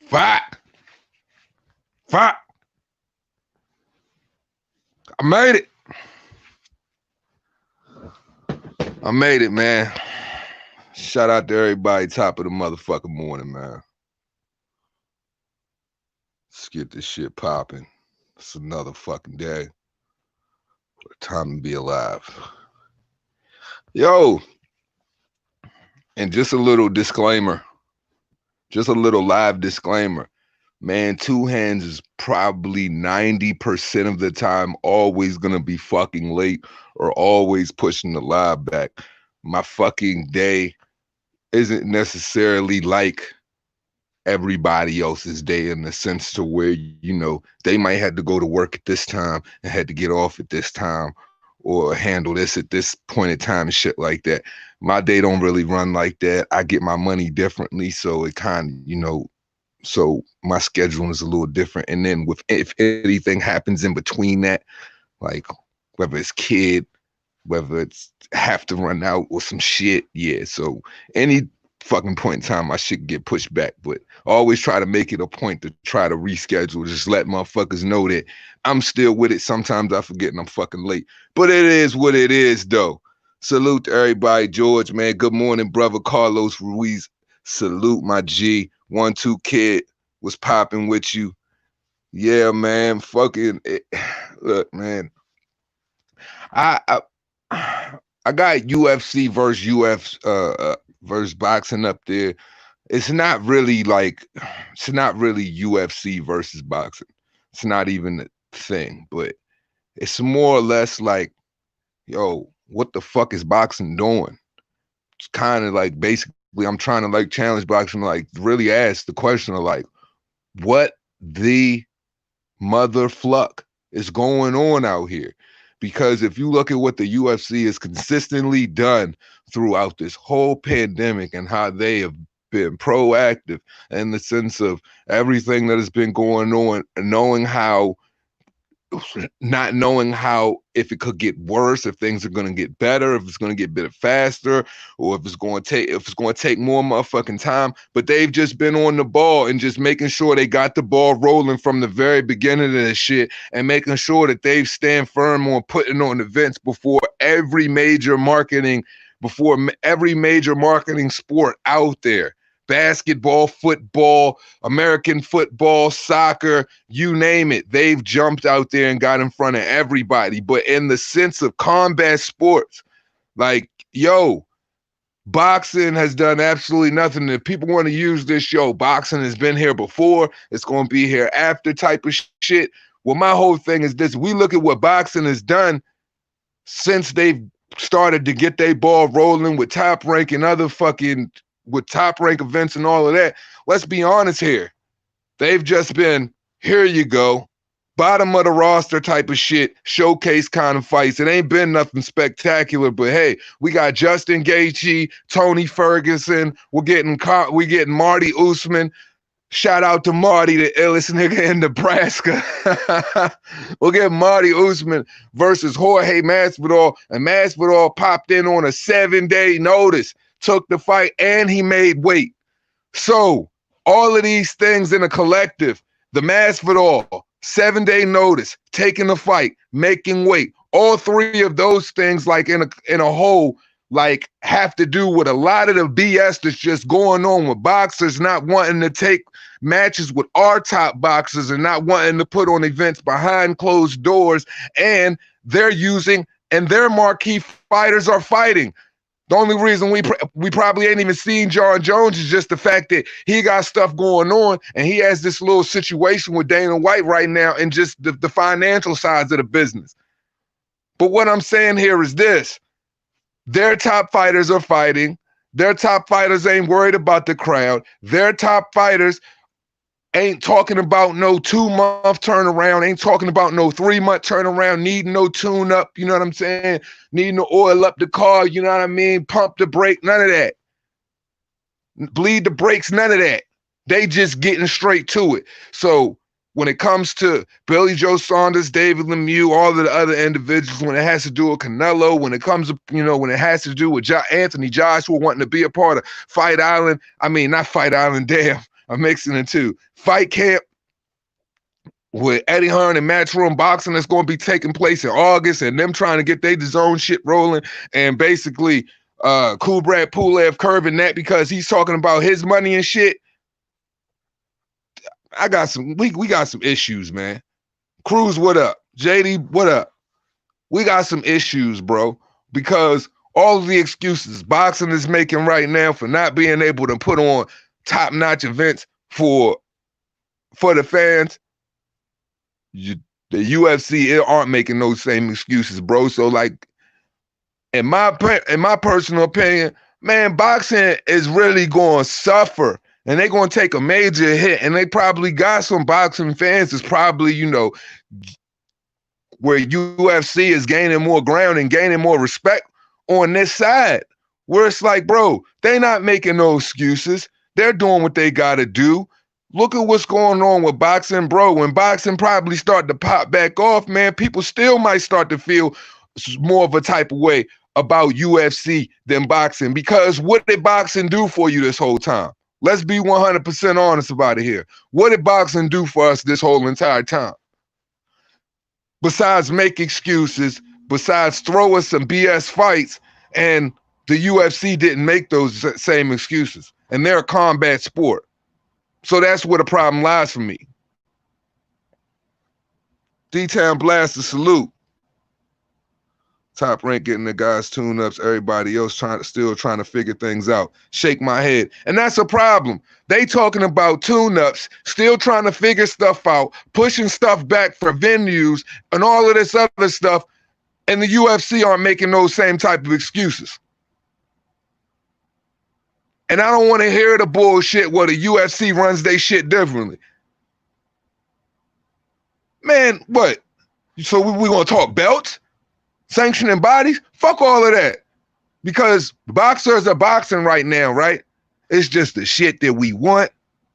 Fuck. Fuck. I made it. I made it, man. Shout out to everybody, top of the motherfucking morning, man. Let's get this shit popping. It's another fucking day. What a time to be alive. Yo, and just a little disclaimer, just a little live disclaimer. Man, Two Hands is probably 90% of the time always gonna be fucking late or always pushing the live back. My fucking day isn't necessarily like everybody else's day in the sense to where, you know, they might have to go to work at this time and had to get off at this time or handle this at this point in time and shit like that. My day don't really run like that. I get my money differently, so it kind of, you know, so my schedule is a little different. And then if anything happens in between that, like whether it's kid, whether it's have to run out or some shit, yeah. So any fucking point in time, my shit get pushed back. But I always try to make it a point to try to reschedule, just let motherfuckers know that I'm still with it. Sometimes I forget and I'm fucking late. But it is what it is, though. Salute to everybody. George, man. Good morning, brother. Carlos Ruiz. Salute, my G. 1-2 kid was popping with you. Yeah, man. Fucking look, man. I got UFC versus boxing up there. It's not really UFC versus boxing. It's not even a thing, but it's more or less like, yo, what the fuck is boxing doing? It's kind of like basically I'm trying to like challenge boxing, like really ask the question of like, what the motherfuck is going on out here? Because if you look at what the UFC has consistently done throughout this whole pandemic and how they have been proactive in the sense of everything that has been going on, not knowing how if it could get worse, if things are going to get better, if it's going to get better faster, or if it's going to take more motherfucking time. But they've just been on the ball and just making sure they got the ball rolling from the very beginning of this shit and making sure that they stand firm on putting on events before every major marketing sport out there. Basketball, football, American football, soccer, you name it. They've jumped out there and got in front of everybody. But in the sense of combat sports, like, yo, boxing has done absolutely nothing. If people want to use this show, boxing has been here before, it's going to be here after type of shit. Well, my whole thing is this. We look at what boxing has done since they've started to get their ball rolling with Top Rank and other fucking with Top Rank events and all of that. Let's be honest here. They've just been, here you go, bottom of the roster type of shit, showcase kind of fights. It ain't been nothing spectacular, but hey, we got Justin Gaethje, Tony Ferguson. We're getting Marty Usman. Shout out to Marty, the illest nigga in Nebraska. We'll get Marty Usman versus Jorge Masvidal, and Masvidal popped in on a 7-day notice, took the fight, and he made weight. So all of these things in a collective, the Masvidal, 7-day notice, taking the fight, making weight, all three of those things like in a whole, like have to do with a lot of the BS that's just going on with boxers not wanting to take matches with our top boxers and not wanting to put on events behind closed doors, and they're using, and their marquee fighters are fighting. The only reason we probably ain't even seen Jon Jones is just the fact that he got stuff going on and he has this little situation with Dana White right now and just the financial sides of the business. But what I'm saying here is this. Their top fighters are fighting. Their top fighters ain't worried about the crowd. Their top fighters ain't talking about no 2-month turnaround, ain't talking about no 3-month turnaround, needing no tune-up, you know what I'm saying? Needing to oil up the car, you know what I mean? Pump the brake, none of that. Bleed the brakes, none of that. They just getting straight to it. So when it comes to Billy Joe Saunders, David Lemieux, all of the other individuals, when it has to do with Canelo, when it comes to, you know, when it has to do with Anthony Joshua wanting to be a part of Fight Island, I mean, not Fight Island, damn. I'm mixing the two. Fight camp with Eddie Hearn and Matchroom Boxing that's going to be taking place in August, and them trying to get their DAZN shit rolling, and basically Kubrat Pulev curving that because he's talking about his money and shit. I got some, we got some issues, man. Cruz, what up? JD, what up? We got some issues, bro, because all of the excuses boxing is making right now for not being able to put on top-notch events for the fans, the UFC aren't making those same excuses, bro. So, like, in my personal opinion, man, boxing is really going to suffer, and they're going to take a major hit, and they probably got some boxing fans that's probably, you know, where UFC is gaining more ground and gaining more respect on this side, where it's like, bro, they not making no excuses. They're doing what they got to do. Look at what's going on with boxing, bro. When boxing probably start to pop back off, man, people still might start to feel more of a type of way about UFC than boxing, because what did boxing do for you this whole time? Let's be 100% honest about it here. What did boxing do for us this whole entire time? Besides make excuses, besides throw us some BS fights, and the UFC didn't make those same excuses. And they're a combat sport. So that's where the problem lies for me. D-Town Blaster, salute. Top Rank getting the guys tune-ups, everybody else still trying to figure things out. Shake my head. And that's a problem. They talking about tune-ups, still trying to figure stuff out, pushing stuff back for venues and all of this other stuff, and the UFC aren't making those same type of excuses. And I don't want to hear the bullshit where the UFC runs their shit differently. Man, what? So we going to talk belts? Sanctioning bodies? Fuck all of that. Because boxers are boxing right now, right? It's just the shit that we want,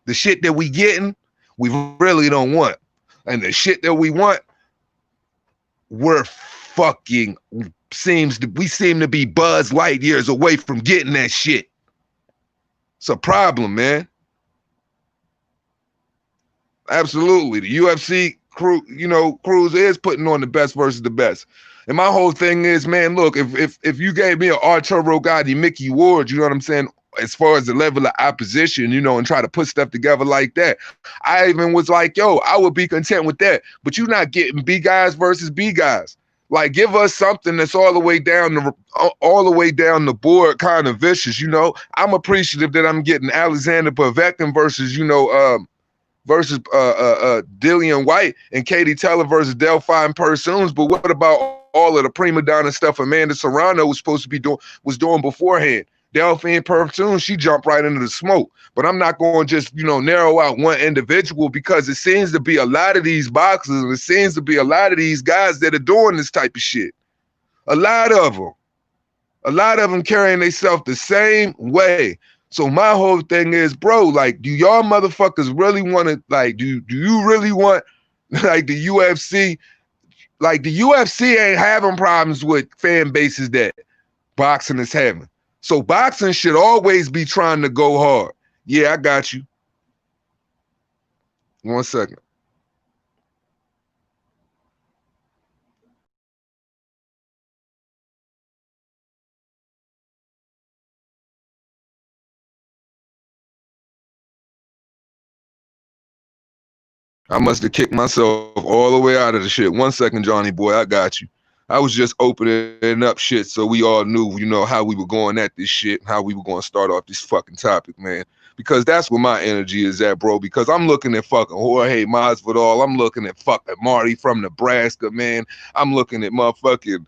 the shit that we getting, we really don't want. And the shit that we want, we're fucking, we seem to be Buzz Lightyears away from getting that shit. It's a problem, man. Absolutely. The UFC crew, you know, Cruz is putting on the best versus the best. And my whole thing is, man, look, if you gave me an Arturo Gatti, Mickey Ward, you know what I'm saying, as far as the level of opposition, you know, and try to put stuff together like that, I even was like, yo, I would be content with that. But you're not getting B guys versus B guys. Like, give us something that's all the way down the board, kind of vicious, you know. I'm appreciative that I'm getting Alexander Povetkin versus, you know, Dillian White, and Katie Taylor versus Delphine Persoons. But what about all of the prima donna stuff Amanda Serrano was supposed to be doing beforehand? Delphine Persoons, she jumped right into the smoke. But I'm not going to just, you know, narrow out one individual, because it seems to be a lot of these boxers, and it seems to be a lot of these guys that are doing this type of shit. A lot of them carrying themselves the same way. So my whole thing is, bro, like, do y'all motherfuckers really want to, like, do you really want, like, the UFC? Like, the UFC ain't having problems with fan bases that boxing is having. So boxing should always be trying to go hard. Yeah, I got you. 1 second. I must have kicked myself all the way out of the shit. 1 second, Johnny boy, I got you. I was just opening up shit so we all knew, you know, how we were going at this shit, how we were going to start off this fucking topic, man. Because that's where my energy is at, bro. Because I'm looking at fucking Jorge Masvidal. I'm looking at fucking Marty from Nebraska, man. I'm looking at motherfucking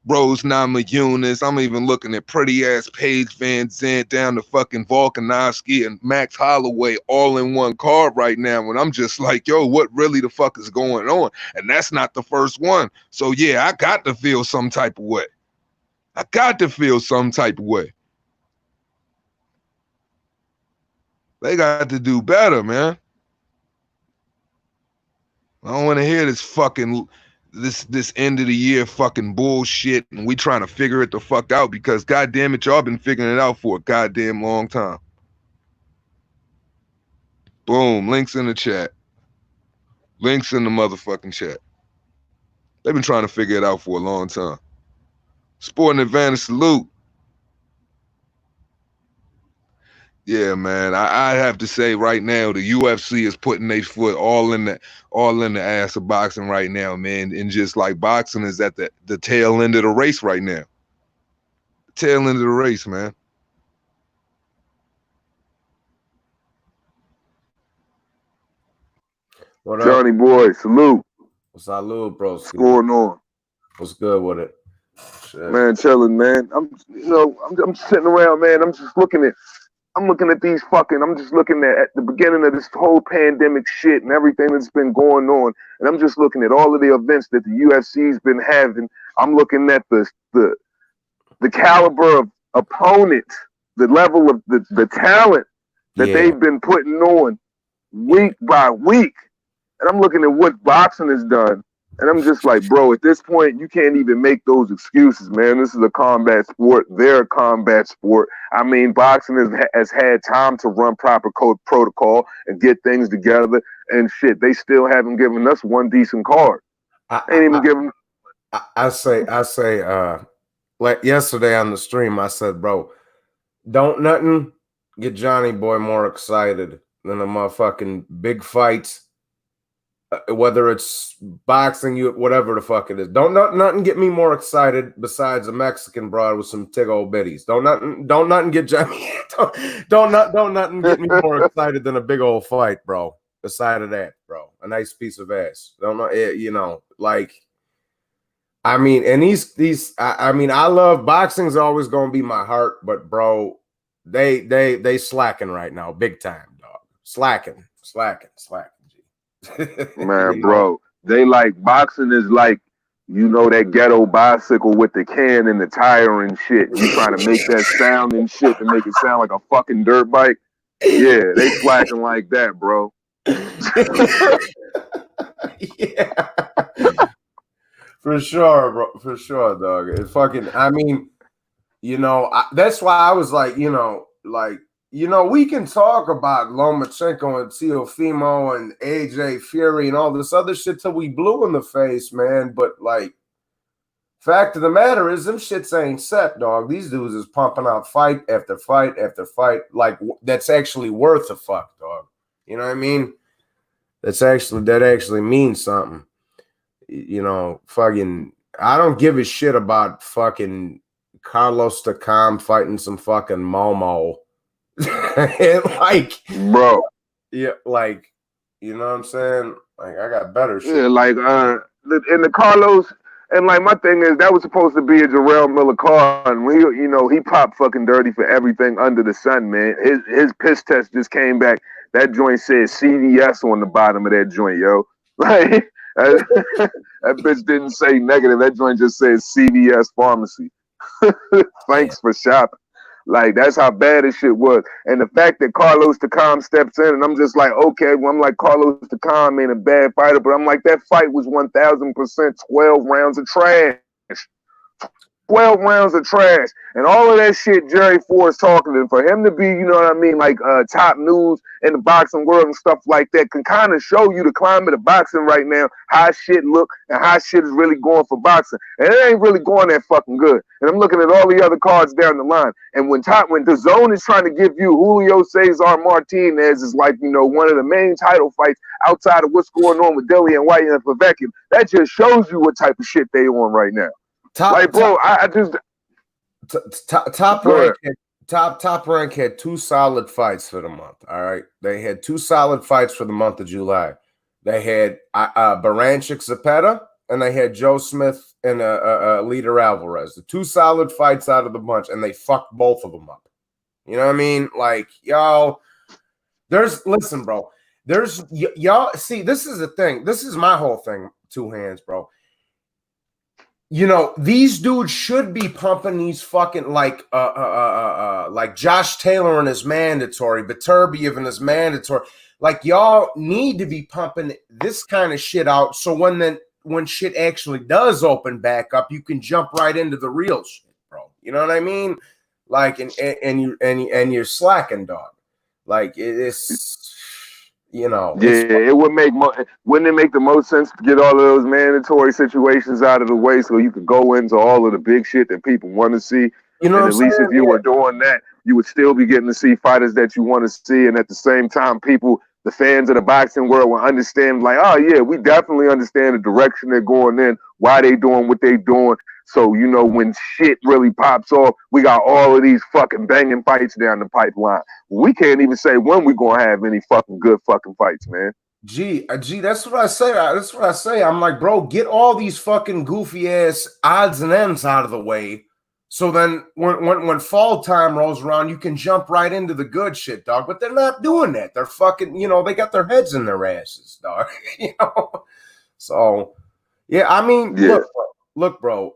Rose Namajunas. I'm even looking at pretty ass Paige Van Zandt down to fucking Volkanovski and Max Holloway all in one card right now. And I'm just like, yo, what really the fuck is going on? And that's not the first one. So yeah, I got to feel some type of way. I got to feel some type of way. They got to do better, man. I don't want to hear this fucking this end of the year fucking bullshit, and we trying to figure it the fuck out, because goddamn it, y'all been figuring it out for a goddamn long time. Boom. Links in the chat. Links in the motherfucking chat. They've been trying to figure it out for a long time. Sporting Advantage, salute. Yeah, man. I have to say right now, the UFC is putting their foot all in the ass of boxing right now, man. And just like boxing is at the tail end of the race right now. Tail end of the race, man. What up? Johnny boy, salute. Salute, bro. What's going on? What's good with it? Shit. Man, chilling, man. I'm sitting around, man. I'm looking at these I'm just looking at the beginning of this whole pandemic shit and everything that's been going on. And I'm just looking at all of the events that the UFC's been having. I'm looking at the caliber of opponents, the level of the talent that they've been putting on week by week. And I'm looking at what boxing has done. And I'm just like, bro, at this point, you can't even make those excuses, man. This is a combat sport. They're a combat sport. I mean, boxing has had time to run proper code protocol and get things together. And shit, they still haven't given us one decent card. I say, like yesterday on the stream, I said, bro, don't nothing get Johnny boy more excited than a motherfucking big fights. Whether it's boxing, whatever the fuck it is, don't nothing get me more excited besides a Mexican broad with some tig old bitties. Don't nothing get Johnny. don't nothing get me more excited than a big old fight, bro. Beside of that, bro, a nice piece of ass. Like, I mean, and I mean, I love boxing's always gonna be my heart, but bro, they slacking right now, big time, dog. Slacking. Man, bro, they like boxing is like, that ghetto bicycle with the can and the tire and shit. You trying to make that sound and shit to make it sound like a fucking dirt bike. Yeah, they slacking like that, bro. Yeah, for sure, bro. For sure, dog. It fucking. I mean, that's why I was like, we can talk about Lomachenko and Teofimo and AJ Fury and all this other shit till we blue in the face, man. But, like, fact of the matter is them shits ain't set, dog. These dudes is pumping out fight after fight after fight. Like, that's actually worth a fuck, dog. You know what I mean? That actually means something. Fucking, I don't give a shit about fucking Carlos Takam fighting some fucking Momo. Like, bro, yeah, like, you know what I'm saying? Like, I got better shit. Yeah, like in the Carlos, and like my thing is that was supposed to be a Jarrell Miller card, and he popped fucking dirty for everything under the sun, man. His piss test just came back. That joint said CVS on the bottom of that joint, yo. Like that bitch didn't say negative. That joint just says CVS pharmacy. Thanks for shopping. Like, that's how bad this shit was. And the fact that Carlos Takam steps in, and I'm just like, okay, well, I'm like, Carlos Takam ain't a bad fighter, but I'm like, that fight was 1,000% 12 rounds of trash. 12 rounds of trash. And all of that shit Jerry Forrest talking to him, for him to be, you know what I mean, like top news in the boxing world and stuff like that can kind of show you the climate of boxing right now, how shit look and how shit is really going for boxing. And it ain't really going that fucking good. And I'm looking at all the other cards down the line. And when the zone is trying to give you Julio Cesar Martinez is like, one of the main title fights outside of what's going on with Dillian White and Povetkin, that just shows you what type of shit they on right now. Top Rank had two solid fights for the month. All right, they had two solid fights for the month of July. They had Baranchik Zepeda and they had Joe Smith and Leader Alvarez. The two solid fights out of the bunch, and they fucked both of them up. You know what I mean? Like, y'all. Listen, bro. Y'all. See, this is the thing. This is my whole thing. Two hands, bro. These dudes should be pumping these fucking like Josh Taylor and his mandatory, Beterbiev and his mandatory. Like, y'all need to be pumping this kind of shit out, so when shit actually does open back up, you can jump right into the real shit, bro. You know what I mean? Like, and you're slacking, dog. Like, it's You know, Yeah, it would make wouldn't it make the most sense to get all of those mandatory situations out of the way so you could go into all of the big shit that people want to see? you know what And I'm at least saying? if you were doing that, you would still be getting to see fighters that you want to see, and at the same time, people, the fans of the boxing world, will understand like, oh yeah, we definitely understand the direction they're going in, why they doing what they doing. So you know, when shit really pops off, we got all of these fucking banging fights down the pipeline. We can't even say when we gonna have any fucking good fucking fights, man. Gee, that's what I say. That's what I say. I'm like, bro, get all these fucking goofy ass odds and ends out of the way. So then when fall time rolls around, you can jump right into the good shit, dog. But they're not doing that. They're fucking, you know, they got their heads in their asses, dog. You know? So yeah, I mean, Yeah. look, bro.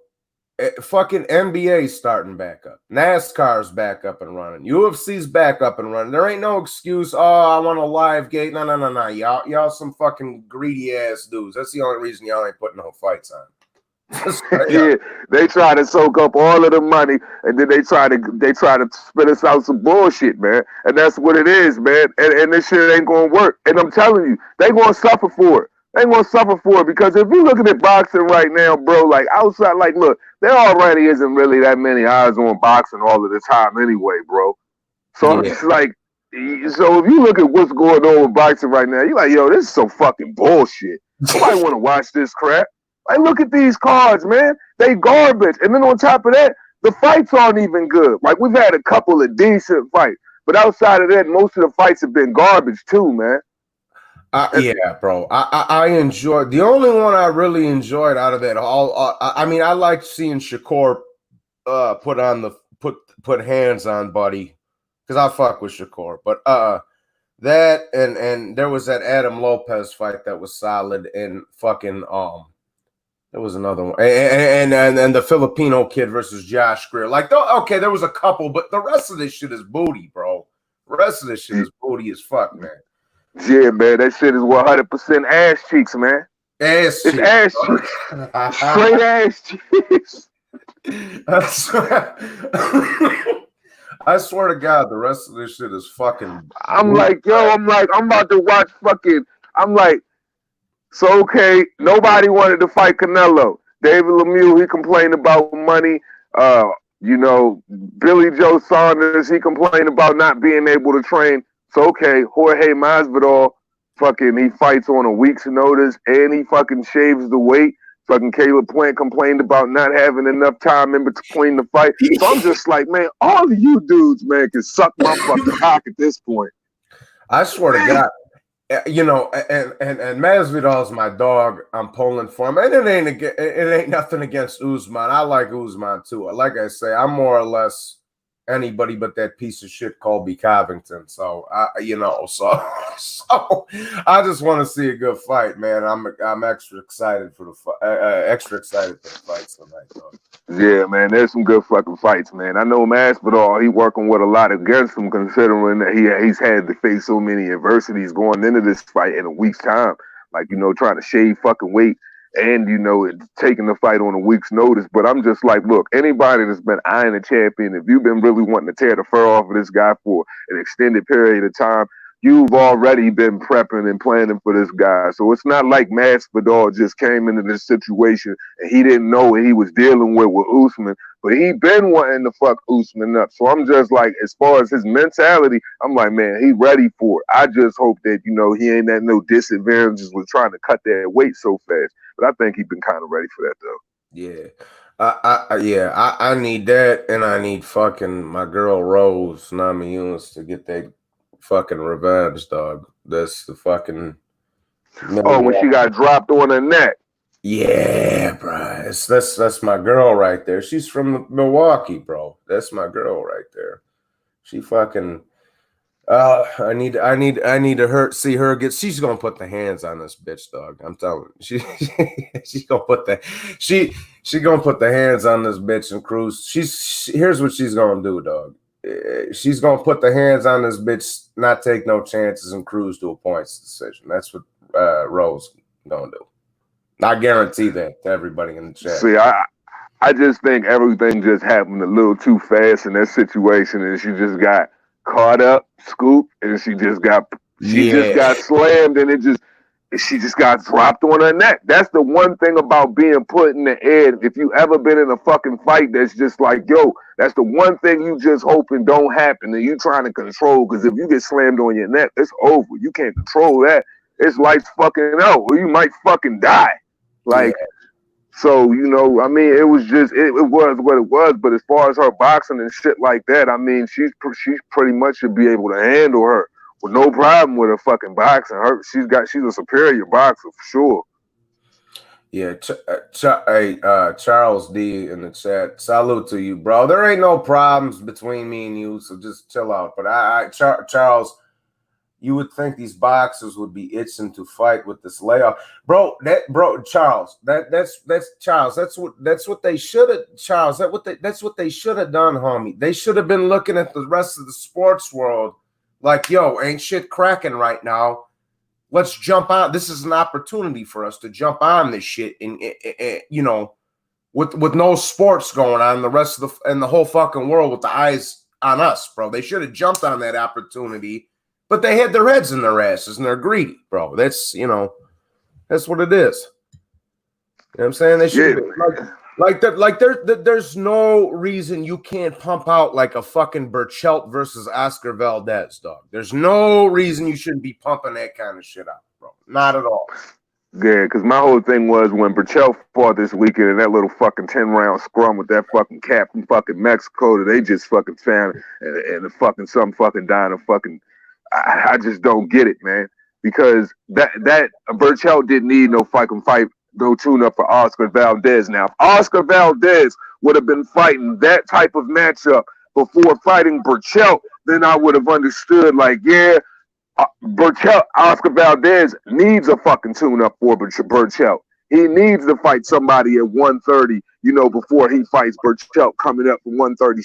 Fucking NBA's starting back up. NASCAR's back up and running. UFC's back up and running. There ain't no excuse. Oh, I want a live gate. No. Y'all some fucking greedy ass dudes. That's the only reason y'all ain't putting no fights on. Yeah, they try to soak up all of the money, and then they try to spit us out some bullshit, man. And that's what it is, man. And this shit ain't gonna work. And I'm telling you, they gonna suffer for it. They gonna suffer for it because if you're looking at boxing right now, bro, like outside, like look, there already isn't really that many eyes on boxing all of the time anyway, bro. So Yeah. it's like, so if you look at what's going on with boxing right now, you're like, yo, this is some fucking bullshit. Nobody want to watch this crap. Like, look at these cards, man. They garbage. And then on top of that, the fights aren't even good. Like, we've had a couple of decent fights. But outside of that, most of the fights have been garbage too, man. Yeah, bro. I enjoyed the only one I really enjoyed out of that all. I mean, I liked seeing Shakur put hands on Buddy because I fuck with Shakur. But that and there was that Adam Lopez fight that was solid and fucking there was another one and the Filipino kid versus Josh Greer. Like, okay, there was a couple, but the rest of this shit is booty, bro. The rest of this shit is booty as fuck, man. Yeah, man, that shit is 100% ass cheeks, man. Ass it's cheeks. Ass cheeks. Straight ass cheeks. I swear to God, the rest of this shit is fucking. I'm like, I'm about to watch fucking. I'm like, so okay, nobody wanted to fight Canelo. David Lemieux, he complained about money. You know, Billy Joe Saunders, he complained about not being able to train. So okay, Jorge Masvidal, fucking, he fights on a week's notice and he fucking shaves the weight. Fucking Caleb Plant complained about not having enough time in between the fight. So I'm just like, man, all of you dudes, man, can suck my fucking cock at this point. I swear to God. You know, and Masvidal's my dog. I'm pulling for him, and it ain't nothing against Usman. I like Usman too. Like I say, I'm more or less anybody but that piece of shit Colby Covington. So so I just want to see a good fight, man. I'm extra excited for the fights tonight, dog. Yeah, man, there's some good fucking fights, man. I know Masvidal, he working with a lot against him, considering that he's had to face so many adversities going into this fight in a week's time. Like, you know, trying to shave fucking weight and, you know, taking the fight on a week's notice. But I'm just like, look, anybody that's been eyeing a champion, if you've been really wanting to tear the fur off of this guy for an extended period of time, you've already been prepping and planning for this guy. So it's not like Masvidal just came into this situation and he didn't know what he was dealing with Usman, but he been wanting to fuck Usman up. So I'm just like, as far as his mentality, I'm like, man, he ready for it. I just hope that, you know, he ain't at no disadvantages with trying to cut that weight so fast. But I think he's been kind of ready for that, though. Yeah. I need that, and I need fucking my girl Rose Namajunas to get that fucking revenge, dog. That's the fucking. Oh, when she got dropped on her neck. Yeah, bro. That's my girl right there. She's from Milwaukee, bro. That's my girl right there. She fucking. I need to see her get. She's gonna put the hands on this bitch, dog. I'm telling you, she's gonna put she gonna put the hands on this bitch and cruise. Here's what she's gonna do, dog. She's gonna put the hands on this bitch, not take no chances, and cruise to a points decision. That's what Rose gonna do. I guarantee that to everybody in the chat. See, I just think everything just happened a little too fast in that situation, and she just got caught up, scooped, and she just got She just got slammed and she just got dropped on her neck. That's the one thing about being put in the air. If you ever been in a fucking fight that's just like, yo, that's the one thing you just hoping don't happen and you trying to control, because if you get slammed on your neck, it's over. You can't control that. It's lights fucking out or you might fucking die. Like, so, you know, I mean, it was just, it was what it was. But as far as her boxing and shit like that, I mean, she's pretty much should be able to handle her with no problem with her fucking boxing. She's a superior boxer for sure. Yeah, Charles D in the chat. Salute to you, bro. There ain't no problems between me and you, so just chill out. But Charles, you would think these boxers would be itching to fight with this layoff, bro. Charles. That's Charles. That's what they should have, Charles. That's what they should have done, homie. They should have been looking at the rest of the sports world like, yo, ain't shit cracking right now. Let's jump on. This is an opportunity for us to jump on this shit, and you know, with no sports going on, the rest of the whole fucking world with the eyes on us, bro. They should have jumped on that opportunity. But they had their heads in their asses and they're greedy, bro. That's, you know, that's what it is. You know what I'm saying? They should there's no reason you can't pump out like a fucking Berchelt versus Oscar Valdez, dog. There's no reason you shouldn't be pumping that kind of shit out, bro. Not at all. Yeah, because my whole thing was when Berchelt fought this weekend in that little fucking 10-round scrum with that fucking cat from fucking Mexico that they just fucking found and the fucking some fucking dying of fucking. I just don't get it, man. Because that Berchelt didn't need no fucking fight, no tune-up for Oscar Valdez. Now, if Oscar Valdez would have been fighting that type of matchup before fighting Berchelt, then I would have understood, like, yeah, Oscar Valdez needs a fucking tune-up for Berchelt. He needs to fight somebody at 130, you know, before he fights Berchelt coming up from 130.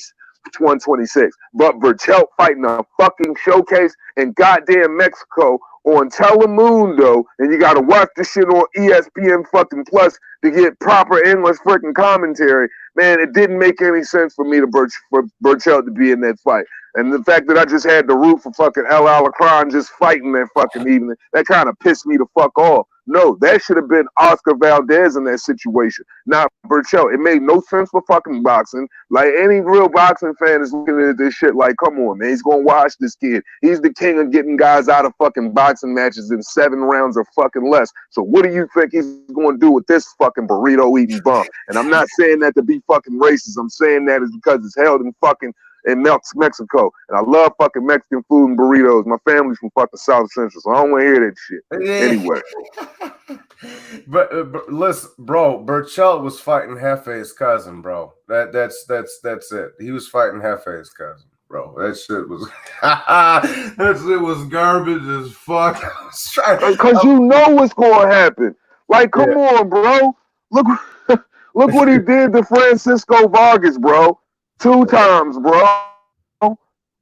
126, but Berchelt fighting a fucking showcase in goddamn Mexico on Telemundo, and you gotta watch this shit on ESPN fucking Plus to get proper English freaking commentary. Man, it didn't make any sense for me for Berchelt to be in that fight. And the fact that I just had to root for fucking El Alacran just fighting that fucking evening, that kind of pissed me the fuck off. No, that should have been Oscar Valdez in that situation, not Berchelt. It made no sense for fucking boxing. Like, any real boxing fan is looking at this shit like, come on, man, he's going to watch this kid. He's the king of getting guys out of fucking boxing matches in 7 rounds or fucking less. So what do you think he's going to do with this fucking burrito-eating bum? And I'm not saying that to be fucking racist. I'm saying that is because it's held in Mexico, and I love fucking Mexican food and burritos. My family's from fucking South Central, so I don't want to hear that shit. Anyway, but listen, bro, Berchelt was fighting Hefe's cousin, bro. That's it. He was fighting Hefe's cousin, bro. That shit was garbage as fuck. Because you know what's going to happen. Like, come on, bro. Look what he did to Francisco Vargas, bro. 2 times, bro.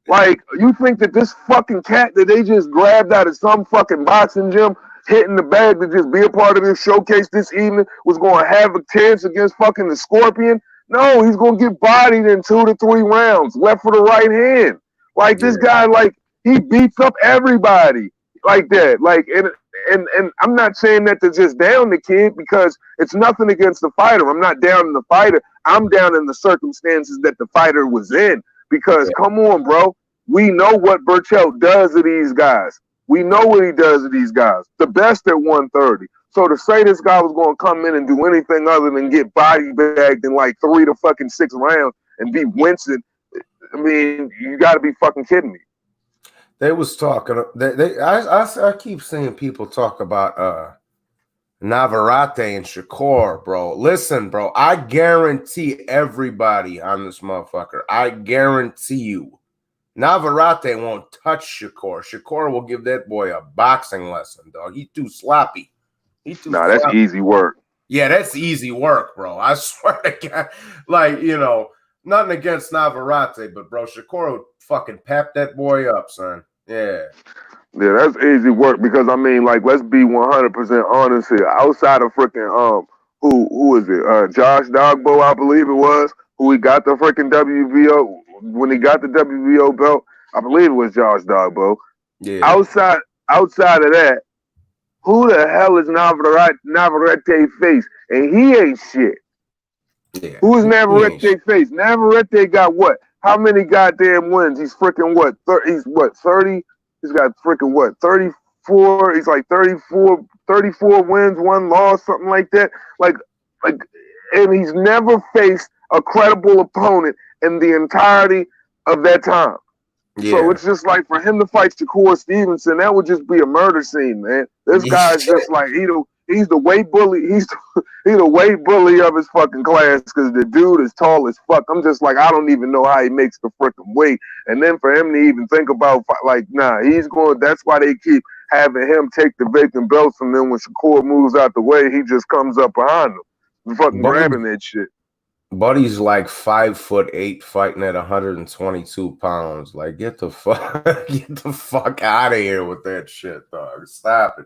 Like, you think that this fucking cat that they just grabbed out of some fucking boxing gym, hitting the bag to just be a part of this showcase this evening, was going to have a chance against fucking the Scorpion? No, he's going to get bodied in 2 to 3 rounds, left for the right hand. Like, this guy, like, he beats up everybody like that. Like, and I'm not saying that to just down the kid, because it's nothing against the fighter. I'm not down in the fighter. I'm down in the circumstances that the fighter was in. Because come on, bro, we know what Berchelt does to these guys. We know what he does to these guys. The best at 130. So to say this guy was going to come in and do anything other than get body bagged in like 3 to fucking 6 rounds and be wincing, I mean, you got to be fucking kidding me. They was talking. I keep seeing people talk about Navarrete and Shakur, bro. Listen, bro. I guarantee everybody on this motherfucker. I guarantee you, Navarrete won't touch Shakur. Shakur will give that boy a boxing lesson, dog. He's too sloppy. That's easy work. Yeah, that's easy work, bro. I swear to God. Like, you know, nothing against Navarrete, but bro, Shakur would fucking pap that boy up, son. Yeah. Yeah, that's easy work, because I mean, like, let's be 100% honest here. Outside of freaking who is it? Josh Dogbo, I believe it was, who he got the freaking WBO when he got the WBO belt. I believe it was Josh Dogbo. Yeah. outside of that, who the hell is Navarrete face? And he ain't shit. Yeah. Who is Navarrete face? Navarrete got what? How many goddamn wins? He's freaking what? He's what? 30? He's got freaking what? 34? He's like 34 wins, 1 loss, something like that. Like, and he's never faced a credible opponent in the entirety of that time. Yeah. So it's just like for him to fight Shakur Stevenson, that would just be a murder scene, man. This guy's just like he's the weight bully. He's the weight bully of his fucking class because the dude is tall as fuck. I'm just like, I don't even know how he makes the freaking weight. And then for him to even think about like, nah, he's going. That's why they keep having him take the vacant belts, and then when Shakur moves out the way, he just comes up behind him, fucking grabbing that shit. Buddy's like 5'8", fighting at 122 pounds. Like, get the fuck out of here with that shit, dog. Stop it.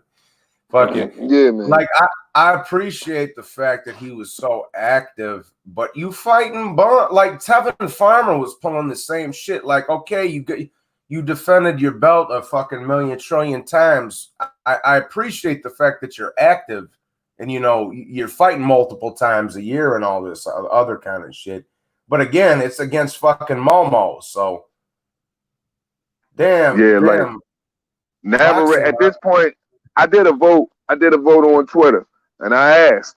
Fucking yeah, man. Like, I appreciate the fact that he was so active, but you fighting like Tevin Farmer was pulling the same shit. Like, okay, you defended your belt a fucking million trillion times. I appreciate the fact that you're active. And, you know, you're fighting multiple times a year and all this other kind of shit. But again, it's against fucking Momo. So, damn. Yeah, like, Navarrete, at this point, I did a vote on Twitter. And I asked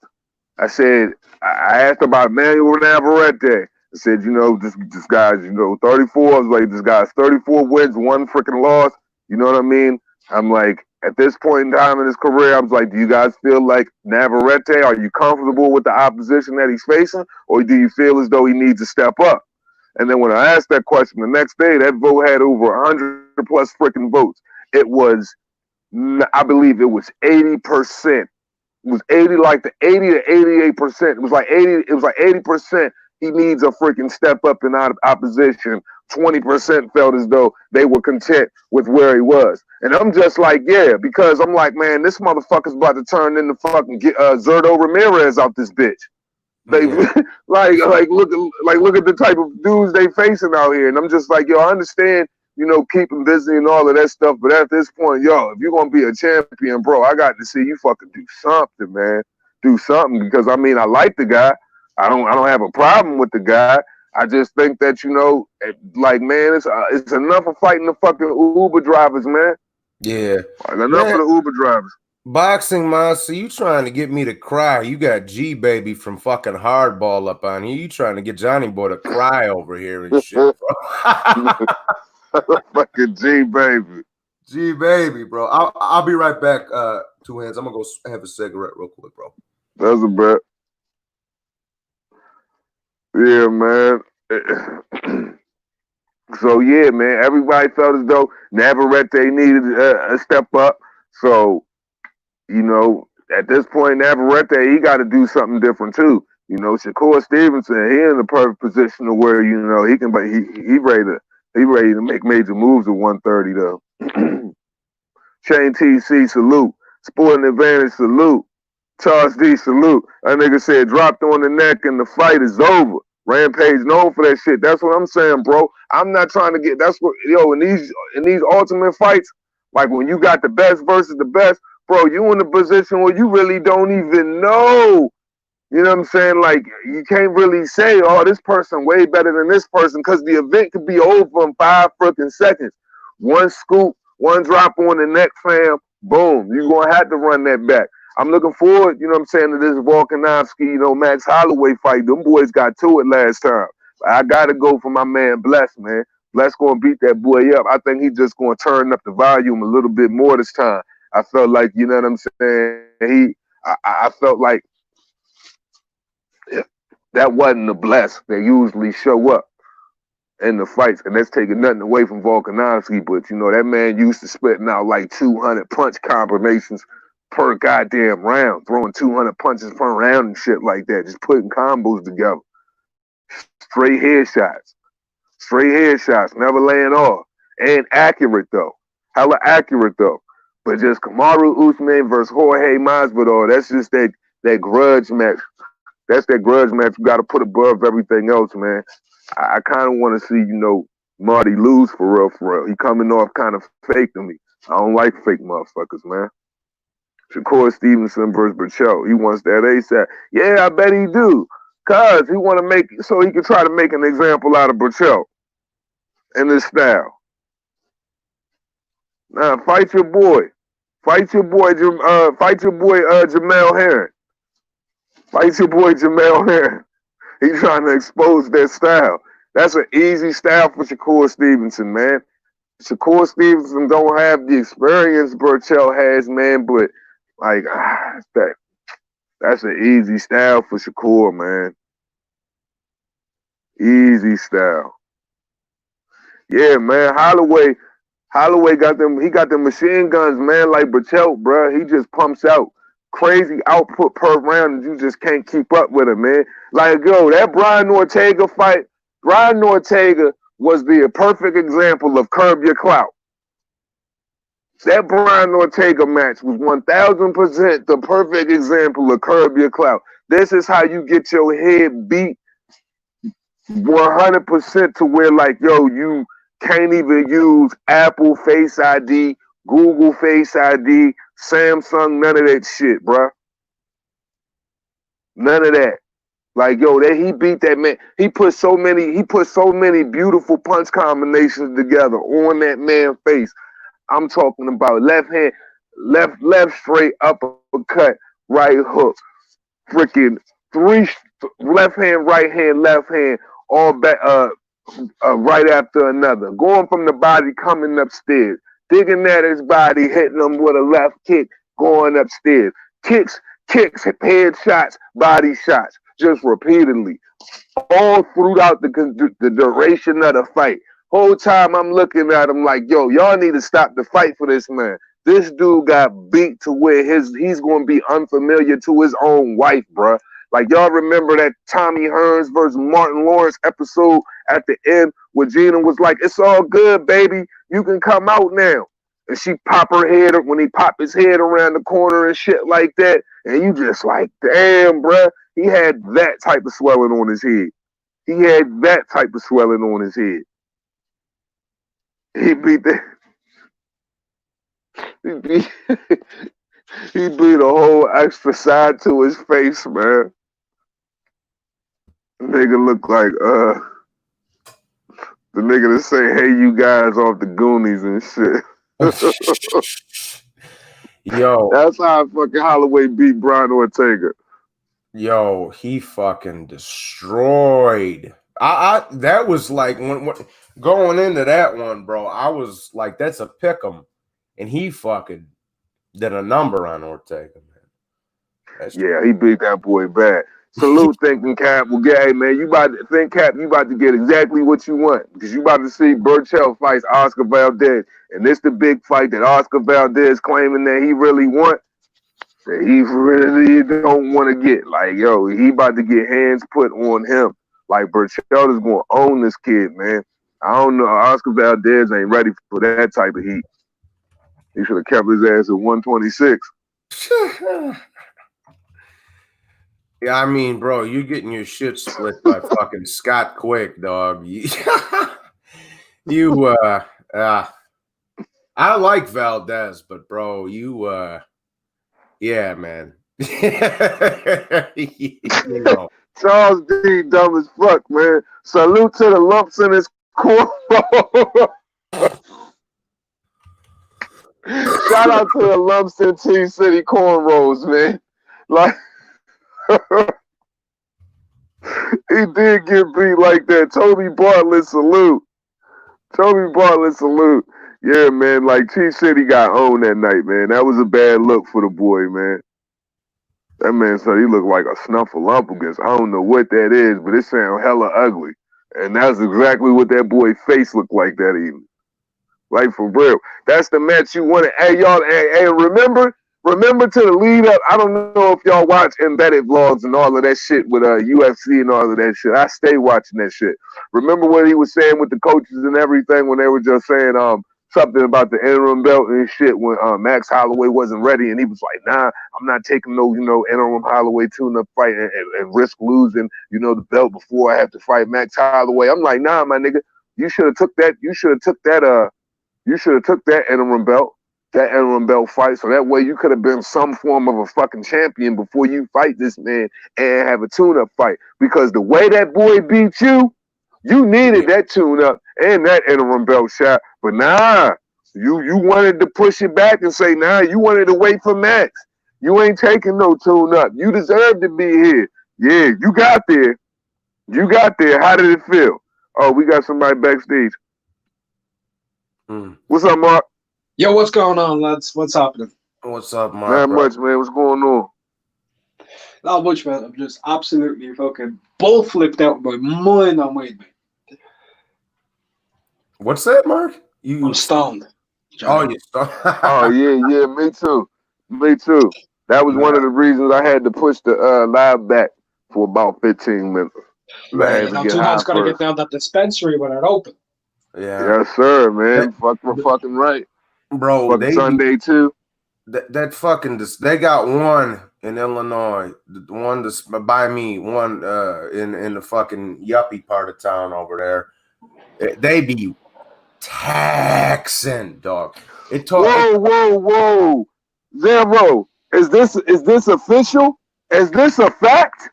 about Manuel Navarrete. I said, you know, this guy's, 34. I was like, this guy's 34 wins, 1 freaking loss. You know what I mean? I'm like, at this point in time in his career, I was like, do you guys feel like Navarrete, are you comfortable with the opposition that he's facing? Or do you feel as though he needs to step up? And then when I asked that question the next day, that vote had over 100 plus freaking votes. It was, I believe it was 80%. It was 80 to 88%. It was like 80% he needs a freaking step up in opposition. 20% felt as though they were content with where he was. And I'm just like, yeah, because I'm like, man, this motherfucker's about to turn into fucking Zurdo Ramirez out this bitch. They like look at the type of dudes they facing out here. And I'm just like, yo, I understand, keep him busy and all of that stuff. But at this point, yo, if you're going to be a champion, bro, I got to see you fucking do something, man. Do something. Because, I mean, I like the guy. I don't have a problem with the guy. I just think that, like, man, it's enough of fighting the fucking Uber drivers, man. Yeah. Enough of the Uber drivers. Boxing Monster, you trying to get me to cry. You got G Baby from fucking Hardball up on here. You trying to get Johnny Boy to cry over here and shit, bro. Fucking G Baby. G Baby, bro. I'll be right back, Two Hands. I'm gonna go have a cigarette real quick, bro. That's a bet. Yeah, man. So, yeah, man, everybody felt as though Navarrete needed a step up. So, at this point, Navarrete, he got to do something different, too. Shakur Stevenson, he in the perfect position to where, he can, but he ready to make major moves at 130, though. Chain TC, salute. Sporting Advantage, salute. Charles D, salute. That nigga said dropped on the neck and the fight is over. Rampage known for that shit. That's what I'm saying, bro. I'm not trying to get. That's what in these ultimate fights, like when you got the best versus the best, bro. You in a position where you really don't even know. You know what I'm saying? Like you can't really say, oh, this person way better than this person, because the event could be over in 5 freaking seconds. One scoop, one drop on the neck, fam. Boom. You're gonna have to run that back. I'm looking forward, to this Volkanovski, Max Holloway fight. Them boys got to it last time. I got to go for my man Bless, man. Bless going to beat that boy up. I think he's just going to turn up the volume a little bit more this time. I felt like, you know what I'm saying? I felt like that wasn't the Bless that usually show up in the fights. And that's taking nothing away from Volkanovski. But, that man used to spitting out like 200 punch combinations per goddamn round, throwing 200 punches per round and shit like that, just putting combos together. Straight headshots, never laying off. And accurate though. Hella accurate though. But just Kamaru Usman versus Jorge Masvidal, that's just that grudge match. That's that grudge match you got to put above everything else, man. I kind of want to see, Marty lose for real. He coming off kind of fake to me. I don't like fake motherfuckers, man. Shakur Stevenson versus Burchell. He wants that ASAP. Yeah, I bet he do. Cause he want to make so he can try to make an example out of Burchell in this style. Now fight your boy. Fight your boy. Fight your boy Jamel Herring. Fight your boy Jamel Herring. He's trying to expose that style. That's an easy style for Shakur Stevenson, man. Shakur Stevenson don't have the experience Burchell has, man, but like that's an easy style for Shakur, man. Easy style. Yeah, man. Holloway got them. He got the machine guns, man. Like Burchell, bro. He just pumps out crazy output per round, and you just can't keep up with him, man. Like, yo, that Brian Ortega fight. Brian Ortega was the perfect example of curb your clout. That Brian Ortega match was 1,000% the perfect example of curb your clout. This is how you get your head beat 100% to where, like, yo, you can't even use Apple Face ID, Google Face ID, Samsung, none of that shit, bruh. None of that. Like, yo, that he beat that man. He put so many beautiful punch combinations together on that man's face. I'm talking about left hand, left straight uppercut, right hook, freaking three left hand, left hand, all back right after another. Going from the body, coming upstairs, digging at his body, hitting him with a left kick, going upstairs. Kicks, head shots, body shots, just repeatedly, all throughout the duration of the fight. Whole time I'm looking at him like, yo, y'all need to stop the fight for this man. This dude got beat to where he's going to be unfamiliar to his own wife, bruh. Like, y'all remember that Tommy Hearns versus Martin Lawrence episode at the end where Gina was like, it's all good, baby. You can come out now. And she pop her head when he pop his head around the corner and shit like that. And you just like, damn, bruh. He had that type of swelling on his head. He had that type of swelling on his head. He beat that. He beat a whole extra side to his face, man. Nigga look like the nigga that say, "Hey, you guys," off the Goonies and shit. Yo, that's how fucking Holloway beat Brian Ortega. Yo, he fucking destroyed. I that was like when going into that one, bro. I was like, that's a pick'em, and he fucking did a number on Ortega, man. Yeah, he beat that boy bad. Salute thinking Cap will get, hey man, you about to think Cap, you about to get exactly what you want. Because you about to see Burchell fights Oscar Valdez. And this the big fight that Oscar Valdez claiming that he really want. That he really don't want to get. Like, yo, he about to get hands put on him. Like, Burchell is going to own this kid, man. I don't know. Oscar Valdez ain't ready for that type of heat. He should have kept his ass at 126. Yeah, I mean, bro, you getting your shit split by fucking Scott Quick, dog. I like Valdez, but bro, yeah, man. You know. Charles D. dumb as fuck, man. Salute to the lumps in his cornrows. Shout out to the lumps in T-City cornrows, man. Like, he did get beat like that. Toby Bartlett, salute. Toby Bartlett, salute. Yeah, man, like T-City got owned that night, man. That was a bad look for the boy, man. That man said he looked like a snuffleupagus. I don't know what that is, but it sounds hella ugly. And that's exactly what that boy's face looked like that evening. Like, for real. That's the match you wanted. Hey, y'all, hey, remember to the lead up. I don't know if y'all watch embedded vlogs and all of that shit with UFC and all of that shit. I stay watching that shit. Remember what he was saying with the coaches and everything when they were just saying something about the interim belt and shit when Max Holloway wasn't ready, and he was like, nah, I'm not taking no, interim Holloway tune-up fight and risk losing, the belt before I have to fight Max Holloway. I'm like, nah, my nigga, you should have took that interim belt that interim belt fight, so that way you could have been some form of a fucking champion before you fight this man and have a tune-up fight. Because the way that boy beat you, you needed that tune-up and that interim belt shot. But nah, you wanted to push it back and say, nah, you wanted to wait for Max. You ain't taking no tune-up. You deserve to be here. Yeah, you got there. You got there. How did it feel? Oh, we got somebody backstage. What's up, Mark? Yo, what's going on, lads? What's happening? What's up, Mark? Not much, man. What's going on? Not much, man. I'm just absolutely fucking bull flipped out of my mind on my mate. What's that, Mark? I'm stoned. Oh, you stoned. Oh, yeah, me too. Me too. That was one of the reasons I had to push the live back for about 15 minutes. Right. Now, two man's got to get down that dispensary when it open. Yeah. Yes, sir, man. We're fucking right. Bro, fucking Sunday, too. That fucking, they got one in Illinois, one that's by me, one in the fucking yuppie part of town over there. They be taxing, dog. Whoa. Zero. Is this official? Is this a fact?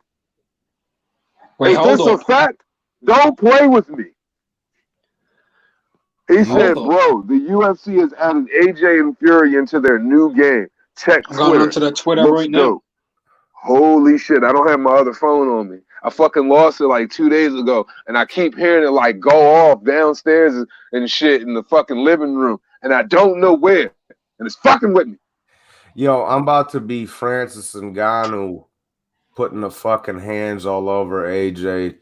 Wait, is this a fact? Don't play with me. He said, bro, the UFC has added AJ and Fury into their new game. Check Twitter. I'm going onto the Twitter right now. Holy shit, I don't have my other phone on me. I fucking lost it like 2 days ago, and I keep hearing it like go off downstairs and shit in the fucking living room, and I don't know where, and it's fucking with me. Yo, I'm about to be Francis Ngannou putting the fucking hands all over AJ.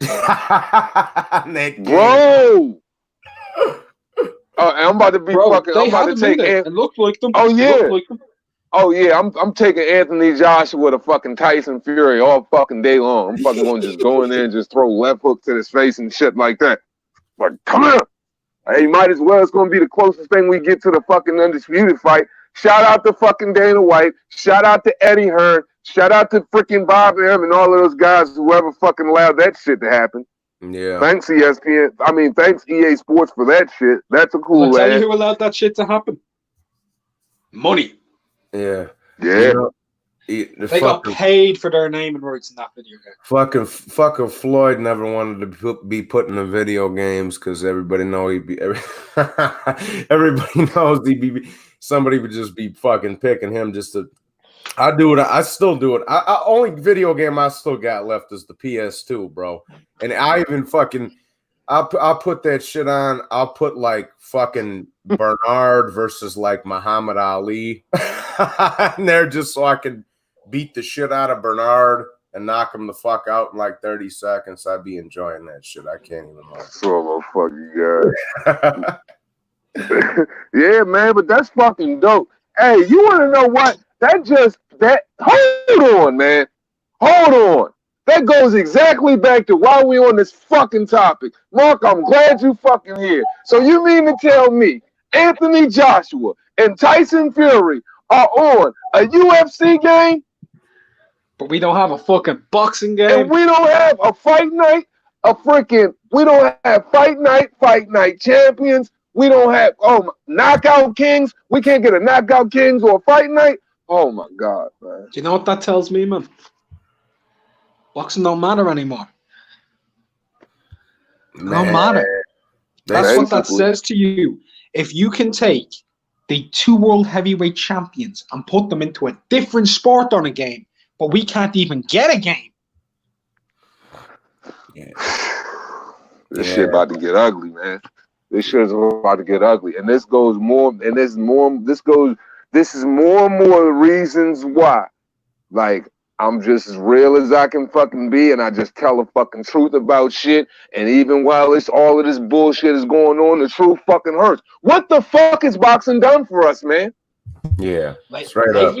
Bro! I'm about to be fucking. I'm about to take. It looked like them. Oh yeah. Oh yeah. I'm taking Anthony Joshua to fucking Tyson Fury all fucking day long. I'm fucking gonna just go in there and just throw left hooks to his face and shit like that. Like, come here. Hey, might as well. It's gonna be the closest thing we get to the fucking undisputed fight. Shout out to fucking Dana White. Shout out to Eddie Hearn. Shout out to freaking Bob M and all of those guys, whoever fucking allowed that shit to happen. Yeah. Thanks ESPN. I mean, thanks EA Sports for that shit. That's a cool. I'll tell you who allowed that shit to happen. Money. Yeah. Yeah. You know, they got paid for their name and rights in that video game. Fucking Floyd never wanted to be put in the video games because everybody knows everybody knows somebody would just be fucking picking him just to. I do it. I still do it. I only video game I still got left is the PS2, bro. And I even fucking I'll put that shit on. I'll put like fucking Bernard versus like Muhammad Ali in there just so I can beat the shit out of Bernard and knock him the fuck out in like 30 seconds. I'd be enjoying that shit. I can't even lie. So fucking guy. Yeah, man, but that's fucking dope. Hey, you want to know what? Hold on, man. Hold on. That goes exactly back to why we on this fucking topic. Mark, I'm glad you fucking here. So you mean to tell me Anthony Joshua and Tyson Fury are on a UFC game? But we don't have a fucking boxing game. And we don't have a fight night, we don't have fight night champions. We don't have, knockout kings. We can't get a knockout kings or a fight night. Oh my God, man. Do you know what that tells me, man? Boxing don't matter anymore. It don't matter. That's what that says to you. If you can take the 2 world heavyweight champions and put them into a different sport on a game, but we can't even get a game. This shit about to get ugly, man. This shit is about to get ugly. And this is more and more the reasons why. Like, I'm just as real as I can fucking be, and I just tell the fucking truth about shit. And even while all of this bullshit is going on, the truth fucking hurts. What the fuck has boxing done for us, man? Yeah, like, straight up.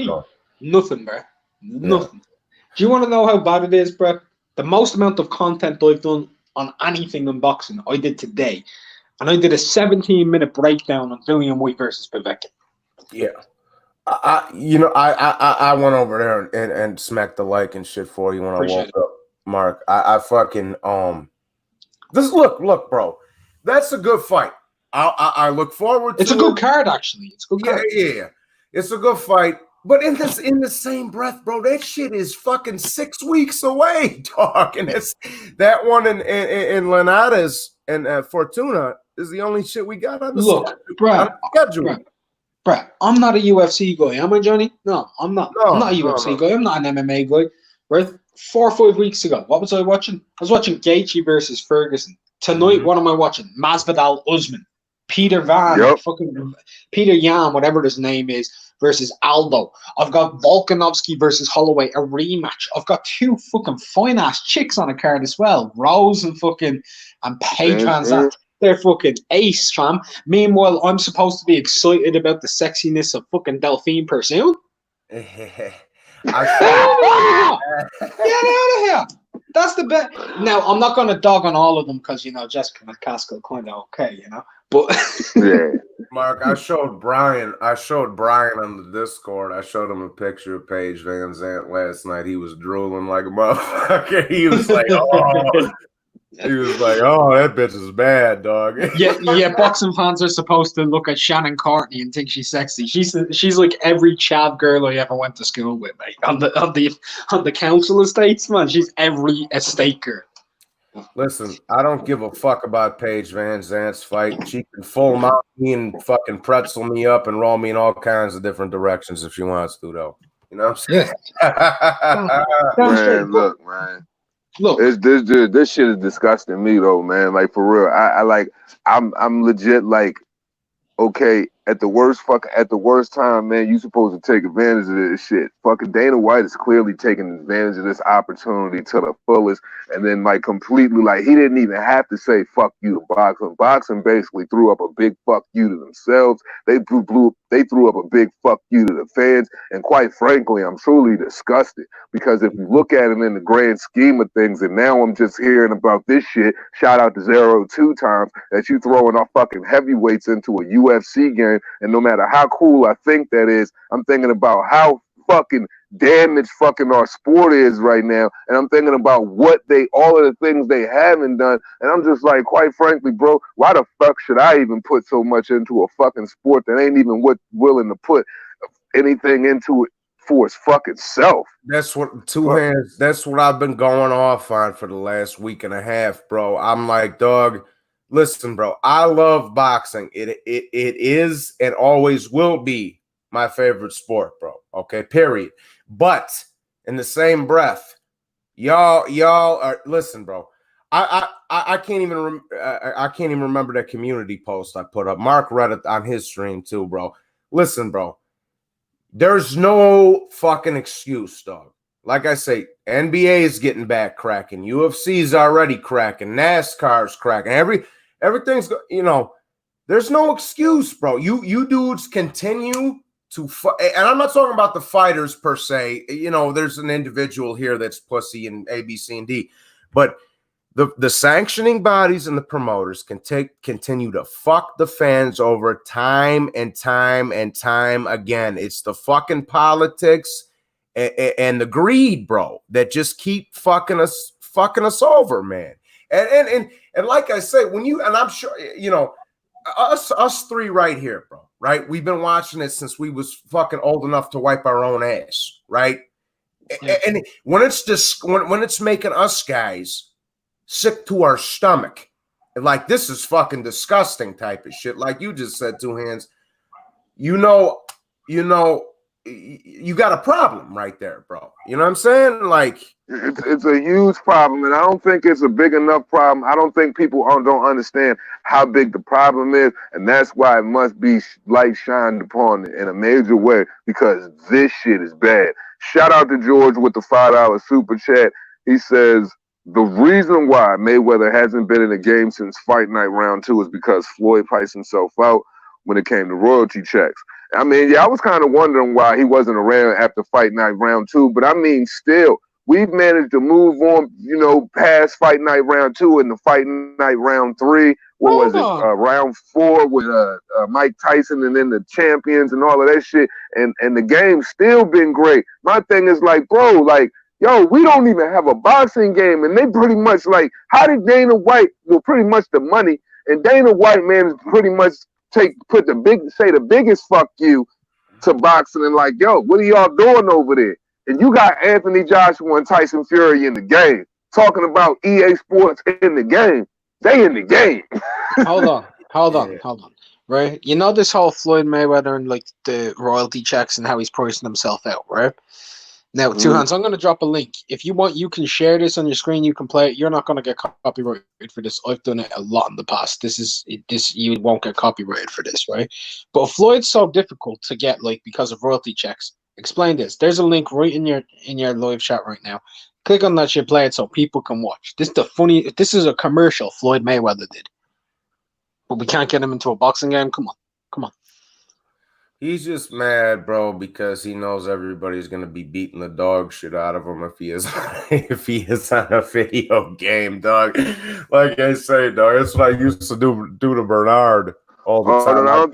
Nothing, bro. Nothing. Yeah. Do you want to know how bad it is, bro? The most amount of content I've done on anything in boxing, I did today. And I did a 17-minute breakdown on Dillian Whyte versus Povetkin. Yeah. I went over there and smacked the like and shit for you when I woke up, Mark. I fucking look, bro. That's a good fight. I look forward to it. It's a good card, actually. It's a good card. Yeah. It's a good fight. But in the same breath, bro, that shit is fucking 6 weeks away, dog. And it's that one in Linares and Fortuna is the only shit we got on the schedule. Bruh, I'm not a UFC guy, am I, Johnny? No, I'm not. I'm not a UFC guy. I'm not an MMA guy. Right? 4 or 5 weeks ago, what was I watching? I was watching Gaethje versus Ferguson. Tonight, what am I watching? Masvidal Usman. Peter Peter Yan, whatever his name is, versus Aldo. I've got Volkanovski versus Holloway, a rematch. I've got 2 fucking fine ass chicks on a card as well. Rose and Paige Van Zandt. They're fucking ace, fam. Meanwhile, I'm supposed to be excited about the sexiness of fucking Delphine Pursuit. Get out of here. That's the best. Now, I'm not going to dog on all of them because, Jessica McCaskill kind of okay, But yeah. Mark, I showed Brian on the Discord. I showed him a picture of Paige Van Zandt last night. He was drooling like a motherfucker. He was like, oh, that bitch is bad, dog. yeah. Boxing fans are supposed to look at Shannon Courtney and think she's sexy. She's like every chav girl I ever went to school with, mate. On the council estates, man. She's every estate girl. Listen, I don't give a fuck about Paige Van Zandt's fight. She can full mount me and fucking pretzel me up and roll me in all kinds of different directions if she wants to, though. You know what I'm saying? Man, look, man. Look, this shit is disgusting me though, man. Like for real, I'm legit like, okay, at the worst time, man, you supposed to take advantage of this shit. Fucking Dana White is clearly taking advantage of this opportunity to the fullest, and then like completely like he didn't even have to say fuck you to boxing. Boxing basically threw up a big fuck you to themselves. They threw up a big fuck you to the fans, and quite frankly, I'm truly disgusted because if you look at it in the grand scheme of things, and now I'm just hearing about this shit. Shout out to 0-2 times that you throwing our fucking heavyweights into a UFC game. And no matter how cool I think that is, I'm thinking about how fucking damaged fucking our sport is right now. And I'm thinking about all of the things they haven't done. And I'm just like, quite frankly, bro, why the fuck should I even put so much into a fucking sport that ain't even willing to put anything into it for its fucking self? That's what that's what I've been going off on for the last week and a half, bro. I'm like, dog, listen, bro, I love boxing. It is and always will be my favorite sport, bro. Okay, period. But in the same breath, y'all are listen, bro. I can't even remember that community post I put up. Mark read it on his stream too, bro. Listen, bro. There's no fucking excuse, dog. Like I say, NBA is getting back cracking. UFC's already cracking. NASCAR's cracking. Everything's, there's no excuse, bro. You dudes continue to and I'm not talking about the fighters per se. There's an individual here that's pussy and A, B, C, and D. But the sanctioning bodies and the promoters continue to fuck the fans over time and time and time again. It's the fucking politics and the greed, bro, that just keep fucking us over, man. And like I say, and I'm sure, us three right here, bro, right? We've been watching it since we was fucking old enough to wipe our own ass, right? Yeah. And when it's making us guys sick to our stomach, like this is fucking disgusting type of shit, like you just said, Two Hands, you got a problem right there, bro. You know what I'm saying? Like it's a huge problem, and I don't think it's a big enough problem. I don't think people don't understand how big the problem is, and that's why it must be light shined upon in a major way, because this shit is bad. Shout out to George with the $5 super chat. He says, the reason why Mayweather hasn't been in a game since Fight Night Round 2 is because Floyd priced himself out when it came to royalty checks. I mean, yeah, I was kind of wondering why he wasn't around after Fight Night Round 2, but I mean, still, we've managed to move on, past Fight Night Round 2 and the Fight Night Round 3. What was it? Round 4 with Mike Tyson and then the champions and all of that shit. And the game's still been great. My thing is like, bro, like, yo, we don't even have a boxing game. And they pretty much like, how did Dana White, pretty much the money, and Dana White, man, pretty much say the biggest fuck you to boxing and like, yo, what are y'all doing over there? And you got Anthony Joshua and Tyson Fury in the game, talking about EA Sports in the game. They in the game. Hold on. Right? You know this whole Floyd Mayweather and like the royalty checks and how he's pricing himself out, right? Now, Two Hands, I'm going to drop a link. If you want, you can share this on your screen. You can play it. You're not going to get copyrighted for this. I've done it a lot in the past. You won't get copyrighted for this, right? But Floyd's so difficult to get, like, because of royalty checks. Explain this. There's a link right in your live chat right now. Click on that shit, play it so people can watch. This is a commercial Floyd Mayweather did. But we can't get him into a boxing game. Come on. He's just mad, bro, because he knows everybody's gonna be beating the dog shit out of him if he is on a video game, dog. Like I say, dog, that's what I used to do to Bernard all the time. I don't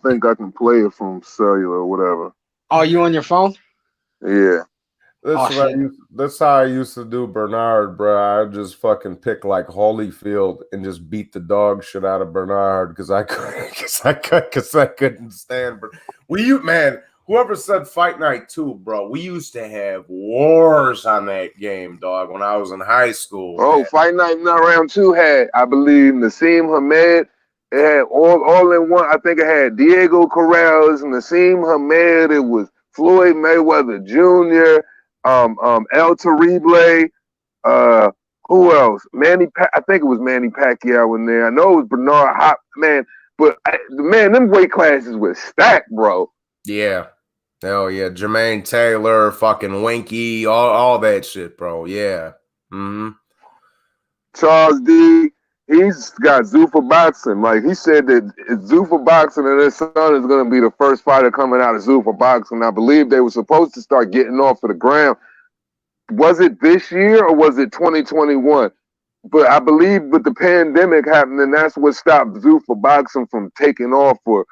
think I can play it from cellular or whatever. Oh, you on your phone? Yeah. That's how I used to do Bernard, bro. I just fucking pick like Holyfield and just beat the dog shit out of Bernard because I couldn't stand. Whoever said Fight Night 2, bro, we used to have wars on that game, dog, when I was in high school. Oh, man. Fight Night Round 2 had, I believe, Naseem Hamed. It had all in one. I think it had Diego Corrales, Naseem Hamed. It was Floyd Mayweather Jr., El Terrible, who else? I think it was Manny Pacquiao in there. I know it was Bernard Hop, man. But them weight classes were stacked, bro. Yeah. Hell yeah. Jermaine Taylor, fucking Winky, all that shit, bro. Yeah. Mm-hmm. Charles D, he's got Zuffa Boxing. Like, he said that Zuffa Boxing and his son is going to be the first fighter coming out of Zuffa Boxing. I believe they were supposed to start getting off of the ground. Was it this year or was it 2021? But I believe with the pandemic happening, that's what stopped Zuffa Boxing from taking off or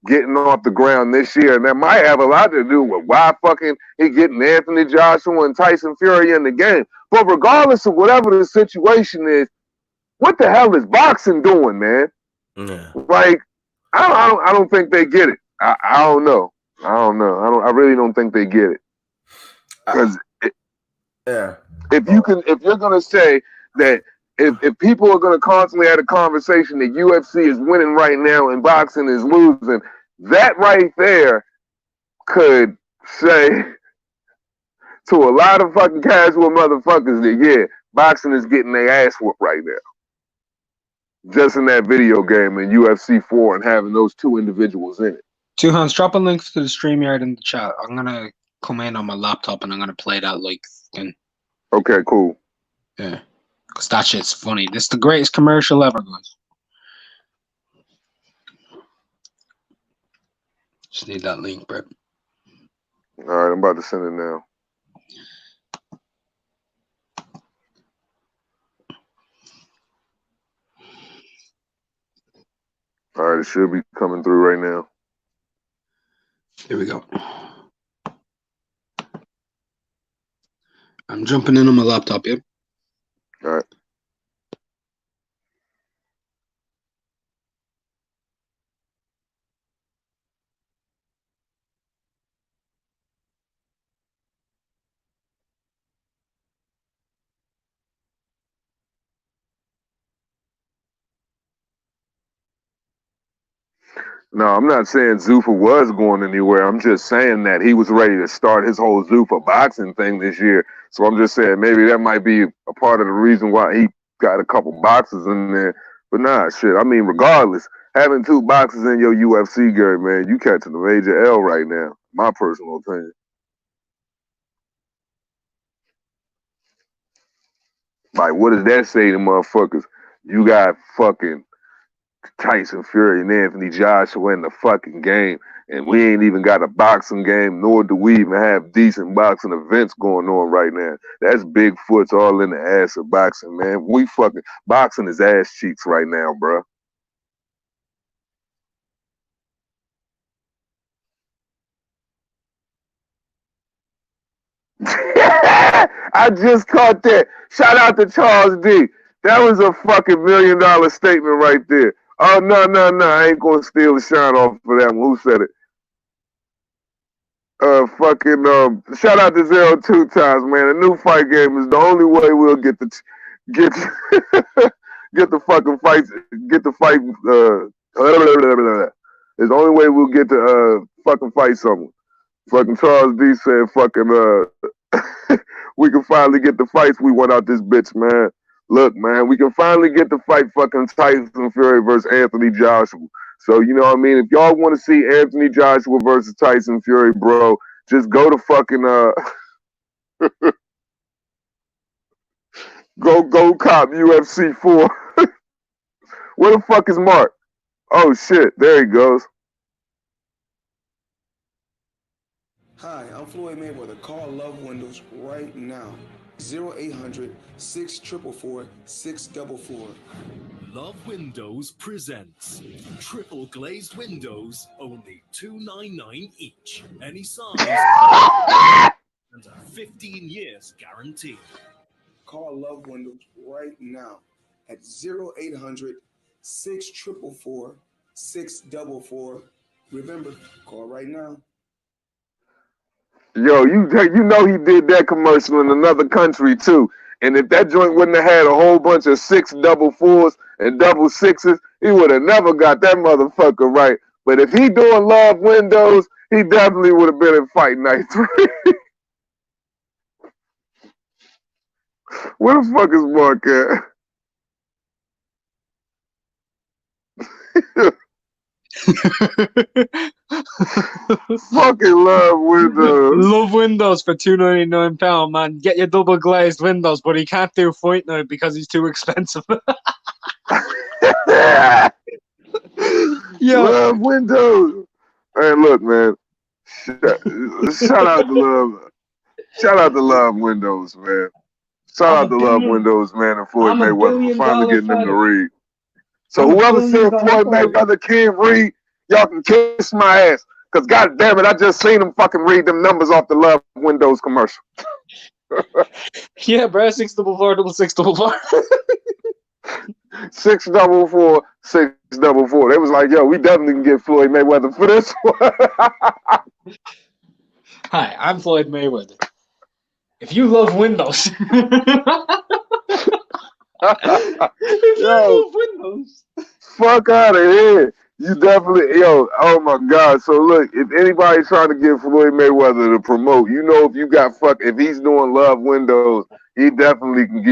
getting off the ground this year. And that might have a lot to do with why fucking he getting Anthony Joshua and Tyson Fury in the game. But regardless of whatever the situation is, what the hell is boxing doing, man? Yeah. Like, I don't think they get it. I don't know. I really don't think they get it. Because if you're gonna say that if people are gonna constantly have a conversation that UFC is winning right now and boxing is losing, that right there could say to a lot of fucking casual motherfuckers that boxing is getting their ass whooped right now. Just in that video game in UFC 4 and having those two individuals in it. Two Hands, drop a link to the StreamYard in the chat. I'm going to come in on my laptop and I'm going to play that like fucking... Okay, cool. Yeah. Because that shit's funny. This is the greatest commercial ever, guys. Just need that link, bro. All right, I'm about to send it now. All right, it should be coming through right now. Here we go. I'm jumping in on my laptop, yeah? All right. No, I'm not saying Zuffa was going anywhere. I'm just saying that he was ready to start his whole Zuffa boxing thing this year. So I'm just saying maybe that might be a part of the reason why he got a couple boxes in there. But nah, shit. I mean, regardless, having two boxes in your UFC game, man, you catching a major L right now. My personal opinion. Like, what does that say to motherfuckers? You got fucking Tyson Fury and Anthony Joshua in the fucking game, and we ain't even got a boxing game, nor do we even have decent boxing events going on right now. That's Bigfoot's all in the ass of boxing, man. We fucking boxing is ass cheeks right now, bro. I just caught that. Shout out to Charles D. That was a fucking $1 million statement right there. Oh, no. I ain't going to steal the shine off for that one. Who said it? Shout out to 0-2 times, man. The new fight game is the only way we'll get get get the fucking fights, get the fight. It's the only way we'll get to fucking fight someone. Fucking Charles D said, we can finally get the fights we want out this bitch, man. Look, man, we can finally get the fight fucking Tyson Fury versus Anthony Joshua. So, you know what I mean? If y'all want to see Anthony Joshua versus Tyson Fury, bro, just go to fucking go cop UFC 4. Where the fuck is Mark? Oh shit, there he goes. Hi, I'm Floyd Mayweather. Call Love Windows right now. 0800-644-4644. Love Windows presents triple glazed windows, only $299 each. Any size and a 15 years guarantee. Call Love Windows right now at 0800-644-4644. Remember, call right now. Yo, you know he did that commercial in another country too. And if that joint wouldn't have had a whole bunch of 6-4s and 6s, he would have never got that motherfucker right. But if he doing Love Windows, he definitely would have been in Fight Night 3. Where the fuck is Mark at? Fucking Love Windows. Love Windows for £299, man. Get your double glazed windows, but he can't do Fight Night because he's too expensive. Yeah. Love Windows. Hey, look, man. Shout out to Love. Shout out to Love Windows, man. Shout out to Love Windows, man, and Floyd Mayweather for finally getting them to read. So whoever said Floyd Mayweather can't read, y'all can kiss my ass. Because god damn it, I just seen him fucking read them numbers off the Love Windows commercial. Yeah, bro, 644 6644. 644 644. They was like, yo, we definitely can get Floyd Mayweather for this one. Hi, I'm Floyd Mayweather. If you love Windows, yo, Windows, fuck out of here. You definitely, yo, oh my God. So look, if anybody's trying to get Floyd Mayweather to promote, you know, if you got if he's doing Love Windows, you definitely can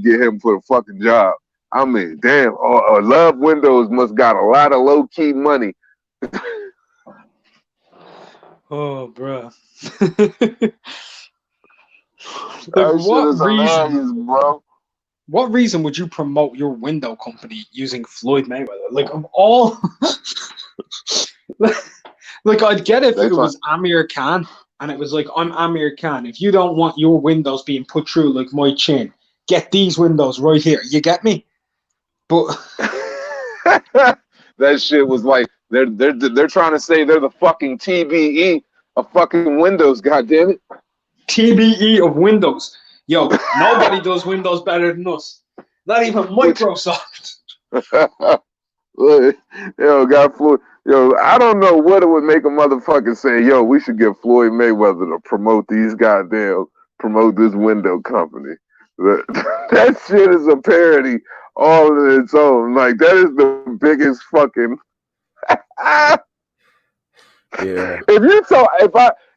get him for the fucking job. I mean, damn, Love Windows must got a lot of low key money. Oh, bro. That shit is hilarious, bro. What reason would you promote your window company using Floyd Mayweather? Like, of all, like I'd get it if it was Amir Khan, and it was like, I'm Amir Khan. If you don't want your windows being put through like my chin, get these windows right here. You get me? But that shit was like they're trying to say they're the fucking TBE of fucking Windows. Goddamn it. TBE of Windows. Yo, nobody does Windows better than us. Not even Microsoft. Yo, got Floyd. Yo, I don't know what it would make a motherfucker say, yo, we should get Floyd Mayweather to promote this window company. That shit is a parody all on its own. Like, that is the biggest fucking... Yeah.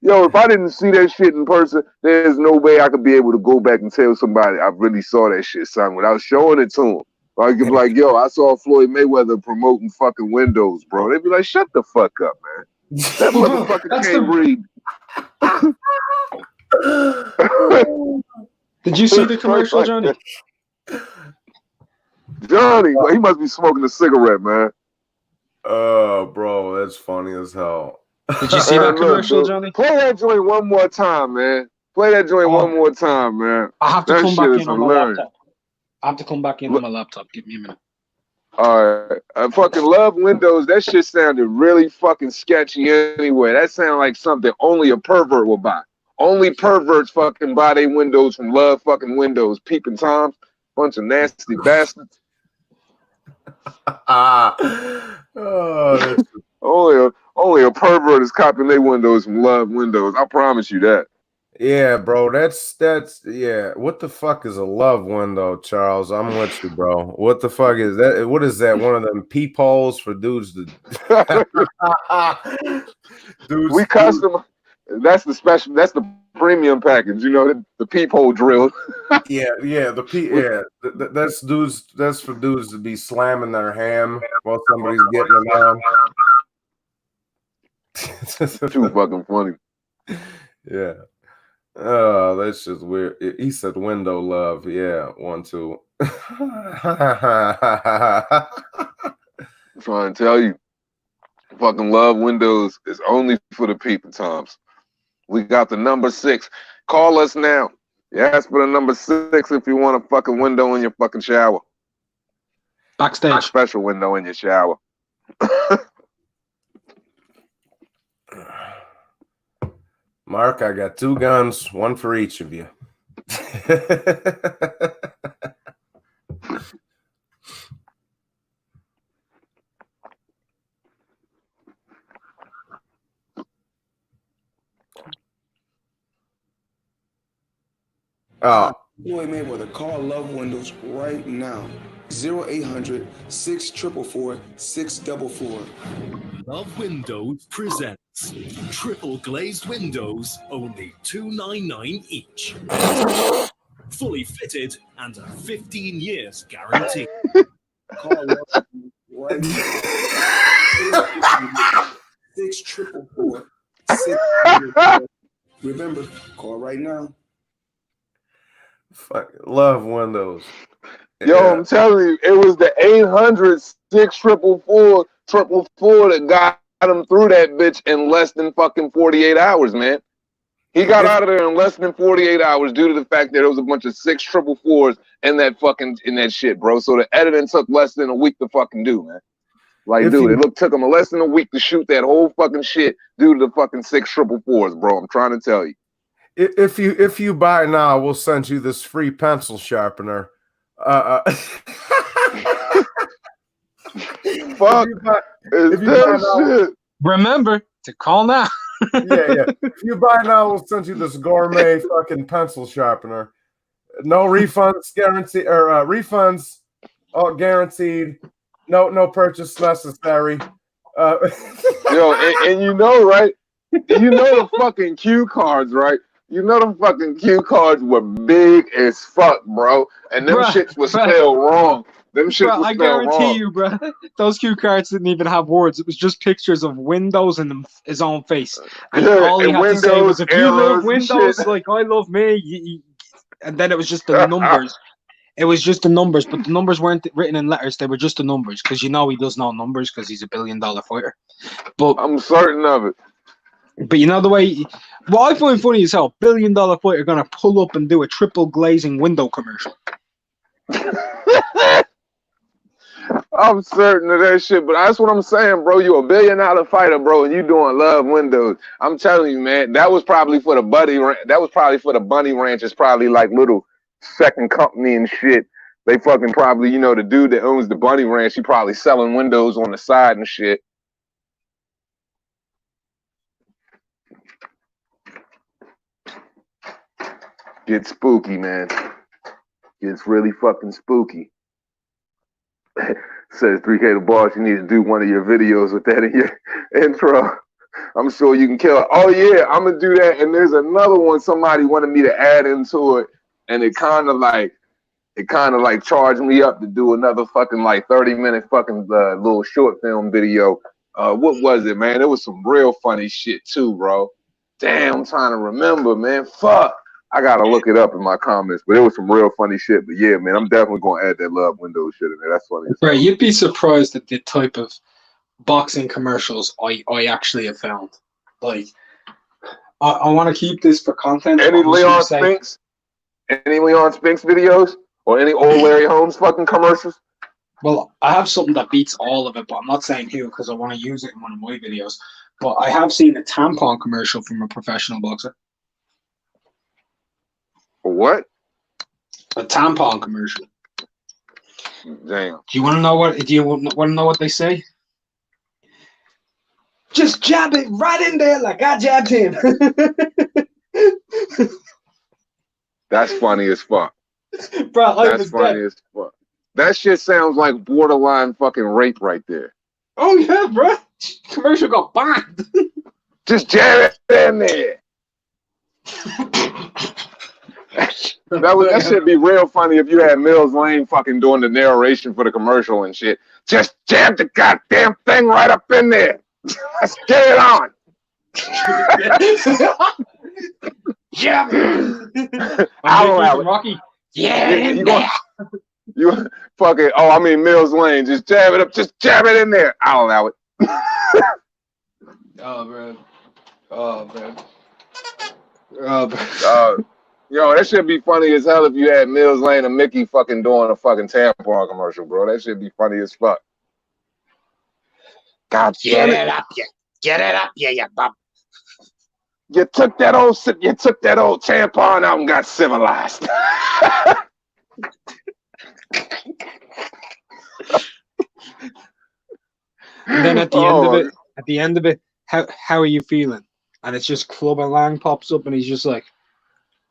If I didn't see that shit in person, there's no way I could be able to go back and tell somebody I really saw that shit, son, without showing it to them. Like, like, yo, I saw Floyd Mayweather promoting fucking Windows, bro. They'd be like, shut the fuck up, man. That motherfucker can't read. Did you see the commercial, Johnny? Johnny, well, he must be smoking a cigarette, man. Bro, that's funny as hell. Did you see that commercial, Johnny? Play that joint one more time, man. Play that joint one more time, man. I have to come back in on my laptop. I have to come back in on my laptop. Give me a minute. All right. Fucking Love Windows, that shit sounded really fucking sketchy anyway. That sounded like something only a pervert will buy. Only perverts fucking buy their windows from Love fucking Windows. Peeping Toms. Bunch of nasty bastards. Only a pervert is copping their windows from Love Windows. I promise you that. Yeah, bro. That's yeah. What the fuck is a love window, Charles? I'm with you, bro. What the fuck is that? What is that? One of them peepholes for dudes to dudes. We custom. That's the special. That's the premium package. You know, the peephole drill. Yeah. That's dudes. That's for dudes to be slamming their ham while somebody's getting them on. Too fucking funny. Yeah. Oh, that's just weird. He said window love. Yeah, 1, 2. I'm trying to tell you, fucking Love Windows is only for the people times. We got the number 6. Call us now. You ask for the number 6 if you want a fucking window in your fucking shower. Backstage. A special window in your shower. Mark, I got 2 guns, 1 for each of you. Oh, Floyd Mayweather, call Love Windows right now. 0800 644 644. Love Windows presents triple glazed windows, only $299 each. Fully fitted and a 15 years guarantee. Call Love Windows right now. 644 644. Remember, call right now. fuck, love windows. Yo, Yeah. I'm telling you, it was the 800 644 that got him through that bitch in less than fucking 48 hours, man. He got out of there in less than 48 hours due to the fact that there was a bunch of 644s in that shit, bro. So the editing took less than a week to fucking do, man. Like, If dude, you- it took him less than a week to shoot that whole fucking shit due to the fucking 644s, bro. I'm trying to tell you. If you buy now, we'll send you this free pencil sharpener. Fuck, if is you buy that now, shit? Remember to call now. yeah. If you buy now, we'll send you this gourmet fucking pencil sharpener. No refunds guaranteed, or refunds all guaranteed. No purchase necessary. Yo, and you know, right? You know the fucking cue cards, right? You know the fucking cue cards were big as fuck, bro. And them Bruh, shits was bruh. spelled wrong. Them shits Bro, was I spelled guarantee wrong. you, bro, those cue cards didn't even have words. It was just pictures of windows and his own face. And Yeah, all he and had to say was, windows, if you love arrows and windows, shit. like I love me. And then it was just the numbers. It was just the numbers, but the numbers weren't written in letters. They were just the numbers, because you know he does know numbers because he's $1 billion fighter. But I'm certain of it. you know the way, what I find funny is how $1 billion fighter gonna pull up and do a triple glazing window commercial. I'm certain of that shit, but that's what I'm saying, bro. You $1 billion fighter, bro, and you doing Love Windows. I'm telling you, man, that was probably for the Bunny Ranch. It's probably like little second company and shit. They fucking probably, you know, the dude that owns the Bunny Ranch, he probably selling windows on the side and shit. Get spooky, man. It's really fucking spooky. Says 3K the Boss, you need to do one of your videos with that in your intro. I'm sure you can kill it. Oh yeah, I'm gonna do that. And there's another one somebody wanted me to add into it, and it kind of like charged me up to do another fucking like 30-minute fucking little short film video. What was it, man? It was some real funny shit too, bro. Damn, I'm trying to remember, man. Fuck. I gotta look it up in my comments, but it was some real funny shit. But yeah, man, I'm definitely gonna add that Love Windows shit in there. That's funny as hell. Right, you'd be surprised at the type of boxing commercials I actually have found. Like, I want to keep this for content. Any I'm just Leon gonna say- Spinks? Any Leon Spinks videos? Or any old Larry Holmes fucking commercials? Well, I have something that beats all of it, but I'm not saying who because I want to use it in one of my videos. But I have seen a tampon commercial from a professional boxer. What? A tampon commercial. Damn. Do you want to know what? Do you want to know what they say? Just jab it right in there like I jabbed him. That's funny as fuck. Bro, I That's was funny dead. as fuck. That shit sounds like borderline fucking rape right there. Oh yeah, bro. Commercial got banned. Just jam it in there. That should be real funny if you had Mills Lane fucking doing the narration for the commercial and shit. Just jam the goddamn thing right up in there. Let's get it on. Yeah. I'll allow it. Rocky. Yeah. You fucking, oh, I mean Mills Lane. Just jam it up. Just jam it in there. I'll allow it. Oh, bro. Oh, man. Oh, bro. Yo, that should be funny as hell if you had Mills Lane and Mickey fucking doing a fucking tampon commercial, bro. That should be funny as fuck. God damn it. Get it up, you bum. You took that old tampon out and got civilized. And then at the end of it, how are you feeling? And it's just Clubber Lang pops up and he's just like,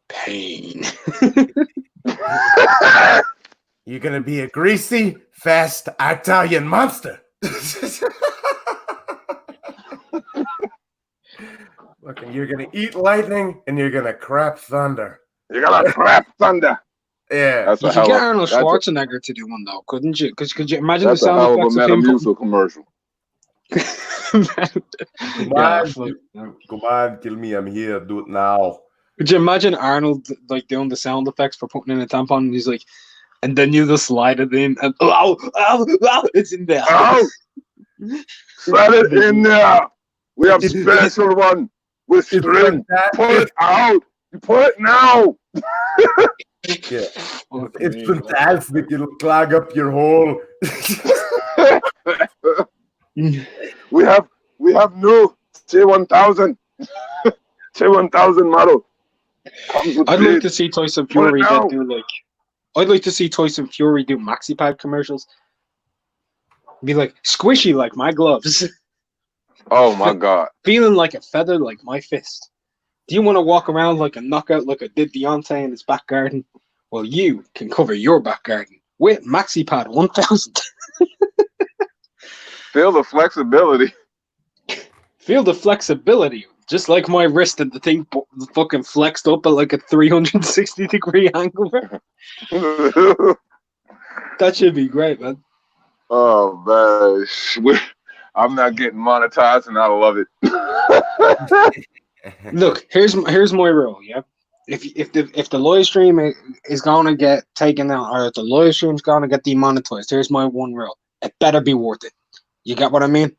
pain. You're gonna be a greasy, fast Italian monster. Look, you're gonna eat lightning and you're gonna crap thunder. You're gonna crap thunder. Yeah, That's You could get Arnold Schwarzenegger to do one though, couldn't you? Because could you imagine the that's a sound hell of a effects of him? Metamucil commercial. Come on, kill me. I'm here. Do it now. Could you imagine Arnold like doing the sound effects for putting in a tampon? And he's like, and then you just slide it in, and it's in there. Oh, slide it in there. We have special one with string. Pull it out. You pull it now. Yeah, it's fantastic. It'll clog up your hole. We have new T1000. T1000 model. I'd like to see Tyson Fury I'd like to see Tyson Fury do maxi pad commercials. Be like squishy like my gloves. Oh my god. Feeling like a feather like my fist. Do you want to walk around like a knockout like I did Deontay in his back garden? Well, you can cover your back garden with maxi pad 1000. Feel the flexibility. Feel the flexibility. Just like my wrist and the thing fucking flexed up at like a 360-degree angle. That should be great, man. Oh man, I'm not getting monetized, and I love it. Look, here's my rule. Yeah, if the live stream is gonna get taken out, or if the live stream's gonna get demonetized, here's my one rule: it better be worth it. You get what I mean?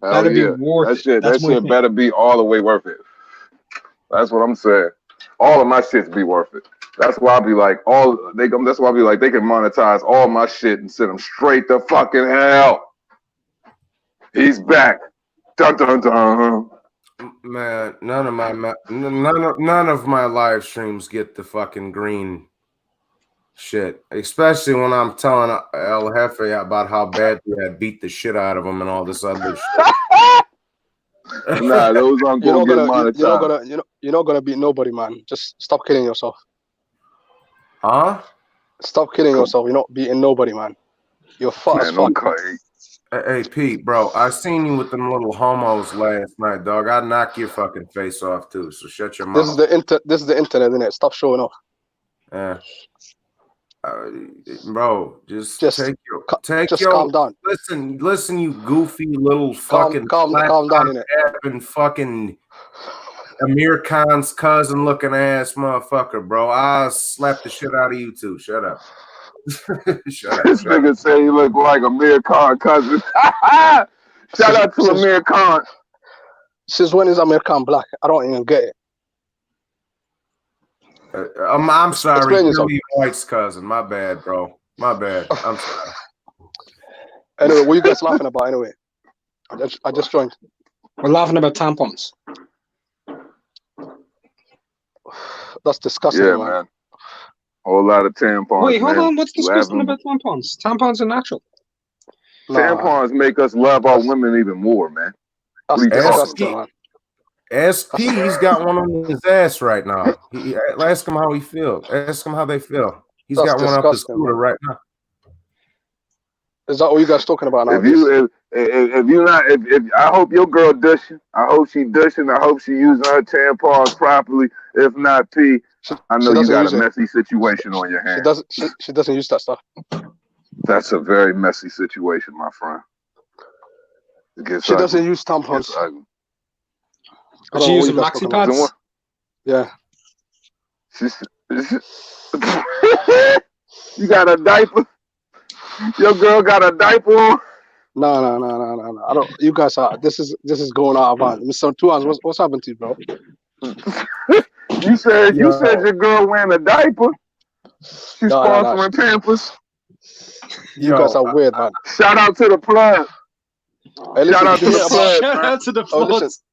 Better be worth it. That shit better be all the way worth it. That's what I'm saying. All of my shits be worth it. That's why I be like, that's why I be like, they can monetize all my shit and send them straight to fucking hell. He's back. Dun dun dun. Man, none of my live streams get the fucking green shit, especially when I'm telling El Jefe about how badly I beat the shit out of him and all this other shit. Nah, those aren't gonna get monetized. You're not gonna beat nobody, man. Just stop killing yourself. Huh? Stop killing yourself. You're not beating nobody, man. You're fat as fuck. Hey, Pete, bro, I seen you with them little homos last night, dog. I'd knock your fucking face off too. So shut your mouth. This is the internet, isn't it? Stop showing off. Yeah. Bro, just calm down. Listen, you goofy little fucking calm down, innit? Fucking Amir Khan's cousin looking ass motherfucker, bro. I'll slap the shit out of you too. Shut up. Shut up. This nigga say he look like Amir Khan cousin. Shout out to Amir Khan. Since when is Amir Khan black? I don't even get it. I'm sorry, Billy White's cousin. My bad, bro. My bad. I'm sorry. Anyway, what are you guys laughing about anyway? I just joined. We're laughing about tampons. That's disgusting, yeah, man. Whole lot of tampons. Wait, hold man. on. What's disgusting about tampons? Tampons are natural. Tampons make us love our women even more, man. That's What are you disgusting, talking man. SP's got one on his ass right now. Ask him how he feels. Ask him how they feel. He's That's got one up his disgusting, scooter man. right now. Is that what you guys talking about If nowadays? you if you not if I hope your girl dushing. I hope she dushing. I hope she using her tampons properly. If not, P, I know you doesn't got use a it. messy situation on your hands. She doesn't use that stuff. That's a very messy situation, my friend. It gets She ugly. doesn't use It tampons. gets ugly. I But don't she know what using you guys maxi talking about. pads? Yeah. You got a diaper? Your girl got a diaper on? No. I don't. You guys are. This is going out of hand. Mr. Tuans, what's happened to you, bro? You said your girl wearing a diaper. She's No. sponsoring Pampers. You guys are weird, man. Shout out to the plug. Hey, listen, Shout out did to you hear the about? plug. Shout out to the Oh, listen, floods.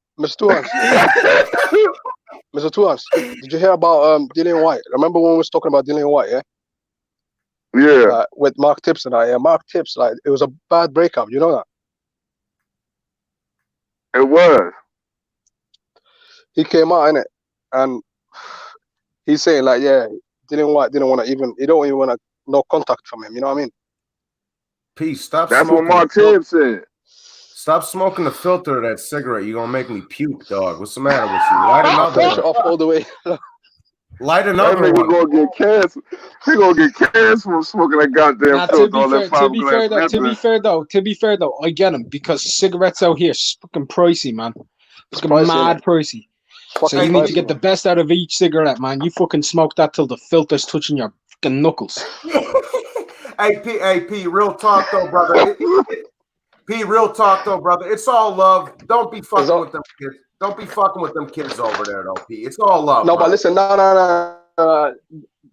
Mr. Tuans, did you hear about Dillian White? Remember when we was talking about Dillian White? Yeah. Yeah. With Mark Tips and I. Yeah, Mark Tips. Like it was a bad breakup. You know that? It was. He came out in it, and he's saying like, yeah, Dillian White didn't want to even. He don't even want to no contact from him. You know what I mean? Peace. Stop That's what smoking. Mark Tibbs said. Stop smoking the filter of that cigarette. You're gonna make me puke, dog. What's the matter with you? Light I'll finish it another off all the way. Light That another nigga one. gonna get cancer. He gonna get cancer from smoking that goddamn Nah, filter on that to be fair fiberglass. to be fair though, I get him because cigarettes out here is fucking pricey, man. It's pricey, mad pricey. So you need to get the best out of each cigarette, man. You fucking smoke that till the filter's touching your fucking knuckles. Hey, P, real talk though, brother. P, real talk though, brother. It's all love. Don't be fucking with them kids. Don't be fucking with them kids over there, though, P. It's all love. No, bro. but listen, no.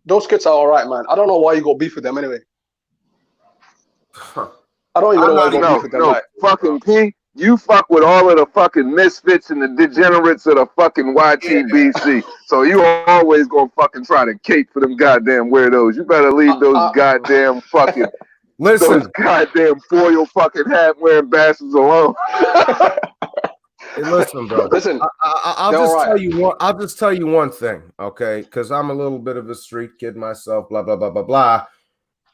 Those kids are all right, man. I don't know why you go beef with them anyway. I don't even know why you go beef with them. No, fucking P. You fuck with all of the fucking misfits and the degenerates of the fucking YTBC. So you always gonna fucking try to cape for them goddamn weirdos. You better leave those goddamn fucking those goddamn foil fucking hat wearing bastards alone. Hey, listen, bro. Listen, I'll just tell you one thing, okay? Because I'm a little bit of a street kid myself. Blah blah blah blah blah.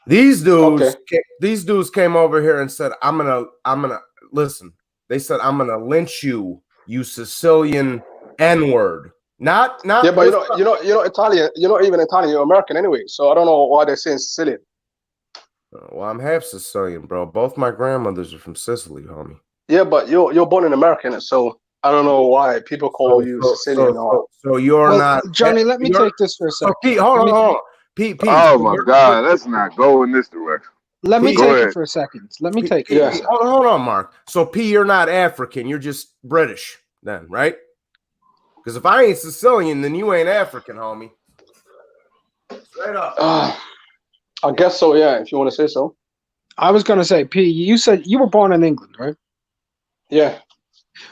These dudes came over here and said, "I'm gonna listen." They said, "I'm gonna lynch you, you Sicilian N-word." Not. Yeah, but you're not Italian. You're not even Italian. You're American anyway. So I don't know why they're saying Sicilian. Well, I'm half Sicilian, bro. Both my grandmothers are from Sicily, homie. Yeah, but you're born in America, so I don't know why people call you Sicilian. So you're not Johnny. Let me take this for a second. Pete, hold on. Pete. Oh my God, let's not go in this direction. Let me take it for a second. Let me take it. Yeah. Hold on, Mark. So P, you're not African. You're just British, then, right? Because if I ain't Sicilian, then you ain't African, homie. Straight up. I guess so. Yeah, if you want to say so. I was gonna say, P. You said you were born in England, right? Yeah.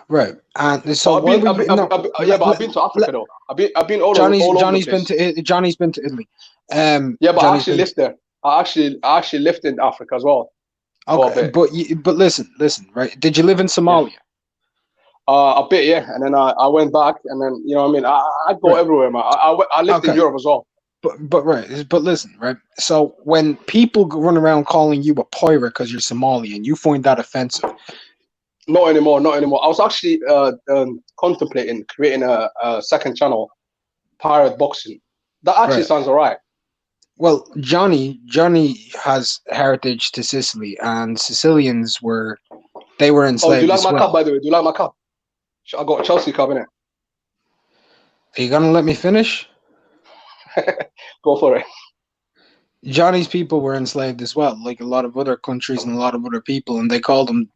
Right. And so I've been to Africa though. I've been all over Johnny's the place. been to Italy. Yeah, but I actually lived there. I actually lived in Africa as well. Okay, but listen, right? Did you live in Somalia? A bit, yeah. And then I went back, and then you know what I mean. I go everywhere, man. I lived in Europe as well. But listen, right? So when people run around calling you a pirate because you're Somalian, you find that offensive. Not anymore. I was actually contemplating creating a second channel, Pirate Boxing. That actually sounds alright. Well, Johnny has heritage to Sicily, and Sicilians were enslaved. Oh, do you like as my well. cup, by the way? Do you like my cup? I got a Chelsea cup in it. Are you gonna let me finish? Go for it. Johnny's people were enslaved as well, like a lot of other countries and a lot of other people, and they called him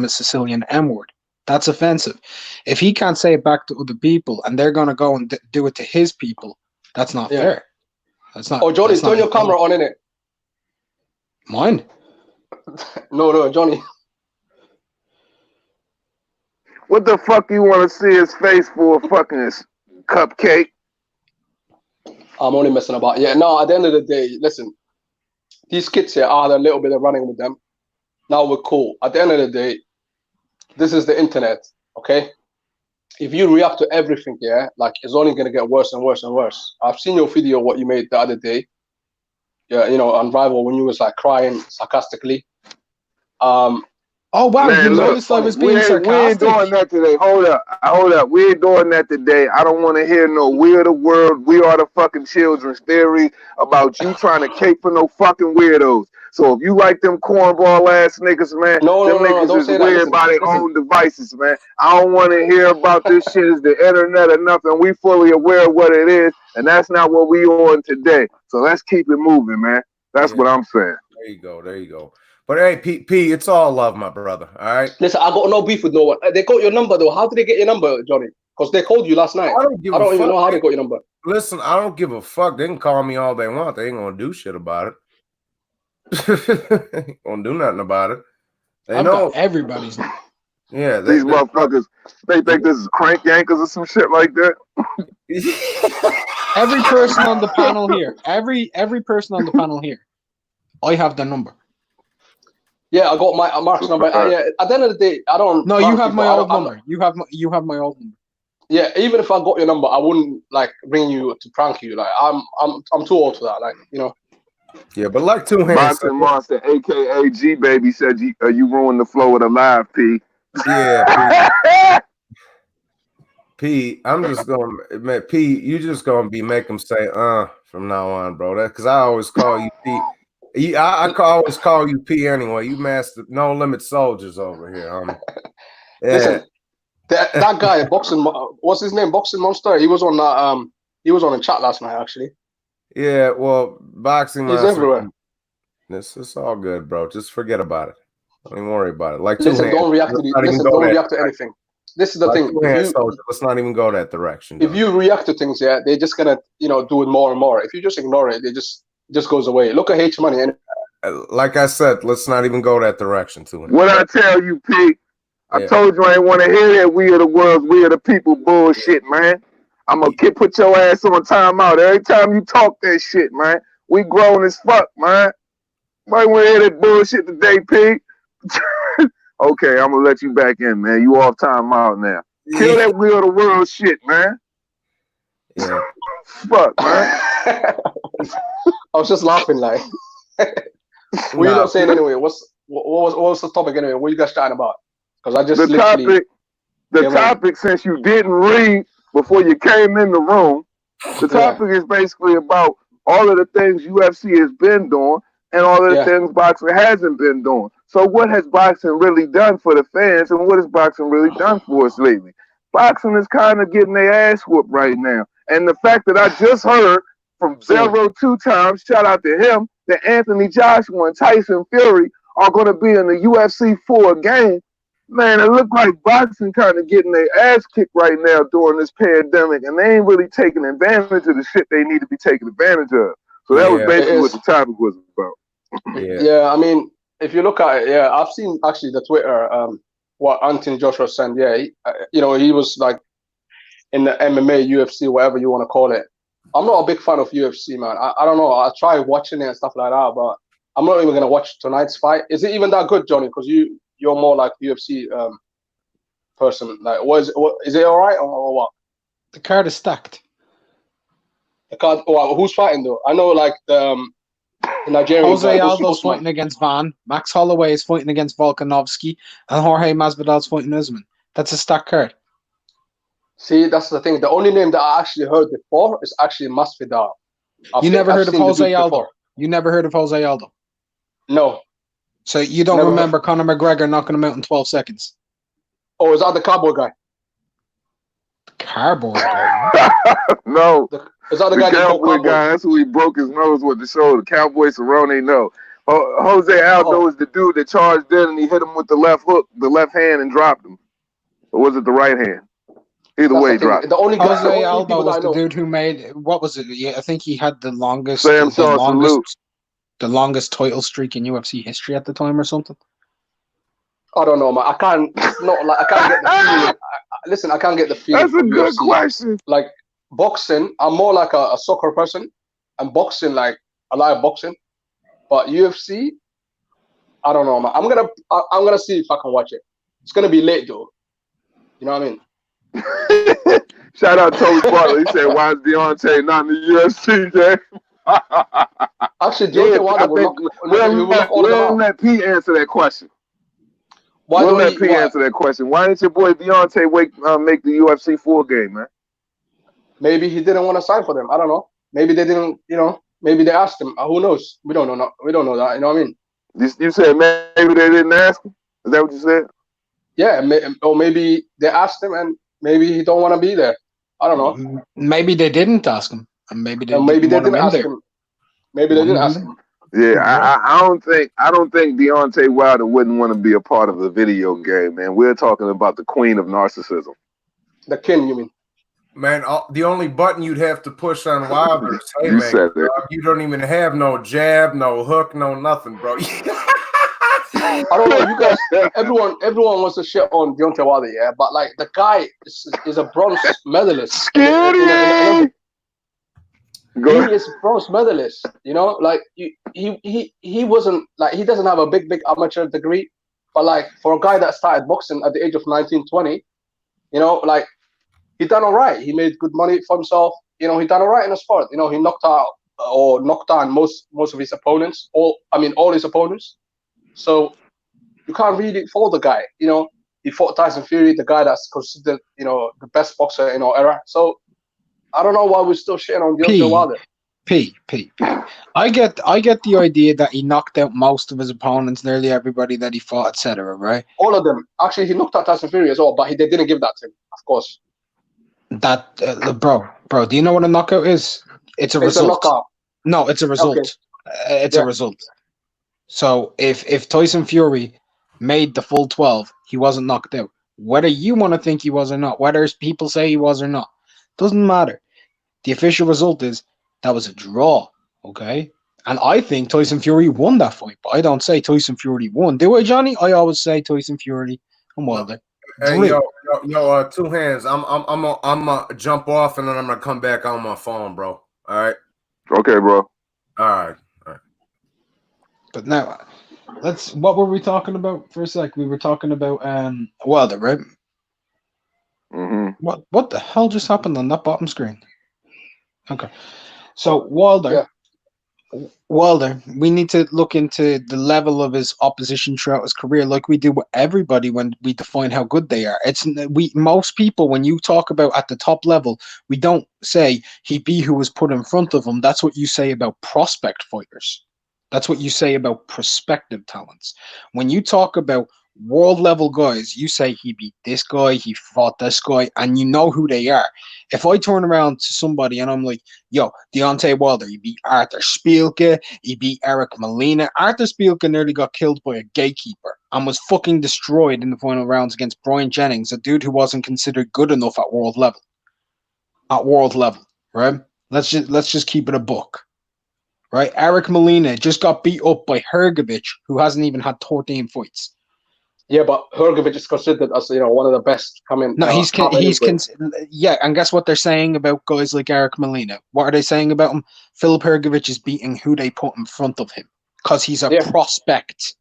a Sicilian M-word. That's offensive. If he can't say it back to other people, and they're gonna go and do it to his people, that's not fair. That's not. Oh, Johnny, turn your camera on, innit? Mine? No, Johnny. What the fuck you want to see his face for a fucking cupcake? I'm only messing about. Yeah, no, at the end of the day, listen, these kids here, I had a little bit of running with them. Now we're cool. At the end of the day, this is the internet. Okay, if you react to everything, yeah, like it's only gonna get worse and worse and worse. I've seen your video, what you made the other day. Yeah, you know, on Rival when you was like crying sarcastically. Oh wow, Man, you look, noticed I was we being ain't sarcastic. doing that today. Hold up. We ain't doing that today. I don't want to hear no "We are the world, we are the fucking children's" theory about you trying to cape for no fucking weirdos. So if you like them cornball ass niggas, man, No, them niggas don't is say that. weird Listen, by their own devices, man. I don't want to hear about this shit is the internet or nothing. We fully aware of what it is, and that's not what we on today. So let's keep it moving, man. That's what I'm saying. There you go. But hey, P, it's all love, my brother. All right. Listen, I got no beef with no one. They got your number though. How did they get your number, Johnny? Because they called you last night. I don't even know how they got your number. Listen, I don't give a fuck. They can call me all they want. They ain't gonna do shit about it. Ain't gonna do nothing about it. They I've know got everybody's number. Yeah, These motherfuckers, they think this is Crank Yankers or some shit like that. Every person on the panel here, every person on the panel here, I have their number. Yeah, I got my Mark's number. Yeah, at the end of the day, I don't. No, you have my old number. You have my old number. Yeah, even if I got your number, I wouldn't like ring you to prank you. Like I'm too old for that. Like, you know. Yeah, but like two hands. Boxing Monster, aka G Baby, said you ruined the flow of the live, P. Yeah, P. I'm just gonna, man, P. You just gonna be make them say from now on, bro. That because I always call you P. I always call you P anyway. You master No Limit Soldiers over here. Yeah. Listen, that guy boxing. What's his name? Boxing Monster. He was on that. He was on a chat last night actually. Yeah. Well, Boxing He's Monster. everywhere. It's all good, bro. Just forget about it. Don't even worry about it. Like listen, don't react to anything. This is the thing. Let's not even go that direction. If you react to things, yeah, they're just gonna, do it more and more. If you just ignore it, it just goes away. Look at H Money. And like I said, let's not even go that direction to it. What I tell you, P, I told you I ain't want to hear that "we are the world, we are the people" bullshit, man. I'm gonna put your ass on timeout every time you talk that shit, man. We grown as fuck, man. Might want to hear that bullshit today, P. Okay, I'm gonna let you back in, man. You off timeout now. Kill that "we are the world" shit, man. Yeah. Fuck, man. I was just laughing, like. What are you not saying anyway? What was the topic anyway? What are you guys chatting about? Because I just the topic, since you didn't read before you came in the room, the topic is basically about all of the things UFC has been doing and all of the things boxing hasn't been doing. So what has boxing really done for the fans, and what has boxing really done for us lately? Boxing is kind of getting their ass whooped right now. And the fact that I just heard from Zero 2 times, shout out to him, that Anthony Joshua and Tyson Fury are going to be in the UFC 4 game. Man, it looked like boxing kind of getting their ass kicked right now during this pandemic, and they ain't really taking advantage of the shit they need to be taking advantage of. So that was basically what the topic was about. Yeah, I mean, if you look at it, I've seen actually the Twitter, what Anthony Joshua sent. Yeah, he was like in the MMA, UFC, whatever you want to call it. I'm not a big fan of UFC, man. I don't know. I try watching it and stuff like that, but I'm not even gonna watch tonight's fight. Is it even that good, Johnny? Because you're more like UFC person. Like, is it all right or what? The card is stacked. The card. Well, who's fighting though? I know like the Nigerian. Jose Aldo's fighting against Van. Max Holloway is fighting against Volkanovski, and Jorge Masvidal's fighting Usman. That's a stacked card. See, that's the thing. The only name that I actually heard before is actually Masvidal. You never heard of Jose Aldo? You never heard of Jose Aldo? No. So you don't remember Conor McGregor knocking him out in 12 seconds? Oh, is that the cowboy guy? The cowboy guy? No. Is that the cowboy guy? That's who he broke his nose with the shoulder. Cowboy Cerrone, no. Jose Aldo is the dude that charged in and he hit him with the left hook, the left hand, and dropped him. Or was it the right hand? Either way, dropped. The only guy, Jose Aldo was the dude who made, what was it? Yeah, I think he had the longest, the longest title streak in UFC history at the time or something. I don't know, man. I can't get the feeling. Listen, I can't get the feeling. That's a good question. Like boxing, I'm more like a soccer person, and boxing, like I like boxing, but UFC, I don't know, man. I'm gonna see if I can watch it. It's gonna be late though. You know what I mean? Shout out Toby Butler. He said, "Why is Deontay not in the UFC game?" Actually, Deontay Wilder will knock all of them out. Let P answer that question. Why We'll don't let P answer that question. Why didn't your boy Deontay make the UFC 4 game, man? Maybe he didn't want to sign for them. I don't know. Maybe they didn't. You know. Maybe they asked him. Who knows? We don't know. We don't know that. You know what I mean? You said maybe they didn't ask him. Is that what you said? Yeah. Or maybe they asked him, and maybe he don't want to be there. I don't know. Maybe they didn't ask him, and maybe they didn't ask him. Maybe they didn't ask him. Yeah, I don't think Deontay Wilder wouldn't want to be a part of the video game, man. We're talking about the queen of narcissism. The king, you mean? Man, the only button you'd have to push on Wilder is You said it. You don't even have no jab, no hook, no nothing, bro. I don't know. You guys, everyone wants to shit on Deontay Wilder, yeah. But like the guy is a bronze medalist. Scary. He is bronze medalist. You know, like he wasn't like he doesn't have a big amateur degree, but like for a guy that started boxing at the age of 19, 20, you know, like he done all right. He made good money for himself. You know, he done all right in the sport. You know, he knocked down most of his opponents. All his opponents. So you can't really fault the guy. You know, he fought Tyson Fury, the guy that's considered, you know, the best boxer in our era. So I don't know why we're still shitting on Deontay Wilder. P. I get the idea that he knocked out most of his opponents, nearly everybody that he fought, etc. Right? All of them. Actually, he knocked out Tyson Fury as well, but they didn't give that to him, of course. That bro, do you know what a knockout is? It's a result. A knockout. No, it's a result. Okay. It's a result. So if Tyson Fury made the full 12, he wasn't knocked out. Whether you want to think he was or not, whether people say he was or not, doesn't matter. The official result is that was a draw, okay? And I think Tyson Fury won that fight, but I don't say Tyson Fury won. Do I, Johnny? I always say Tyson Fury and Wilder. Hey, yo, two hands. I'm gonna jump off and then I'm gonna come back on my phone, bro. All right. Okay, bro. All right. But now, what were we talking about for a sec? We were talking about Wilder, right? Mm-hmm. What the hell just happened on that bottom screen? Okay, so Wilder, we need to look into the level of his opposition throughout his career, like we do with everybody when we define how good they are. Most people, when you talk about at the top level, we don't say he be who was put in front of him. That's what you say about prospect fighters. That's what you say about prospective talents. When you talk about world level guys, you say he beat this guy, he fought this guy, and you know who they are. If I turn around to somebody and I'm like, yo, Deontay Wilder, he beat Arthur Spielke, he beat Eric Molina. Arthur Spielke nearly got killed by a gatekeeper and was fucking destroyed in the final rounds against Brian Jennings, a dude who wasn't considered good enough at world level. Right? Let's just keep it a book. Right? Eric Molina just got beat up by Hrgovic, who hasn't even had 13 fights. Yeah, but Hrgovic is considered as, you know, one of the best coming. No, yeah, and guess what they're saying about guys like Eric Molina? What are they saying about him? Filip Hrgovic is beating who they put in front of him because he's a prospect.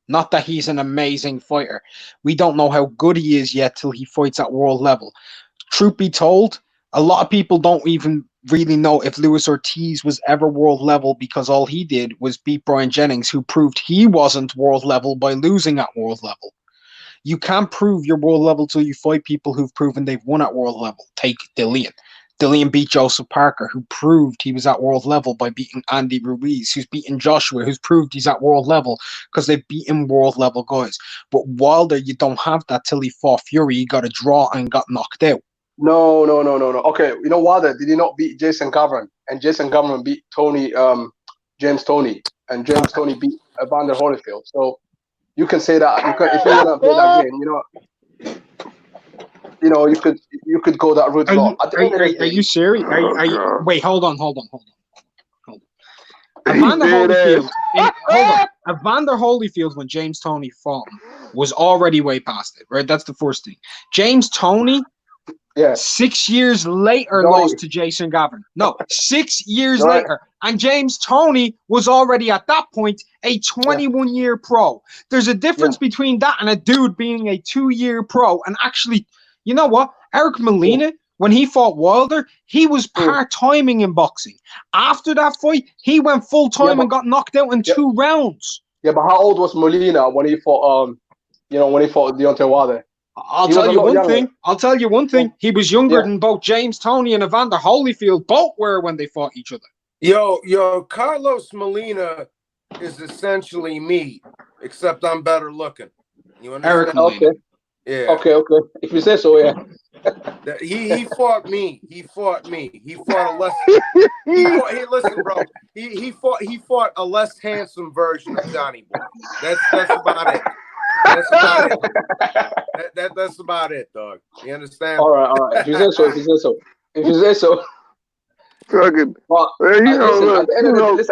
Not that he's an amazing fighter. We don't know how good he is yet till he fights at world level. Truth be told, a lot of people don't even really know if Luis Ortiz was ever world level because all he did was beat Brian Jennings, who proved he wasn't world level by losing at world level. You can't prove you're world level till you fight people who've proven they've won at world level. Take Dillian. Dillian beat Joseph Parker, who proved he was at world level by beating Andy Ruiz, who's beaten Joshua, who's proved he's at world level because they've beaten world level guys. But Wilder, you don't have that till he fought Fury. He got a draw and got knocked out. No. Okay, you know Wilder, did he not beat Jason Gavran? And Jason Gavran beat James Toney. And James Toney beat Evander Holyfield. So you can say that if you want to play that game, you know, you could go that route. Are you serious? Are you? Wait, hold on. Evander Holyfield, when James Toney fought him, was already way past it, right? That's the first thing. James Toney, 6 years later, lost to Jason Gavran. No, 6 years later. And James Toney was already at that point a 21-year pro. There's a difference between that and a dude being a 2-year pro and actually You know what? Eric Molina, when he fought Wilder, he was part-timing in boxing. After that fight, he went full-time and got knocked out in 2 rounds. Yeah, but how old was Molina when he fought when he fought Deontay Wilder? I'll tell you one thing. He was younger than both James Toney and Evander Holyfield both were when they fought each other. Yo, Carlos Molina is essentially me, except I'm better looking. You understand? Eric Molina. Okay. Yeah. Okay. If you say so, yeah. He fought me. He fought a less. Hey, listen, bro. He fought a less handsome version of Johnny Boy. That's about it. That's about it. That's about it, dog. You understand? All right. If you say so. Fucking, Well, you know, he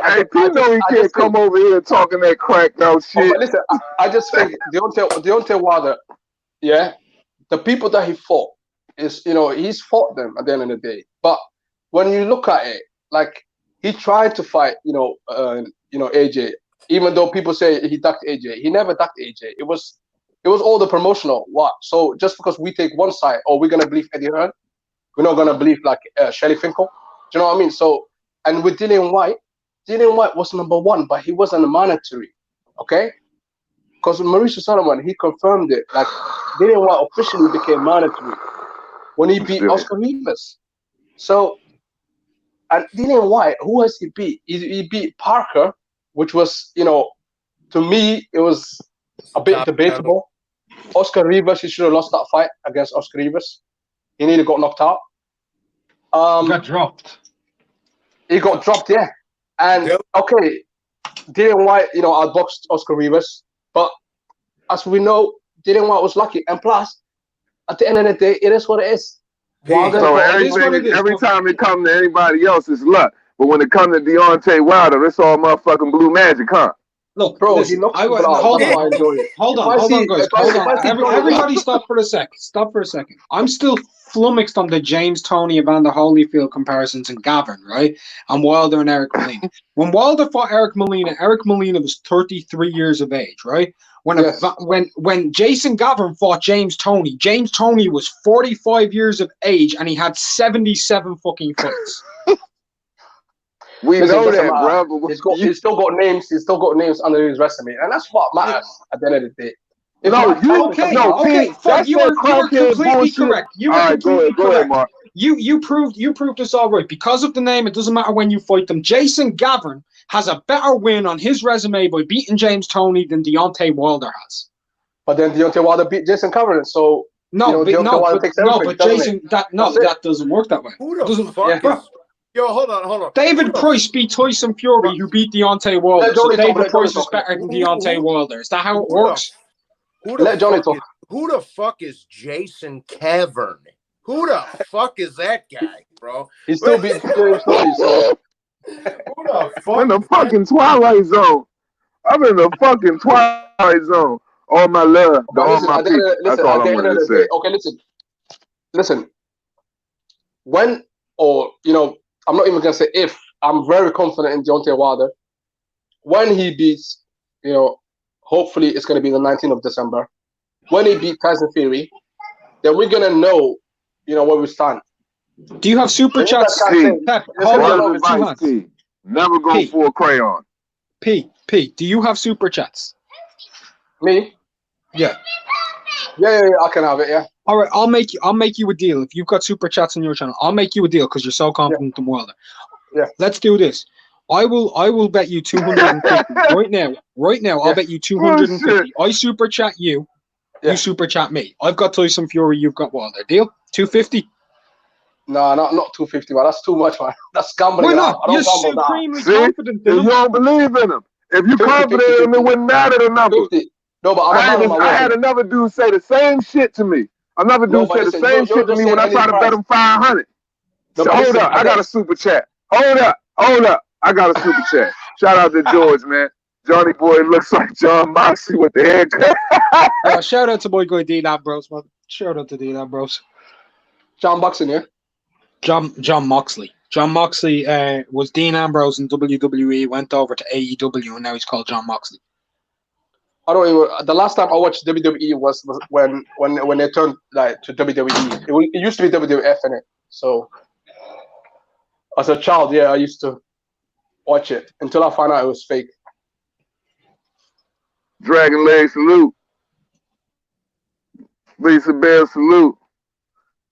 can't come over here talking that cracked out shit. But listen, I just think Deontay Wilder, the people that he fought is, he's fought them at the end of the day. But when you look at it, like he tried to fight, AJ, even though people say he ducked AJ, he never ducked AJ. It was all the promotional. What? So just because we take one side, or we're gonna believe Eddie Hearn, we're not gonna believe like Shelly Finkel. Do you know what I mean? So, and with Dillian White was number 1, but he wasn't a mandatory, okay? Because Mauricio Solomon, he confirmed it. Like Dillian White officially became mandatory when he beat Oscar Rivas. So, and Dillian White, who has he beat? He beat Parker, which was, to me, it was a bit debatable. Oscar Rivas, he should have lost that fight against Oscar Rivas. He nearly got knocked out. He got dropped. He got dropped, yeah. And okay, Dillian White, outboxed Oscar Rivas, but as we know, Dillian White was lucky. And plus, at the end of the day, it is what it is. So every time it comes to anybody else, it's luck. But when it comes to Deontay Wilder, it's all motherfucking blue magic, huh? Look, bro, listen, hold on, guys. Everybody stop for a second. I'm still flummoxed on the James Toney, Evander Holyfield comparisons and Gavin, right? And Wilder and Eric Molina. When Wilder fought Eric Molina was 33 years of age, right? When Jason Gavin fought James Toney was 45 years of age and he had 77 fucking fights. We know that, bro. He's still got names. He's still got names under his resume, and that's what matters at the end of the day. You are completely correct. You are completely correct. Mark. You proved this all right. Because of the name, it doesn't matter when you fight them. Jason Gavin has a better win on his resume by beating James Toney than Deontay Wilder has. But then Deontay Wilder beat Jason Gavin, so that doesn't work that way. Who the fuck is? Yo, hold on. David Price beat Tyson Fury, who beat Deontay Wilder. So David Price is better than Deontay Wilder. Is that how it works? Let Johnny talk. Who the fuck is Jason Cavern? Who the fuck is that guy, bro? He still beats James Toney, so. Who the fuck? I'm in the fucking Twilight Zone. I'm in the fucking Twilight Zone. All my love. All my people. That's all I'm going to say. Okay, listen. When, I'm not even going to say if, I'm very confident in Deontay Wilder. When he beats, hopefully it's going to be the 19th of December. When he beat Tyson Fury, then we're going to know, where we stand. Do you have super chats? Never go full crayon. P, do you have super chats? Me? Yeah. Yeah, I can have it, yeah. All right, I'll make you a deal. If you've got super chats on your channel, I'll make you a deal because you're so confident in Wilder. Yeah. Let's do this. I will bet you 250 right now. I'll bet you 250. I super chat you. Yeah. You super chat me. I've got Tyson Fury. You've got Wilder. Deal? 250. No, not 250, man. That's too much, man. That's gambling. Why not? You're supremely confident in him. You don't believe in him. If you're confident in him, it wouldn't matter the number. 50. No, but I had another dude say the same shit to me. Another dude said the same shit to me when I tried to bet him 500. So hold up, I got a super chat. Hold up, I got a super chat. Shout out to George, man. Johnny Boy looks like John Moxley with the haircut. Shout out to my guy D-Lab Bros, man. Shout out to D-Lab Bros. John Moxley, yeah? John Moxley. John Moxley was Dean Ambrose in WWE, went over to AEW, and now he's called John Moxley. I don't even. The last time I watched WWE was when they turned like to WWE. It used to be WWF in it. So as a child, yeah, I used to watch it until I found out it was fake. Dragon Leg salute. Lisa Bell salute.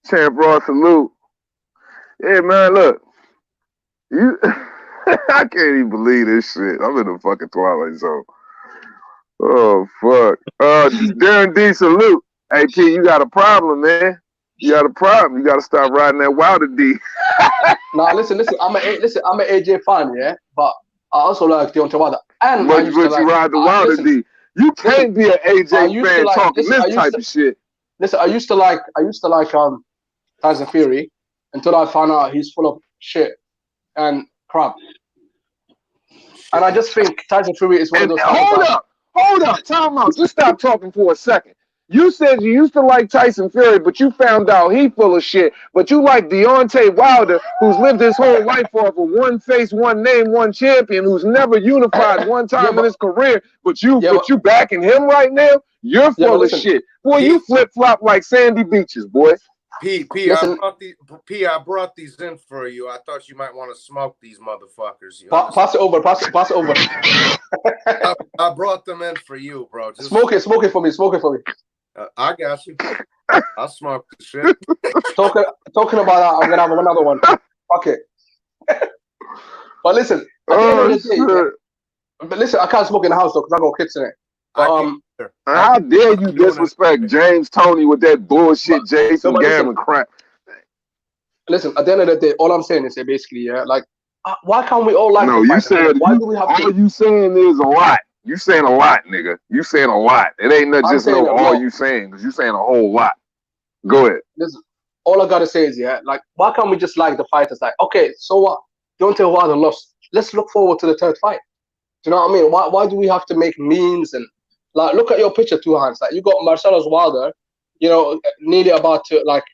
Champ Raw salute. Yeah, man, look. You I can't even believe this shit. I'm in the fucking Twilight Zone. Oh fuck. Darren D salute. Hey P, you got a problem, man. You got a problem. You gotta stop riding that Wilder D. Nah, listen. I'm an AJ fan, yeah, but I also like Deontay Wilder. And but you ride the Wilder D. You can't be an AJ fan talking this type of shit. Listen, I used to like Tyson Fury until I found out he's full of shit and crap. And I just think Tyson Fury is one of those. Hold up, time out. Just stop talking for a second. You said you used to like Tyson Fury, but you found out he full of shit. But you like Deontay Wilder, who's lived his whole life off of one face, one name, one champion, who's never unified one time in his career. But you backing him right now? You're full of shit. Boy, you flip-flop like Sandy Beaches, boy. P, I brought these in for you. I thought you might want to smoke these motherfuckers. Pass it over. I brought them in for you, bro. Just smoke it for me. I got you. I'll smoke the shit. Talking about that, I'm gonna have another one. Fuck it. But listen, at the end of the day, but listen, I can't smoke in the house though because I got kids in it. But, how dare you disrespect James Toney with that bullshit Jason Gavin crap? Listen, at the end of the day, all I'm saying is that basically, like, why can't we all like? No, you said why do we have all you saying is a lot. You saying a lot, nigga. You saying a lot. It ain't not just all you saying, because you saying a whole lot. Go ahead. Listen, all I gotta say is, like, why can't we just like the fighters? Like, okay, so what? Deontay Wilder lost. Let's look forward to the third fight. Do you know what I mean? Why do we have to make memes and like look at your picture, two hands? Like you got Marcellus Wilder, you know, nearly about to like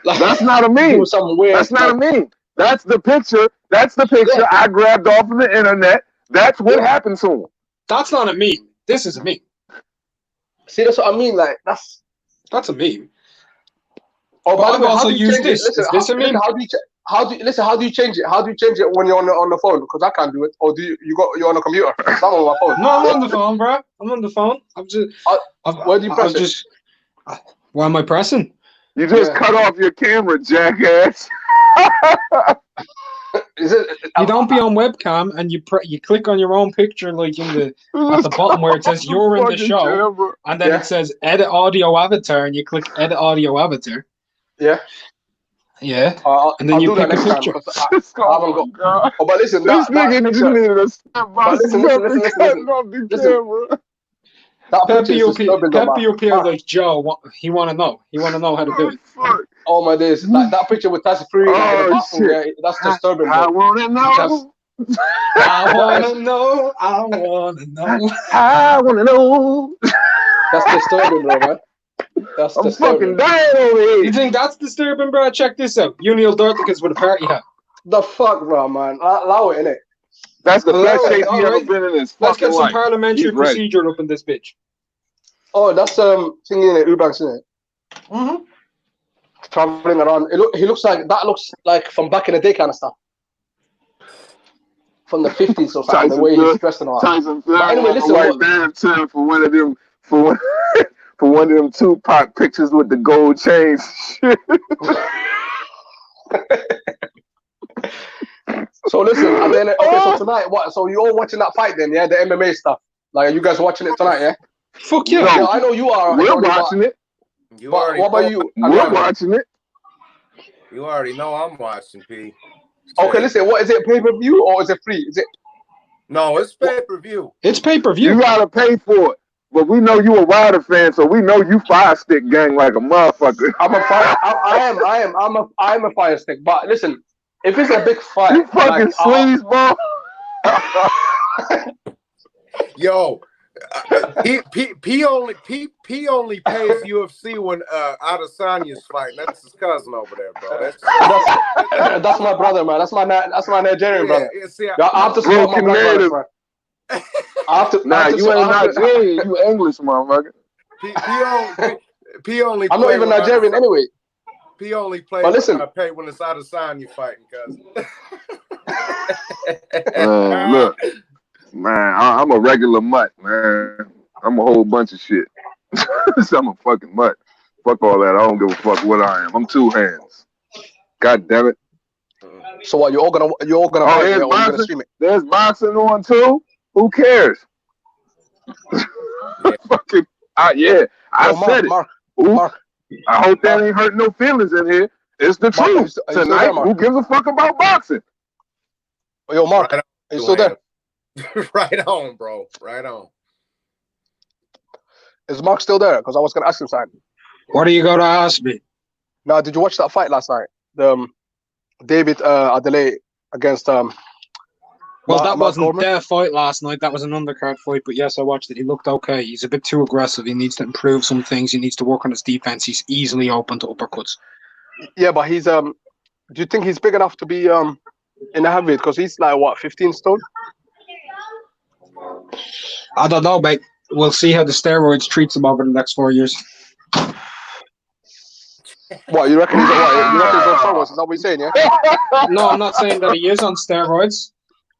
that's not a meme. That's not a meme. That's the picture. That's the picture I grabbed off of the internet. That's what happened to him. That's not a meme. This is a meme. See, that's what I mean. Like that's a meme. Oh, but I've also used this. Listen, is this a meme? How do you change it? How do you change it when you're on the phone? Because I can't do it. Or you're on a computer? I'm on my phone. No, I'm on the phone, bro. I'm on the phone. I'm just. Where do you press it? Why am I pressing? You just cut off your camera, jackass. You don't be on webcam and you click on your own picture like in the at the bottom where it says you're in the show camera. And then it says edit audio avatar and you click edit audio avatar. Yeah. Yeah. And then you pick a picture. But listen, this nigga just needed a step by listen. off the camera. Pepe appeared like Joe. He want to know. He want to know how to do it. Oh my days! Like that picture with Tyson Fury. That's disturbing. I wanna know. I wanna know. I wanna know. I wanna know. That's disturbing, bro, man. That's I'm disturbing. fucking dying over here. You think that's disturbing, bro? Check this out. Neil Dorticus with a party hat. The fuck, bro, man. Allow it, innit? That's the best shape he ever been in his fucking life. Let's get some parliamentary procedure up in this bitch. Oh, that's thinking in Ubanks, isn't it? Mm-hmm. Traveling around. He looks like from back in the day kind of stuff. From the 50s or something, the way he's dressed and all that. But anyway, listen. Like damn time for one of them for one of them Tupac pictures with the gold chains. So listen, and then so tonight, what? So you all watching that fight then? Yeah, the MMA stuff. Like, are you guys watching it tonight? Yeah. Fuck yeah! No, I know you are. We're watching it. What about you? We're watching it. You already know I'm watching, P. Okay, listen. What is it? Pay-per-view or is it free? Is it? No, it's pay-per-view. It's pay-per-view. You gotta pay for it. But we know you a Wilder fan, so we know you fire stick gang like a motherfucker. I'm a fire. I'm a fire stick. But listen, if it's a big fight, you fucking sleazeball. Yo, P only pays UFC when Adesanya's fighting. That's his cousin over there, bro. That's my brother, man. That's my Nigerian brother. See, I have to support my brother. Nah, you ain't Nigerian. You English, motherfucker. P only. I'm not even Nigerian anyway. P only play. But listen, pay when it's out of sign you fighting, cuz. Look, man, I'm a regular mutt, man. I'm a whole bunch of shit. I'm a fucking mutt. Fuck all that. I don't give a fuck what I am. I'm two hands. God damn it. So what? You're all gonna fight it, or you're gonna stream it? There's boxing on too. Who cares? Fucking yeah. I said it. Mark. I hope that ain't hurt no feelings in here. It's the truth. Tonight, who gives a fuck about boxing? Yo, Mark, are you still there? Right on, bro. Right on. Is Mark still there? Because I was gonna ask him something. What are you gonna ask me? Now, did you watch that fight last night? The David Adeleye against Well, that wasn't their fight last night. That was an undercard fight. But yes, I watched it. He looked okay. He's a bit too aggressive. He needs to improve some things. He needs to work on his defense. He's easily open to uppercuts. Yeah, but he's do you think he's big enough to be in the heavyweight? Because he's like what, 15 stone? I don't know, mate. We'll see how the steroids treats him over the next 4 years. What, you reckon he's on steroids? Is that what you're saying? Yeah. No, I'm not saying that he is on steroids.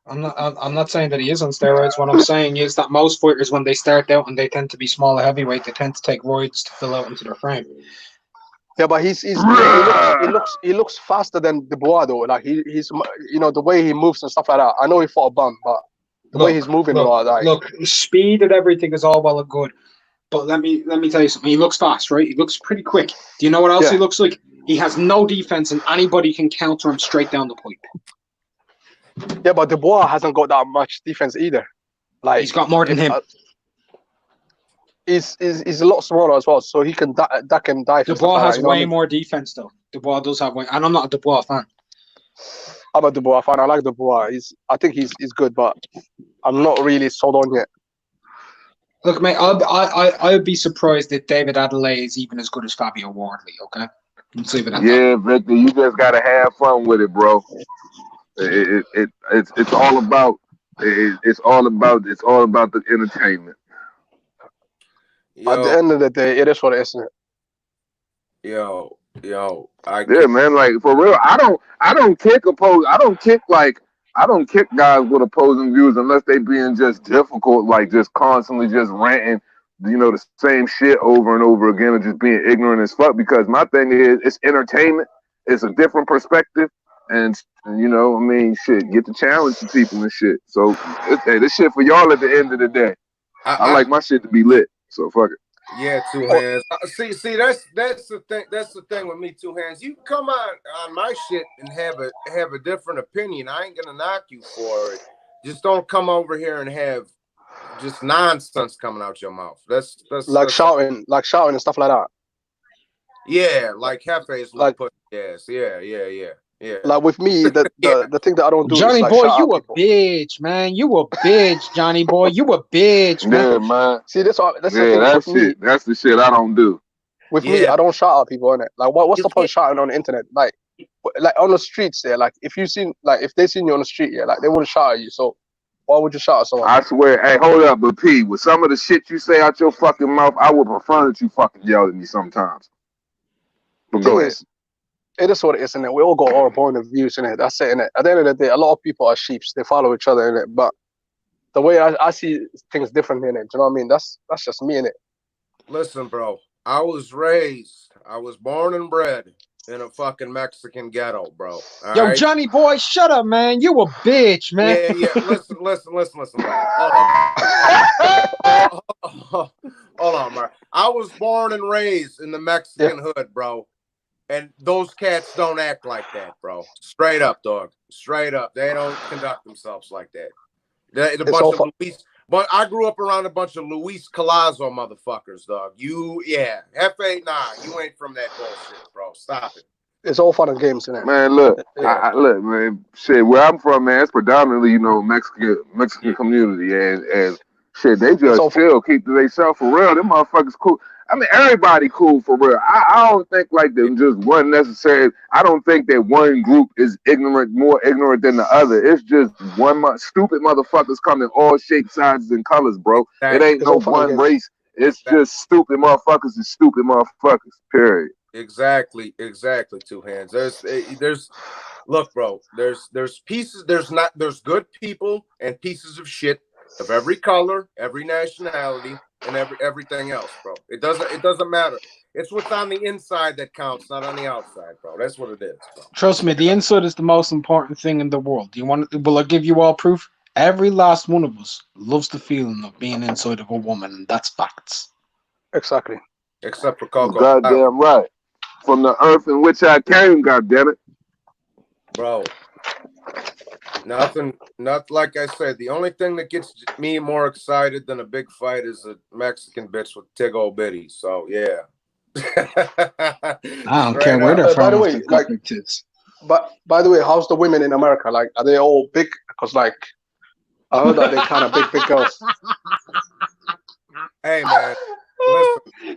I'm not saying that he is on steroids. What I'm saying is that most fighters, when they start out and they tend to be smaller heavyweight, they tend to take roids to fill out into their frame. Yeah, but he looks faster than Dubois though. Like he's the way he moves and stuff like that. I know he fought a bum, but the way he's moving, look, speed and everything is all well and good. But let me tell you something. He looks fast, right? He looks pretty quick. Do you know what else he looks like? He has no defense, and anybody can counter him straight down the pipe. Yeah, but Dubois hasn't got that much defense either. Like he's got more than him. He's a lot smaller as well, so he can duck and dive. Dubois has way more defense, though. Dubois does have way, and I'm not a Dubois fan. I'm a Dubois fan. I like Dubois. I think he's good, but I'm not really sold on yet. Look, mate, I would be surprised if David Adeleye is even as good as Fabio Wardley. Okay, let's leave it at that. Yeah, Victor, you just gotta have fun with it, bro. It's all about the entertainment. Yo, at the end of the day, it is what it is, isn't it? Yo, yeah, man. Like for real, I don't kick guys with opposing views unless they being just difficult, like just constantly just ranting, the same shit over and over again, and just being ignorant as fuck. Because my thing is, it's entertainment. It's a different perspective, and shit, get the challenge to people and shit. So, hey, this shit for y'all at the end of the day. I like my shit to be lit. So fuck it. Yeah, two hands. See, that's the thing. That's the thing with me, two hands. You come on my shit and have a different opinion. I ain't gonna knock you for it. Just don't come over here and have just nonsense coming out your mouth. That's shouting and stuff like that. Yeah, like Hefe's like put yes, yeah. Like with me, the thing that I don't do Johnny is like boy, you a bitch, man. You a bitch, Johnny boy. You a bitch, man. Yeah, man. See, that's the thing. That's the shit I don't do. With me, I don't shout at people, innit? Like, what's the point of shouting on the internet? Like on the streets, yeah. Like if they seen you on the street, yeah, like they wouldn't shout at you. So why would you shout at someone? I swear, hey, hold up, but P, with some of the shit you say out your fucking mouth, I would prefer that you fucking yell at me sometimes. But go ahead. It is what it is, innit? We all got our point of views, innit? That's it, innit? At the end of the day, a lot of people are sheeps. They follow each other, innit? But the way I see things differently, innit? Do you know what I mean? That's just me, innit? Listen, bro. I was born and bred in a fucking Mexican ghetto, bro. Yo, right? Johnny boy, shut up, man. You a bitch, man. Yeah. Listen. Hold on, bro. I was born and raised in the Mexican hood, bro. And those cats don't act like that, bro. Straight up, dog. Straight up. They don't conduct themselves like that. But I grew up around a bunch of Luis Colazo motherfuckers, dog. F8, nah, you ain't from that bullshit, bro. Stop it. It's all fun and games, isn't it? Man, look, look, man. Shit, where I'm from, man, it's predominantly, Mexican community, and shit, they just chill, keep to themselves for real. Them motherfuckers cool. I mean, everybody cool for real. I don't think like there's just one necessary. I don't think that one group is more ignorant than the other. It's just stupid motherfuckers come in all shapes, sizes, and colors, bro. It ain't no one race. It's just stupid motherfuckers and stupid motherfuckers. Period. Exactly. Two hands. There's look, bro. There's pieces. There's good people and pieces of shit of every color, every nationality, and everything else, bro. It doesn't matter. It's what's on the inside that counts, not on the outside, bro. That's what it is, bro. Trust me, the inside is the most important thing in the world. Will I give you all proof? Every last one of us loves the feeling of being inside of a woman, and that's facts. Exactly. Except for Coco. Goddamn right. From the earth in which I came, goddammit. Bro. Nothing, not like I said. The only thing that gets me more excited than a big fight is a Mexican bitch with tig old bitty. So yeah. I don't care where they're from. By the way, like, but by the way, how's the women in America? Like, are they all big? Because like, I heard that they kind of big girls. Hey man,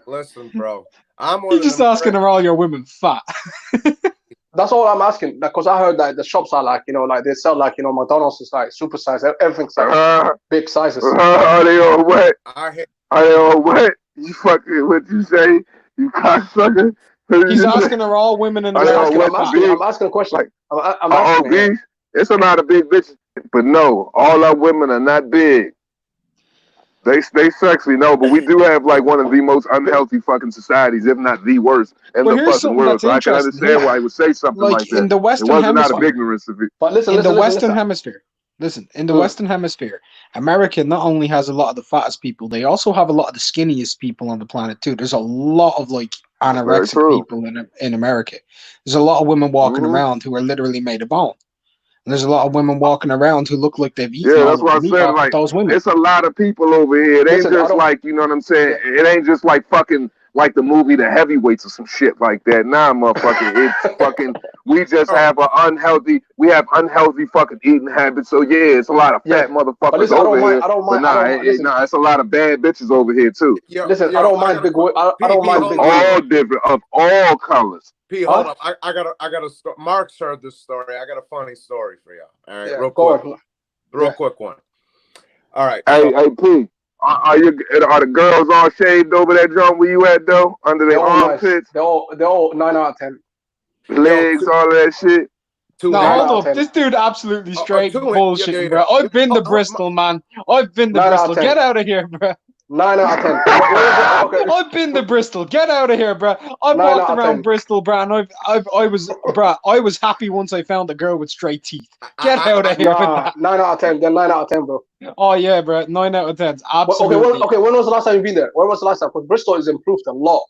listen, bro. You're just asking, are all your women fat? That's all I'm asking, because I heard that the shops are like, like they sell like, McDonald's is like super size, everything's like big sizes. Are they all wet? Are they all wet? You fucking, what you say? You cocksucker? He's asking, are all women in the I'm asking a question. I'm asking. It's a lot of big bitches, but no, all our women are not big. They sexy, no, but we do have like one of the most unhealthy fucking societies, if not the worst in the fucking world. So I can understand why he would say something like that. In the Western Hemisphere, not of ignorance of it. But listen, in the Western Hemisphere, America not only has a lot of the fattest people, they also have a lot of the skinniest people on the planet too. There's a lot of like anorexic people in America. There's a lot of women walking around who are literally made of bone. And there's a lot of women walking around who look like they've eaten that's what I said. Like, those women. It's a lot of people over here. It ain't just like, you know what I'm saying? It ain't just like fucking like the movie The Heavyweights or some shit like that. Nah, motherfucker. It's fucking, we just have unhealthy fucking eating habits. So yeah, it's a lot of fat motherfuckers listen, over here. Nah, it's a lot of bad bitches over here too. Listen, I don't mind big. I don't mind big. All different, of all colors. P, hold up. I got a story. Mark's heard this story. I got a funny story for y'all. All right, real quick one. All right. Hey, P, are the girls all shaved over that joint where you at though? Under their armpits? They're all 9 out of 10. Legs, all of that shit. No, hold up. This dude absolutely straight bullshit, bro. I've been to Bristol, man. I've been to Bristol. Get out of here, bro. 9 out of 10. I've been to Bristol. Get out of here, bro. I walked around Bristol, bro, and I was happy once I found a girl with straight teeth. Get out of here. 9 out of 10. Then 9 out of 10, bro. Oh yeah, bro. 9 out of 10. Absolutely. Okay. When was the last time you've been there? When was the last time? Because Bristol has improved a lot.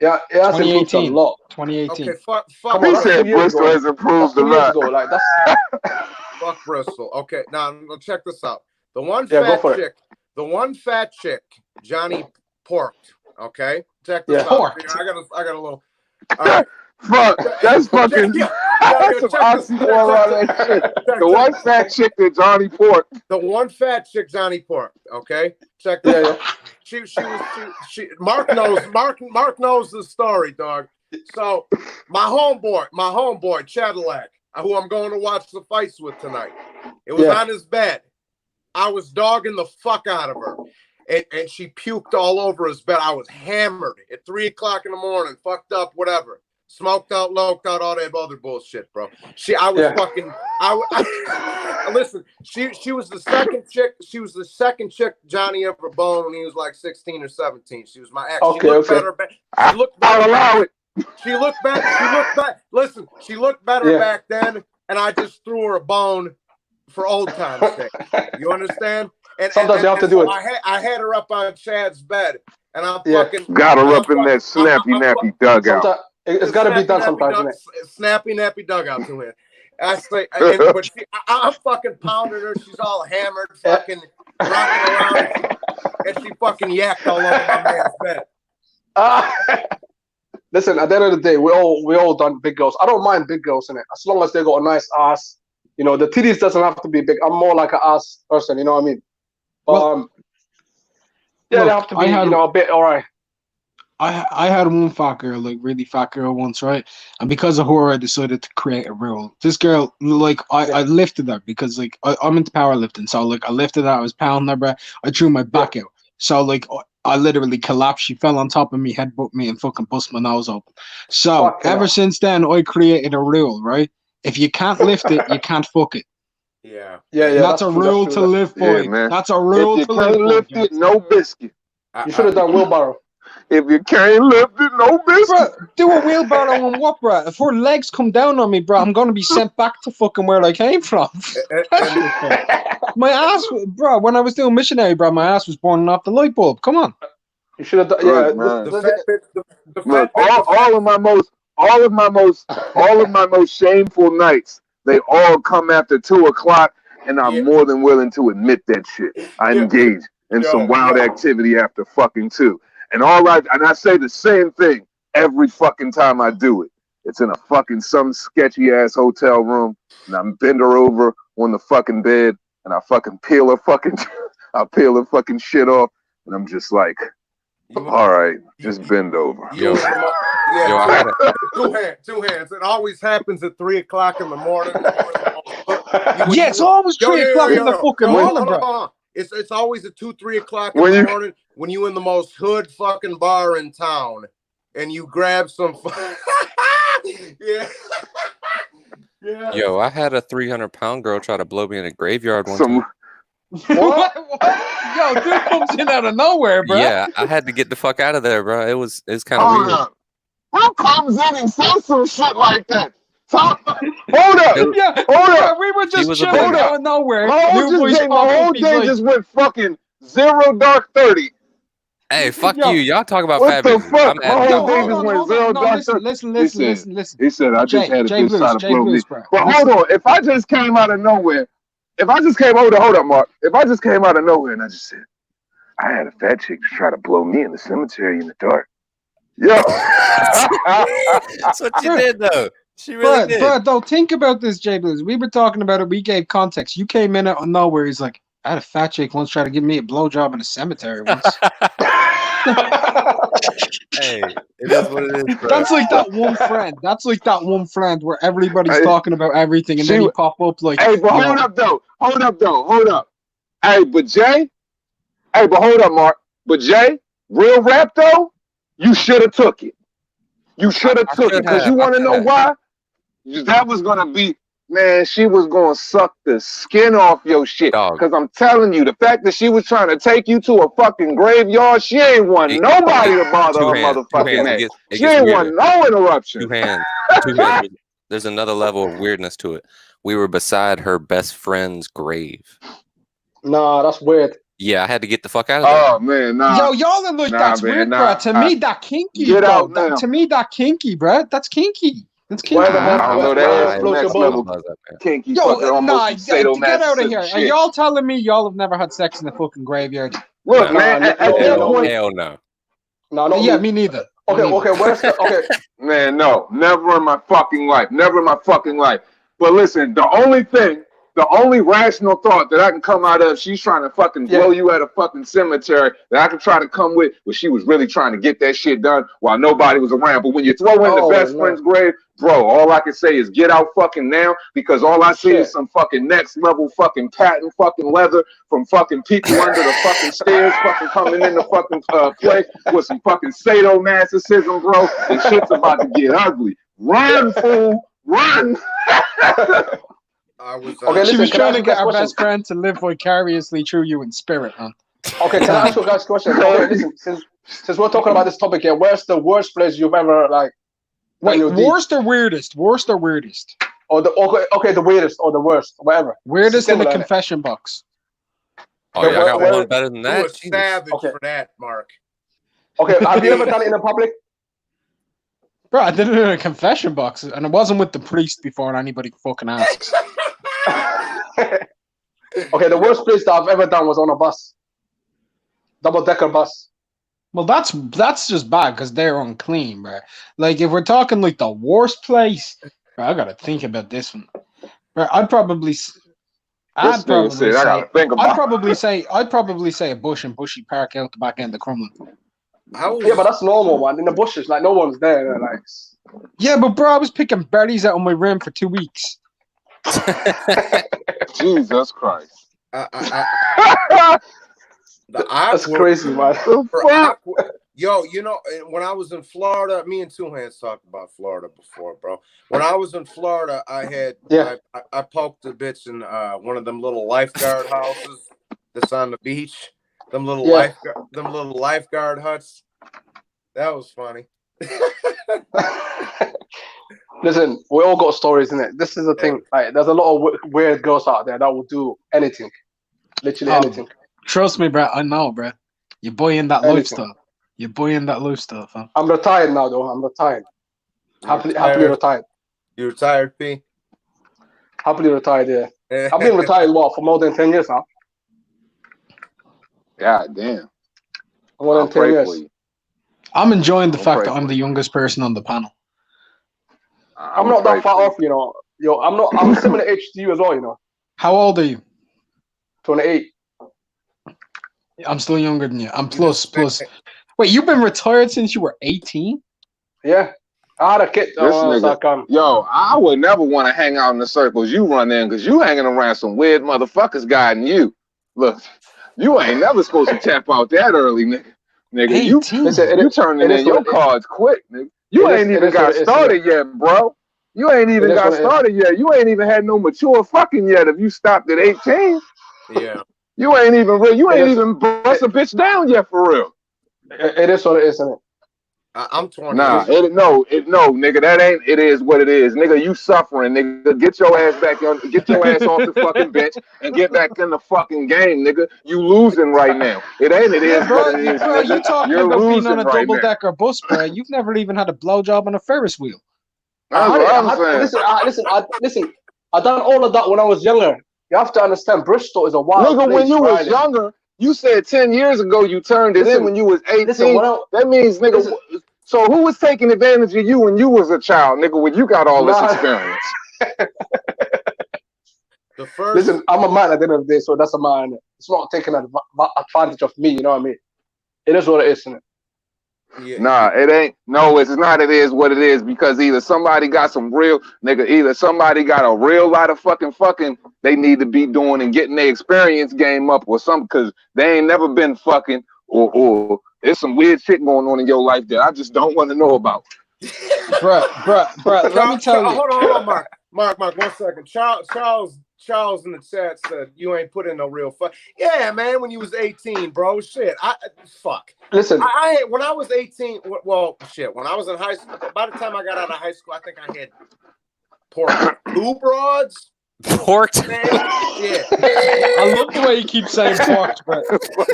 Yeah, it has improved a lot. 2018. Okay, fuck. He said Bristol has improved a lot. Like, that's... Fuck Bristol. Okay, now check this out. The one fat chick, Johnny Porked. Okay, check this out. I got a little. All right. Fuck, that's fucking. That's some oxymoron that shit. The one fat chick that Johnny Porked. The one fat chick Johnny Porked. Okay, check this out. She Mark knows the story, dog. So my homeboy Cadillac, who I'm going to watch the fights with tonight, it was on his bed. I was dogging the fuck out of her, and she puked all over his bed. I was hammered at 3 o'clock in the morning, fucked up, whatever, smoked out, loked out, all that other bullshit, bro. Listen. She was the second chick. She was the second chick Johnny ever boned when he was like 16 or 17. She was my ex. She looked better. She looked better. I'll allow it. She looked better. Listen, she looked better back then, and I just threw her a bone for old time's sake. You understand? And sometimes you have to do it. I had her up on Chad's bed, and I'm fucking got her up in that snappy nappy dugout. It's got to be done sometimes. Snappy nappy dugout to him. I say, but I'm fucking pounding her. She's all hammered, fucking rocking around, and she fucking yacked all over my man's bed. Listen, at the end of the day, we all done big girls. I don't mind big girls in it, as long as they got a nice ass. You know, the titties doesn't have to be big. I'm more like an ass person. You know what I mean? But, they have to be, a bit all right. I had one fat girl, like really fat girl once, right? And because of her, I decided to create a rule. This girl, like, I lifted her because, like, I'm into powerlifting. So, like, I lifted her, I was pounding her, bro. I threw my back out. So, like, I literally collapsed. She fell on top of me, headbutt me, and fucking bust my nose open. So, Fucking ever hell. since then, I created a rule, right? If you can't lift it, you can't fuck it. Yeah. Yeah, That's a true, rule that's to true. live by. Yeah, man. That's a rule If you to live can't by. lift it, no biscuit. You should have done wheelbarrow. If you can't lift it, no biscuit. Bro, do a wheelbarrow and what, bro? If her legs come down on me, bro, I'm gonna be sent back to fucking where I came from. My ass, bro. When I was doing missionary, bro, my ass was burning off the light bulb. Come on. You should have done. Look, Yeah, man. The fat bitch, the Look, fat bitch, all of my most shameful nights, they all come after 2:00, and I'm Yeah. more than willing to admit that shit. I Yeah. engage in some wild Yo. activity after fucking 2. And I say the same thing every fucking time I do it. It's in a fucking some sketchy ass hotel room, and I'm bend her over on the fucking bed, and I fucking peel her fucking shit off, and I'm just like, all right, just bend over. Yo, Yo, I had a, two hands. It always happens at 3:00 in the morning. Yeah, it's always 3:00 in the fucking morning, bro. Hold on. It's always at 2, 3:00 When in the you- morning when you in the most hood fucking bar in town, and you grab some. Yeah. Yeah. Yo, I had a 300-pound girl try to blow me in a graveyard one Some time. What? Yo, dude comes in out of nowhere, bro. Yeah, I had to get the fuck out of there, bro. It's kind of hold weird. up. Who comes in and says some shit like that? Hold up. Yeah, Hold bro, up. we were just was a chilling baby. out of nowhere. My New boys whole popped up, he's day like, just went fucking 0 dark 30. Hey, fuck Yo, you. Y'all talk about what fat the bitches. fuck? I'm My at whole day hold just on, went hold 0 on. No, dark listen, 30. listen. He said, I just had a Jay bitch try to blow me. Blues, bro. But Listen. hold on. If I just came out of nowhere, hold up, Mark. If I just came out of nowhere and I just said, I had a fat chick to try to blow me in the cemetery in the dark. Yo. That's what you did, though. She really did. Bro, don't think about this, Jay Blues. We were talking about it. We gave context. You came in out of nowhere. He's like, I had a fat chick once try to give me a blowjob in a cemetery once. Hey, it is what it is, bro. That's like that one friend. That's like that one friend where everybody's Hey, talking about everything, and then she- he pop up like, Hey, but you hold know, up, though. Hold up. Hey, but Jay. Hey, but hold up, Mark. But Jay, real rap, though, you should have took it. You should have I took it. should Because have. you want to I know should why? That was going to be, man, she was going to suck the skin off your shit. Dog. Because I'm telling you, the fact that she was trying to take you to a fucking graveyard, she ain't want It- nobody to bother Two her hands. motherfucking It ass. gets She ain't weirder. want no interruption. Two hands. There's another level of weirdness to it. We were beside her best friend's grave. Nah, that's weird. Yeah, I had to get the fuck out of there. Oh, man, nah. yo, y'all are like, Nah, that's man, weird, nah. bro. To me, that kinky, Get bro. out now. To me, that kinky, bro. That's kinky. That's kinky. Where the I don't know, that where is the next explosive level. ball? Kinky Yo, fucking almost nah, get out of sadomasochism here. Are shit. y'all telling me y'all have never had sex in the fucking graveyard? Look, Nah, man, at that Hell, point, hell no. No, no. Yeah, me neither. Okay, Me neither. okay. Where's the okay? man, no, never in my fucking life. But listen, the only rational thought that I can come out of, she's trying to fucking blow you at a fucking cemetery, that I can try to come with, was she was really trying to get that shit done while nobody was around. But when you throw in the best friend's grave, bro, all I can say is get out fucking now, because all I see is some fucking next level fucking patent fucking leather from fucking people under the fucking stairs fucking coming in the fucking place with some fucking sadomasochism, bro, and shit's about to get ugly. Run, fool, run. I was. Okay, She listen, was can I trying to ask you get guys a our question? best friend to live vicariously through you in spirit, man. Okay, can I ask you guys a question? Okay, listen, since we're talking about this topic here, where's the worst place you've ever like? Wait, done your deed? worst or weirdest? Worst or weirdest? Or the okay, the weirdest or the worst, whatever. Weirdest in the Similar. confession box. Oh, yeah, I got where- one better than You that. a Jesus. savage Okay. for that, Mark. Okay, have you ever done it in a public? Bro, I did it in a confession box, and it wasn't with the priest before anybody fucking asks. Okay, the worst place that I've ever done was on a bus, double-decker bus. Well, that's just bad because they're unclean, bro. Like, if we're talking like the worst place, bro, I gotta think about this one. Bro, I'd probably say I'd probably say a bush in Bushy Park out the back end of Crumlin. Yeah, but that's normal, man. In the bushes, like no one's there. Like, Yeah, but bro, I was picking berries out on my rim for 2 weeks. Jesus Christ. That's crazy, man. Yo, you know, when I was in Florida, me and Two Hands talked about Florida before, bro. When I was in Florida, I poked a bitch in one of them little lifeguard houses that's on the beach. Them little lifeguard huts. That was funny. Listen, we all got stories, innit? This is the thing. Like, there's a lot of weird girls out there that will do anything, literally anything. Trust me, bro. I know, bro. You're boying that lifestyle. You're boying that lifestyle, fam. I'm retired now, though. I'm retired. Happily retired. You retired, P? Happily retired, yeah. I've been retired, for more than 10 years now? God damn. More than 10 years. I'm enjoying the fact that I'm the youngest person on the panel. I'm not that far off, you know. I'm similar age to you as well, you know. How old are you? 28. I'm still younger than you. I'm plus. Wait, you've been retired since you were 18? Yeah. I had a kid. Yo, I would never want to hang out in the circles you run in because you hanging around some weird motherfuckers guiding you. Look, you ain't never supposed to tap out that early, nigga. Nigga, you turning in your cards quick, nigga. You ain't even got started yet, bro. You ain't even got started yet. You ain't even had no mature fucking yet if you stopped at 18. Yeah. You ain't even real. You ain't even bust a bitch down yet for real. It is what it is, isn't it? I'm 20. Nah, no, nigga, that ain't. It is what it is, nigga. You suffering, nigga. Get your ass back on. Get your ass off the fucking bench and get back in the fucking game, nigga. You losing right now. It ain't. It is what it is, bro. nigga. You talking You're about being on a right double-decker bus, bro? You've never even had a blowjob on a Ferris wheel. Listen. I done all of that when I was younger. You have to understand, Bristol is a wild nigga, place. when you was younger, you said 10 years ago you turned it in when you was 18. That means, nigga, so who was taking advantage of you when you was a child, nigga, when you got all this experience? Listen, I'm a man at the end of the day, so that's a man. It's not taking advantage of me, you know what I mean? It is what it is, isn't it? Yeah. Nah, it ain't. No, it's not. It is what it is because either somebody got some real nigga, either somebody got a real lot of fucking they need to be doing and getting their experience game up or something because they ain't never been fucking or there's some weird shit going on in your life that I just don't want to know about. Bruh, let me tell you. Hold on, Mark, 1 second. Charles in the chat said you ain't put in no real fuck. Yeah, man, when you was 18, bro. Shit. Fuck. Listen. When I was 18, well, shit, when I was in high school, by the time I got out of high school, I think I had porked 2 broads. Porked? Man, yeah. I love the way you keep saying porked, bro.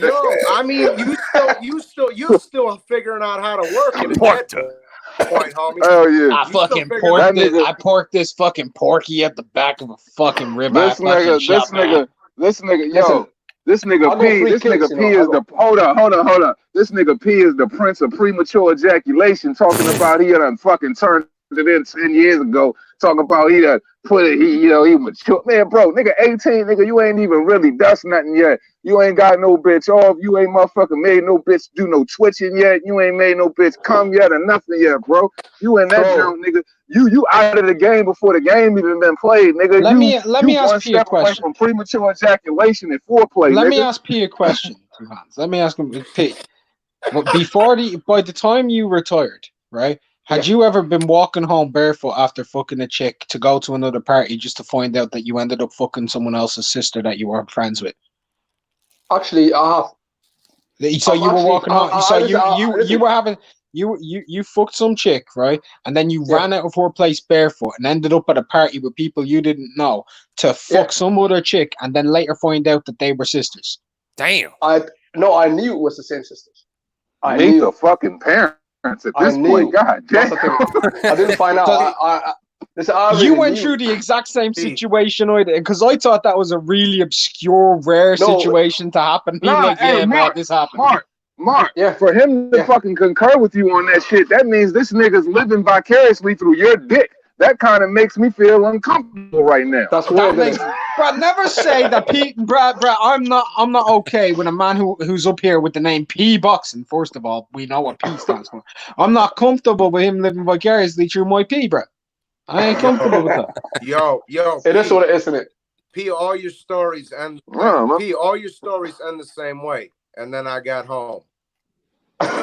Yo, I mean, you still figuring out how to work it. Porked. Point, homie. Oh yeah. I fucking porked this. I porked this fucking porky at the back of a fucking ribeye. This nigga, yo, this nigga P is the hold up. This nigga P is the prince of premature ejaculation. Talking about he done fucking turned it in 10 years ago. Talking about he done put it. He mature. Man, bro, nigga 18, nigga, you ain't even really dust nothing yet. You ain't got no bitch off. You ain't motherfucking made no bitch do no twitching yet. You ain't made no bitch come yet or nothing yet, bro. You in that jump, nigga. You out of the game before the game even been played, nigga. Let me ask P a question. From premature ejaculation and foreplay. Let me ask P a question. Let me ask him, P. By the time you retired, right? Had you ever been walking home barefoot after fucking a chick to go to another party just to find out that you ended up fucking someone else's sister that you weren't friends with? Actually, I have. So you were walking home. So you were having you fucked some chick, right? And then you ran out of her place barefoot and ended up at a party with people you didn't know to fuck some other chick, and then later find out that they were sisters. Damn. I knew it was the same sisters. Meet the fucking parents at this point. God damn. I didn't find out. You went through the exact same situation, because I thought that was a really obscure, rare situation to happen. Mark, this happened. Mark, for him to fucking concur with you on that shit, that means this nigga's living vicariously through your dick. that kind of makes me feel uncomfortable right now. That's weird. Bro, never say that bro, I'm not okay with a man who's up here with the name P Boxing. First of all, we know what P stands for. I'm not comfortable with him living vicariously through my P, bro. I ain't comfortable with that. Yo, it is what it is, isn't it? P, all your stories end P, all your stories end the same way. And then I got home. Listen,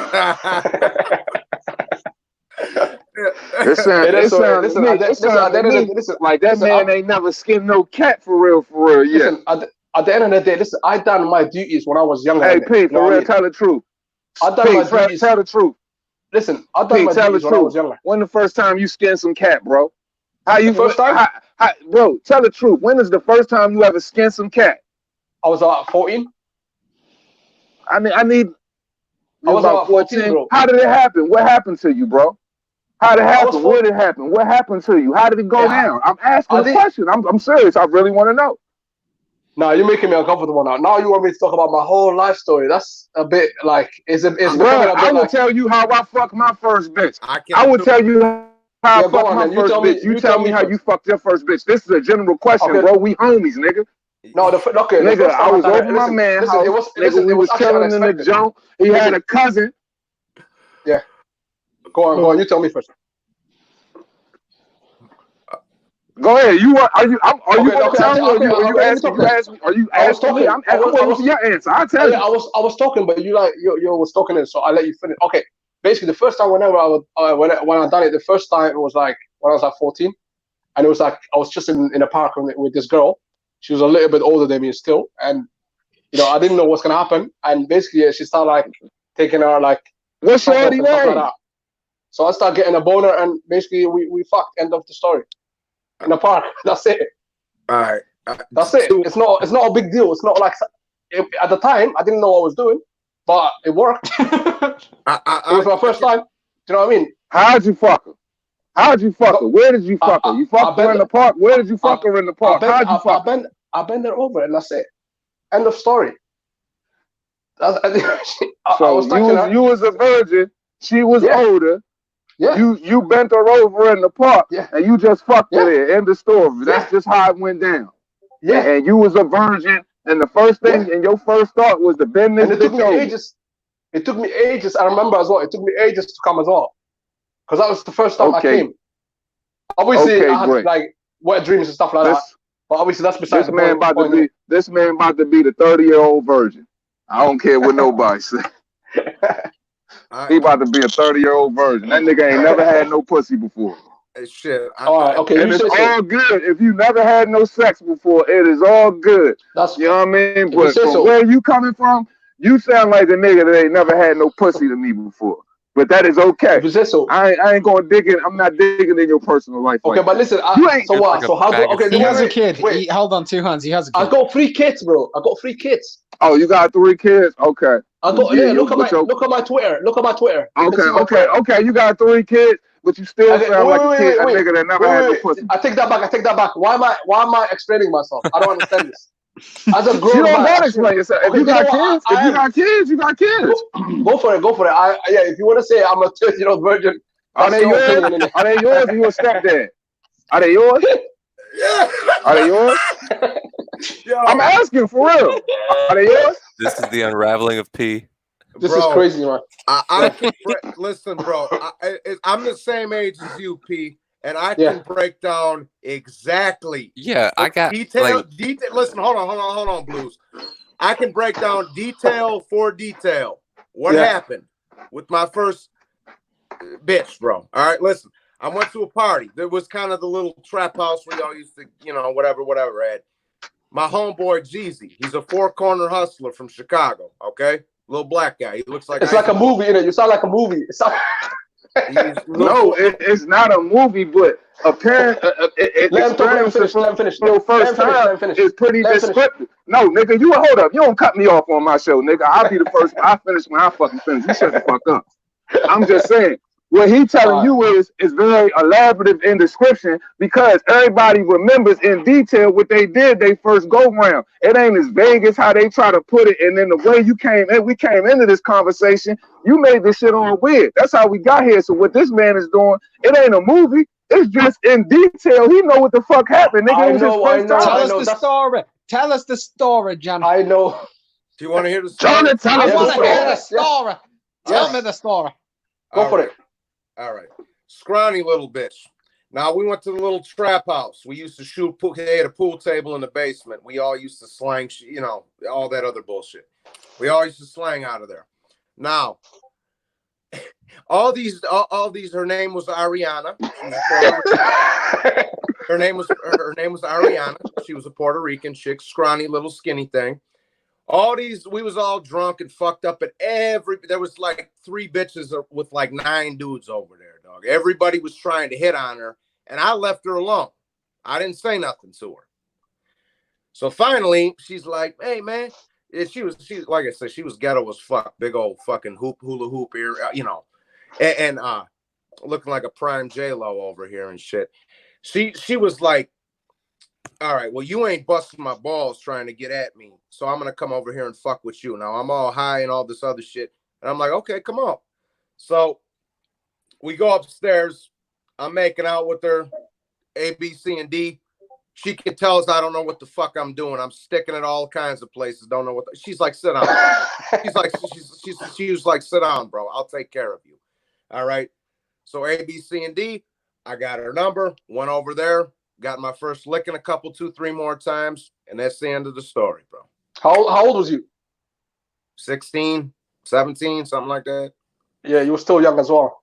like that man ain't never skinned no cat for real yet. Listen, at the end of the day, listen, I done my duties when I was younger. Hey, Pete, for real, tell the truth. I done my duties. Tell the truth. Listen, I done my duties when I was younger. When the first time you skinned some cat, bro? How you first time? Bro, tell the truth. When is the first time you ever skinned some cat? I was about 14. I need. I was about 14, bro. How did it happen? What happened to you, bro? How did it happen? Where did it happen? What happened to you? How did it go down? I'm asking a question. I'm serious. I really want to know. Nah, you're making me uncomfortable now. Now you want me to talk about my whole life story. That's a bit like it's becoming a bit I will like, tell you how I fucked my first bitch. I will tell you how I fucked my first bitch. You tell me how you fucked your first bitch. This is a general question, bro. We homies, nigga. No, nigga, I was over my man's house. We was chilling in the junk. He had a cousin. Yeah. Go on. You tell me first. Go ahead. Are you gonna tell me? Or you asking me? Are you asking me? I'm waiting for your answer. I'll tell you. I was talking, but you was talking, so I let you finish. Okay. Basically, the first time when I done it, the first time it was like when I was like 14, and it was like I was just in a park with this girl. She was a little bit older than me still, and I didn't know what's gonna happen. And basically, she started like taking her like what's shorty name? Like so I started getting a boner, and basically we fucked. End of the story. In the park. That's it. All right. That's it. It's not a big deal. It's not like at the time I didn't know what I was doing, but it worked. It was my first time. Do you know what I mean? How'd you fuck her? How'd you fuck her? Where did you fuck her? You fucked her in the park? Where did you fuck her in the park? How'd you fuck her? I bend her over, and that's it. End of story. So you was a virgin. She was older. Yeah. You bent her over in the park, and you just fucked her there. End of story. That's just how it went down. Yeah. And you was a virgin, and the first thing and your first thought was to bend this bitch over. It took me ages. I remember as well. It took me ages to come as well, because that was the first time I came. Obviously, I had like wet dreams and stuff like that. But obviously, that's besides the point. This man about to be the 30-year-old virgin. I don't care what nobody say. He about to be a 30-year-old virgin. That nigga ain't never had no pussy before. Shit. All right, okay. And it's all good. If you never had no sex before, it is all good. That's, you know what I mean? But from where you coming from, you sound like a nigga that ain't never had no pussy to me before. But that is okay. I ain't gonna dig in. I'm not digging in your personal life. Okay, but listen. So what? So how? Okay, he has a kid. Hold on, 2 hands. He has a kid. I got 3 kids, bro. I got 3 kids. Oh, you got 3 kids? Okay. I got look at my Twitter. Look at my Twitter. Okay. You got 3 kids, but you still sound like a nigga that never had no pussy. I take that back. Why am I explaining myself? I don't understand this. As a grown man, you don't gotta explain yourself. If you got kids, you got kids. Go for it. If you want to say I'm a 30-year-old virgin, are they yours? Are they yours? Or you a stepdad? Are they yours? Yeah. Are they yours? Yo. I'm asking for real. Are they yours? This is the unraveling of P. This is crazy, man. Listen, bro. I'm the same age as you, P. And I can break down exactly. Yeah, I got detail. Listen, hold on, Blues. I can break down detail for detail what happened with my first bitch, bro. All right, listen. I went to a party. There was kind of the little trap house where y'all used to, whatever at. My homeboy Jeezy. He's a 4-corner hustler from Chicago. Okay, little black guy. He looks like it's like a movie, innit? You sound like a movie. No, it's not a movie, but apparent. Let him finish. Your first time is pretty descriptive. No, nigga, you hold up. You don't cut me off on my show, nigga. I'll be the first. I finish when I fucking finish. You shut the fuck up. I'm just saying. What he telling you is very elaborative in description because everybody remembers in detail what they did they first go round. It ain't as vague as how they try to put it. And then the way we came into this conversation, you made this shit on weird. That's how we got here. So what this man is doing, it ain't a movie. It's just in detail. He know what the fuck happened, nigga. It was his first time. Tell us the story. Tell us the story, John. I know. Do you want to hear the story? John, tell I us want the to hear story. the story. Tell me the story. Go for it. All right. Scrawny little bitch. Now, we went to the little trap house. We used to shoot pool. They had a pool table in the basement. We all used to slang, you know, all that other bullshit. We all used to slang out of there. Now, all these, her name was Ariana. Her name was Ariana. She was a Puerto Rican chick, scrawny little skinny thing. All these, we was all drunk and fucked up at there was like 3 bitches with like 9 dudes over there, dog. Everybody was trying to hit on her, and I left her alone. I didn't say nothing to her. So finally, she's like, hey, man. She like I said, she was ghetto as fuck. Big old fucking hula hoop ear, you know. And looking like a prime J-Lo over here and shit. She was like, all right, well, you ain't busting my balls trying to get at me, so I'm going to come over here and fuck with you. Now, I'm all high and all this other shit. And I'm like, okay, come on. So we go upstairs. I'm making out with her, A, B, C, and D. She can tell us I don't know what the fuck I'm doing. I'm sticking at all kinds of places. Don't know what. She's like, sit down. She was like, sit down, bro. I'll take care of you. All right. So A, B, C, and D. I got her number. Went over there. Got my first licking a couple, 2, 3 more times, and that's the end of the story, bro. How old was you? 16, 17, something like that. Yeah, you were still young as well.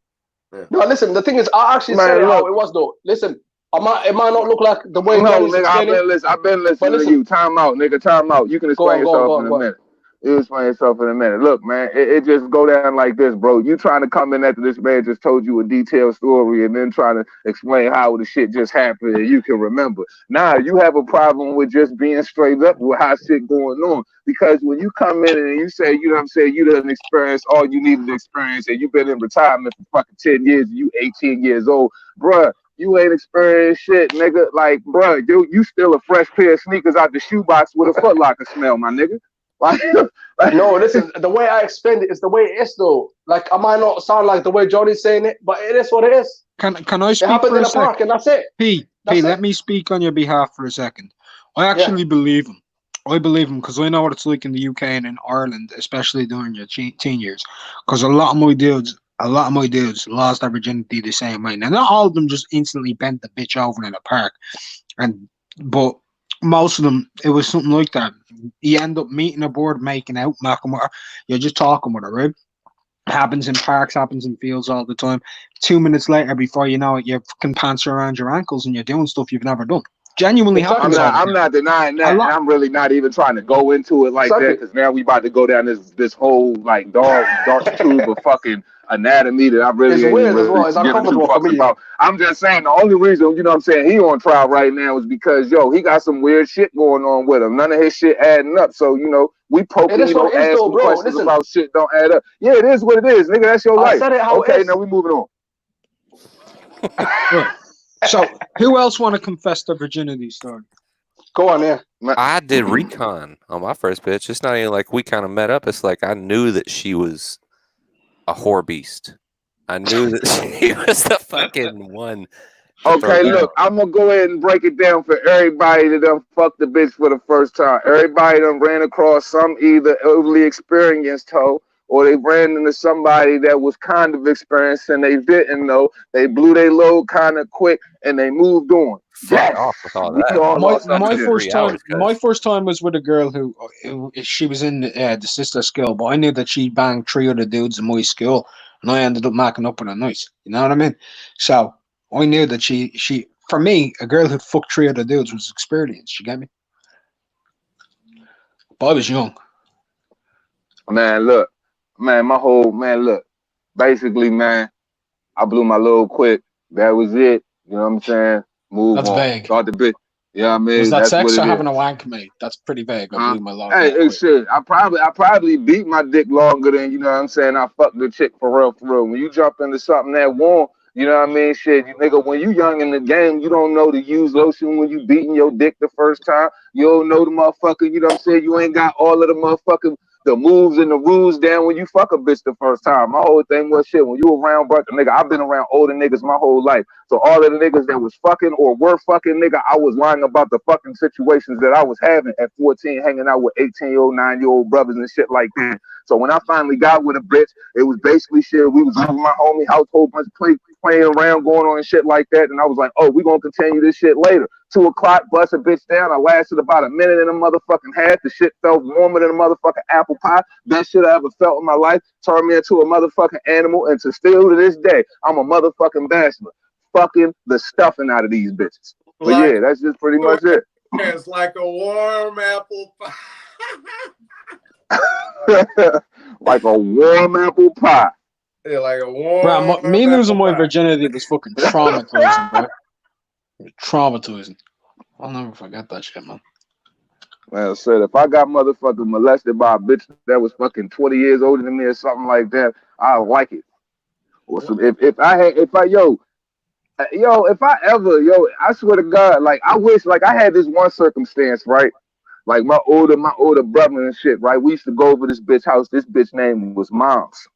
Yeah. No, listen, the thing is, I actually said how it was, though. Listen, it might not look like the way. No, nigga, I've been listening to you. Time out, nigga. Time out. You can explain yourself in a minute. You explain yourself in a minute. Look, man, it just go down like this, bro. You trying to come in after this man just told you a detailed story and then trying to explain how the shit just happened and you can remember. Now, you have a problem with just being straight up with how shit going on. Because when you come in and you say, you know what I'm saying, you done experienced all you needed to experience and you've been in retirement for fucking 10 years and you 18 years old, bruh. You ain't experienced shit, nigga. Like, bruh, you still a fresh pair of sneakers out the shoebox with a Foot Locker smell, my nigga. No, listen, the way I explained it is the way it is, though. Like, I might not sound like the way Johnny's saying it, but it is what it is. Can I speak it happened for in a the park, and that's it. Let me speak on your behalf for a second. I actually believe him. I believe him because I know what it's like in the UK and in Ireland, especially during your teen years. Because a lot of my dudes lost their virginity the same way. Now, not all of them just instantly bent the bitch over in the park, but most of them, it was something like that. You end up meeting aboard, making out, you're just talking with her, right? Happens in parks, happens in fields all the time. 2 minutes later, before you know it, your fucking pants are around your ankles and you're doing stuff you've never done. Genuinely happens. I'm not denying that. I'm really not even trying to go into it like that because now we about to go down this whole like dark tube of fucking anatomy that I really ain't really giving two fucks about. I'm just saying the only reason, you know what I'm saying, he on trial right now is because, he got some weird shit going on with him. None of his shit adding up. So, we poking, asking questions about shit don't add up. Yeah, it is what it is, nigga. That's your life. Okay, now we moving on. Right. So, who else want to confess their virginity story? Go on, yeah. I did recon on my first bitch. It's not even like we kind of met up. It's like I knew that she was a whore beast. I knew that she was the fucking one. Okay, look, I'm going to go ahead and break it down for everybody that done fucked the bitch for the first time. Everybody done ran across some either overly experienced hoe or they ran into somebody that was kind of experienced and they didn't know. They blew their load kind of quick and they moved on. Off with all that. My first time was with a girl who she was in the sister school, but I knew that she banged 3 other dudes in my school, and I ended up macking up with her nice. You know what I mean? So I knew that she for me, a girl who fucked 3 other dudes was experienced. You get me? But I was young. Look. Basically, man, I blew my load quick. That was it. You know what I'm saying? Move That's on. vague. Start the bit. Yeah, I mean, was that that's sex or having a wank, mate? That's pretty vague. I blew my load. Hey, shit. I probably beat my dick longer than, you know what I'm saying, I fucked the chick for real. When you jump into something that warm, you know what I mean? Shit, you nigga, when you young in the game, you don't know to use lotion when you beating your dick the first time. You don't know the motherfucker, you know what I'm saying? You ain't got all of the motherfucking the moves and the rules down when you fuck a bitch the first time. My whole thing was shit. When you around brother nigga, I've been around older niggas my whole life. So all of the niggas that was fucking or were fucking nigga, I was lying about the fucking situations that I was having at 14, hanging out with 18-year-old, 9-year-old brothers and shit like that. So when I finally got with a bitch, it was basically shit. We was over my homie house, whole bunch of playing around, going on and shit like that. And I was like, oh, we gonna continue this shit later. 2 o'clock, bust a bitch down. I lasted about a minute and a motherfucking half. The shit felt warmer than a motherfucking apple pie. Best shit I ever felt in my life. Turned me into a motherfucking animal. And still to this day, I'm a motherfucking bachelor. Fucking the stuffing out of these bitches. But yeah, that's just pretty much it. It's like a warm apple pie. Like a warm apple pie. Yeah, like a warm. Bro, me losing my pie. virginity was fucking traumatizing, bro. Traumatizing. I'll never forget that shit, man. Well, I said, if I got motherfucking molested by a bitch that was fucking 20 years older than me or something like that, I like it. Or some, if I ever, I swear to God, like I wish, like I had this one circumstance, right? Like my older brother and shit, right? We used to go over this bitch house. This bitch name was Moms.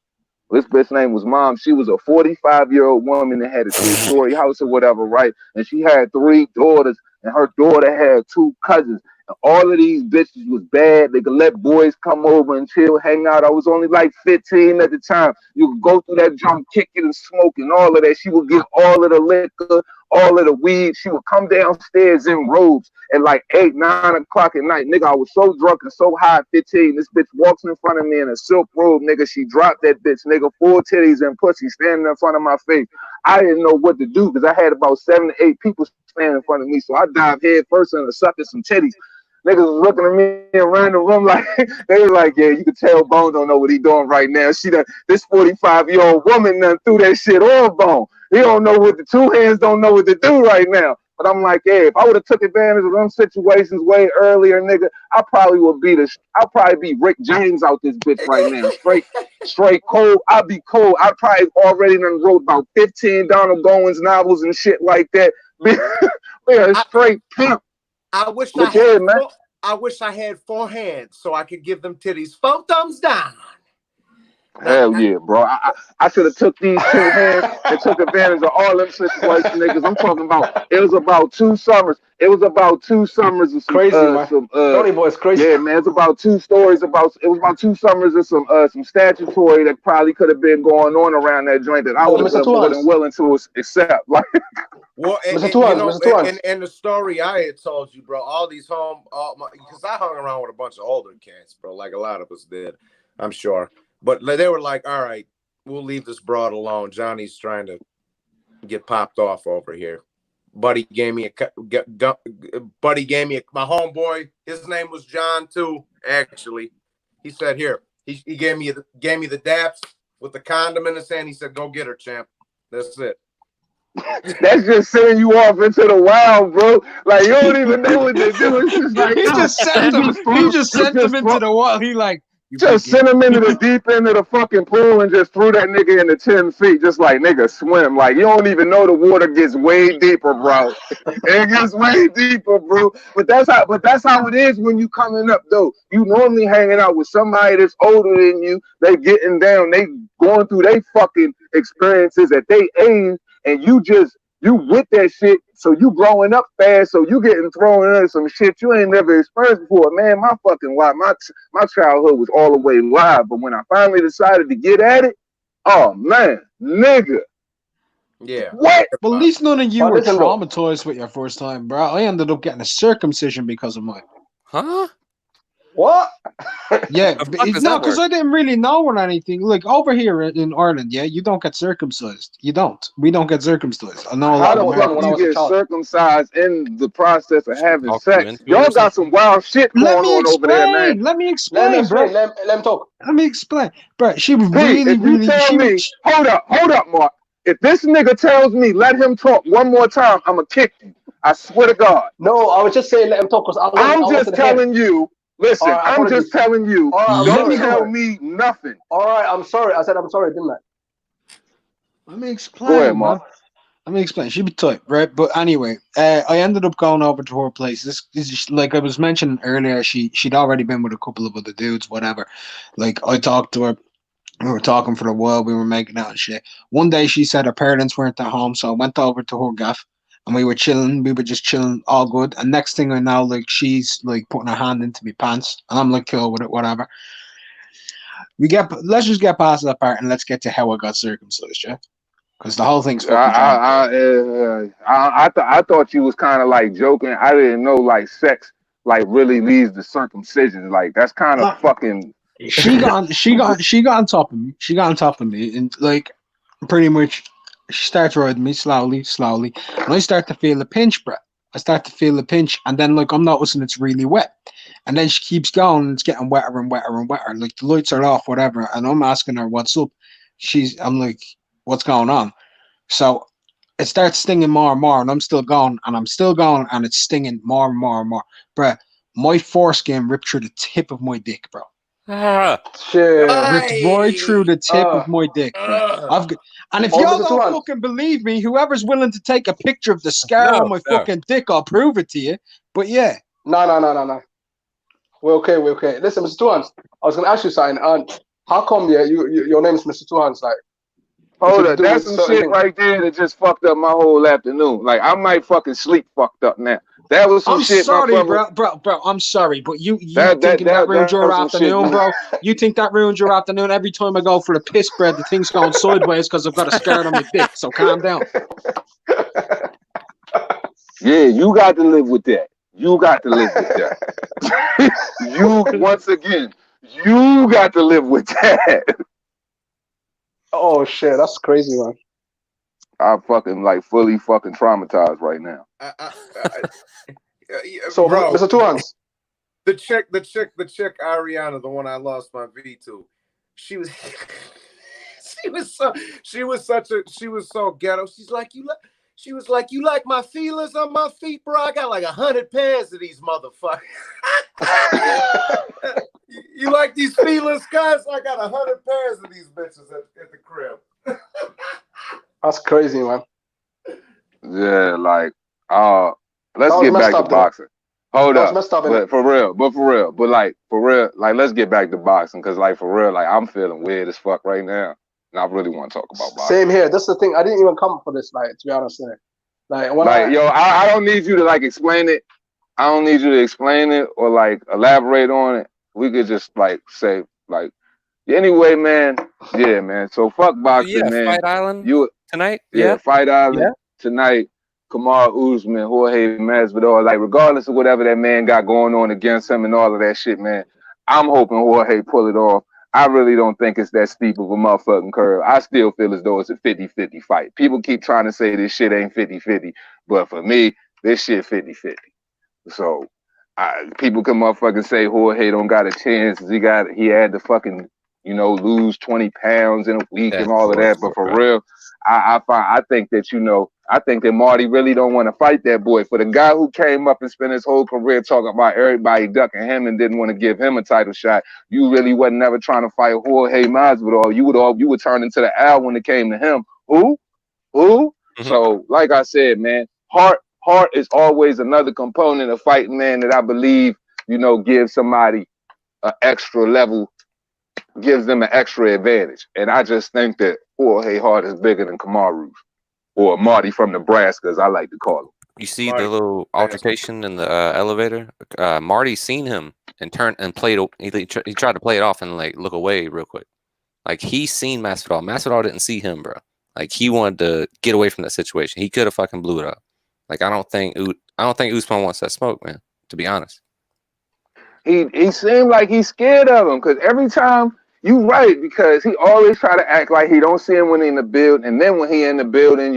This bitch name was Mom. She was a 45-year-old woman that had a 2-story house or whatever, right? And she had 3 daughters, and her daughter had 2 cousins. And all of these bitches was bad. They could let boys come over and chill, hang out. I was only like 15 at the time. You could go through that junk, kick it and smoke and all of that. She would get all of the liquor, all of the weed. She would come downstairs in robes at like 8, 9 o'clock at night. Nigga, I was so drunk and so high at 15. This bitch walks in front of me in a silk robe, nigga. She dropped that bitch, nigga, full titties and pussy standing in front of my face. I didn't know what to do because I had about 7 to 8 people standing in front of me. So I dived head first into sucking some titties. Niggas was looking at me around the room like, they was like, yeah, you can tell Bone don't know what he doing right now. This 45-year-old woman done threw that shit on Bone. He don't know what the 2 hands don't know what to do right now. But I'm like, yeah, if I would have took advantage of them situations way earlier, nigga, I'll probably be Rick James out this bitch right now. Straight cold. I'll be cold. I probably already done wrote about 15 Donald Goins novels and shit like that. We're a straight pimp. I wish I had 4 hands so I could give them titties 4 thumbs down. Hell yeah, bro. I should have took these 2 hands and took advantage of all them situations, niggas. I'm talking about, it was about 2 summers. It was about 2 summers of some Crazy, man. Tony Boy's crazy. Yeah, man. It's about 2 stories it was about 2 summers of some statutory that probably could have been going on around that joint that I was more than willing to accept. Like, well, and the story I had told you, bro, all these because I hung around with a bunch of older cats, bro, like a lot of us did, I'm sure. But they were like, all right, we'll leave this broad alone. Johnny's trying to get popped off over here. Buddy gave me my homeboy. His name was John too, actually. He said, here, he gave me the daps with the condom in his hand. He said, go get her, champ. That's it. That's just sending you off into the wild, bro. Like, you don't even know what to do. It's just like, he just sent him into the wild. He like, just sent him into the deep end of the fucking pool and just threw that nigga into 10 feet, just like, nigga, swim. Like, you don't even know the water gets way deeper, bro. It gets way deeper, bro. But that's how it is when you coming up, though. You normally hanging out with somebody that's older than you. They getting down. They going through their fucking experiences at their age, and you with that shit, so you growing up fast, so you getting thrown into some shit you ain't never experienced before. Man, my fucking life, my childhood was all the way live, but when I finally decided to get at it, oh man, nigga. Yeah. What? But at least none of you were traumatized with your first time, bro. I ended up getting a circumcision because of mine. Huh? What? Yeah, no, because I didn't really know or anything. Like over here in Ireland, yeah, you don't get circumcised. You don't. We don't get circumcised. I know a lot of Americans. How the fuck you get circumcised in the process of having sex? Y'all got some wild shit going on over there, man. Let me explain, bro. Let him talk. Let me explain, bro. She was really. Hold up, Mark. If this nigga tells me let him talk one more time, I'ma kick you. I swear to God. No, I was just saying let him talk because I'm just telling you. Listen, I'm just telling you, don't tell me nothing. All right, I'm sorry. I said I'm sorry, didn't I? Let me explain. Go ahead, Mark. Let me explain. She'd be tight, right? But anyway, I ended up going over to her place. This is like I was mentioning earlier. She'd already been with a couple of other dudes, whatever. Like I talked to her. We were talking for a while. We were making out and shit. One day she said her parents weren't at home, so I went over to her gaff and we were chilling. We were just chilling, all good. And next thing I know, like she's like putting her hand into my pants, and I'm like, cool with it, whatever. Let's just get past that part and let's get to how I got circumcised, yeah. Because the whole thing's fucking I thought you was kind of like joking. I didn't know like sex like really leads to circumcision. Like that's kind of fucking. She got on top of me. She got on top of me, and like pretty much, she starts riding me slowly, and I start to feel a pinch, bro. I start to feel a pinch, and then like I'm noticing it's really wet, and then she keeps going, and it's getting wetter and wetter and wetter. Like the lights are off, whatever, and I'm asking her what's up. I'm like, what's going on? So it starts stinging more and more, and I'm still going, and it's stinging more and more and more, bro. My foreskin ripped through the tip of my dick, bro. Shit. Ripped right through the tip of my dick, bro. And if y'all don't fucking believe me, whoever's willing to take a picture of the scar on my fucking dick, I'll prove it to you. But yeah. No. We're okay. Listen, Mr. Tuhans, I was gonna ask you something. How come your name is Mr. Tuhans? Like, hold up, that's some shit right there that just fucked up my whole afternoon. Like I might fucking sleep fucked up now. That was some shit. I'm sorry, bro. I'm sorry, but you thinking that ruined your afternoon, shit, bro? You think that ruined your afternoon? Every time I go for the piss, bread, the thing's going sideways because I've got a scar on my dick. So calm down. Yeah, you got to live with that. You got to live with that. Once again, you got to live with that. Oh shit, that's crazy, man. I'm fucking like fully fucking traumatized right now. So, bro, Mr. Tuhans, the chick, Ariana, the one I lost my V to, she was so ghetto. She was like, you like my feelers on my feet, bro? I got like 100 pairs of these motherfuckers. You like these feelers, guys? I got 100 pairs of these bitches at the crib. That's crazy, man. Yeah, like, let's get back to boxing. Hold up, but for real, let's get back to boxing because, like, for real, like, I'm feeling weird as fuck right now, and I really want to talk about boxing. Same here. That's the thing. I didn't even come for this, like, to be honest. Like, I don't need you to like explain it. I don't need you to explain it or like elaborate on it. We could just like say like, anyway, man. Yeah, man. So fuck boxing, man. Fight Island tonight. Fight Island tonight. Kamaru Usman, Jorge Masvidal, like regardless of whatever that man got going on against him and all of that shit, man, I'm hoping Jorge pull it off. I really don't think it's that steep of a motherfucking curve. I still feel as though it's a 50-50 fight. People keep trying to say this shit ain't 50-50, but for me, this shit 50-50. So people can motherfucking say Jorge don't got a chance. He had to fucking, lose 20 pounds in a week and all of that. But for real, I think that, I think that Marty really don't want to fight that boy. For the guy who came up and spent his whole career talking about everybody ducking him and didn't want to give him a title shot, you really wasn't never trying to fight Jorge Masvidal. You would turn into the L when it came to him. Who? Mm-hmm. So, like I said, man, heart is always another component of fighting, man, that I believe, gives somebody an extra level, gives them an extra advantage. And I just think that Jorge Hart is bigger than Kamaru. Or Marty from Nebraska, as I like to call him. You see the little altercation in the elevator? Marty seen him and turned and played. He tried to play it off and like look away real quick. Like he seen Masvidal. Masvidal didn't see him, bro. Like he wanted to get away from that situation. He could have fucking blew it up. Like I don't think Usman wants that smoke, man. To be honest, he seemed like he's scared of him because every time. You right, because he always try to act like he don't see him when he in the building, and then when he in the building,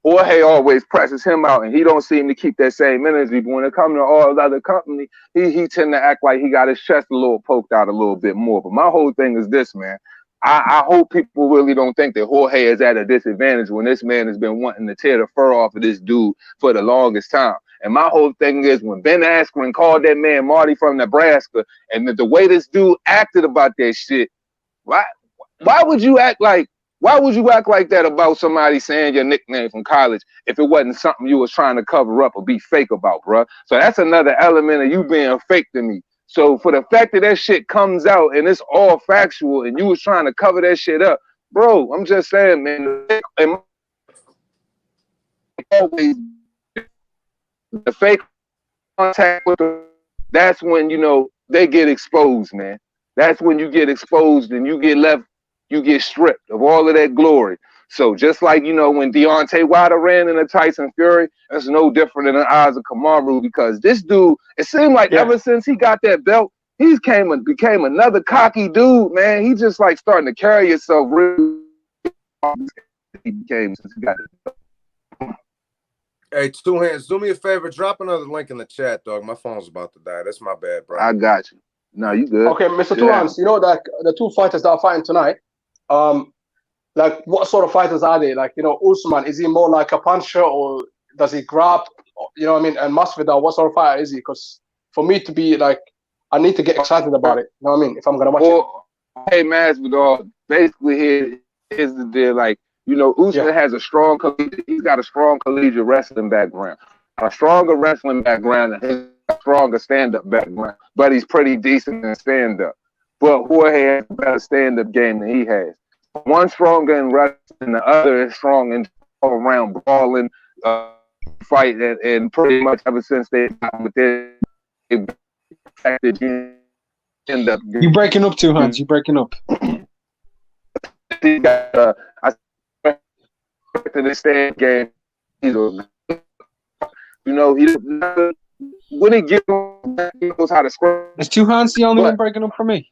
Jorge always presses him out, and he don't seem to keep that same energy. But when it comes to all the other company, he tend to act like he got his chest a little poked out a little bit more. But my whole thing is this, man. I hope people really don't think that Jorge is at a disadvantage when this man has been wanting to tear the fur off of this dude for the longest time. And my whole thing is when Ben Askren called that man Marty from Nebraska, and the way this dude acted about that shit, why would you act like Why would you act like that about somebody saying your nickname from college if it wasn't something you was trying to cover up or be fake about, bro? So that's another element of you being fake to me. So for the fact that shit comes out and it's all factual and you was trying to cover that shit up, bro, I'm just saying, man, always the fake contact with them, that's when, you know, they get exposed, man. That's when you get exposed and you get stripped of all of that glory. So just like, you know, when Deontay Wilder ran into Tyson Fury, that's no different in the eyes of Kamaru, because this dude, it seemed like ever since he got that belt, he became another cocky dude, man. He just like starting to carry himself really. He became since he got it. Hey, Two Hands, do me a favor. Drop another link in the chat, dog. My phone's about to die. That's my bad, bro. I got you. No, you good. Okay, Mr. Two Hands, you know that the two fighters that are fighting tonight, like what sort of fighters are they? Like, you know, Usman, is he more like a puncher or does he grab? You know what I mean? And Masvidal, what sort of fighter is he? Because for me to be like, I need to get excited about it. You know what I mean? If I'm gonna watch it. Hey, Masvidal, basically here's the deal. Like, you know, Usman has he's got a strong collegiate wrestling background, a stronger wrestling background, and a stronger stand-up background, but he's pretty decent in stand-up. But Jorge has a better stand-up game than he has. One stronger in wrestling, the other is strong in all around brawling, fight, and pretty much ever since they got with their stand-up game. You breaking up, Two Hands. You breaking up. He got to the stand game. He's a, you know, when he gets on, he knows how to scrum. Is Two Hands the only one breaking up for me?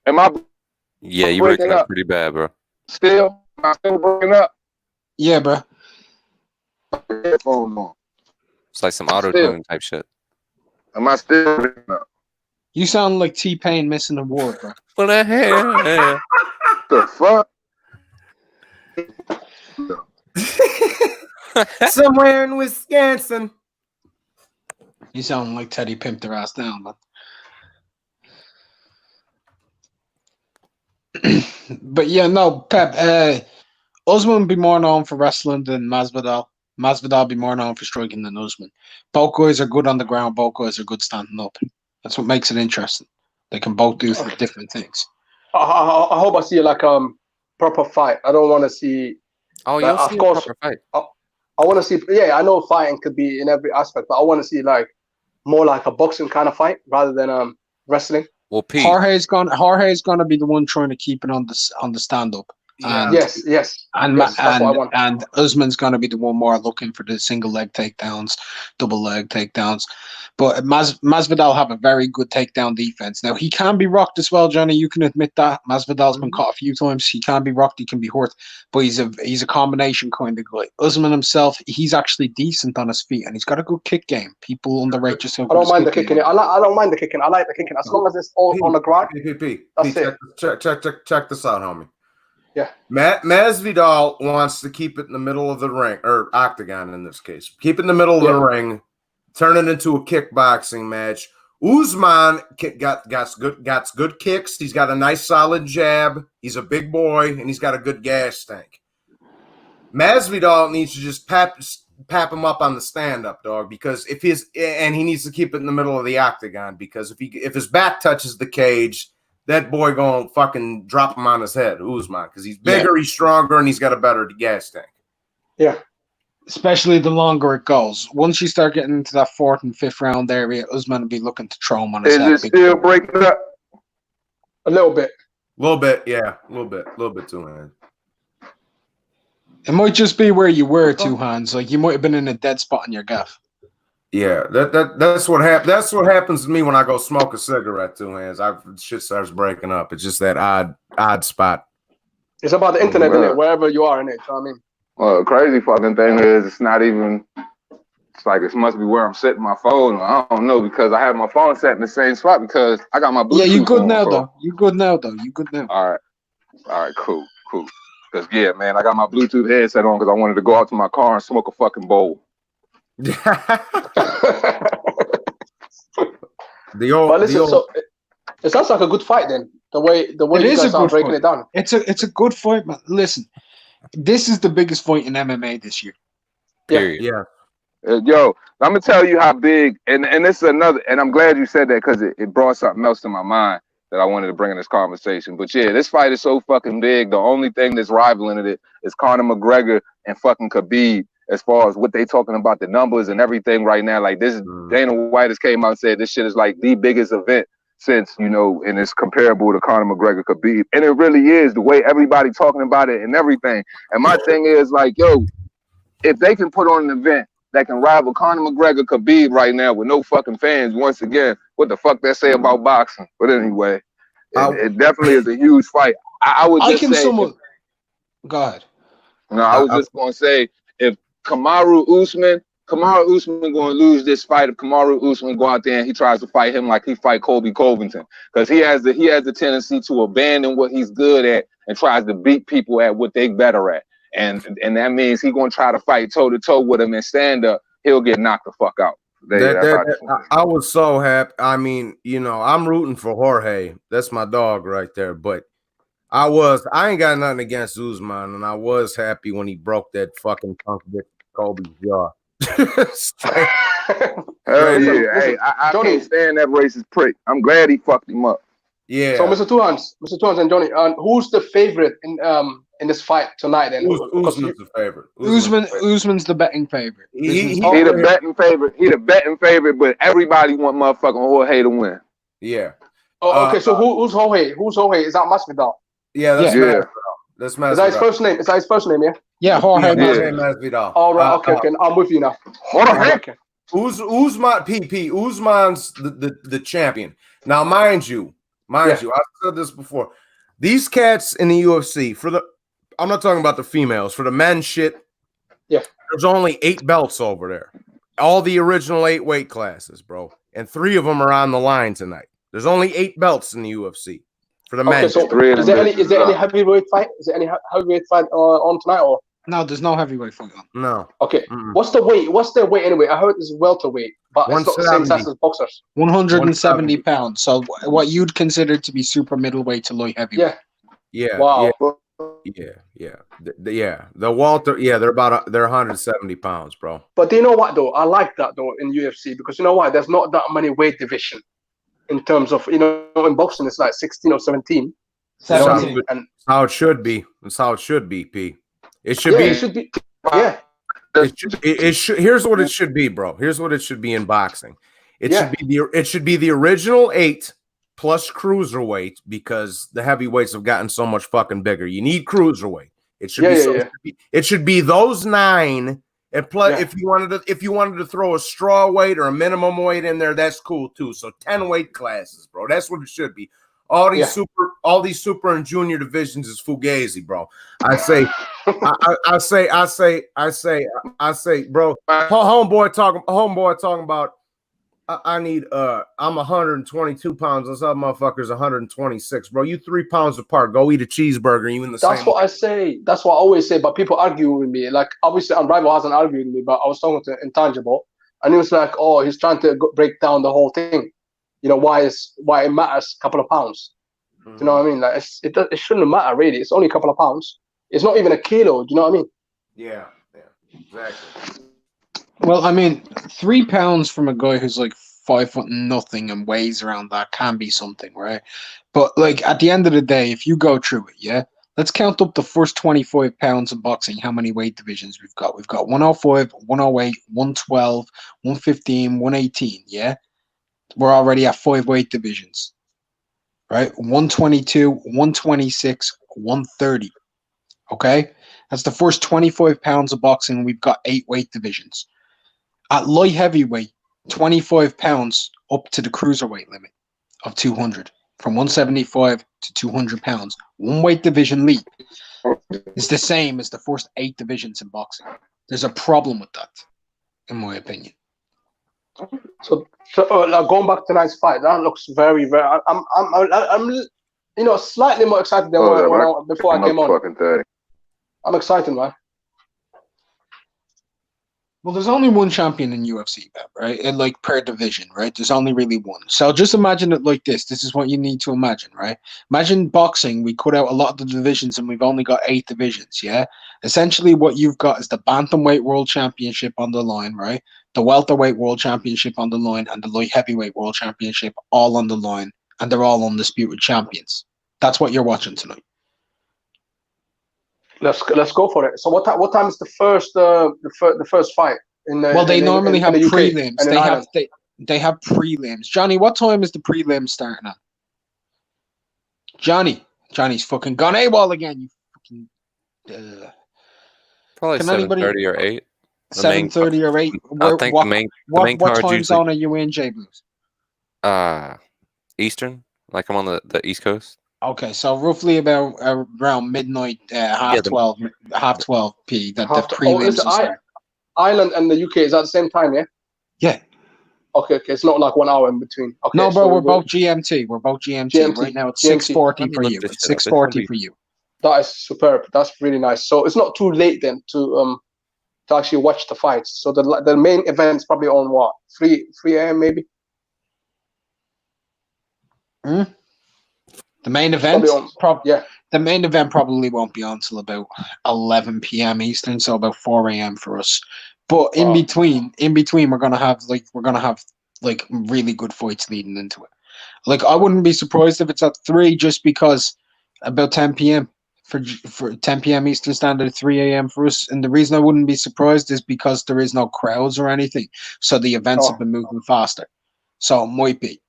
Am I? Yeah, you breaking up pretty bad, bro. Still? Am I still breaking up? Yeah, bro. Headphones on. It's like some auto-tune type shit. Am I still breaking up? You sound like T-Pain missing a word, bro. What the hell? The fuck? Somewhere in Wisconsin. You sound like Teddy pimped their ass down, man. But yeah, no, Pep. Usman would be more known for wrestling than Masvidal. Masvidal would be more known for striking than Usman. Both guys are good on the ground. Both guys are good standing up. That's what makes it interesting. They can both do different things. I hope I see like proper fight. I don't want to see. Oh, you'll see a proper fight. I want to see. Yeah, I know fighting could be in every aspect, but I want to see like more like a boxing kind of fight rather than wrestling. Well, Pete, Jorge's gonna be the one trying to keep it on the stand up. Yes. And Usman's gonna be the one more looking for the single leg takedowns, double leg takedowns. But Masvidal have a very good takedown defense. Now he can be rocked as well, Johnny. You can admit that. Masvidal's been caught a few times. He can be rocked. He can be hurt. But he's a combination kind of guy. Usman himself, he's actually decent on his feet, and he's got a good kick game. People underrate just how I don't mind the kicking. I don't mind the kicking. I like the kicking as long as it's all on the ground. Check this out, homie. Yeah. Masvidal wants to keep it in the middle of the ring, or octagon in this case. Keep it in the middle of the ring, turn it into a kickboxing match. Usman got good kicks. He's got a nice solid jab. He's a big boy, and he's got a good gas tank. Masvidal needs to just pap him up on the stand-up, dog, because he needs to keep it in the middle of the octagon, because if his back touches the cage, that boy gonna fucking drop him on his head, Usman, because he's bigger, he's stronger, and he's got a better gas tank. Yeah. Especially the longer it goes. Once you start getting into that 4th and 5th round area, Usman will be looking to throw him on his head. Is it still breaking up? A little bit. Yeah. A little bit too, man. It might just be where you were, Two Hands. Like you might have been in a dead spot in your gaff. Yeah, that's what happens. That's what happens to me when I go smoke a cigarette, Two Hands. Shit starts breaking up. It's just that odd spot. It's about the internet, isn't it? Wherever you are in it. You know what I mean? Well, the crazy fucking thing is it's not even. It's like it must be where I'm setting my phone. I don't know, because I have my phone set in the same spot because I got my Bluetooth. Yeah, you good on, now bro. though. You good now though. You good now. All right, cool. Because yeah, man, I got my Bluetooth headset on because I wanted to go out to my car and smoke a fucking bowl. But listen, so it sounds like a good fight then. The way It you is guys a are good breaking fight. it down. It's a good fight, man. Listen, this is the biggest fight in MMA this year. Yeah. Period. Yeah. Yo, I'm gonna tell you how big, and this is another, and I'm glad you said that because it brought something else to my mind that I wanted to bring in this conversation. But yeah, this fight is so fucking big. The only thing that's rivaling it is Conor McGregor and fucking Khabib, as far as what they talking about, the numbers and everything right now. Like this, Dana White has came out and said this shit is like the biggest event since, you know, and it's comparable to Conor McGregor Khabib, and it really is the way everybody talking about it and everything. And my thing is like, yo, if they can put on an event that can rival Conor McGregor Khabib right now with no fucking fans, once again, what the fuck that say about boxing? But anyway, it definitely is a huge fight. I would just say, Go ahead. No, I was just gonna say if Kamaru Usman going to lose this fight if Kamaru Usman go out there and he tries to fight him like he fight Colby Covington, because he has the tendency to abandon what he's good at and tries to beat people at what they better at. And that means he's going to try to fight toe-to-toe with him and stand up. He'll get knocked the fuck out. I was so happy. I mean, you know, I'm rooting for Jorge. That's my dog right there. But I ain't got nothing against Usman, and I was happy when he broke that fucking Colby's jaw. Hell yeah. Hey, I can't stand that racist prick. I'm glad he fucked him up. Yeah. So Mr. Two Hands and Johnny, who's the favorite in this fight tonight? Then Usman's the favorite. Usman's the betting favorite. He the betting favorite. He the betting favorite, but everybody want motherfucking Jorge to win. Yeah. Oh, okay. So who's Jorge? Who's Jorge? Is that Masvidal? Yeah, that's Masvidal. That's Masvidal. Is that his first name? Is that his first name? Yeah. Yeah, Jorge Masvidal. All right. Okay. I'm with you now. Jorge. Okay. Usman Usman's the champion. Now, mind you, I've said this before. These cats in the UFC, I'm not talking about the females, for the men shit. Yeah. There's only 8 belts over there. All the original 8 weight classes, bro. And 3 of them are on the line tonight. There's only 8 belts in the UFC for the men. Okay, so is there any heavyweight fight? Is there any heavyweight fight on tonight or? No, there's no heavyweight fight on. No. Okay. What's the weight? What's their weight anyway? I heard it's welterweight, but it's not the same size as boxers. 170 pounds. So what you'd consider to be super middleweight to light heavyweight. Yeah. Wow. Yeah. The Walter. Yeah, they're 170 pounds, bro. But you know what though? I like that though in UFC because you know why? There's not that many weight division in terms of in boxing it's like 16 or 17. 17. And how it should be. That's how it should be, P. It should be. It should be. Yeah. It should. Here's what it should be, bro. Here's what it should be in boxing. It should be the original 8 plus cruiserweight because the heavyweights have gotten so much fucking bigger. You need cruiserweight. It should It should be those 9. And plus, if you wanted to throw a straw weight or a minimum weight in there, that's cool too. So 10 weight classes, bro. That's what it should be. All these super and junior divisions is fugazi, bro. I say, bro. Homeboy talking about. I need. I'm 122 pounds. This other motherfucker's 126, bro. You 3 pounds apart. Go eat a cheeseburger. You in the same. That's what I say. That's what I always say. But people argue with me. Like obviously, Unrivaled hasn't argued with me, but I was talking to Intangible, and he was like, "Oh, he's trying to break down the whole thing. You know why it matters a couple of pounds. Do you know what I mean? Like it shouldn't matter really. It's only a couple of pounds. It's not even a kilo. Do you know what I mean? Yeah, exactly. Well, I mean, 3 pounds from a guy who's like 5'0" and weighs around that can be something, right? But like at the end of the day, if you go through it, let's count up the first 25 pounds of boxing. How many weight divisions we've got? We've got 105, 108, 112, 115, 118. Yeah. We're already at 5 weight divisions, right? 122, 126, 130. Okay, that's the first 25 pounds of boxing. We've got 8 weight divisions. At light heavyweight, 25 pounds up to the cruiserweight limit of 200, from 175 to 200 pounds. 1 weight division leap is the same as the first 8 divisions in boxing. There's a problem with that, in my opinion. So going back to tonight's fight, that looks very, very. I'm slightly more excited than before I came on. I'm excited, man. Well, there's only one champion in UFC, right? And like per division, right? There's only really one. So just imagine it like this. This is what you need to imagine, right? Imagine boxing. We cut out a lot of the divisions, and we've only got 8 divisions. Yeah. Essentially, what you've got is the bantamweight world championship on the line, right? The welterweight world championship on the line, and the light heavyweight world championship all on the line, and they're all undisputed champions. That's what you're watching tonight. Let's go for it. So what time is the first fight? They normally have the UK prelims. They have prelims. Johnny, what time is the prelims starting at? Johnny's fucking gone AWOL again. You fucking. Probably 7:30 or 8. 7:30 or 8. I think what time zone are you in, J Blues? Eastern. Like I'm on the East Coast. Okay, so roughly about around midnight, half 12 p. That the prelims start. Ireland and the UK is at the same time, yeah? Yeah. Okay. It's not like 1 hour in between. Okay, no, bro, we're both GMT. We're both GMT. Right now it's 6:40 for you. It's 6:40 for you. That is superb. That's really nice. So it's not too late then to actually watch the fights. So the main event's probably on what? 3 a.m. maybe? The main event, the main event probably won't be on till about 11 p.m. Eastern, so about 4 a.m. for us. But in between, we're gonna have really good fights leading into it. Like I wouldn't be surprised if it's at 3, just because about 10 p.m. for 10 p.m. Eastern Standard, 3 a.m. for us. And the reason I wouldn't be surprised is because there is no crowds or anything, so the events have been moving faster. So it might be.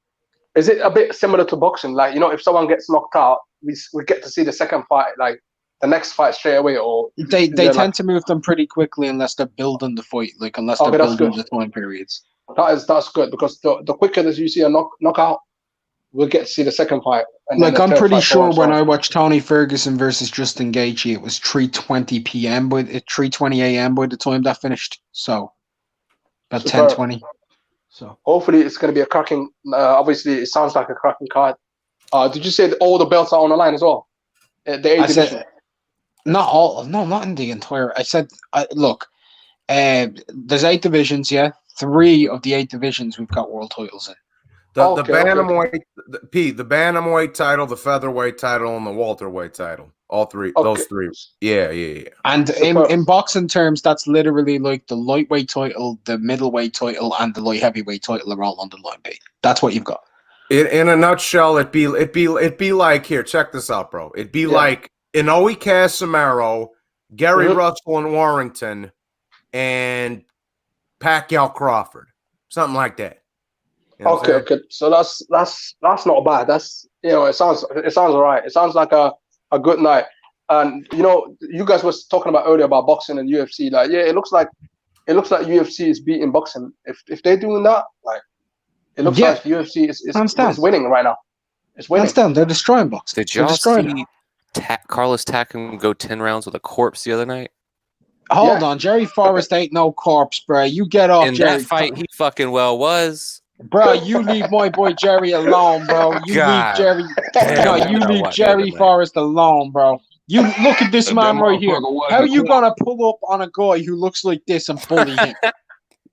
Is it a bit similar to boxing? Like, if someone gets knocked out, we get to see the second fight, like the next fight straight away, or they tend to move them pretty quickly unless they're building the fight, unless they're building the time periods. That's good, because the quicker that you see a knockout, we'll get to see the second fight. And I'm pretty sure when I watched Tony Ferguson versus Justin Gaethje, it was 3:20 p.m. 3:20 a.m. by the time that finished. So about 10:20. So hopefully it's going to be a cracking. Obviously, it sounds like a cracking card. Did you say that all the belts are on the line as well? I said not all. No, not in the entire. I said, look, there's 8 divisions. Yeah, 3 of the 8 divisions we've got world titles in. The bantamweight, the bantamweight title, the featherweight title, and the welterweight title. All 3, those 3. Yeah. And in boxing terms, that's literally like the lightweight title, the middleweight title, and the light heavyweight title are all on the line, Pete. That's what you've got. In a nutshell, it'd be like, here, check this out, bro. It'd be like Inoue Casimiro, Gary Russell and Warrington, and Pacquiao Crawford, something like that. You know okay. So that's not bad. That's it sounds all right. It sounds like a good night. And you guys was talking about earlier about boxing and UFC. Like, it looks like UFC is beating boxing. If they're doing that, like, it looks like UFC is winning right now. It's winning. Hands down, they're destroying boxing. Did y'all see Carlos Takam go 10 rounds with a corpse the other night? Hold on, Jerry Forrest ain't no corpse, bro. You get off. In Jerry that fight, he fucking well was. Bro, you leave my boy Jerry alone, bro. You leave Jerry Forrest alone, bro. You look at this man right here. How are you gonna pull up on a guy who looks like this and bully him?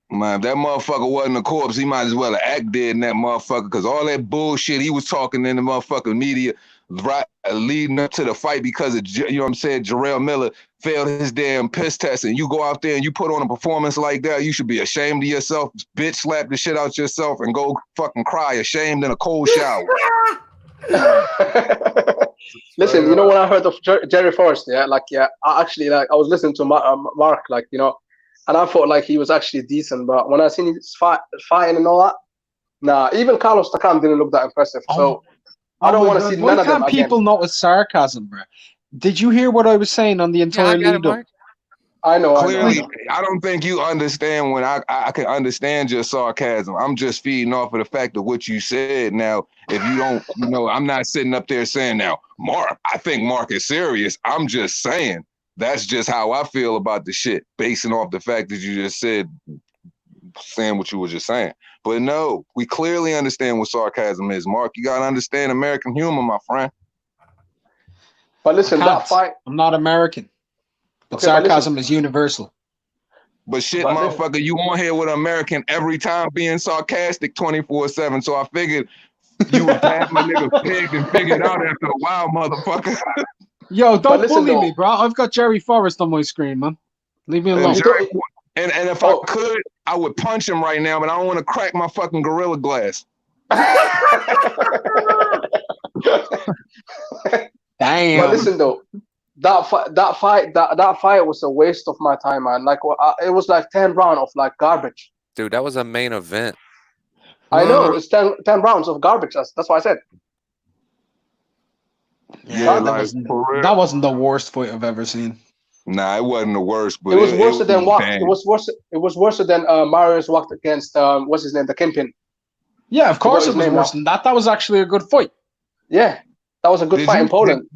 Man, if that motherfucker wasn't a corpse, he might as well have act dead in that motherfucker, because all that bullshit he was talking in the motherfucking media right leading up to the fight, because of, Jarrell Miller failed his damn piss test, and you go out there and you put on a performance like that, you should be ashamed of yourself, bitch, slap the shit out yourself and go fucking cry ashamed in a cold shower. Listen, when I heard of Jerry Forrest, I was listening to Mark, and I thought like he was actually decent, but when I seen his fighting and all that, nah, even Carlos Takam didn't look that impressive. So I don't want to see none of them again. Why can't people not with sarcasm, bro? Did you hear what I was saying on the entire lead-up? I know. Clearly, I don't think you understand when I can understand your sarcasm. I'm just feeding off of the fact of what you said. Now, if you don't, I'm not sitting up there saying now, Mark, I think Mark is serious. I'm just saying that's just how I feel about the shit, basing off the fact that you just said, saying what you were just saying. But no, we clearly understand what sarcasm is, Mark. You got to understand American humor, my friend. But listen, that fight... I'm not American. But sarcasm is universal. But shit, But then- motherfucker, you on here with an American every time being sarcastic 24/7. So I figured you would have my nigga pegged and figured out after a while, motherfucker. Yo, don't listen, bully though. me, bro. I've got Jerry Forrest on my screen, man. Leave me And, alone. Jerry- and if Oh. I could, I would punch him right now, but I don't want to crack my fucking Gorilla Glass. Damn. But listen though, that fight was a waste of my time, man. Like it was like 10 rounds of like garbage. Dude, that was a main event. I know it's 10 rounds of garbage. That's what I said. Yeah, that, like, wasn't, for real. that wasn't the worst fight I've ever seen. Nah, it wasn't the worst, but It was worse than what? bad. It was worse. It was worse than Marius walked against what's his name, the Kingpin. Yeah, of course his it was name worse than that. That was actually a good fight. Yeah, that was a good fight in Poland.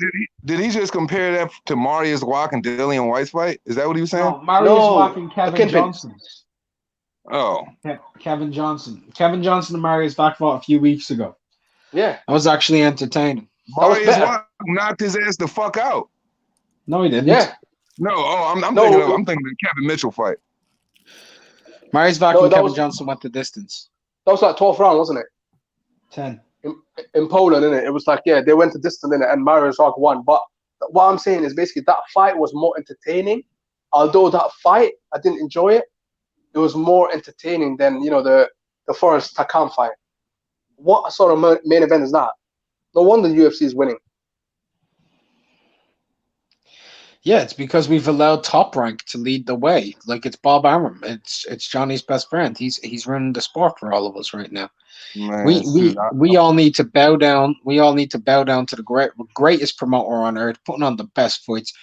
Did he just compare that to Marius Wack and Dillian White's fight? Is that what he was saying? No, Marius No, Wack and the Kevin Kingpin. Johnson. Oh, Kevin Johnson. Kevin Johnson and Marius Wack fought a few weeks ago. Yeah, That was actually entertaining. That was Marius better. Wack knocked his ass the fuck out. No, he didn't. yeah. No, I'm No, thinking of the Kevin Mitchell fight. Marius Wack No, and that Kevin was- Johnson went the distance. That was like 12th round, wasn't it? 10. In Poland, innit? It was like, yeah, they went to distance in it, and Marius Rock won. But what I'm saying is basically that fight was more entertaining. Although that fight, I didn't enjoy it. It was more entertaining than the Forrest Takam fight. What sort of main event is that? No wonder UFC is winning. Yeah, it's because we've allowed Top Rank to lead the way. Like it's Bob Arum. It's Johnny's best friend. He's running the sport for all of us right now. Man, We all need to bow down. We all need to bow down to the greatest promoter on earth, putting on the best fights,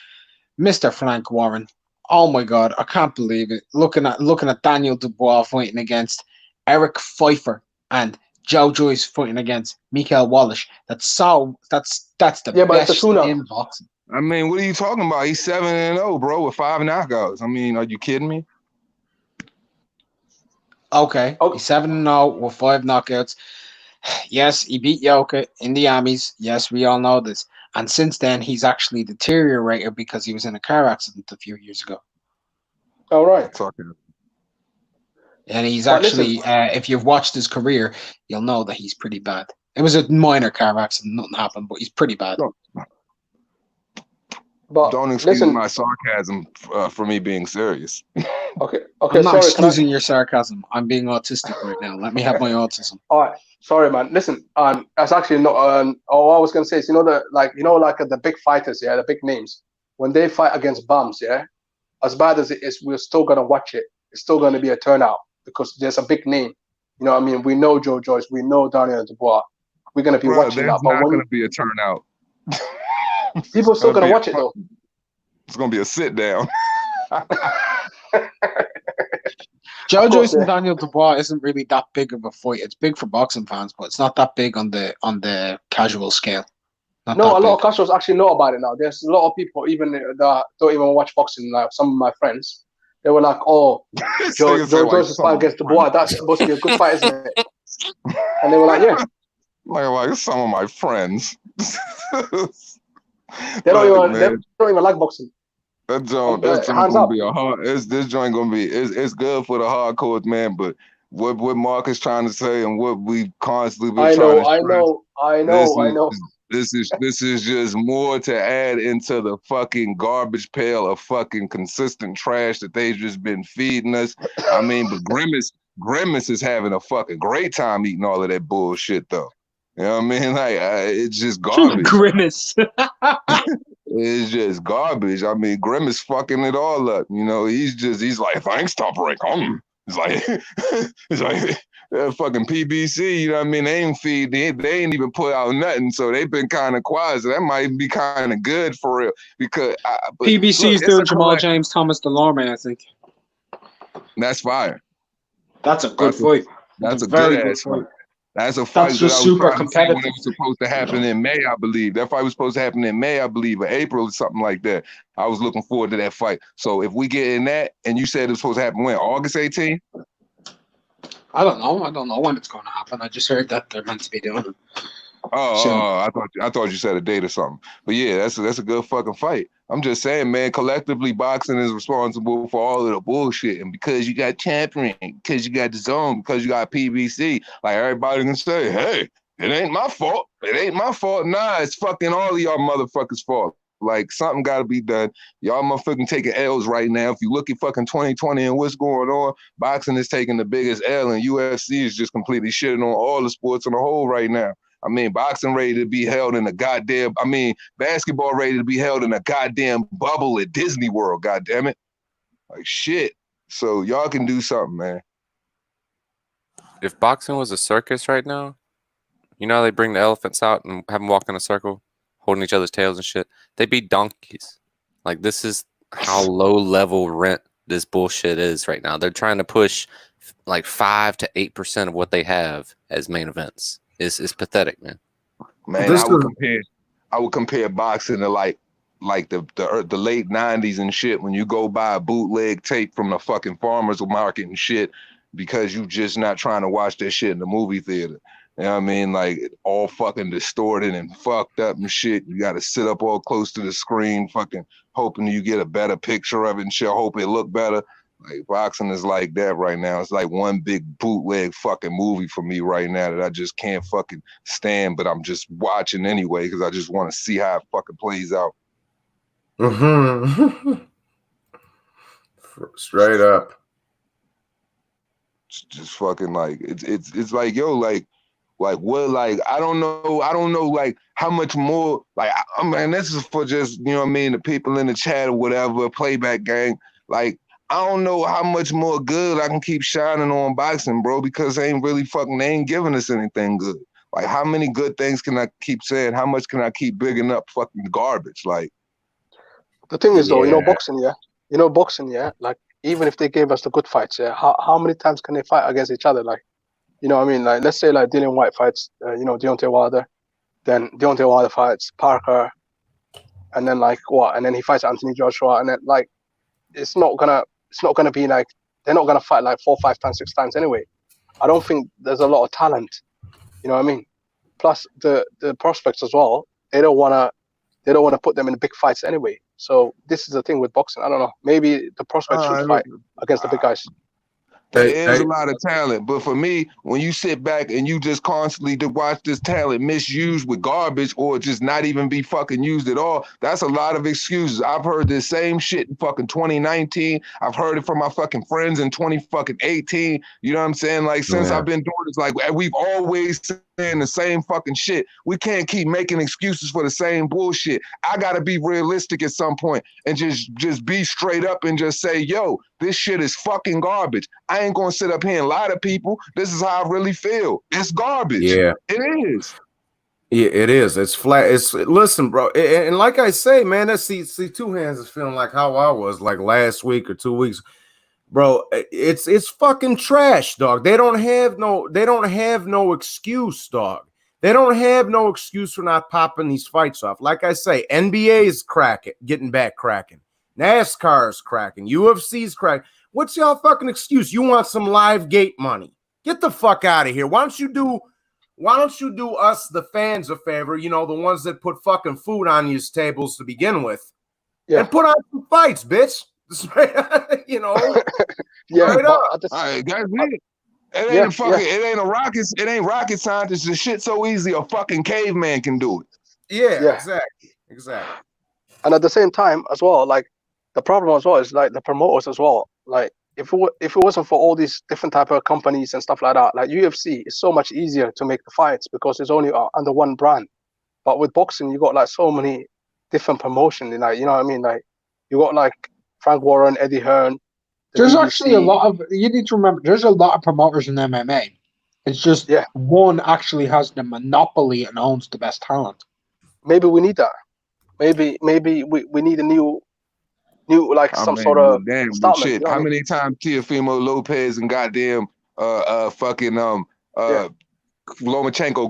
Mr. Frank Warren. Oh my God, I can't believe it. Looking at Daniel Dubois fighting against Eric Pfeiffer and Joe Joyce fighting against Mikael Wallace. That's the Yeah, but it's a best tune-up. in boxing. I mean, what are you talking about? He's 7-0, bro, with 5 knockouts. I mean, are you kidding me? Okay, Oh. he's 7-0 with 5 knockouts. Yes, he beat Yoka in the Amis. Yes, we all know this. And since then, he's actually deteriorated because he was in a car accident a few years ago. All right. Talking. And he's But actually, if you've watched his career, you'll know that he's pretty bad. It was a minor car accident, nothing happened, but he's pretty bad. But Don't excuse listen, my sarcasm for me being serious. okay, I'm not sorry. Can I- excusing your sarcasm. I'm being autistic right now. Let me have my autism. All right, sorry, man. Listen, that's actually not. All I was gonna say is, the big fighters, yeah, the big names, when they fight against bums, yeah, as bad as it is, we're still gonna watch it. It's still gonna be a turnout because there's a big name. You know what I mean? We know Joe Joyce, we know Daniel Dubois. We're gonna be Bro, watching there's that, but not when going to be a turnout. people are still Gonna gonna be a watch it though. It's going to be a sit down. Joe Of course, Joyce and yeah. Daniel Dubois isn't really that big of a fight. It's big for boxing fans, but it's not that big on the casual scale. Not No, that a lot big. of casuals actually know about it now. There's a lot of people even that don't even watch boxing. Like some of my friends, they were like, "Oh, Joe Joyce's fight against Dubois, that's supposed to be a good fight, isn't it?" And they were like, "Yeah." Like some of my friends. They don't Look, even man, like boxing. that joint Hands gonna up. be a hard. This joint gonna be. It's good for the hardcore man, but what Mark is trying to say and what we constantly been I trying know, to I stress, know, I know, I know. This is just more to add into the fucking garbage pail of fucking consistent trash that they've just been feeding us. I mean, but Grimace is having a fucking great time eating all of that bullshit though. You know what I mean? Like it's just garbage. Grimace. It's just garbage. I mean, Grimace fucking it all up. You know, he's like, thanks, Top Rank. It's like fucking PBC. You know what I mean? They ain't even put out nothing, so they've been kind of quiet. So that might be kind of good for real because PBC is doing Jamal James Thomas Delorme, I think. That's fire. That's a good fight. That's a very good ass fight. fight. That's a fight That's that just I was super trying to see when competitive. it was supposed to happen in May, I believe. That fight was supposed to happen in May, I believe, or April or something like that. I was looking forward to that fight. So if we get in that, and you said it was supposed to happen when? August 18th? I don't know when it's going to happen. I just heard that they're meant to be doing it. I thought you said a date or something. But yeah, that's a good fucking fight. I'm just saying, man, collectively boxing is responsible for all of the bullshit. And because you got Champion, because you got DAZN, because you got PBC, like everybody can say, hey, it ain't my fault. It ain't my fault. Nah, it's fucking all of y'all motherfuckers' fault. Like, something got to be done. Y'all motherfucking taking L's right now. If you look at fucking 2020 and what's going on, boxing is taking the biggest L, and UFC is just completely shitting on all the sports on the whole right now. I mean, boxing ready to be held in a goddamn, basketball ready to be held in a goddamn bubble at Disney World, goddamn it. Like, shit. So y'all can do something, man. If boxing was a circus right now, you know how they bring the elephants out and have them walk in a circle, holding each other's tails and shit? They'd be donkeys. Like, this is how low-level rent this bullshit is right now. They're trying to push like 5 to 8% of what they have as main events. It's pathetic, man. Man, I would compare boxing to like the late 90s and shit, when you go buy a bootleg tape from the fucking farmer's market and shit because you just not trying to watch that shit in the movie theater. You know what I mean? Like, all fucking distorted and fucked up and shit. You got to sit up all close to the screen, fucking hoping you get a better picture of it and shit, hope it look better. Like, boxing is like that right now. It's like one big bootleg fucking movie for me right now that I just can't fucking stand, but I'm just watching anyway because I just want to see how it fucking plays out. Mm-hmm. Straight up. It's just fucking like it's like, yo, like what, like I don't know like how much more, like I mean, this is for just, you know what I mean, the people in the chat or whatever, playback gang. Like, I don't know how much more good I can keep shining on boxing, bro, because they ain't giving us anything good. Like, how many good things can I keep saying? How much can I keep bigging up fucking garbage? Like, the thing is, though, boxing, like, even if they gave us the good fights, how many times can they fight against each other? Like, you know what I mean? Like, let's say, like, Dillian White fights, Deontay Wilder, then Deontay Wilder fights Parker, and then, like, what? And then he fights Anthony Joshua, and then, like, it's not gonna be like, they're not gonna fight like 4, 5 times, 6 times anyway. I don't think there's a lot of talent. You know what I mean? Plus the prospects as well. They don't wanna put them in big fights anyway. So this is the thing with boxing. I don't know. Maybe the prospects should fight against the big guys. There is a lot of talent, but for me, when you sit back and you just constantly to watch this talent misused with garbage or just not even be fucking used at all, that's a lot of excuses. I've heard this same shit in fucking 2019. I've heard it from my fucking friends in 2018. You know what I'm saying? Like, since I've been doing this, like, we've always saying the same fucking shit. We can't keep making excuses for the same bullshit. I gotta be realistic at some point and just be straight up and just say, yo, this shit is fucking garbage. I ain't gonna sit up here and lie to people. This is how I really feel. It's garbage. Yeah, it is. Yeah, it is. It's flat. Listen, bro, and like I say, man, that see two hands is feeling like how I was like last week or 2 weeks, bro. It's fucking trash, dog. They don't have no excuse, dog. They don't have no excuse for not popping these fights off. Like I say, NBA is getting back cracking. NASCAR is cracking. UFC's cracking. What's y'all fucking excuse? You want some live gate money? Get the fuck out of here. Why don't you do us, the fans, a favor? You know, the ones that put fucking food on these tables to begin with, and put on some fights, bitch. You know, It ain't rocket science. The shit so easy a fucking caveman can do it. Yeah, exactly. And at the same time as well, like, the problem as well is like the promoters as well. Like, if it wasn't for all these different type of companies and stuff like that, like UFC is so much easier to make the fights because it's only under one brand. But with boxing, you got like so many different promotions. Like, you know what I mean? Like, you got like Frank Warren, Eddie Hearn. There's actually a lot of, you need to remember, there's a lot of promoters in MMA. It's just one actually has the monopoly and owns the best talent. Maybe we need that. Maybe we need a new like some sort of startment, shit. You know how many times Teofimo Lopez and goddamn Lomachenko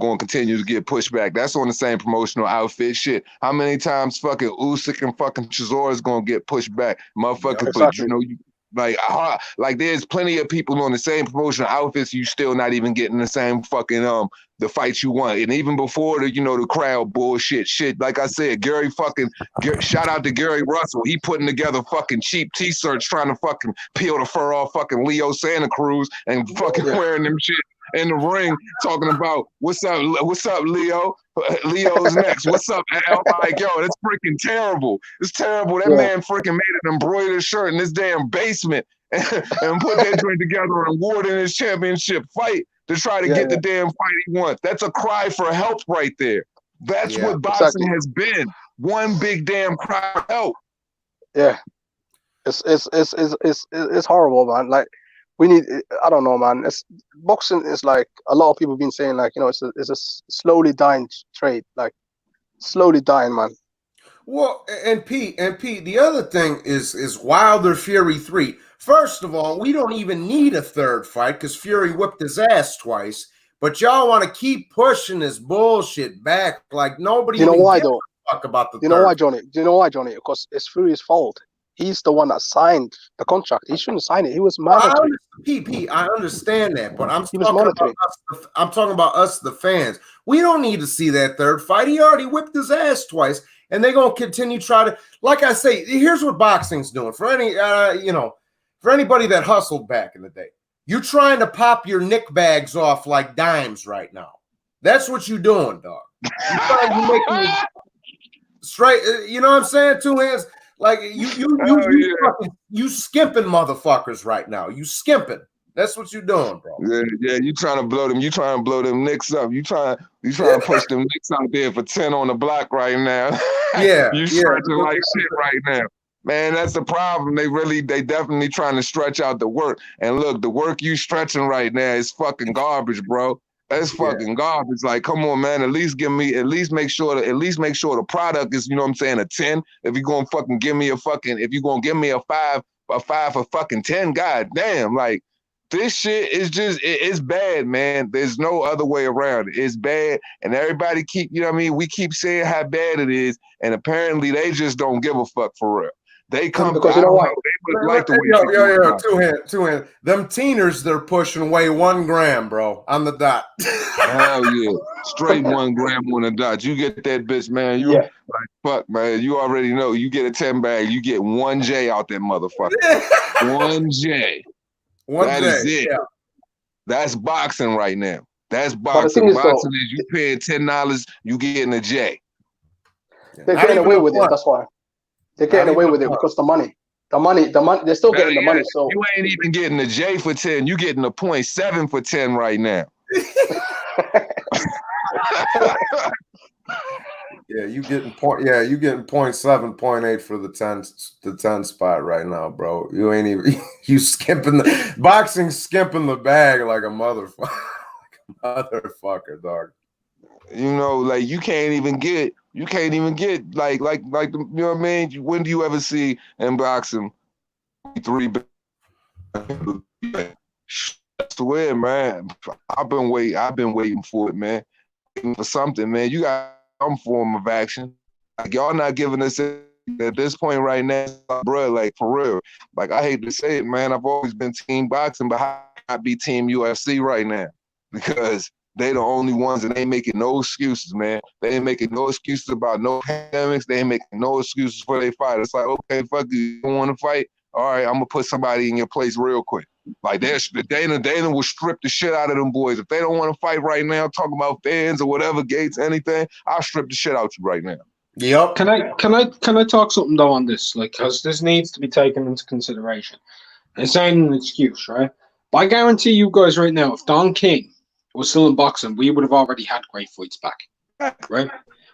gonna continue to get pushed back? That's on the same promotional outfit. Shit. How many times fucking Usyk and fucking Chisora is gonna get pushed back? Motherfucker, but you know, Like there's plenty of people on the same promotional outfits. You still not even getting the same fucking the fights you want. And even before the crowd bullshit shit. Like I said, shout out to Gary Russell. He putting together fucking cheap t-shirts trying to fucking peel the fur off fucking Leo Santa Cruz and fucking wearing them shit in the ring, talking about what's up Leo. Leo's next. What's up, Al? Like, yo, that's freaking terrible. It's terrible. That man freaking made an embroidered shirt in this damn basement and put that joint together and wore it in his championship fight to try to get the damn fight he wants. That's a cry for help right there. That's what boxing has been. One big damn cry for help. Yeah. It's horrible, man. Like, we need, I don't know, man. Boxing is like, a lot of people have been saying, like, it's a slowly dying trade, like slowly dying, man. Well, and Pete, the other thing is Wilder Fury 3. First of all, we don't even need a third fight because Fury whipped his ass twice. But y'all want to keep pushing this bullshit back like nobody. You know why though? Fuck about the. You know why, Johnny? Do you know why, Johnny? Because it's Fury's fault. He's the one that signed the contract. He shouldn't sign it. He was mandatory. Pete, I understand that, but I'm talking about us, the fans. We don't need to see that third fight. He already whipped his ass twice, and they're gonna continue trying to. Like I say, here's what boxing's doing for any, for anybody that hustled back in the day. You're trying to pop your nick bags off like dimes right now. That's what you're doing, dog. You're trying to make them straight. You know what I'm saying? Two hands. Like you skimping motherfuckers right now. You skimping. That's what you doing, bro. Yeah. You trying to blow them. You trying to blow them nicks up. You trying to push them nicks out there for 10 on the block right now. Yeah. You stretching like shit right now. Man, that's the problem. They definitely trying to stretch out the work. And look, the work you stretching right now is fucking garbage, bro. That's fucking garbage. Like, come on, man. At least make sure the product is, you know what I'm saying, a 10. If you're gonna fucking give me a 5 for fucking 10, god damn. Like, this shit is just it's bad, man. There's no other way around it. It's bad. And everybody we keep saying how bad it is, and apparently they just don't give a fuck for real. They come because you know what? Two hand. Them teeners, they're pushing weigh 1 gram, bro, on the dot. Hell yeah, straight 1 gram on the dot. You get that bitch, man. You like fuck, man. You already know. You get a 10 bag, you get 1 J out that motherfucker. 1 J. That is it. Yeah. That's boxing right now. That's boxing. Boxing is you paying $10, you getting a J. They're getting away with it. That's why. They're getting away with it because the money, they're still getting the money. So you ain't even getting a J for 10. You getting a 0.7 for 10 right now. You getting 0.7, 0.8 for the 10 spot right now, bro. You ain't even you skimping the boxing, skimping the bag like a motherfucker, motherfucker, dog. Like you can't even get like the, you know what I mean? When do you ever see in boxing 3 to win, man? I've been waiting for it, man. Waiting for something, man. You got some form of action. Like y'all not giving us it at this point right now, bro. Like for real. Like I hate to say it, man. I've always been team boxing, but how can I be team UFC right now? Because they the only ones that ain't making no excuses, man. They ain't making no excuses about no pandemics. They ain't making no excuses for their fight. It's like, okay, fuck you don't want to fight? All right, I'm gonna put somebody in your place real quick. Like Dana will strip the shit out of them boys. If they don't want to fight right now, talk about fans or whatever, Gates, anything, I'll strip the shit out you right now. Yep. Can I talk something though on this? Like, because this needs to be taken into consideration. It's ain't an excuse, right? But I guarantee you guys right now, if Don King was still in boxing, we would have already had great fights back, right?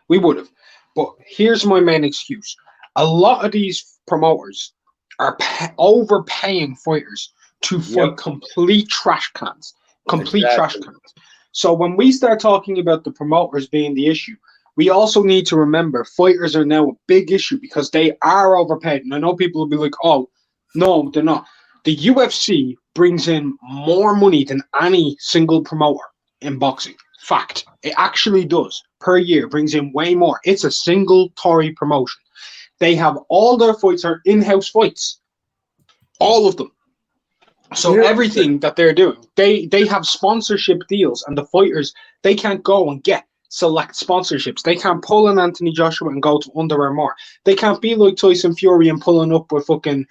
We would have. But here's my main excuse. A lot of these promoters are overpaying fighters to fight complete trash cans. Trash cans. So when we start talking about the promoters being the issue, we also need to remember fighters are now a big issue because they are overpaid. And I know people will be like, oh, no, they're not. The UFC brings in more money than any single promoter in boxing. Fact. It actually does. Per year, brings in way more. It's a single Tory promotion. They have all their fights are in-house fights. All of them. So everything that they're doing, they have sponsorship deals, and the fighters, they can't go and get select sponsorships. They can't pull an Anthony Joshua and go to Under Armour. They can't be like Tyson Fury and pulling up with fucking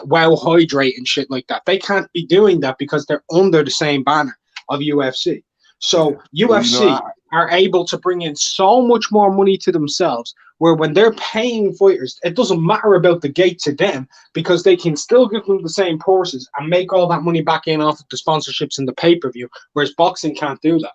Wow Hydrate and shit like that. They can't be doing that because they're under the same banner of UFC. So UFC are able to bring in so much more money to themselves, where when they're paying fighters, it doesn't matter about the gate to them because they can still give them the same purses and make all that money back in off of the sponsorships and the pay-per-view, whereas boxing can't do that.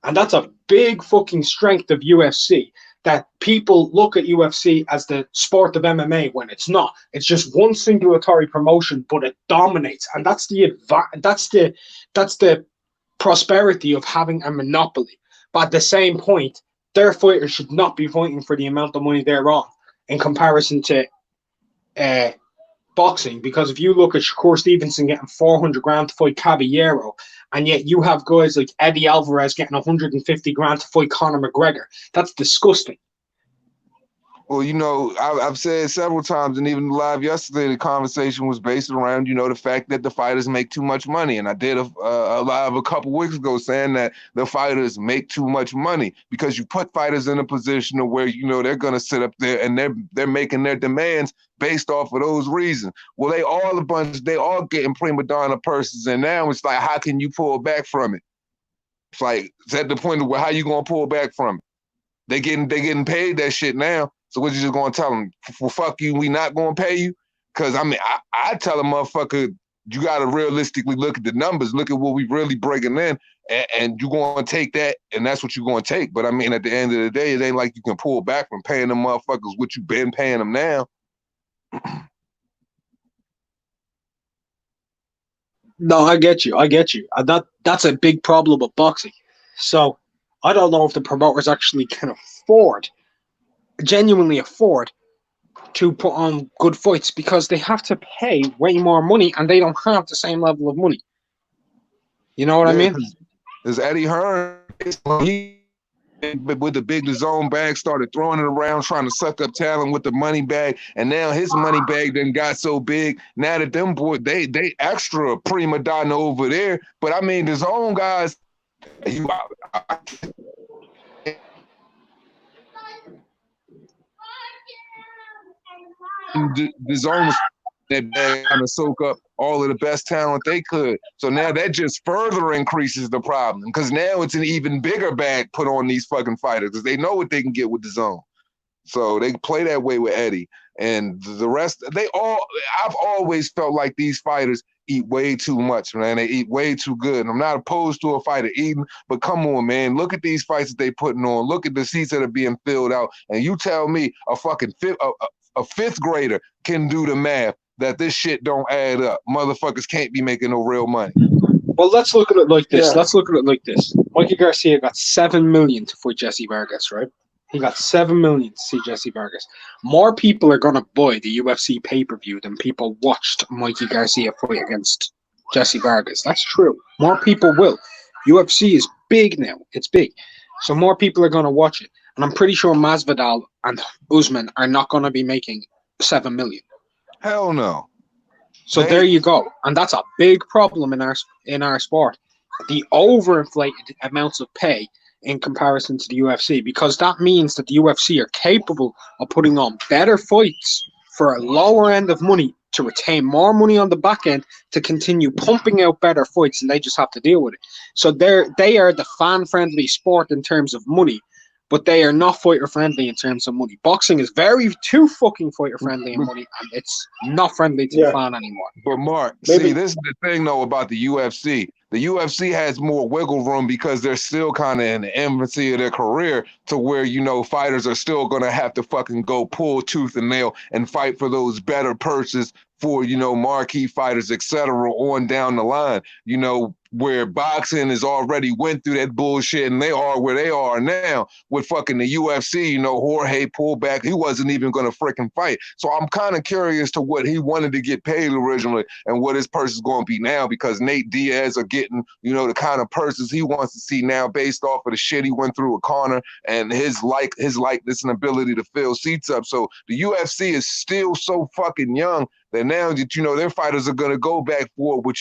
And that's a big fucking strength of UFC, that people look at UFC as the sport of MMA when it's not. It's just one singulatory promotion, but it dominates. And that's the prosperity of having a monopoly. But at the same point, their fighters should not be fighting for the amount of money they're on in comparison to boxing. Because if you look at Shakur Stevenson getting 400 grand to fight Caballero, and yet you have guys like Eddie Alvarez getting 150 grand to fight Conor McGregor, that's disgusting. Well, you know, I've said several times, and even live yesterday, the conversation was based around, you know, the fact that the fighters make too much money. And I did a live a couple weeks ago saying that the fighters make too much money because you put fighters in a position of where, you know, they're going to sit up there and they're making their demands based off of those reasons. Well, they all getting prima donna purses, and now it's like, how can you pull back from it? It's like, it's at the point of where how you going to pull back from it? They getting paid that shit now. So what you just gonna tell them? Well, fuck you, we not gonna pay you? Because I mean, I tell a motherfucker, you gotta realistically look at the numbers, look at what we really breaking in, and you gonna take that, and that's what you're gonna take. But I mean, at the end of the day, it ain't like you can pull back from paying them motherfuckers what you been paying them now. No, I get you. And that's a big problem with boxing. So I don't know if the promoters actually can genuinely afford to put on good fights, because they have to pay way more money and they don't have the same level of money. You know what I mean? There's Eddie Hearn, he with the big DAZN bag started throwing it around, trying to suck up talent with the money bag, and now his money bag then got so big. Now that them boys, they extra prima donna over there. But I mean, DAZN guys, the zone was that trying to soak up all of the best talent they could. So now that just further increases the problem, because now it's an even bigger bag put on these fucking fighters because they know what they can get with DAZN. So they play that way with Eddie. And the rest, I've always felt like these fighters eat way too much, man. They eat way too good. And I'm not opposed to a fighter eating, but come on, man. Look at these fights that they putting on. Look at the seats that are being filled out. And you tell me a fifth grader can do the math that this shit don't add up. Motherfuckers can't be making no real money. Well, let's look at it like this. Mikey Garcia got $7 million to fight Jesse Vargas, right? He got $7 million to see Jesse Vargas. More people are going to buy the UFC pay-per-view than people watched Mikey Garcia fight against Jesse Vargas. That's true. More people will. UFC is big now. It's big. So more people are going to watch it. And I'm pretty sure Masvidal and Usman are not going to be making $7 million. Hell no. So there you go. And that's a big problem in our sport. The overinflated amounts of pay in comparison to the UFC, because that means that the UFC are capable of putting on better fights for a lower end of money to retain more money on the back end to continue pumping out better fights, and they just have to deal with it. So they are the fan-friendly sport in terms of money, but they are not fighter-friendly in terms of money. Boxing is too fucking fighter-friendly in money, and it's not friendly to the fan anymore. But Mark, see, this is the thing, though, about the UFC. The UFC has more wiggle room because they're still kind of in the infancy of their career, to where, you know, fighters are still going to have to fucking go pull tooth and nail and fight for those better purses for, you know, marquee fighters, etc. on down the line, you know, where boxing has already went through that bullshit and they are where they are now with fucking the UFC. You know, Jorge pulled back. He wasn't even going to freaking fight. So I'm kind of curious to what he wanted to get paid originally and what his purse is going to be now, because Nate Diaz are getting, you know, the kind of purses he wants to see now based off of the shit he went through with Conor and his likeness and ability to fill seats up. So the UFC is still so fucking young that now that, their fighters are going to go back for it, but,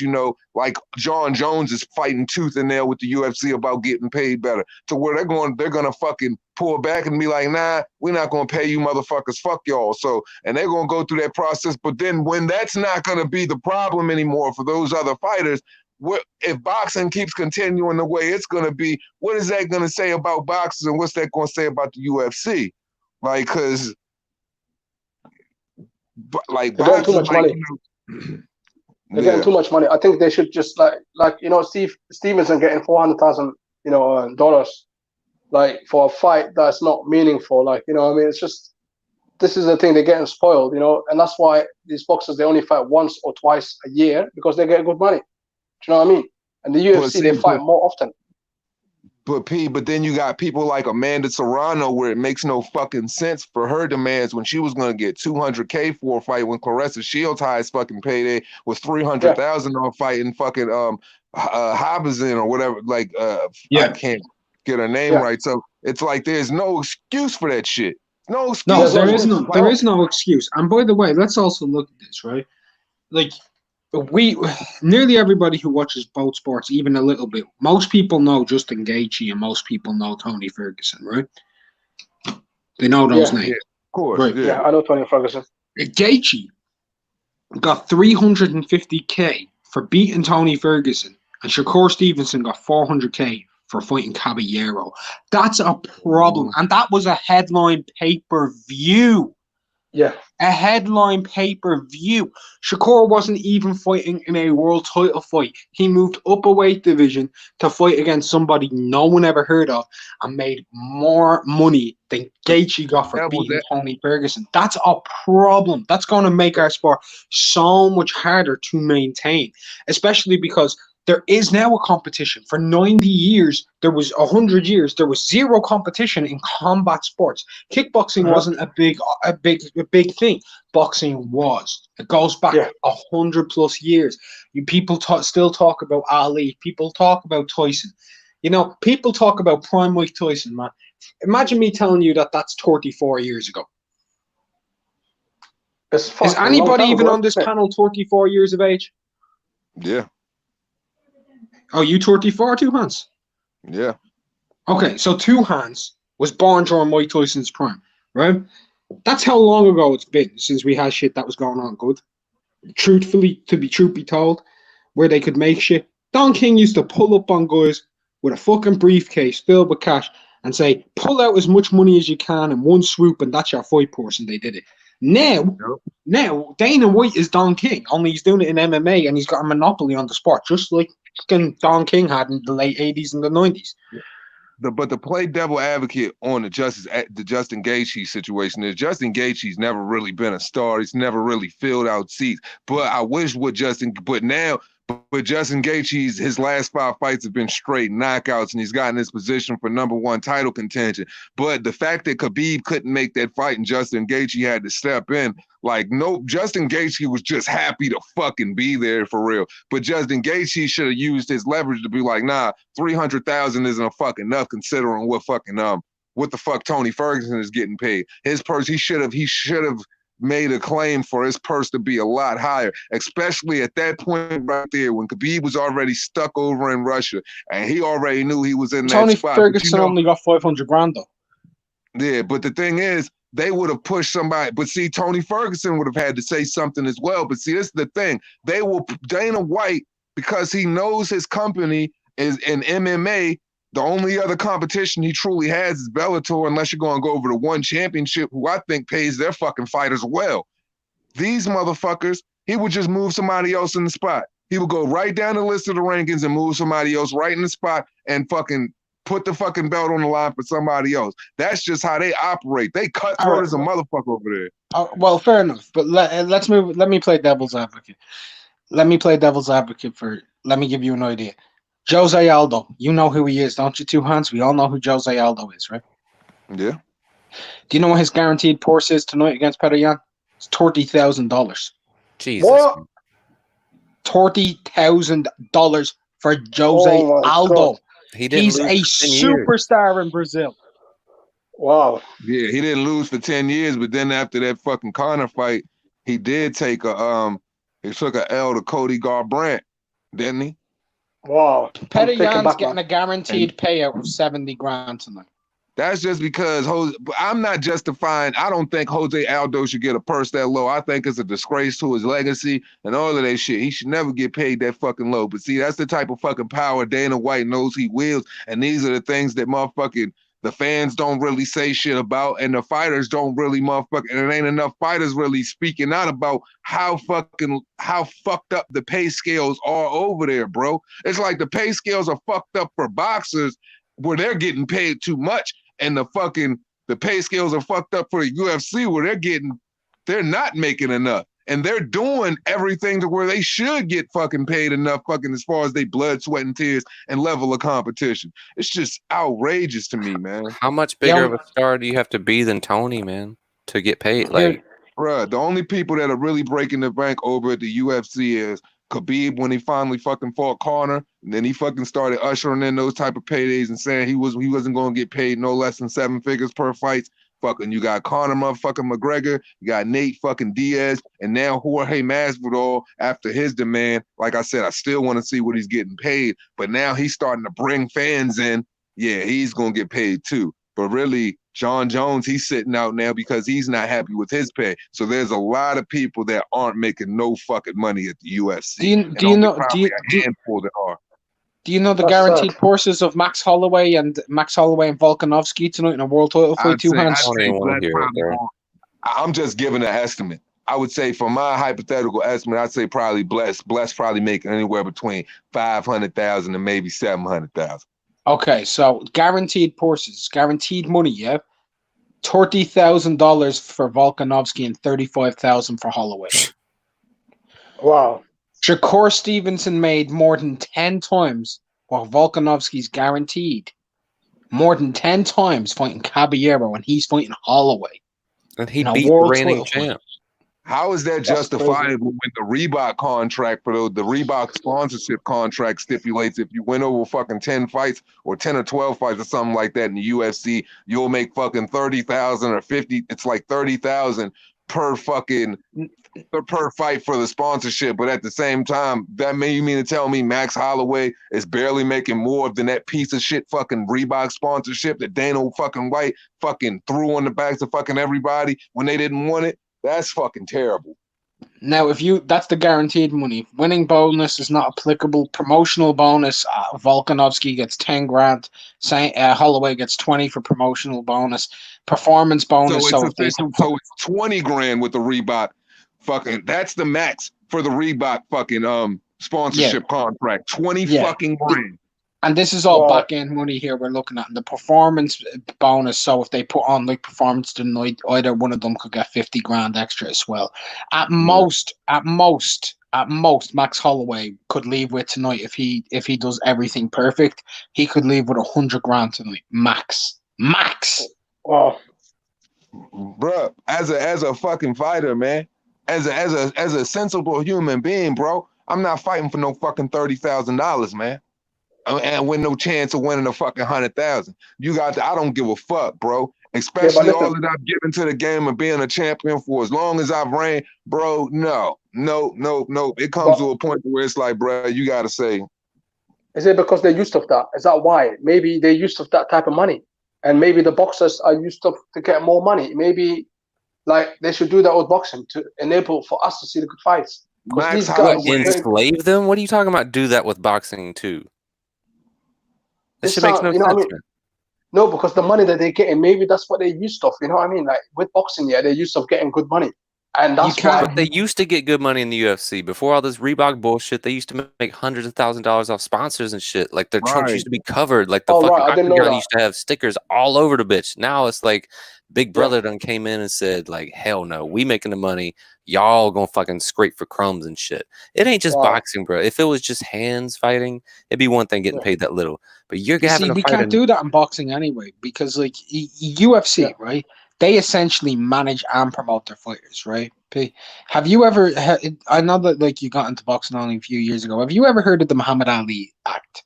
like John Jones is fighting tooth and nail with the UFC about getting paid better, to where they're going to fucking pull back and be like, nah, we're not going to pay you motherfuckers, fuck y'all. So, and they're going to go through that process. But then when that's not going to be the problem anymore for those other fighters, if boxing keeps continuing the way it's going to be, what is that going to say about boxers, and what's that going to say about the UFC? Like, because like they're getting too much money. They're getting too much money. I think they should just like Steve Stevenson getting $400,000 dollars like for a fight that's not meaningful. Like, I mean, it's just, this is the thing, they're getting spoiled, and that's why these boxers, they only fight once or twice a year, because they get good money. Do you know what I mean? And the UFC, they fight more often. But then you got people like Amanda Serrano, where it makes no fucking sense for her demands when she was going to get $200K for a fight, when Claressa Shields' highest fucking payday was $300,000 on fighting fucking Habazin or whatever. Like, I can't get her name right. So it's like there's no excuse for that shit. No excuse. No, there is no excuse. And by the way, let's also look at this, right? Like, nearly everybody who watches both sports, even a little bit, most people know Justin Gaethje and most people know Tony Ferguson, right? They know those names. Yeah, of course. Right. Yeah, I know Tony Ferguson. Gaethje got $350K for beating Tony Ferguson, and Shakur Stevenson got $400K for fighting Caballero. That's a problem. And that was a headline pay-per-view. Yeah. A headline pay-per-view. Shakur wasn't even fighting in a world title fight. He moved up a weight division to fight against somebody no one ever heard of and made more money than Gaethje got for beating Tony Ferguson. That's a problem. That's going to make our sport so much harder to maintain, especially because there is now a competition. For 90 years, 100 years, there was zero competition in combat sports. Kickboxing wasn't a big thing. Boxing was. It goes back 100 plus years. People still talk about Ali. People talk about Tyson. People talk about Prime Mike Tyson, man. Imagine me telling you that that's 34 years ago. Is anybody even on this panel 34 years of age? Yeah. Oh, you 34, Two Hands? Yeah. Okay, so Two Hands was born during Mike Tyson's prime, right? That's how long ago it's been since we had shit that was going on good. Truthfully, truth be told, where they could make shit. Don King used to pull up on guys with a fucking briefcase filled with cash and say, pull out as much money as you can in one swoop, and that's your fight person. They did it. Now Dana White is Don King, only he's doing it in MMA, and he's got a monopoly on the sport, just like Don King had in the late 80s and the 90s. But to play devil advocate on the Justin Gaethje situation is, Justin Gaethje's never really been a star. He's never really filled out seats. But I wish Justin Gaethje's, his last 5 fights have been straight knockouts, and he's gotten his position for #1 title contention. But the fact that Khabib couldn't make that fight and Justin Gaethje had to step in, Justin Gaethje was just happy to fucking be there for real. But Justin Gaethje should have used his leverage to be like, nah, 300,000 isn't fucking enough considering what the fuck Tony Ferguson is getting paid. His purse, he should have made a claim for his purse to be a lot higher, especially at that point right there when Khabib was already stuck over in Russia and he already knew he was in that spot. Tony Ferguson only got 500 grand though. Yeah, but the thing is, they would have pushed somebody. But see, Tony Ferguson would have had to say something as well. But see, this is the thing. Dana White, because he knows his company is in MMA, the only other competition he truly has is Bellator, unless you're going to go over to One Championship, who I think pays their fucking fighters well. These motherfuckers, he would just move somebody else in the spot. He would go right down the list of the rankings and move somebody else right in the spot and fucking put the fucking belt on the line for somebody else. That's just how they operate. They cutthroat as a motherfucker over there. Well, fair enough. But let's move. Let me play devil's advocate. Let me give you an idea. Jose Aldo, you know who he is, don't you, Two Hands? We all know who Jose Aldo is, right? Yeah. Do you know what his guaranteed purse is tonight against Petr Yan? It's $30,000. Jesus. What? $30,000 for Jose Aldo. God. He's a superstar in Brazil. Wow. Yeah, he didn't lose for 10 years, but then after that fucking Conor fight, he did take he took a L to Cody Garbrandt, didn't he? Wow. Petr I'm taken Yan's back, getting man. a guaranteed payout of 70 grand tonight. That's just because I'm not justifying. I don't think Jose Aldo should get a purse that low. I think it's a disgrace to his legacy and all of that shit. He should never get paid that fucking low. But see, that's the type of fucking power Dana White knows he wields. And these are the things that motherfucking the fans don't really say shit about, and the fighters don't really motherfucking. And it ain't enough fighters really speaking out about how fucked up the pay scales are over there, bro. It's like the pay scales are fucked up for boxers where they're getting paid too much. And the pay scales are fucked up for the UFC where they're not making enough. And they're doing everything to where they should get fucking paid enough fucking as far as they blood, sweat, and tears and level of competition. It's just outrageous to me, man. How much bigger of a star do you have to be than Tony, man, to get paid? Like, bruh, the only people that are really breaking the bank over at the UFC is Khabib when he finally fucking fought Conor, and then he fucking started ushering in those type of paydays and saying he wasn't going to get paid no less than 7 figures per fight. Fucking, you got Conor motherfucking McGregor, you got Nate fucking Diaz, and now Jorge Masvidal after his demand. Like I said, I still want to see what he's getting paid, but now he's starting to bring fans in. Yeah, he's going to get paid too. But really, John Jones, he's sitting out now because he's not happy with his pay. So there's a lot of people that aren't making no fucking money at the UFC. Do you know the guaranteed purses of Max Holloway and Volkanovski tonight in a world title fight? I'm just giving an estimate. I would say for my hypothetical estimate, I'd say probably Bless probably making anywhere between 500,000 and maybe 700,000. Okay, so guaranteed purses, guaranteed money, yeah. $30,000 for Volkanovski and $35,000 for Holloway. Wow. Shakur Stevenson made more than 10 times what Volkanovski's guaranteed. More than 10 times fighting Caballero when he's fighting Holloway. And he beat the reigning champ. How is that justifiable when the Reebok contract for the Reebok sponsorship contract stipulates if you win over fucking 10 fights or 10 or 12 fights or something like that in the UFC, you'll make fucking 30,000 or 50. It's like 30,000 per fucking per fight for the sponsorship. But at the same time, you mean to tell me Max Holloway is barely making more than that piece of shit fucking Reebok sponsorship that Dana fucking White fucking threw on the backs of fucking everybody when they didn't want it? That's fucking terrible. Now, that's the guaranteed money. Winning bonus is not applicable. Promotional bonus, Volkanovski gets 10 grand. Holloway gets 20 for promotional bonus. Performance bonus. So it's 20 grand with the Reebok. Fucking, that's the max for the Reebok fucking sponsorship contract. 20 fucking grand. And this is all back end money here we're looking at. And the performance bonus, so if they put on like performance tonight, either one of them could get 50 grand extra as well. At most, Max Holloway could leave with tonight if he does everything perfect. He could leave with 100 grand tonight. Max. Wow. Bruh, as a fucking fighter, man, as a sensible human being, bro, I'm not fighting for no fucking $30,000, man. And with no chance of winning a fucking 100,000. I don't give a fuck, bro. Especially all that I've given to the game of being a champion for as long as I've reigned, bro. No. It comes to a point where it's like, bro, you gotta say. Is it because they're used to that? Is that why? Maybe they're used to that type of money. And maybe the boxers are used to get more money. Maybe like they should do that with boxing to enable for us to see the good fights. These guys enslave them? What are you talking about? Do that with boxing too? This should make no sense. I mean? No, because the money that they're getting, maybe that's what they're used to. You know what I mean? Like with boxing, they're used to getting good money. And that's why they used to get good money in the UFC. Before all this Reebok bullshit, they used to make hundreds of $1,000s off sponsors and shit. Like their trunks used to be covered. Like the fucking Octagon used to have stickers all over the bitch. Now it's like Big Brother done came in and said, like, hell no, we making the money. Y'all gonna fucking scrape for crumbs and shit. It ain't just boxing, bro. If it was just hands fighting, it'd be one thing getting paid that little. But we can't do that in boxing anyway because like UFC, right? They essentially manage and promote their fighters, right? Have you ever? I know that like you got into boxing only a few years ago. Have you ever heard of the Muhammad Ali Act?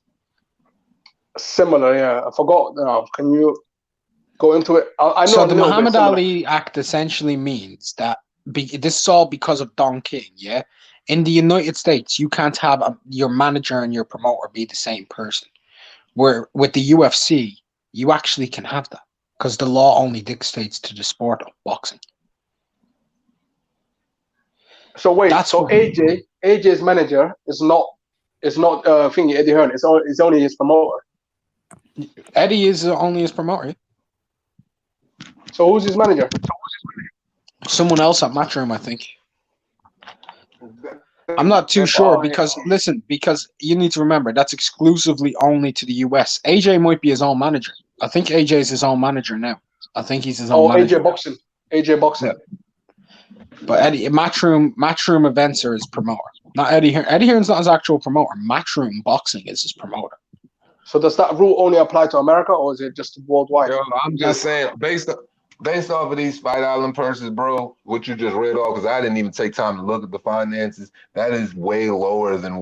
Similar, yeah. I forgot. Can you go into it? I know. So the Muhammad Ali Act essentially means that this is all because of Don King, yeah? In the United States, you can't have your manager and your promoter be the same person. Where with the UFC, you actually can have that because the law only dictates to the sport of boxing. So wait, That's so what- AJ's manager is not thingy Eddie Hearn. It's only his promoter. Eddie is only his promoter. So who's his manager? Someone else at Matchroom, I think. I'm not too sure because you need to remember that's exclusively only to the US. AJ might be his own manager. I think AJ is his own manager now. I think he's his own manager. AJ Boxing. AJ Boxing. Yeah. But Eddie Matchroom events are his promoter. Not Eddie Hearn. Eddie Hearn's not his actual promoter. Matchroom Boxing is his promoter. So does that rule only apply to America, or is it just worldwide? Yo, I'm just saying, based off of these Fight Island purses, bro, what you just read off, because I didn't even take time to look at the finances. That is way lower than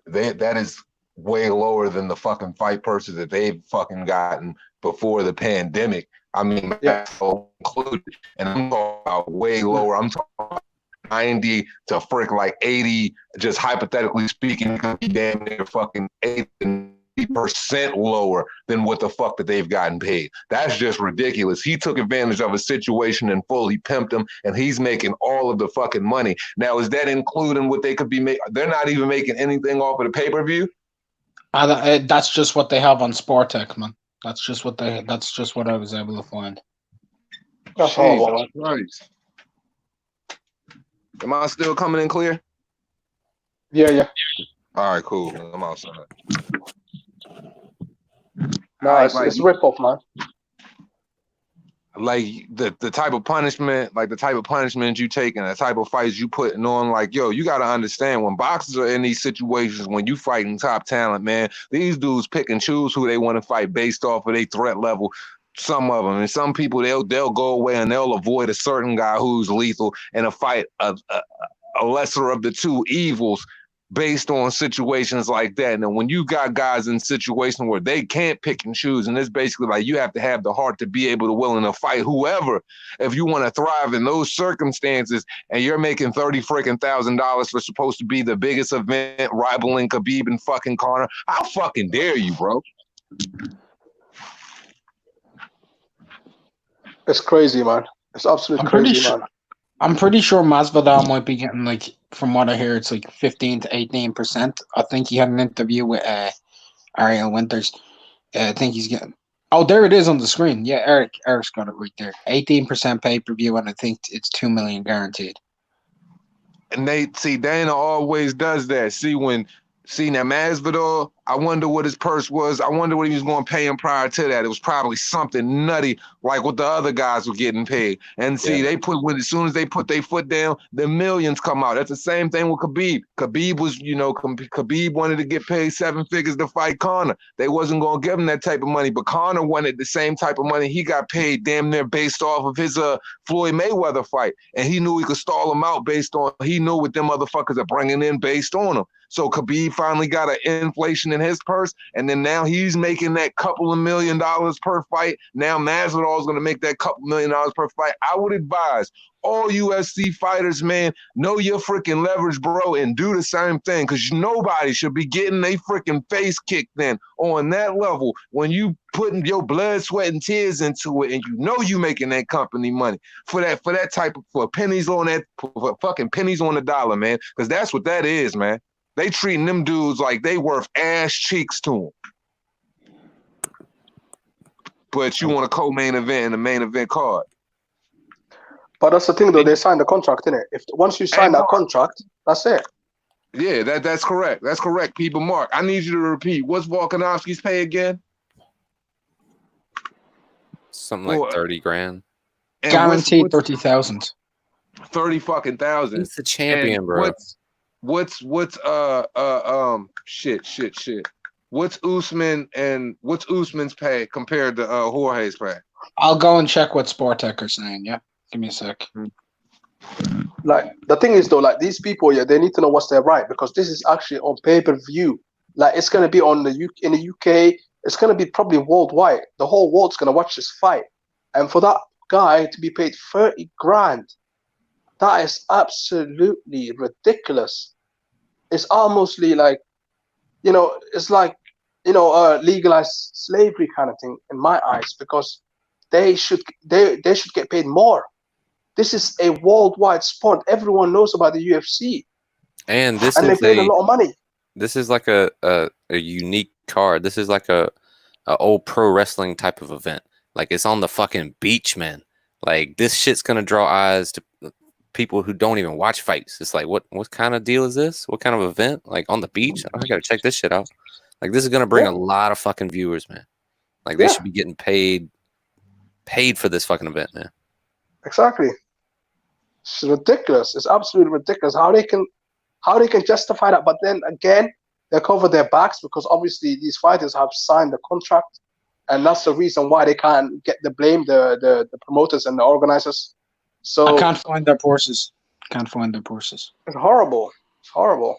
that is way lower than the fucking fight purses that they've fucking gotten before the pandemic. I mean, that's all included, and I'm talking about way lower. I'm talking about 90 to frick like 80, just hypothetically speaking, it could be damn near fucking 80% lower than what the fuck that they've gotten paid. That's just ridiculous. He took advantage of a situation and fully pimped him, and he's making all of the fucking money. Now, is that including what they could be making? They're not even making anything off of the pay-per-view? That's just what they have on Sportech, man. That's just what I was able to find. That's horrible. Jesus Christ. Am I still coming in clear? Yeah. All right, cool. I'm outside. No, it's rip off, man. Like the type of punishment, you take and the type of fights you putting on, like, yo, you got to understand when boxers are in these situations, when you fighting top talent, man, these dudes pick and choose who they want to fight based off of their threat level. Some of them, and some people, they'll go away and they'll avoid a certain guy who's lethal and fight a lesser of the two evils based on situations like that. And then when you got guys in situations where they can't pick and choose, and it's basically like you have to have the heart to be able to willing to fight whoever if you want to thrive in those circumstances, and you're making $30,000 for supposed to be the biggest event rivaling Khabib and fucking Conor. How fucking dare you, bro? It's crazy, man. It's absolutely crazy, man. I'm pretty sure Masvidal might be getting, like, from what I hear, it's like 15 to 18%. I think he had an interview with Ariel Winters. I think he's getting. Oh, there it is on the screen. Yeah, Eric's got it right there. 18% pay-per-view, and I think it's $2 million guaranteed. And Dana always does that. Now Masvidal, I wonder what his purse was. I wonder what he was going to pay him prior to that. It was probably something nutty like what the other guys were getting paid. And as soon as they put their foot down, the millions come out. That's the same thing with Khabib. Khabib wanted to get paid 7 figures to fight Conor. They wasn't going to give him that type of money, but Conor wanted the same type of money. He got paid damn near based off of his Floyd Mayweather fight. And he knew he could stall him out he knew what them motherfuckers are bringing in based on him. So Khabib finally got an inflation in his purse, and then now he's making that couple of $1 million per fight. Now Masvidal is going to make that couple $1 million per fight. I would advise all UFC fighters, man, know your freaking leverage, bro, and do the same thing, because nobody should be getting a freaking face kicked then on that level when you putting your blood, sweat, and tears into it, and you know you making that company money for pennies on that, for fucking pennies on the dollar, man, because that's what that is, man. They treating them dudes like they worth ass cheeks to them. But you want a co-main event and a main event card. But that's the thing, though. They signed the contract, innit? Once you sign that contract, that's it. Yeah, that's correct. That's correct, people. Mark, I need you to repeat. What's Volkanovski's pay again? Something like 30 grand. Guaranteed 30,000. 30 fucking thousand. He's the champion, bro. What's What's Usman's pay compared to Jorge's pay? I'll go and check what Sportech are saying. Yeah, give me a sec. Like, the thing is, though, like, these people, they need to know what's their right, because this is actually on pay-per-view. Like, it's gonna be in the UK. It's gonna be probably worldwide. The whole world's gonna watch this fight, and for that guy to be paid 30 grand, That is absolutely ridiculous. It's almost like, it's like, legalized slavery kind of thing in my eyes, because they should get paid more. This is a worldwide sport. Everyone knows about the UFC, And this and they is paid a lot of money. this is like a unique card. This is like a old pro wrestling type of event. Like, it's on the fucking beach, man. Like, this shit's gonna draw eyes to people who don't even watch fights. It's like, what kind of deal is this? What kind of event? Like, on the beach? I gotta check this shit out. Like, this is gonna bring a lot of fucking viewers, man. Like, they should be getting paid for this fucking event, man. Exactly. It's ridiculous. It's absolutely ridiculous how they can justify that. But then again, they cover their backs because obviously these fighters have signed the contract, and that's the reason why they can't get the blame, the promoters and the organizers. So I can't find their Porsches. It's horrible. It's horrible.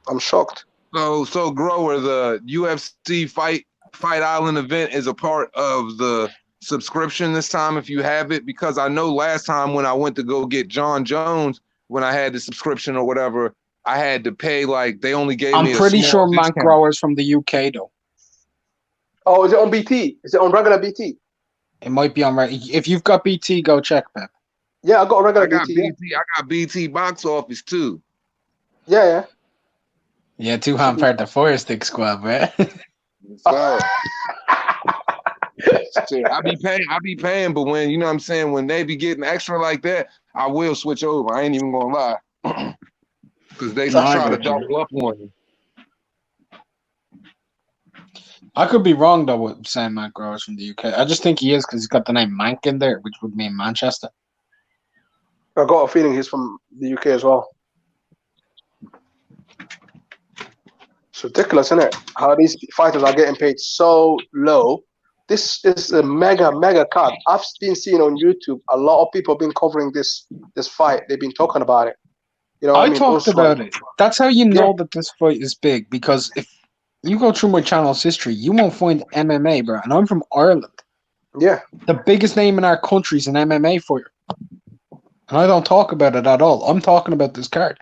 I'm shocked. So Grower, the UFC Fight Island event is a part of the subscription this time if you have it, because I know last time when I went to go get John Jones, when I had the subscription or whatever, I had to pay, like, they only gave me I'm pretty sure discount. Matt Grower's from the UK though. Oh, is it on BT? Is it on regular BT? It might be on. If you've got BT, go check, Pep. Yeah, I got a regular BT. I got BT box office too. Yeah. Yeah, two-hand part the Fire Stick Squad, bro. So, I be paying, but when, you know what I'm saying, when they be getting extra like that, I will switch over. I ain't even gonna lie. Because they try to double up on you. I could be wrong though with saying Matt Grower's from the UK. I just think he is because he's got the name Mank in there, which would mean Manchester. I got a feeling he's from the UK as well. It's ridiculous, isn't it? How these fighters are getting paid so low. This is a mega card. I've been seeing on YouTube a lot of people have been covering this fight. They've been talking about it. You know, I talked about it. That's how you know that this fight is big, because if you go through my channel's history, you won't find MMA, bro. And I'm from Ireland. Yeah. The biggest name in our country is an MMA fighter. And I don't talk about it at all. I'm talking about this card.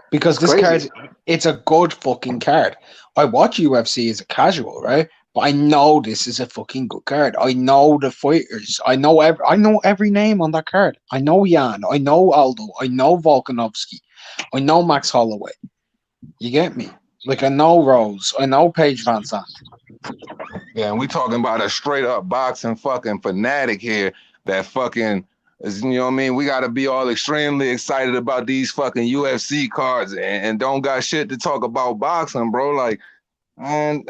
Because this card, it's a good fucking card. I watch UFC as a casual, right? But I know this is a fucking good card. I know the fighters. I know every name on that card. I know Jan. I know Aldo. I know Volkanovski. I know Max Holloway. You get me? Like, I know Rose. I know Paige Van Sant. Yeah, and we talking about a straight up boxing fucking fanatic here that fucking, you know what I mean? We got to be all extremely excited about these fucking UFC cards and don't got shit to talk about boxing, bro. Like, man.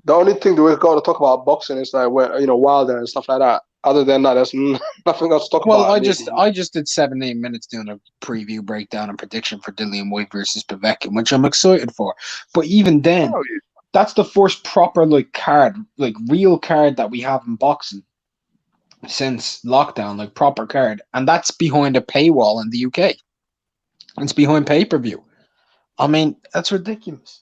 The only thing that we've got to talk about boxing is like, Wilder and stuff like that. Other than that, there's nothing else to talk about. Well, I just did 17 minutes doing a preview, breakdown, and prediction for Dillian Whyte versus Povetkin, which I'm excited for. But even then, that's the first proper real card that we have in boxing since lockdown, like proper card, and that's behind a paywall in the UK. It's behind pay-per-view. I mean, that's ridiculous.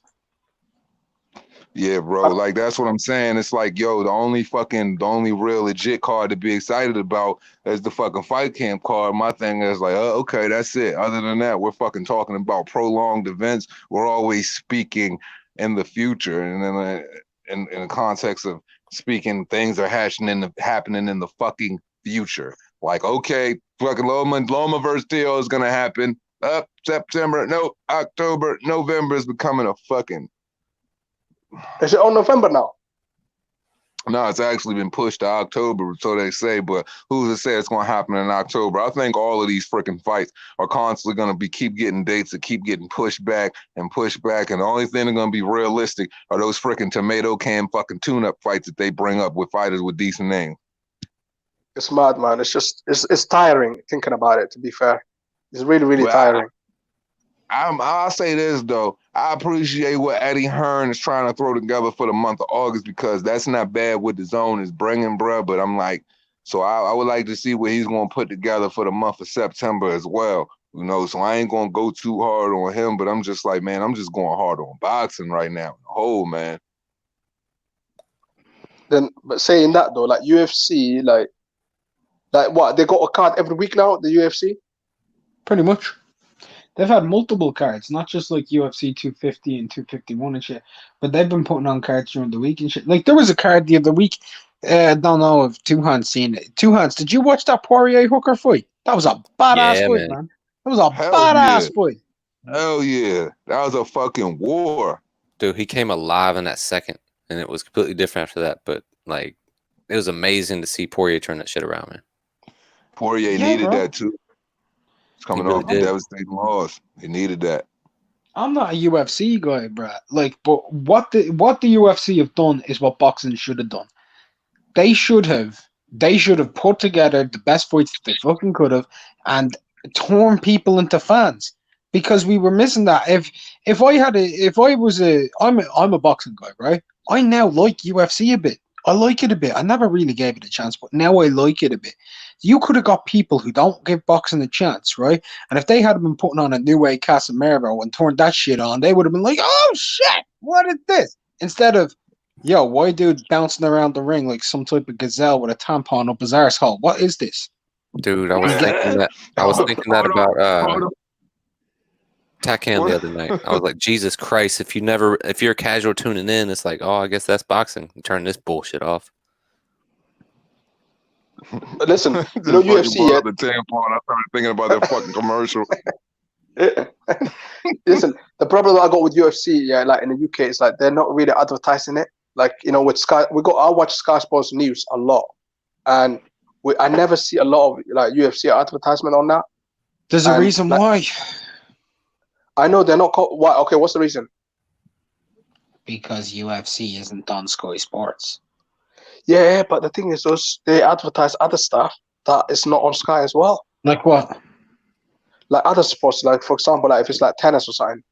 Yeah, bro. Like, that's what I'm saying. It's like, yo, the only real legit card to be excited about is the fucking Fight Camp card. My thing is like, okay, that's it. Other than that, we're fucking talking about prolonged events. We're always speaking in the future, and then in the context of speaking, things are happening in the fucking future. Like, okay, fucking Loma versus Theo is gonna happen. September, no, October, November is becoming a fucking. Is it on November now? No, it's actually been pushed to October, so they say, but who's to say it's going to happen in October? I think all of these freaking fights are constantly going to keep getting dates that keep getting pushed back, and the only thing that's going to be realistic are those freaking tomato can fucking tune-up fights that they bring up with fighters with decent names. It's mad, man. It's just, it's tiring thinking about it, to be fair. It's really, really tiring. I'll say this, though. I appreciate what Eddie Hearn is trying to throw together for the month of August, because that's not bad what the zone is bringing, bro. But I'm like, so I would like to see what he's going to put together for the month of September as well. You know, so I ain't going to go too hard on him, but I'm just like, man, I'm just going hard on boxing right now. The whole, man. Then, but saying that, though, like UFC, like, Like what? They got a card every week now. The UFC. Pretty much. They've had multiple cards, not just like UFC 250 and 251 and shit, but they've been putting on cards during the week and shit. Like there was a card the other week. I don't know if Two Hands seen it. Two Hands, did you watch that Poirier Hooker fight? That was a badass Yeah, fight, man. That was a Hell badass yeah. fight. Hell yeah. That was a fucking war. Dude, he came alive in that second, and it was completely different after that. But like, it was amazing to see Poirier turn that shit around, man. Poirier Yeah, needed bro. that too. It's coming really off a did. devastating loss. He needed that. I'm not a UFC guy, bruh. Like, but what the UFC have done is what boxing should have done. They should have put together the best fights that they fucking could have and torn people into fans because we were missing that. I'm a boxing guy, right? I now like UFC a bit. I like it a bit. I never really gave it a chance, but now I like it a bit. You could have got people who don't give boxing a chance, right? And if they had been putting on a New Way Casemiro and turned that shit on, they would have been like, "Oh shit, what is this?" Instead of, "Yo, white dude bouncing around the ring like some type of gazelle with a tampon up his arsehole. What is this?" Dude, I was thinking that. I was thinking that about Takan the other night. I was like, Jesus Christ! If you're casual tuning in, it's like, oh, I guess that's boxing. Turn this bullshit off. But listen, Just you know fucking UFC. brought Yeah, up the tampon. I started thinking about that fucking commercial. listen, the problem I got with UFC, yeah, like in the UK, is like they're not really advertising it. Like, you know, with Sky, I watch Sky Sports News a lot, and I never see a lot of like UFC advertisement on that. There's a And, reason like, why. I know they're not called. Why? Okay, what's the reason? Because UFC isn't on Sky Sports. Yeah, but the thing is, they advertise other stuff that is not on Sky as well. Like what? Like other sports, like for example, like if it's like tennis or something,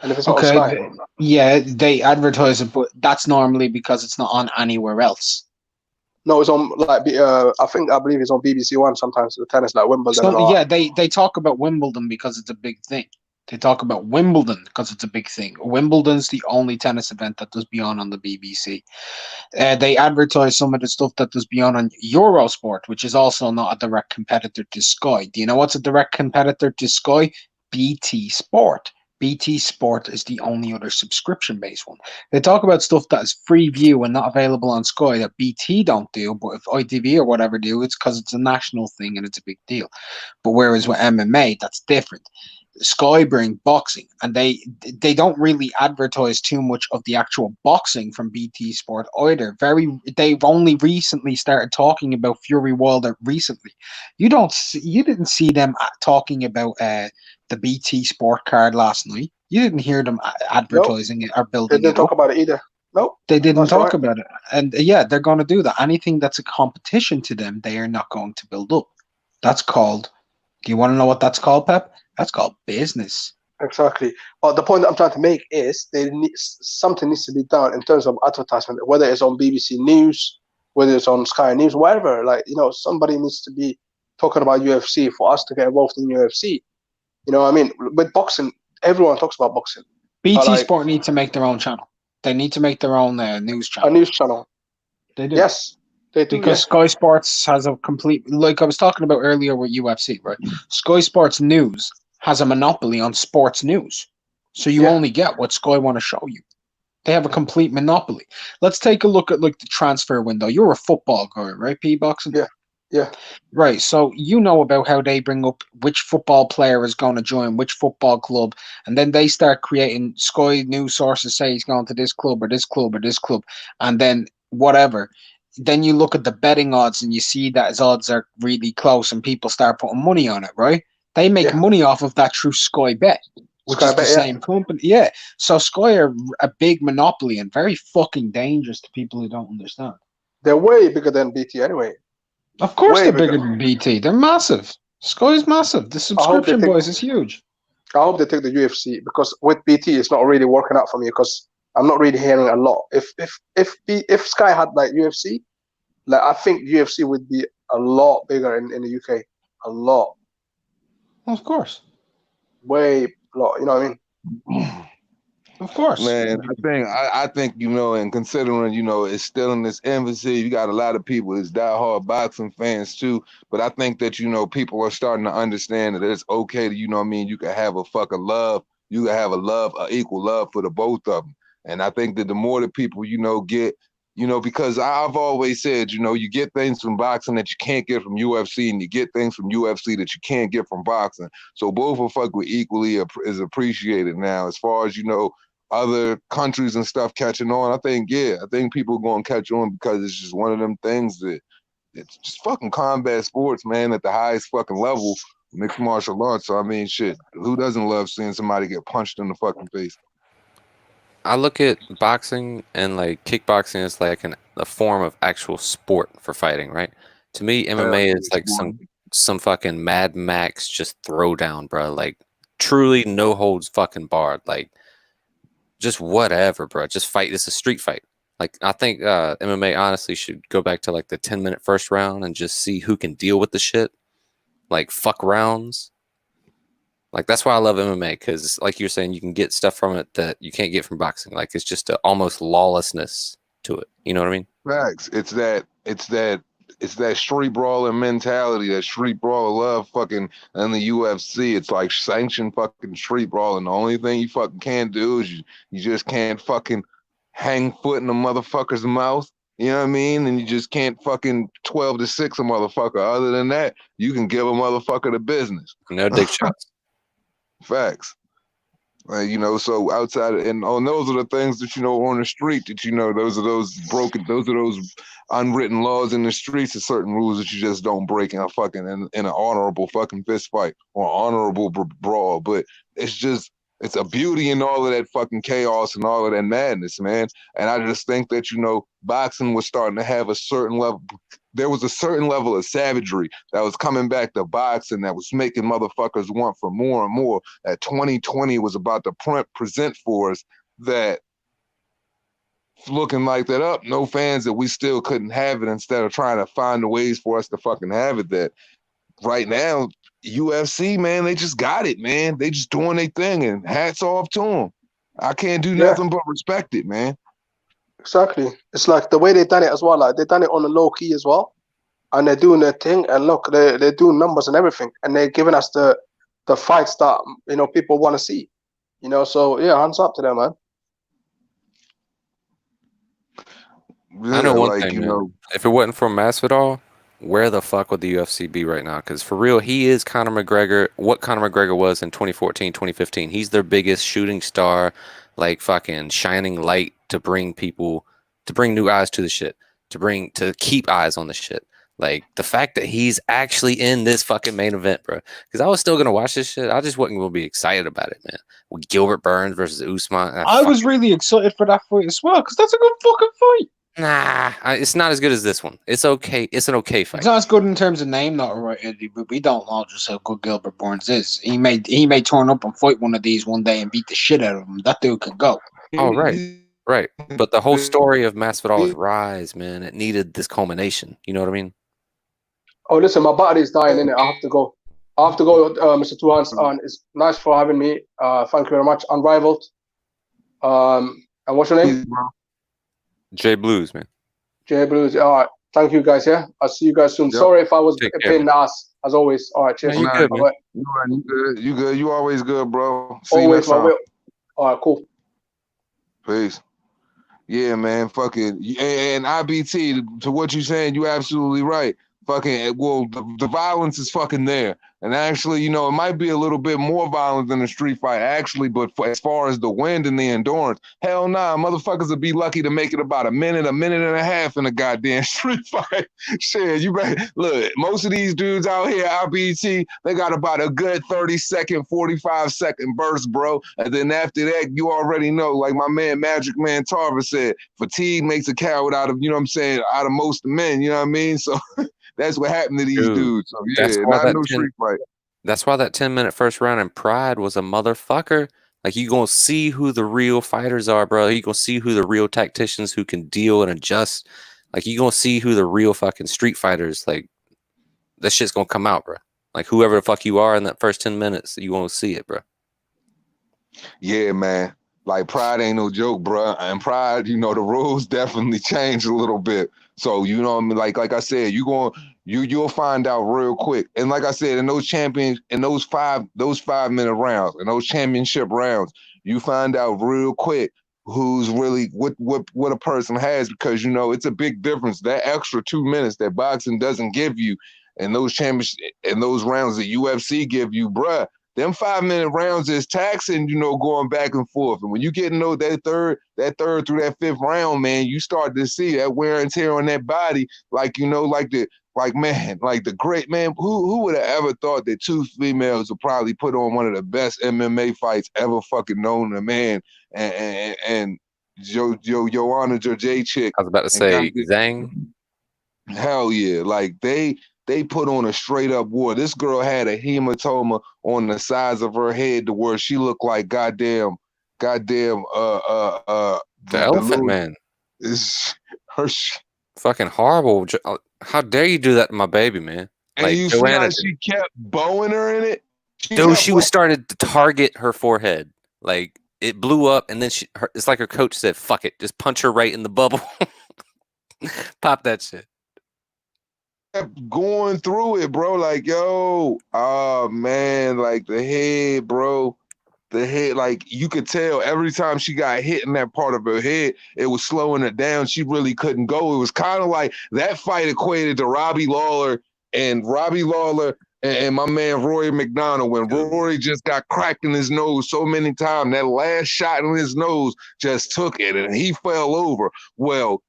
and if it's not on Sky. Yeah, they advertise it, but that's normally because it's not on anywhere else. No, it's on like I believe it's on BBC One sometimes. The tennis, like Wimbledon. and So all yeah, that. they talk about Wimbledon because it's a big thing. They talk about Wimbledon because it's a big thing. Wimbledon's the only tennis event that does be on the BBC. They advertise some of the stuff that does be on Eurosport, which is also not a direct competitor to Sky. Do you know what's a direct competitor to Sky? BT Sport. BT Sport is the only other subscription-based one. They talk about stuff that is free view and not available on Sky that BT don't do, but if ITV or whatever do, it's because it's a national thing and it's a big deal. But whereas with MMA, that's different. Sky bring boxing, and they don't really advertise too much of the actual boxing from BT Sport either. They've only recently started talking about Fury Wilder recently. You didn't see them talking about the BT Sport card last night. You didn't hear them advertising it or building it. They didn't talk about it either. No, they didn't talk about it. And yeah, they're going to do that. Anything that's a competition to them, they are not going to build up. That's called. Do you want to know what that's called, Pep? That's called business. Exactly. But the point that I'm trying to make is something needs to be done in terms of advertisement, whether it's on BBC News, whether it's on Sky News, whatever. Like, you know, somebody needs to be talking about UFC for us to get involved in UFC. You know what I mean? With boxing, everyone talks about boxing. BT Sport need to make their own channel. They need to make their own news channel. A news channel. They do. Yes. They do, because Sky Sports has a complete, like I was talking about earlier with UFC, right? Sky Sports News has a monopoly on sports news. So you only get what Sky want to show you. They have a complete monopoly. Let's take a look at like the transfer window. You're a football guy, right, P-Boxing? Yeah. Right. So you know about how they bring up which football player is going to join which football club, and then they start creating Sky news sources say he's going to this club or this club or this club, and then whatever. Then you look at the betting odds and you see that his odds are really close and people start putting money on it, right? They make money off of that through Sky Bet, which is the same company. Yeah. So Sky are a big monopoly and very fucking dangerous to people who don't understand. They're way bigger than BT anyway. Of course they're bigger than BT. They're massive. Sky's massive. The subscription, boys, is huge. I hope they take the UFC because with BT, it's not really working out for me because I'm not really hearing a lot. If Sky had like UFC, like I think UFC would be a lot bigger in the UK. A lot. Of course. Way a lot. You know what I mean? Of course. Man, I think and considering it's still in its infancy, you got a lot of people that's diehard boxing fans too. But I think that people are starting to understand that it's okay to you can have a fucking love, you can have a equal love for the both of them. And I think that the more that people get, because I've always said you get things from boxing that you can't get from UFC, and you get things from UFC that you can't get from boxing. So both are fucking equally is appreciated now. As far as other countries and stuff catching on, I think people are going to catch on because it's just one of them things that it's just fucking combat sports, man, at the highest fucking level, mixed martial arts. So I mean, shit, who doesn't love seeing somebody get punched in the fucking face? I look at boxing and like kickboxing as like a form of actual sport for fighting, right? To me, MMA is like some fucking Mad Max just throwdown, bro. Like truly no holds fucking barred. Like just whatever, bro. Just fight. It's a street fight. Like I think MMA honestly should go back to like the 10-minute first round and just see who can deal with the shit. Like fuck rounds. Like that's why I love MMA, because like you're saying, you can get stuff from it that you can't get from boxing. Like it's just a almost lawlessness to it. You know what I mean? Facts. It's that street brawling mentality, that street brawler love fucking in the UFC. It's like sanctioned fucking street brawling. The only thing you fucking can't do is you just can't fucking hang foot in a motherfucker's mouth. You know what I mean? And you just can't fucking 12-6 a motherfucker. Other than that, you can give a motherfucker the business. No dick shots. Facts. So outside of, and those are the things that on the street that those are those unwritten laws in the streets, and certain rules that you just don't break in in an honorable fucking fist fight or honorable brawl. But it's a beauty in all of that fucking chaos and all of that madness, man. And I just think that boxing was starting to have a certain level. There was a certain level of savagery that was coming back to boxing that was making motherfuckers want for more and more. That 2020 was about to present for us, that looking like that up, no fans, that we still couldn't have it, instead of trying to find the ways for us to fucking have it. That right now, UFC, man, they just got it, man. They just doing their thing, and hats off to them. I can't do nothing but respect it, man. Exactly. It's like the way they done it as well. Like they done it on the low key as well, and they're doing their thing. And look, they're doing numbers and everything, and they're giving us the fights that people want to see. So yeah, hands up to them, man. I know one thing, man. If it wasn't for Masvidal, where the fuck would the UFC be right now? Because for real, he is Conor McGregor. What Conor McGregor was in 2014, 2015. He's their biggest shooting star, like fucking shining light to bring new eyes to the shit, to keep eyes on the shit. Like the fact that he's actually in this fucking main event, bro. Because I was still gonna watch this shit. I just wasn't gonna be excited about it, man. With Gilbert Burns versus Usman. I was really excited for that fight as well, because that's a good fucking fight. Nah, it's not as good as this one. It's okay. It's an okay fight. It's not as good in terms of name, not right, Eddie, but we don't know just how good Gilbert Burns is. He may turn up and fight one of these one day and beat the shit out of him. That dude could go. Oh, right. But the whole story of Masvidal's rise, man, it needed this culmination. You know what I mean? Oh, listen, my body's dying, innit? I have to go, Mr. Two Hands. It's nice for having me. Thank you very much. Unrivaled. And what's your name? Jay Blues, man. Jay Blues. All right. Thank you, guys. Yeah. I'll see you guys soon. Yep. Sorry if I was a pain in the ass, as always. All right. Cheers. You good, man. You good. You good. You always good, bro. See always, you next time. All right. Cool. Peace. Yeah, man. Fucking. And IBT, to what you're saying, you're absolutely right. Fucking, well, the violence is fucking there. And actually, it might be a little bit more violent than a street fight, actually, but as far as the wind and the endurance, hell nah, motherfuckers would be lucky to make it about a minute and a half in a goddamn street fight. Shit, you better look, most of these dudes out here, IBT, they got about a good 30-second, 45-second burst, bro. And then after that, you already know, like my man Magic Man Tarver said, fatigue makes a coward out of, out of most men, you know what I mean? So that's what happened to these dudes. So yeah, not no street fight. That's why that 10-minute first round in Pride was a motherfucker. Like you gonna see who the real fighters are, bro. You gonna see who the real tacticians who can deal and adjust. Like you gonna see who the real fucking street fighters. Like that shit's gonna come out, bro. Like whoever the fuck you are in that first 10 minutes, you gonna see it, bro. Yeah, man. Like Pride ain't no joke, bruh. And Pride, you know, the rules definitely changed a little bit. So you know what I mean? Like I said, you'll find out real quick. And like I said, in those 5 minute rounds, in those championship rounds, you find out real quick who's really what a person has, because you know it's a big difference. That extra 2 minutes that boxing doesn't give you, and those rounds that UFC give you, bruh. Them 5 minute rounds is taxing, you know, going back and forth. And when you get into that third through that fifth round, man, you start to see that wear and tear on that body. Like, you know, like the great man, who would have ever thought that two females would probably put on one of the best MMA fights ever fucking known to man, and Joanna Jędrzejczyk. I was about to say Zhang. Hell yeah. Like they put on a straight up war. This girl had a hematoma on the sides of her head to where she looked like goddamn the Elephant Man. Is her fucking horrible. How dare you do that to my baby, man? And like, you Joanna, see how she kept bowing her in it? She was started to target her forehead. Like, it blew up, and then it's like her coach said, fuck it, just punch her right in the bubble. Pop that shit. Going through it, bro. Like, yo, oh man, like the head, bro. The head, like you could tell every time she got hit in that part of her head, it was slowing her down. She really couldn't go. It was kind of like that fight equated to Robbie Lawler and my man Rory McDonald, when Rory just got cracked in his nose so many times. That last shot in his nose just took it and he fell over. Well,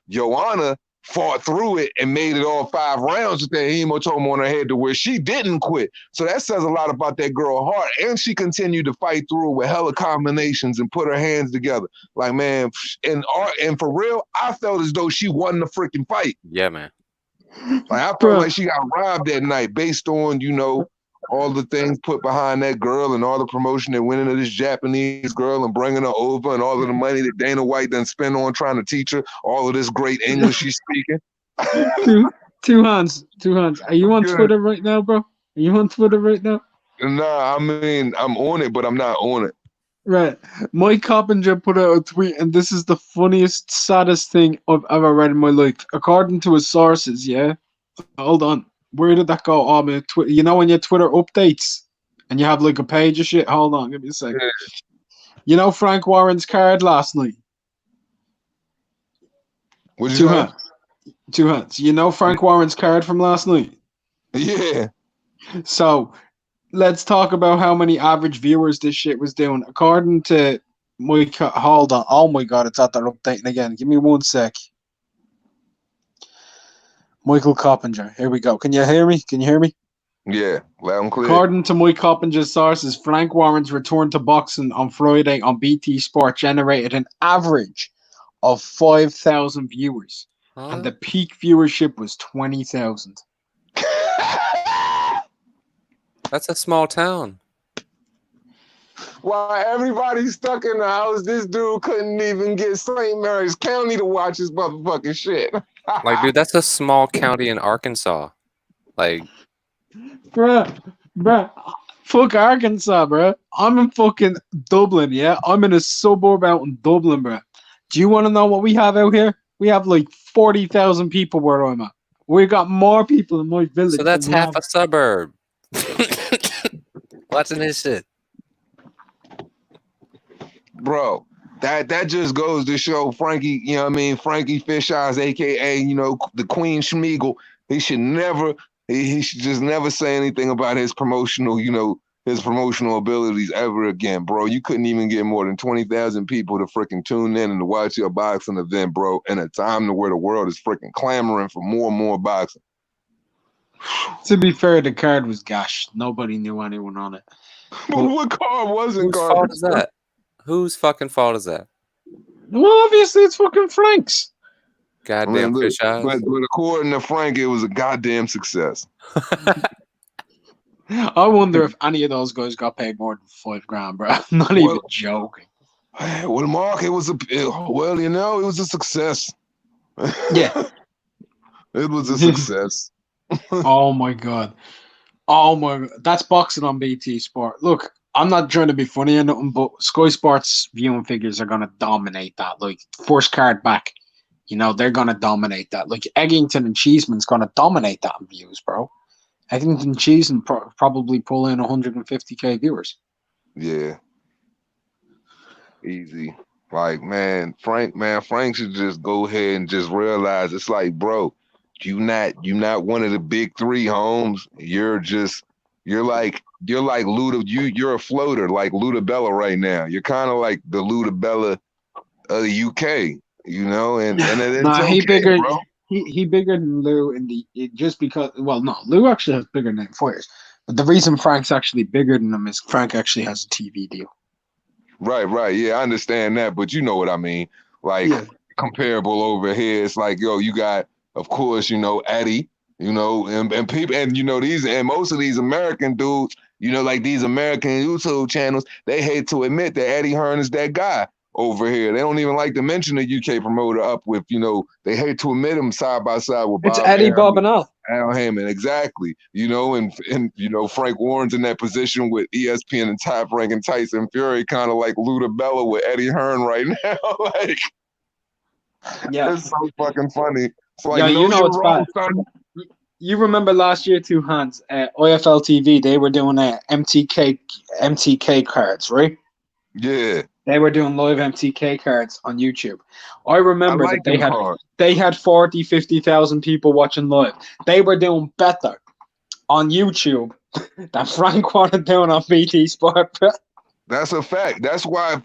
Joanna fought through it and made it all 5 rounds with that hematoma on her head to where she didn't quit. So that says a lot about that girl heart. And she continued to fight through it with hella combinations and put her hands together. Like, man, and for real, I felt as though she won the freaking fight. Yeah, man. Like, I felt like she got robbed that night based on, you know, all the things put behind that girl and all the promotion that went into this Japanese girl and bringing her over and all of the money that Dana White done spent on trying to teach her all of this great English she's speaking. Two hands. Are you on Twitter right now, bro? Are you on Twitter right now? Nah, I mean, I'm on it, but I'm not on it. Right. Mike Coppinger put out a tweet, and this is the funniest, saddest thing I've ever read in my life. According to his sources, yeah? Hold on. Where did that go? Oh, man, you know when your Twitter updates and you have like a page of shit? Hold on, give me a second. Yeah. You know Frank Warren's card last night? Two hands. You know Frank Warren's card from last night? Yeah. So let's talk about how many average viewers this shit was doing. According to Mike, hold on. Oh my God, it's out there updating again. Give me 1 sec. Michael Coppinger. Here we go. Can you hear me? Yeah, loud and clear. According to Mike Coppinger's sources, Frank Warren's return to boxing on Friday on BT Sport generated an average of 5,000 viewers, and the peak viewership was 20,000. That's a small town. While everybody's stuck in the house, this dude couldn't even get St. Mary's County to watch his motherfucking shit. Like, dude, that's a small county in Arkansas. Like, bruh, fuck Arkansas, bruh. I'm in fucking Dublin, yeah? I'm in a suburb out in Dublin, bruh. Do you want to know what we have out here? We have like 40,000 people where I'm at. We got more people in my village. So that's half a suburb. Watching this shit. Bro, that just goes to show Frankie, you know what I mean? Frankie Fish Eyes, a.k.a., you know, the Queen Schmeagle. He should just never say anything about his promotional, you know, his promotional abilities ever again, bro. You couldn't even get more than 20,000 people to freaking tune in and to watch your boxing event, bro, in a time to where the world is freaking clamoring for more and more boxing. To be fair, the card was gash. Nobody knew anyone on it. What card wasn't? Whose fault is that? Whose fucking fault is that? Well, obviously it's fucking Frank's. Goddamn fish eyes. But according to Frank, it was a goddamn success. I wonder if any of those guys got paid more than $5,000, bro. I'm not even joking. Well, Mark, it was a success. Yeah. It was a success. Oh my God. That's boxing on BT Sport. Look, I'm not trying to be funny or nothing, but Sky Sports viewing figures are gonna dominate that. Like first card back, they're gonna dominate that. Like Eggington and Cheeseman's gonna dominate that in views, bro. Eggington and Cheeseman probably pull in 150K viewers. Yeah. Easy. Like, Frank should just go ahead and just realize it's like, bro, you not one of the big three, Holmes. You're like Luda. You're a floater like Luda Bella right now. You're kind of like the Luda Bella of the UK, and it's Nah, okay, he bigger. bro. He bigger than Lou just because. Well, no, Lou actually has bigger name fighters, but the reason Frank's actually bigger than him is Frank actually has a TV deal. Right. Yeah, I understand that, but you know what I mean. Like comparable over here, it's like, yo, you got, of course, Eddie, and people, and these, and most of these American dudes, like these American YouTube channels, they hate to admit that Eddie Hearn is that guy over here. They don't even like to mention the UK promoter up with, they hate to admit him side by side with It's Bob Eddie, Arum, Bob, and Al. Al Heyman, exactly. And Frank Warren's in that position with ESPN and Top Rank and Tyson Fury, kind of like Luda Bella with Eddie Hearn right now. Like, it's so fucking funny. It's like, it's bad. You remember last year, Two Hands, IFL TV, they were doing MTK cards, right? Yeah. They were doing live MTK cards on YouTube. I remember like that they had 40, 50,000 people watching live. They were doing better on YouTube than Frank wanted doing on BT Sport. That's a fact. That's why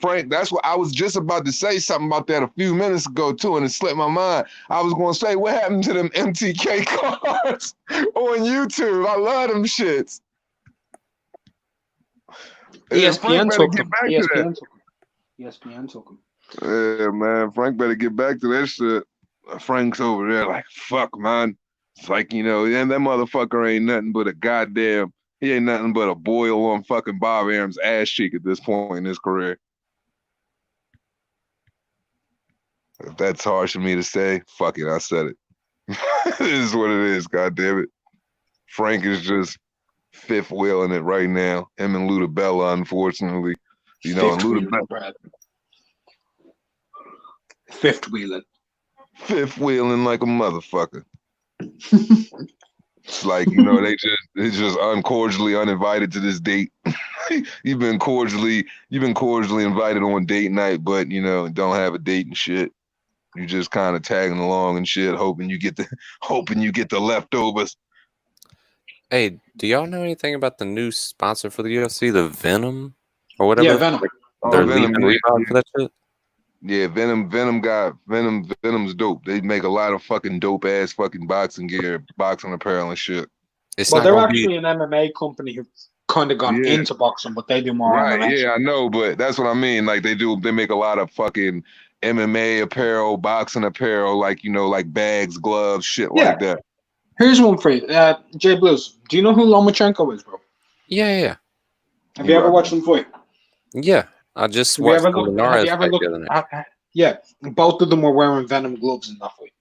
I was just about to say something about that a few minutes ago too, and it slipped my mind. I was going to say, what happened to them MTK cards on YouTube? I love them shits. ESPN took them. ESPN took them. Yeah, man. Frank better get back to that shit. Frank's over there like, fuck, man. It's like, and that motherfucker ain't nothing but he ain't nothing but a boil on fucking Bob Arum's ass cheek at this point in his career. If that's harsh for me to say, fuck it, I said it. It is what it is, goddammit. Frank is just fifth wheeling it right now. Him and Luda Bella, unfortunately. And Luda Bella. Fifth wheeling. Fifth wheeling like a motherfucker. It's like, they just uncordially uninvited to this date. You've been cordially invited on date night, but don't have a date and shit. You just kind of tagging along and shit, hoping you get the leftovers. Hey, do y'all know anything about the new sponsor for the UFC, the Venom or whatever? Yeah, Venom. They're leaving Reebok for that shit. Yeah, Venom's dope. They make a lot of fucking dope ass fucking boxing gear, boxing apparel and shit. They're actually an MMA company who've kind of gone into boxing, but they do more MMA. Yeah, I know, but that's what I mean. Like they make a lot of fucking MMA apparel, boxing apparel, like like bags, gloves, shit like that. Here's one for you. Jay Blues, do you know who Lomachenko is, bro? Yeah. Have you ever watched him fight? Yeah. I just watched the Linares fight the other night. Yeah, both of them were wearing Venom gloves in that fight.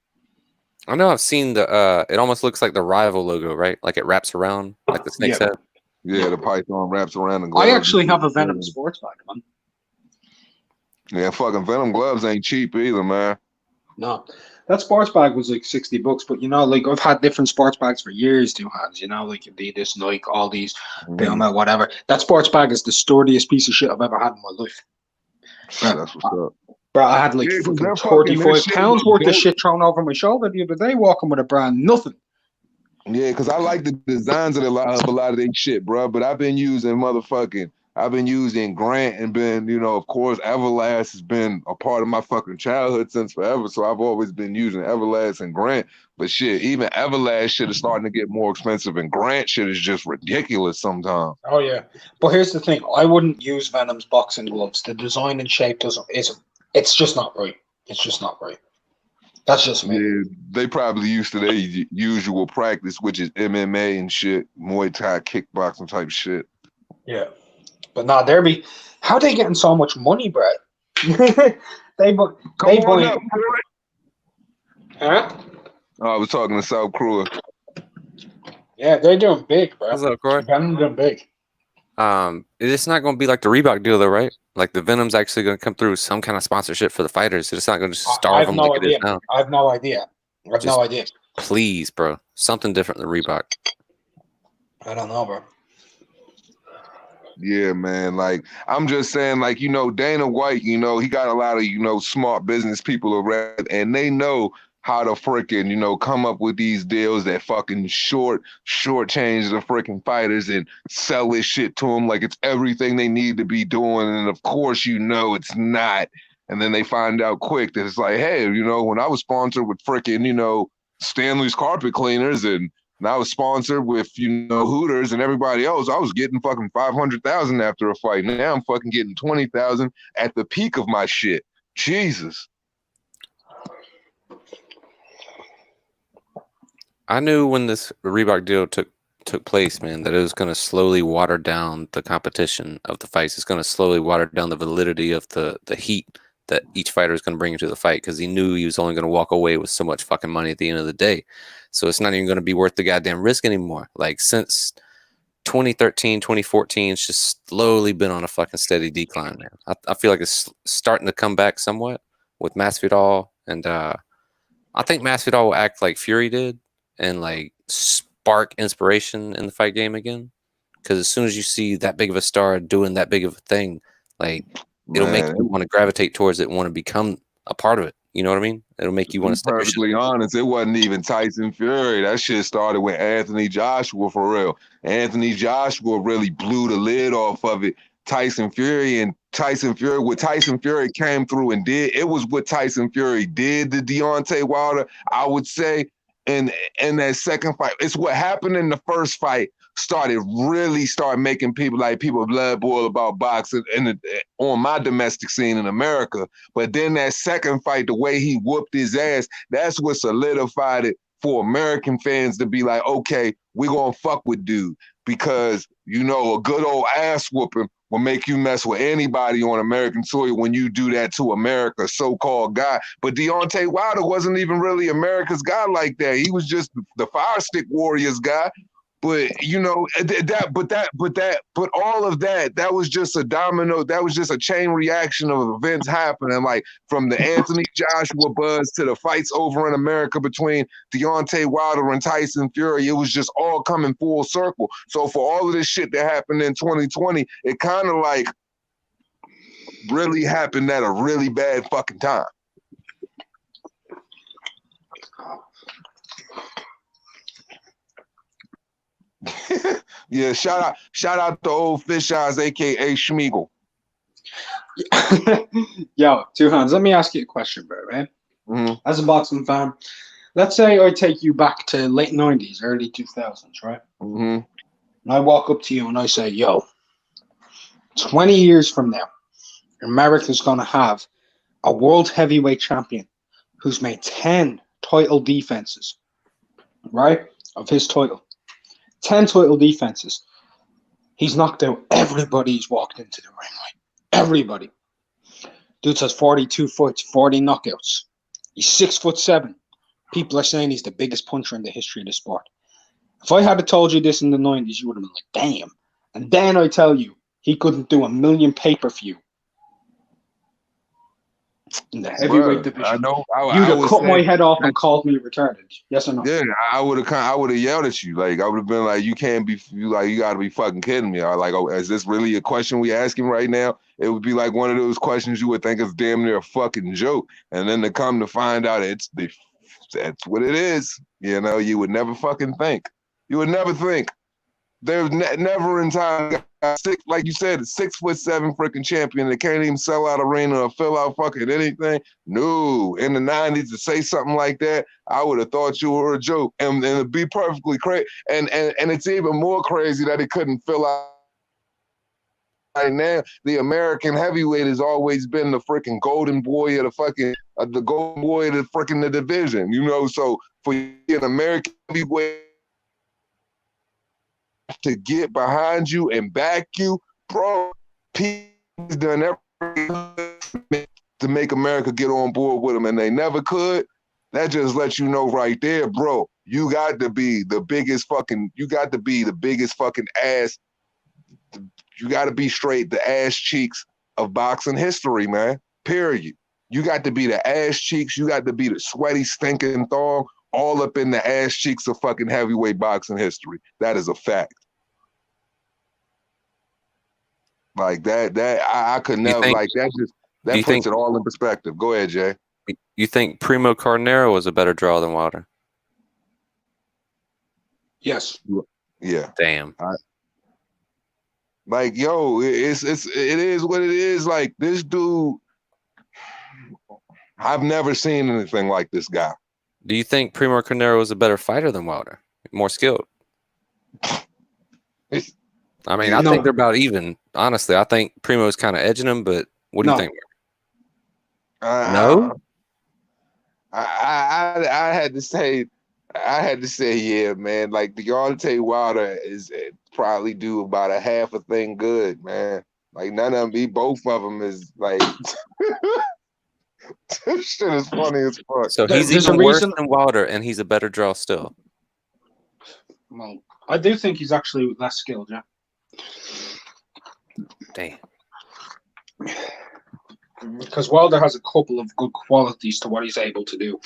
I know I've seen the it almost looks like the Rival logo, right? Like it wraps around like the snake's head. Yeah, the python wraps around the gloves. I actually have a Venom sports bag, man. Yeah, fucking Venom gloves ain't cheap either, man. No. That sports bag was like $60, but I've had different sports bags for years, Two Hands, like Adidas, Nike, all these, whatever. That sports bag is the sturdiest piece of shit I've ever had in my life. That's what's up. Bro, I had like 45 pounds worth of shit thrown over my shoulder the other day walking with a brand nothing. Yeah, because I like the designs of a lot of their shit, bro. But I've been using Grant and been, of course, Everlast has been a part of my fucking childhood since forever. So I've always been using Everlast and Grant. But shit, even Everlast shit is starting to get more expensive, and Grant shit is just ridiculous sometimes. Oh yeah, but here's the thing: I wouldn't use Venom's boxing gloves. The design and shape it's just not right. It's just not right. That's just me. Yeah, they probably used to their usual practice, which is MMA and shit, Muay Thai, kickboxing type shit. Yeah. But nah, how they getting so much money, bro? they buy. Huh? Oh, I was talking to South Crew. Yeah, they're doing big, bro. What's up, Corey? Venom doing big. It's not going to be like the Reebok deal, though, right? Like the Venom's actually going to come through with some kind of sponsorship for the fighters. It's not going to I starve have them no like it is idea. now. I have no idea. I have Just- no idea. Please, bro, something different than Reebok. I don't know, bro. Yeah, man. Like, I'm just saying, like, Dana White, he got a lot of, smart business people around, and they know how to freaking, come up with these deals that fucking shortchange the freaking fighters and sell this shit to them like it's everything they need to be doing. And of course, it's not. And then they find out quick that it's like, hey, when I was sponsored with freaking, Stanley's carpet cleaners and I was sponsored with, Hooters and everybody else, I was getting fucking 500,000 after a fight. Now I'm fucking getting 20,000 at the peak of my shit. Jesus. I knew when this Reebok deal took place, man, that it was going to slowly water down the competition of the fights. It's going to slowly water down the validity of the heat that each fighter is going to bring into the fight, because he knew he was only going to walk away with so much fucking money at the end of the day. So it's not even going to be worth the goddamn risk anymore. Like, since 2013, 2014, it's just slowly been on a fucking steady decline, man. I feel like it's starting to come back somewhat with Masvidal, and I think Masvidal will act like Fury did and like spark inspiration in the fight game again. Because as soon as you see that big of a star doing that big of a thing, like, it'll make you want to gravitate towards it and want to become a part of it. You know what I mean? It'll make you want to step your shit. Perfectly honest, it wasn't even Tyson Fury. That shit started with Anthony Joshua, for real. Anthony Joshua really blew the lid off of it. Tyson Fury what Tyson Fury came through and did, it was what Tyson Fury did to Deontay Wilder, I would say, in that second fight. It's what happened in the first fight started making people blood boil about boxing on my domestic scene in America. But then that second fight, the way he whooped his ass, that's what solidified it for American fans to be like, okay, we're gonna fuck with dude, because a good old ass whooping will make you mess with anybody on American soil when you do that to America's so-called guy. But Deontay Wilder wasn't even really America's guy like that. He was just the Fire Stick Warriors guy. But but all of that was just a domino. That was just a chain reaction of events happening, like from the Anthony Joshua buzz to the fights over in America between Deontay Wilder and Tyson Fury. It was just all coming full circle. So for all of this shit that happened in 2020, it kind of like really happened at a really bad fucking time. Yeah, shout out to old Fish Eyes, aka Schmeagle. Yo, Two Hands, let me ask you a question, bro, right? Mm-hmm. As a boxing fan, let's say I take you back to late 90s, early 2000s, right? Mm-hmm. And I walk up to you and I say, yo, 20 years from now, America's going to have a world heavyweight champion who's made 10 title defenses, right, of his title. 10 title defenses. He's knocked out everybody he's walked into the ring, right? Everybody. Dude has 42 fights, 40 knockouts. He's 6'7". People are saying he's the biggest puncher in the history of the sport. If I had told you this in the 90s, you would have been like, damn. And then I tell you, he couldn't do 1 million pay-per-view in the heavyweight division. I know. You'd have cut my head off and called me retarded. Yes or no? Yeah, I would have yelled at you. Like, I would have been like, you can't be, you got to be fucking kidding me. Like, oh, is this really a question we asking right now? It would be like one of those questions you would think is damn near a fucking joke. And then to come to find out that's what it is. You would never fucking think. You would never think. There's never in time, like you said, a 6'7" freaking champion that can't even sell out arena or fill out fucking anything. No, in the 90s to say something like that, I would have thought you were a joke. And it'd be perfectly crazy. And it's even more crazy that it couldn't fill out. Right now, the American heavyweight has always been the freaking golden boy of the fucking the golden boy of the freaking the division. So for an American heavyweight to get behind you and back you, bro, he's done everything to make America get on board with him, and they never could. That just lets you know right there, bro, you got to be the biggest fucking ass. You got to be straight the ass cheeks of boxing history, man. Period. You got to be the ass cheeks. You got to be the sweaty, stinking thong, all up in the ass cheeks of fucking heavyweight boxing history. That is a fact. Like that I could never like that. Just that puts it all in perspective. Go ahead, Jay. You think Primo Carnero was a better draw than Wilder? Yes. Yeah. Damn. Like, yo, it is what it is. Like, this dude, I've never seen anything like this guy. Do you think Primo Carnero was a better fighter than Wilder? More skilled? I mean, I think they're about even. Honestly, I think Primo's kind of edging him, but what do you think? No? I had to say, yeah, man. Like, Deontay Wilder is probably do about a half a thing good, man. Like, none of them, both of them is like, this shit is funny as fuck. So he's even worse than Wilder, and he's a better draw still. Well, I do think he's actually less skilled, yeah. Damn. Because Wilder has a couple of good qualities to what he's able to do.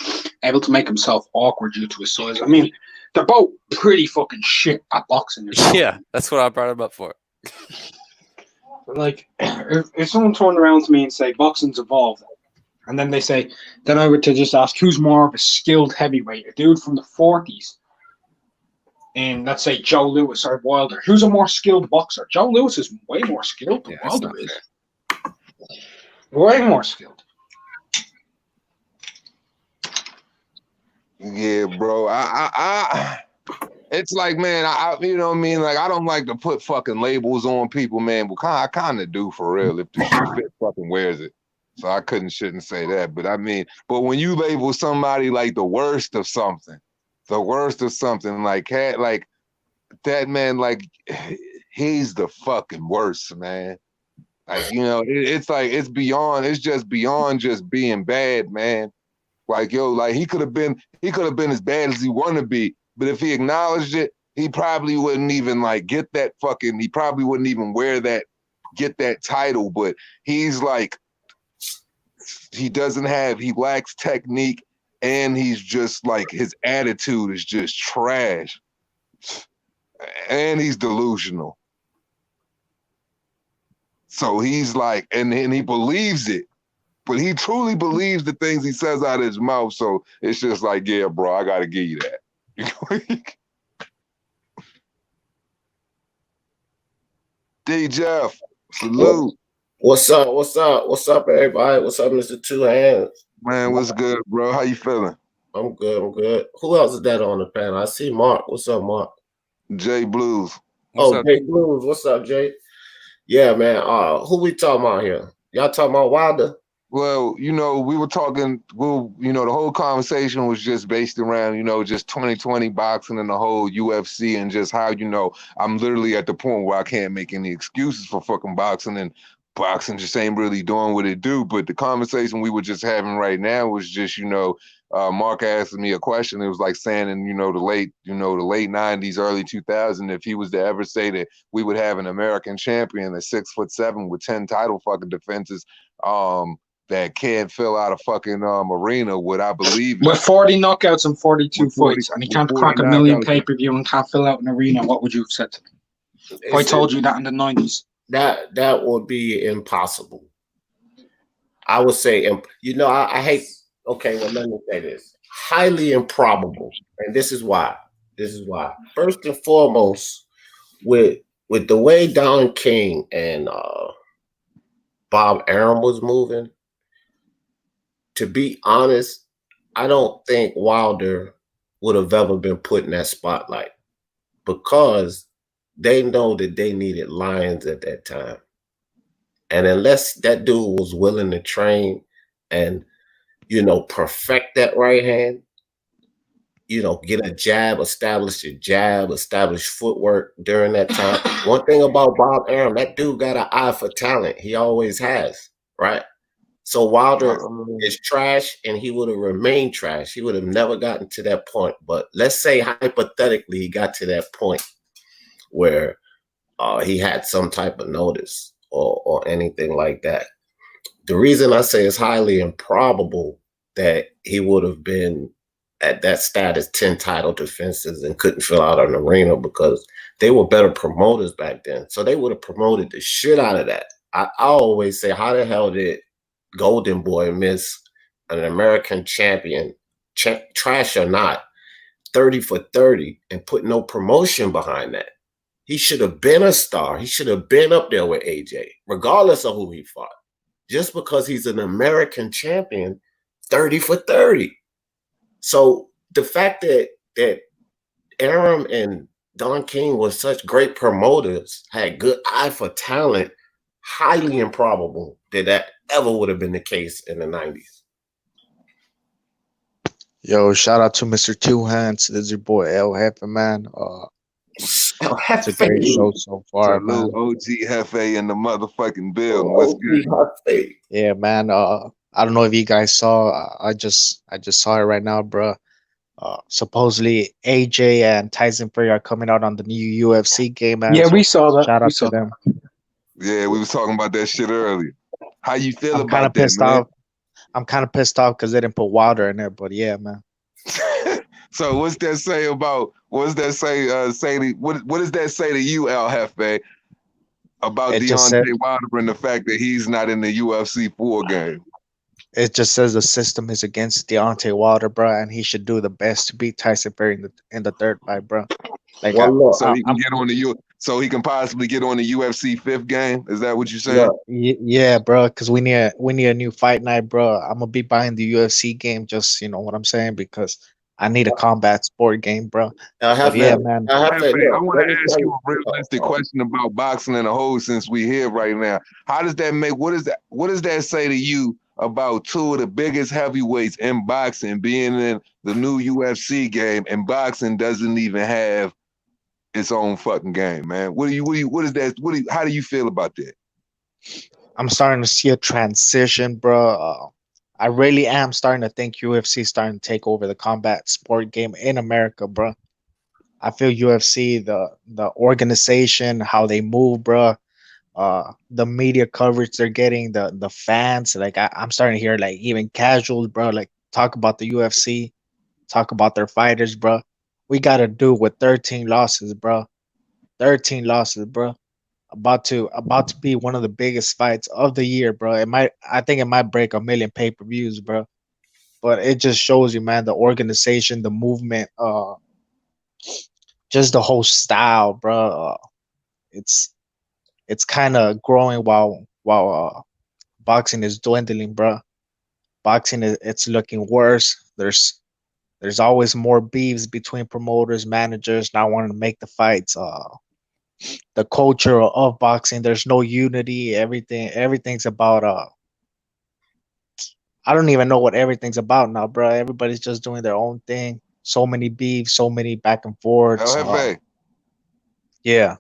Able to make himself awkward due to his size. I mean, they're both pretty fucking shit at boxing. Yeah, that's what I brought him up for. Like, if someone turned around to me and say, boxing's evolved, and then they say, then I were to just ask, who's more of a skilled heavyweight? A dude from the 40s, and let's say Joe Louis or Wilder. Who's a more skilled boxer? Joe Louis is way more skilled than Wilder is. Way more skilled. Yeah, bro. It's like, man, you know what I mean? Like, I don't like to put fucking labels on people, man, but I kind of do for real. If the shoe fit fucking wears it. So I shouldn't say that. But I mean, but when you label somebody like the worst of something, like that man, like, he's the fucking worst, man. Like, you know, it's just beyond just being bad, man. Like, yo, like he could have been as bad as he wanted to be, but if he acknowledged it, he probably wouldn't even like he probably wouldn't even get that title. But he's like, he lacks technique, and he's just like, his attitude is just trash, and he's delusional. So he's like, and he believes it, but he truly believes the things he says out of his mouth. So it's just like, yeah, bro, I got to give you that. D. Jeff, salute. What's up, everybody? What's up, Mr. Two Hands? Man, what's good, bro? How you feeling? I'm good. Who else is that on the panel? I see Mark. What's up, Mark? Jay Blues. Jay Blues. What's up, Jay? Yeah, man. Who we talking about here? Y'all talking about Wilder? Well, you know, we were talking, the whole conversation was just based around, just 2020 boxing and the whole UFC, and just how, I'm literally at the point where I can't make any excuses for fucking boxing, and boxing just ain't really doing what it do. But the conversation we were just having right now was just, Mark asked me a question. It was like saying in, the late 90s, early 2000s, if he was to ever say that we would have an American champion at 6'7" with 10 title fucking defenses, that can't fill out a fucking arena, would I believe it? With 40 knockouts and 42 fights, and he can't crack a million pay-per-view and can't fill out an arena, what would you have said to me? If I told you that in the 90s. That would be impossible. I would say, I hate, okay, well, let me say this. Highly improbable. And this is why. First and foremost, with the way Don King and Bob Arum was moving, to be honest, I don't think Wilder would have ever been put in that spotlight, because they know that they needed lions at that time. And unless that dude was willing to train and, perfect that right hand, get a jab, establish footwork during that time. One thing about Bob Arum, that dude got an eye for talent. He always has, right? So Wilder is trash, and he would have remained trash. He would have never gotten to that point. But let's say hypothetically he got to that point where he had some type of notice or anything like that. The reason I say it's highly improbable that he would have been at that status 10 title defenses and couldn't fill out an arena because they were better promoters back then. So they would have promoted the shit out of that. I always say, how the hell did Golden Boy miss an American champion, trash or not, 30 for 30 and put no promotion behind that? He should have been a star. He should have been up there with AJ, regardless of who he fought. Just because he's an American champion, 30 for 30. So the fact that Arum and Don King were such great promoters, had good eye for talent, highly improbable that ever would have been the case in the 90s. Yo, shout out to Mr. Two Hands. This is your boy El Jefe, man. It's a great show so far, man. OG Hefe in the motherfucking building. What's good? Yeah, man. I don't know if you guys saw. I just saw it right now, bro. Supposedly AJ and Tyson Fury are coming out on the new UFC game, man. Yeah, we saw that. Shout out to them. Yeah, we was talking about that shit earlier. How you feel I'm about that, pissed man? off. I'm kind of pissed off because they didn't put Wilder in there, but yeah, man. So what's that say about? What's that say? What does that say to you, El Jefe, about Deontay Wilder and the fact that he's not in the UFC 4 game? It just says the system is against Deontay Wilder, bro, and he should do the best to beat Tyson Fury in the third fight, bro. Like, so he can get on the so he can possibly get on the UFC 5th game. Is that what you're saying? Yeah, bro. Because we need a new fight night, bro. I'm gonna be buying the UFC game. Just, you know what I'm saying, because I need a combat sport game, bro. Man. I want to ask you a realistic question about boxing in a whole. Since we here right now, how does that make? What does that say to you about two of the biggest heavyweights in boxing being in the new UFC game, and boxing doesn't even have its own fucking game, man? How do you feel about that? I'm starting to see a transition, bro. I really am starting to think UFC is starting to take over the combat sport game in America, bro. I feel UFC, the organization, how they move, bro. The media coverage they're getting, the fans, like I'm starting to hear like even casuals, bro, like talk about the UFC, talk about their fighters, bro. We got a dude with 13 losses, bro. 13 losses, bro. About to be one of the biggest fights of the year, bro. I think it might break 1 million pay-per-views, bro. But it just shows you, man, the organization, the movement, just the whole style, bro. It's kind of growing while boxing is dwindling, bro. Boxing it's looking worse. There's always more beefs between promoters, managers, not wanting to make the fights. The culture of boxing, there's no unity. Everything's about I don't even know what everything's about now, bro. Everybody's just doing their own thing. So many beefs, so many back and forths. Yeah.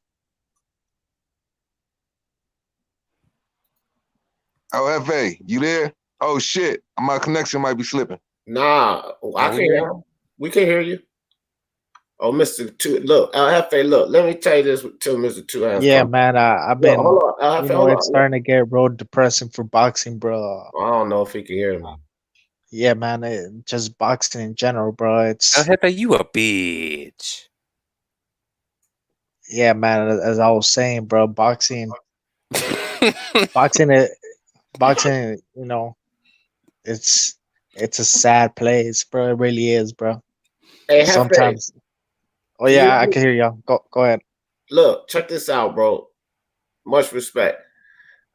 LFA, you there? Oh shit, my connection might be slipping. Nah, I can hear you. We can hear you. Oh, Mr. Two, look, LFA, look. Let me tell you this to Mr. Two Hands. Yeah, man. I've been. It's starting to get real depressing for boxing, bro. I don't know if he can hear me. Yeah, man. Just boxing in general, bro. It's. LFA, you a bitch. Yeah, man. As I was saying, bro, boxing. Boxing, you know, it's a sad place, bro. It really is, bro. Hey, sometimes. Oh yeah, I can hear y'all. Go ahead. Look, check this out, bro. Much respect.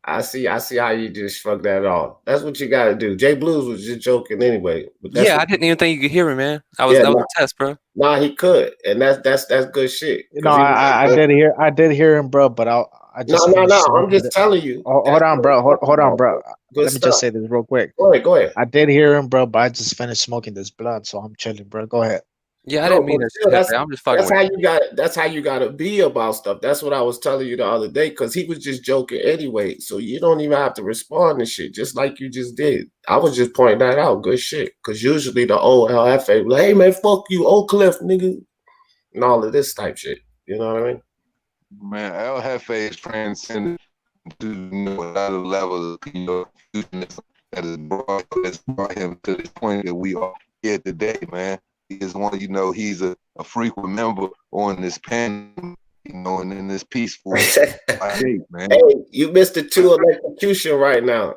I see how you just shrug that off. That's what you gotta do. Jay Blues was just joking anyway. But I didn't even think you could hear me, man. That was a test, bro. Nah, he could, and that's good shit. No, I did hear him, bro. But I just no. I'm just telling you. Hold on, bro. Hold on, bro. Let me just say this real quick. Go ahead. I did hear him, bro, but I just finished smoking this blunt, so I'm chilling, bro. Go ahead. Yeah, I didn't mean that. I'm just fucking. That's how you gotta be about stuff. That's what I was telling you the other day, because he was just joking anyway. So you don't even have to respond to shit, just like you just did. I was just pointing that out. Good shit. Because usually the old LFA like, hey man, fuck you, Oak Cliff, nigga, and all of this type shit. You know what I mean? Man, El Jefe is transcended to another level of confusionism that has brought him to this point that we are here today, man. He is one, he's a frequent member on this panel, and in this peaceful debate, man. Hey, you missed the two electrocution right now.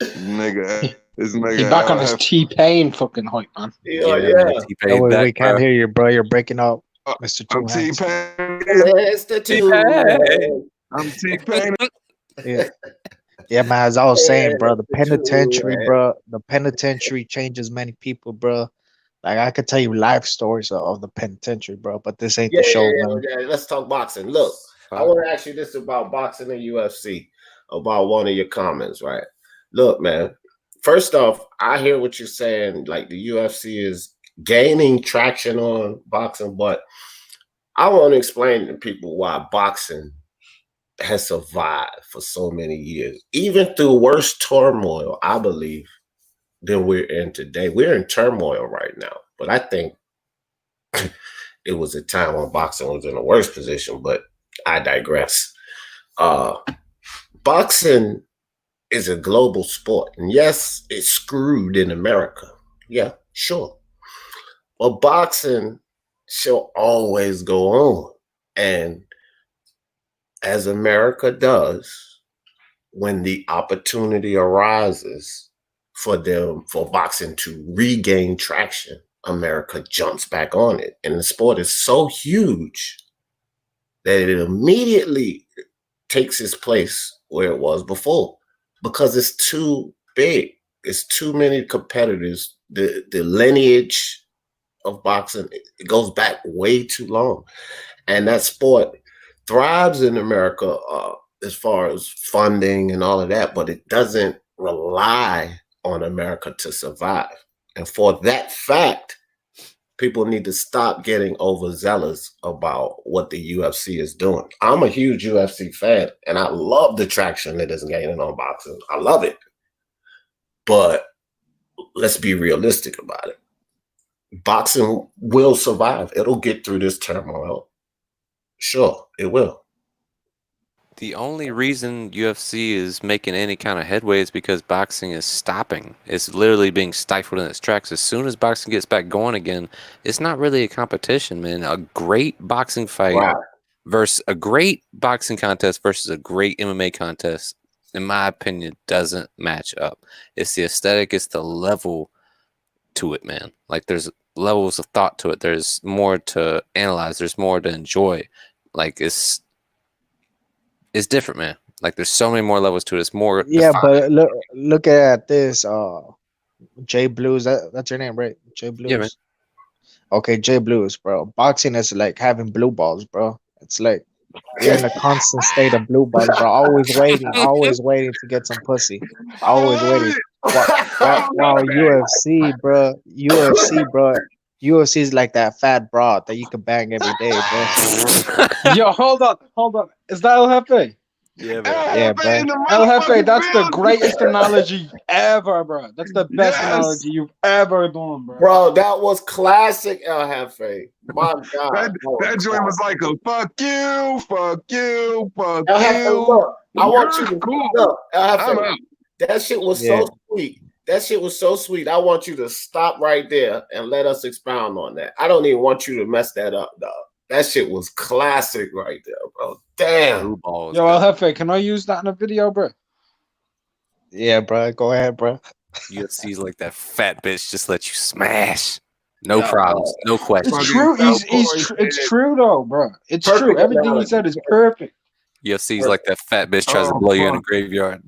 Nigga, this nigga. He's back on his T-Pain fucking hype, man. Yeah. T-Pain back, we can't bro. hear you, bro. You're breaking up, Mr. I'm Two Hands. T-Pain. It's the two. I'm T-Pain. Yeah, man. As I was saying, bro, the it's the two, penitentiary, man. bro. The penitentiary changes many people, bro. Like I could tell you life stories of the penitentiary, bro. But this ain't the show, man. Yeah. Let's talk boxing. Look, I want to ask you this about boxing and UFC, about one of your comments, right? Look, man. First off, I hear what you're saying. Like the UFC is gaining traction on boxing, but I want to explain to people why boxing has survived for so many years, even through worse turmoil, I believe, than we're in today. We're in turmoil right now, but I think it was a time when boxing was in a worse position, but I digress. Boxing is a global sport, and yes, it's screwed in America. Yeah, sure. But boxing shall always go on. And as America does, when the opportunity arises for boxing to regain traction, America jumps back on it. And the sport is so huge that it immediately takes its place where it was before because it's too big. It's too many competitors. The lineage of boxing, it goes back way too long. And that sport thrives in America as far as funding and all of that, but it doesn't rely on America to survive. And for that fact, people need to stop getting overzealous about what the UFC is doing. I'm a huge UFC fan, and I love the traction that is gaining on boxing. I love it. But let's be realistic about it. Boxing will survive. It'll get through this turmoil. Sure, it will. The only reason UFC is making any kind of headway is because boxing is stopping. It's literally being stifled in its tracks. As soon as boxing gets back going again, it's not really a competition, man. A great boxing fight versus a great boxing contest versus a great MMA contest, in my opinion, doesn't match up. It's the aesthetic, it's the level to it, man. Like there's levels of thought to it. There's more to analyze. There's more to enjoy. Like it's different, man. Like there's so many more levels to it. It's more but look at this. Jay Blues. That's your name, right? Jay Blues. Yeah, man. Okay, Jay Blues, bro. Boxing is like having blue balls, bro. It's like you're in a constant state of blue balls, bro. Always waiting to get some pussy. Always waiting. Wow, UFC, bro. UFC is like that fat broad that you can bang every day, bro. Yo, hold on. Is that El Jefe? Yeah, Yeah, bro. El Jefe, that's the greatest analogy ever, bro. That's the best analogy you've ever done, bro. Bro, that was classic El Jefe. My God. That joint was like a fuck you, fuck you, fuck El Jefe, you. look, I want you to Cool. look, El I'm Jefe. out. That shit was so sweet. That shit was so sweet. I want you to stop right there and let us expound on that. I don't even want you to mess that up, dog. That shit was classic right there, bro. Damn. Yo, El Jefe, can I use that in a video, bro? Yeah, bro. Go ahead, bro. UFC's like that fat bitch just let you smash. No problems. No questions. It's true. It's true, though, bro. It's Perfect true. Everything he analogy. said is perfect. UFC's like that fat bitch tries to blow you in a graveyard.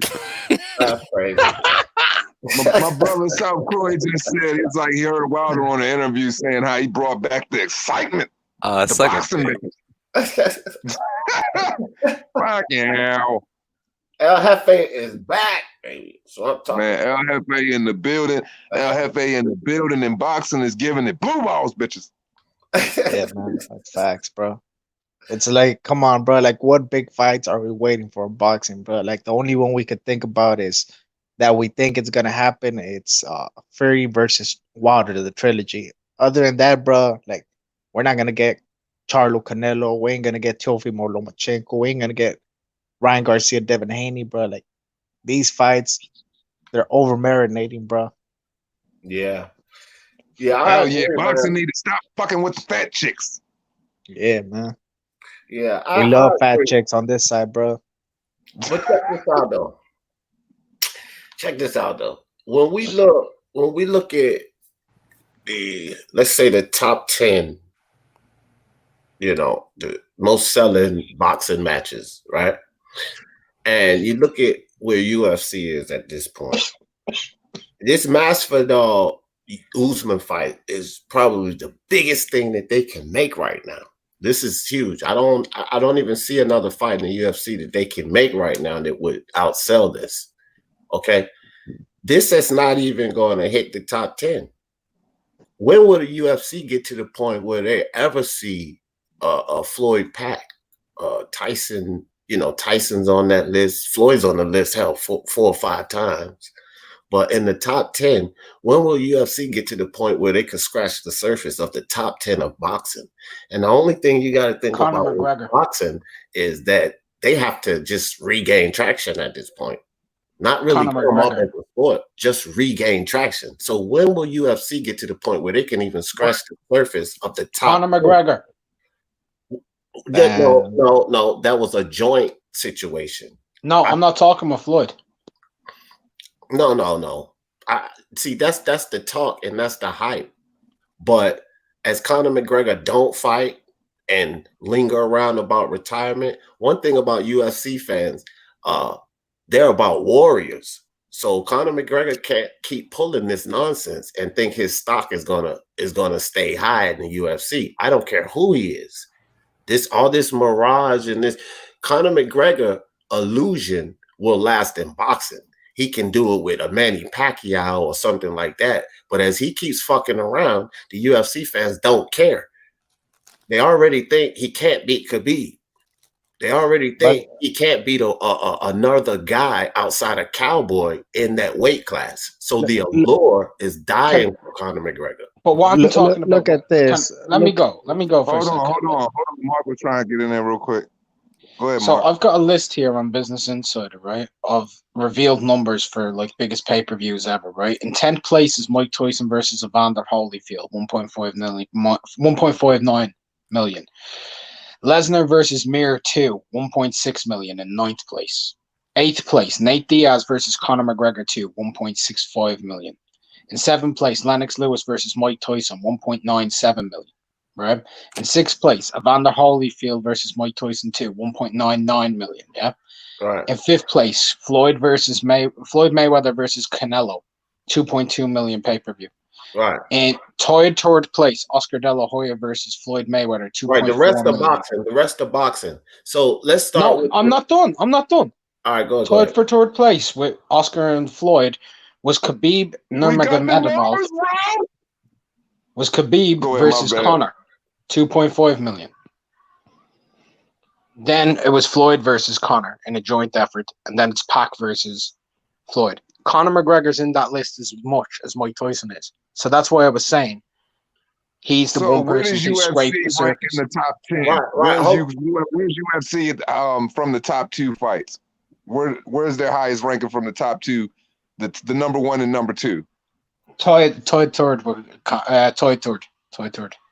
That's crazy. My brother South Croy just said it's like he heard Wilder on an interview saying how he brought back the excitement. It's The like boxing Fucking hell. El Jefe is back, baby. So I'm talking. Man, El Jefe in the building. El Jefe in the building, and boxing is giving it blue balls, bitches. Yeah, man. That's facts, bro. It's like, come on, bro. Like, what big fights are we waiting for in boxing, bro? Like, the only one we could think about is that we think it's gonna happen. It's Fury versus Wilder, the trilogy. Other than that, bro, like, we're not gonna get Charlo Canelo. We ain't gonna get Teofimo Lomachenko. We ain't gonna get Ryan Garcia, Devin Haney, bro. Like these fights, they're over marinating, bro. Yeah. Yeah, I Hell yeah, agree, boxing man. need to stop fucking with the fat chicks. Yeah, man. Yeah, We I love fat agree. chicks on this side, bro. But check this out though. Check this out though. When we look at the, let's say, the top 10, the most selling boxing matches, right? And you look at where UFC is at this point. This Masvidal Usman fight is probably the biggest thing that they can make right now. This is huge. I don't even see another fight in the UFC that they can make right now that would outsell this. Okay. This is not even going to hit the top 10. When will the UFC get to the point where they ever see Floyd Pack, Tyson? Tyson's on that list. Floyd's on the list, hell, 4 or 5 times. But in the top 10, when will UFC get to the point where they can scratch the surface of the top 10 of boxing? And the only thing you got to think Conor about with McGregor. boxing is that they have to just regain traction at this point. Not really Conor come up McGregor. as a sport, just regain traction. So when will UFC get to the point where they can even scratch the surface of the top? Conor McGregor. No, that was a joint situation. No, I'm not talking with Floyd. No. I see that's the talk and that's the hype. But as Conor McGregor don't fight and linger around about retirement, one thing about UFC fans, they're about warriors. So Conor McGregor can't keep pulling this nonsense and think his stock is gonna stay high in the UFC. I don't care who he is. All this mirage and this Conor McGregor illusion will last in boxing. He can do it with a Manny Pacquiao or something like that. But as he keeps fucking around, the UFC fans don't care. They already think he can't beat Khabib. They already think he can't beat another guy outside of Cowboy in that weight class. So the allure is dying for Conor McGregor. But what I'm talking about. Look at this. Let me go for a Hold second. on. Mark was trying to get in there real quick. Go ahead, So Mark. I've got a list here on Business Insider, right, of revealed numbers for like biggest pay-per-views ever, right? In 10th place is Mike Tyson versus Evander Holyfield, 1.59 million. Lesnar versus Mir 2, 1.6 million in 9th place. 8th place, Nate Diaz versus Conor McGregor 2, 1.65 million. In 7th place, Lennox Lewis versus Mike Tyson, 1.97 million. Right? In 6th place, Evander Holyfield versus Mike Tyson 2, 1.99 million. Yeah. Right. In 5th place, Floyd Mayweather versus Canelo, 2.2 million pay-per-view. Right. And tied 3rd place, Oscar De La Hoya versus Floyd Mayweather, 2.4 Right. The rest million. of boxing. So let's start. No, I'm not done. All right, go Tied ahead. for 3rd place with Oscar and Floyd was Khabib Nurmagomedov. Was Khabib Go ahead, versus my bad. Conor, 2.5 million. Then it was Floyd versus Conor in a joint effort, and then it's Pac versus Floyd. Conor McGregor's in that list as much as Mike Tyson is. So that's why I was saying he's the one where person does who scraped the UFC rank surface. in the top 10? Right. Where's UFC from the top 2 fights? Where's their highest ranking from the top 2? The number 1 and number 2. Tied third.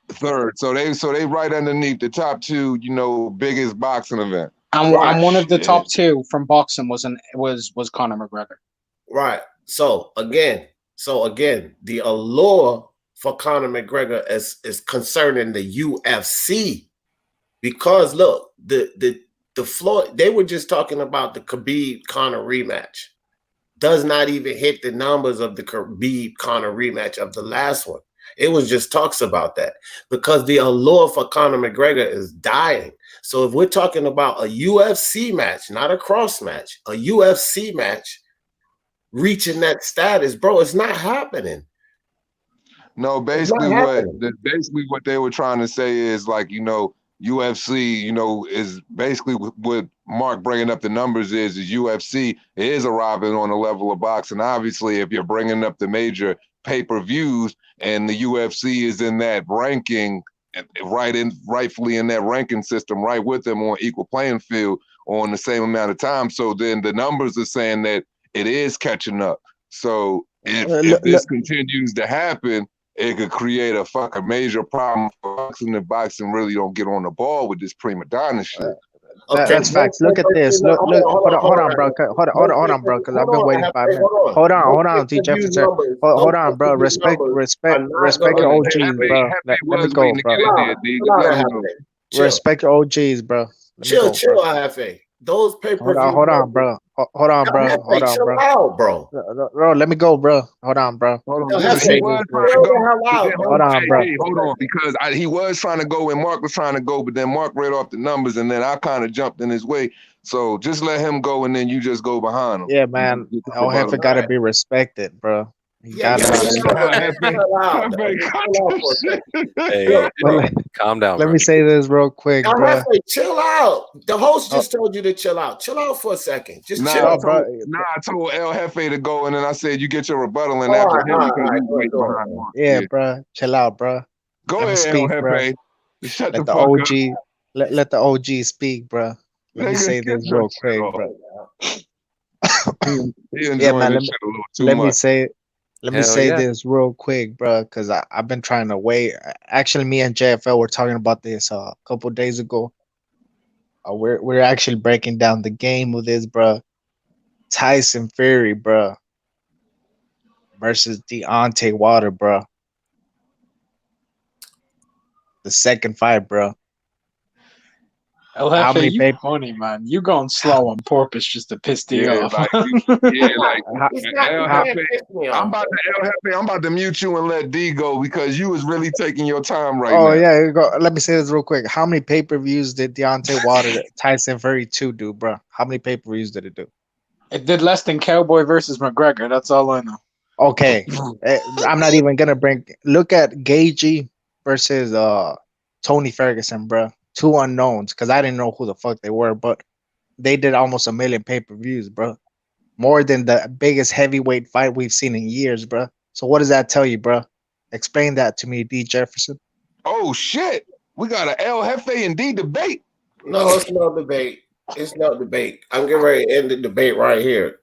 Third. So they right underneath the top 2, biggest boxing event. And one of the top 2 from boxing was Conor McGregor. Right. So again, the allure for Conor McGregor is concerning the UFC, because look, the Floyd, they were just talking about the Khabib Conor rematch. Does not even hit the numbers of the Khabib Conor rematch of the last one. It was just talks about that because the allure for Conor McGregor is dying. So if we're talking about a UFC match, not a cross match, a UFC match reaching that status, bro, it's not happening. No, basically what they were trying to say is like, UFC, is basically what Mark bringing up the numbers is UFC is arriving on the level of boxing. Obviously, if you're bringing up the major pay-per-views and the UFC is in that ranking, rightfully in that ranking system, right with them on equal playing field on the same amount of time. So then the numbers are saying that it is catching up. So if this continues to happen, it could create a fucking major problem for boxing if boxing really don't get on the ball with this prima donna shit. That's facts. Look at this. Look. Hold on, bro. Hold on, bro. Because I've been waiting 5 minutes. Hold on, T. Jefferson. Hold on, bro. Respect your OGs, bro. Let me go, bro. Respect your OGs, bro. Chill, Hefe. Those pay-per-view. Hold on, bro. Hold on, bro. Chill out, bro. Bro, let me go, bro. Hold on, bro. Hold on, bro. Hold on, because he was trying to go and Mark was trying to go, but then Mark read off the numbers, and then I kind of jumped in his way. So just let him go, and then you just go behind him. Yeah, man. El Jefe got to be respected, bro. Hey, calm down. Let me say this real quick, bro. Chill out. The host just told you to chill out. Chill out for a second. Just chill out, bro. I told El Jefe to go, and then I said you get your rebuttal and after him because he's right behind him. Yeah, bro. Chill out, bro. Go ahead, speak, El Jefe. Shut let the fuck OG up. Let the OG speak, bro. Let me say this real quick, bro. Yeah, man. Let me say this real quick, bro, because I've been trying to wait. Actually, me and JFL were talking about this a couple days ago. We're actually breaking down the game of this, bro. Tyson Fury, bro, versus Deontay Wilder, bro. The second fight, bro. How many funny, man. You going slow on purpose just to piss you off. I'm about to mute you and let D go because you was really taking your time right now. Oh, yeah. Let me say this real quick. How many pay-per-views did Deontay Wilder Tyson Fury 2 do, bro? How many pay-per-views did it do? It did less than Cowboy versus McGregor. That's all I know. Okay. I'm not even going to look at Gaethje versus Tony Ferguson, bro. 2 unknowns, because I didn't know who the fuck they were, but they did almost 1 million pay-per-views, bro. More than the biggest heavyweight fight we've seen in years, bro. So what does that tell you, bro? Explain that to me, D. Jefferson. Oh, shit. We got an El Jefe and D debate. No, it's no debate. It's no debate. I'm getting ready to end the debate right here.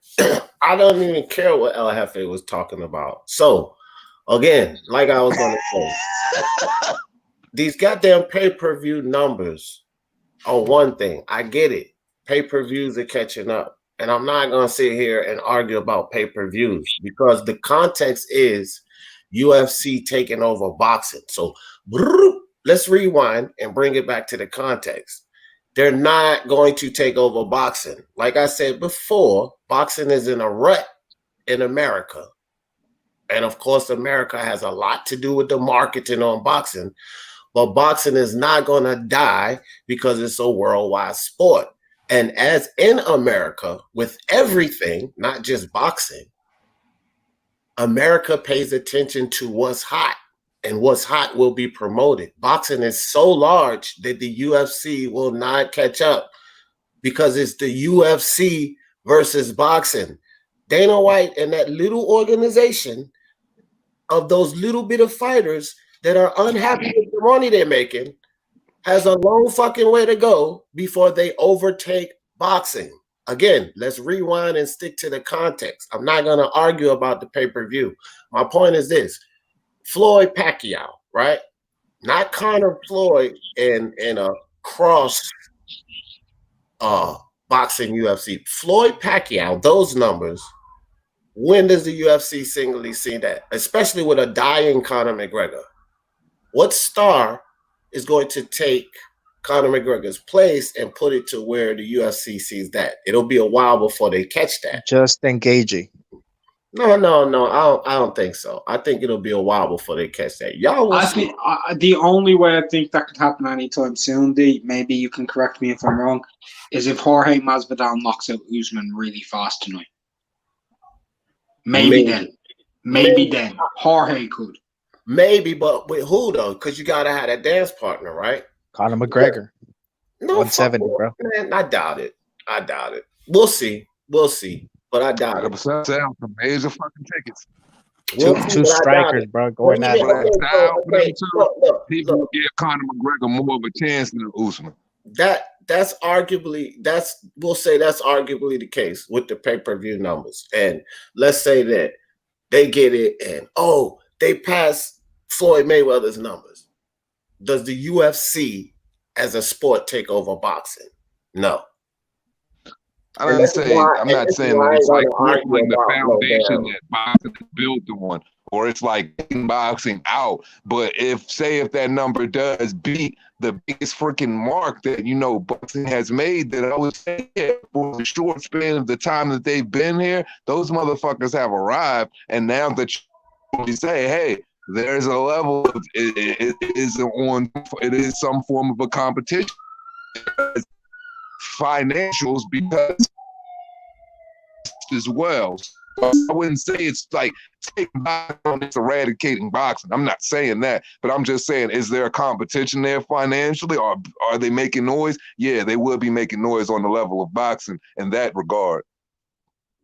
I don't even care what El Jefe was talking about. So, again, like I was going to say, these goddamn pay-per-view numbers are one thing. I get it. Pay-per-views are catching up. And I'm not going to sit here and argue about pay-per-views because the context is UFC taking over boxing. So let's rewind and bring it back to the context. They're not going to take over boxing. Like I said before, boxing is in a rut in America. And of course, America has a lot to do with the marketing on boxing. But boxing is not going to die because it's a worldwide sport. And as in America, with everything, not just boxing, America pays attention to what's hot, and what's hot will be promoted. Boxing is so large that the UFC will not catch up because it's the UFC versus boxing. Dana White and that little organization of those little bit of fighters that are unhappy with the money they're making has a long fucking way to go before they overtake boxing. Again, let's rewind and stick to the context. I'm not going to argue about the pay-per-view. My point is this. Floyd Pacquiao, right? Not Conor Floyd in a cross boxing UFC. Floyd Pacquiao, those numbers, when does the UFC singly see that? Especially with a dying Conor McGregor. What star is going to take Conor McGregor's place and put it to where the UFC sees that? It'll be a while before they catch that. Justin Gaethje. No. I don't think so. I think it'll be a while before they catch that. I think the only way I think that could happen anytime soon, D, maybe you can correct me if I'm wrong, is if Jorge Masvidal knocks out Usman really fast tonight. Maybe then Jorge could. Maybe, but with who though? Because you gotta have that dance partner, right? Conor McGregor. No, 170, bro. Man, I doubt it. We'll see. But I doubt it. Sell some major fucking tickets. Two We'll see, two but I doubt strikers, it. bro, Well, going you at mean, it. But okay, style so, for them okay, two, people look. will give Conor McGregor more of a chance than Usman. That's arguably we'll say that's arguably the case with the pay-per-view numbers. And let's say that they get it and they pass Floyd Mayweather's numbers. Does the UFC as a sport take over boxing? No. I'm not saying that it's like crippling the foundation that boxing is built on, or it's like taking boxing out. But if that number does beat the biggest freaking mark that boxing has made, that I would say for the short span of the time that they've been here, those motherfuckers have arrived. And now that you say, hey, there's a level of it is some form of a competition. Financials because as well. So I wouldn't say it's like taking boxing, it's eradicating boxing. I'm not saying that, but I'm just saying, is there a competition there financially? Or are they making noise? Yeah, they will be making noise on the level of boxing in that regard.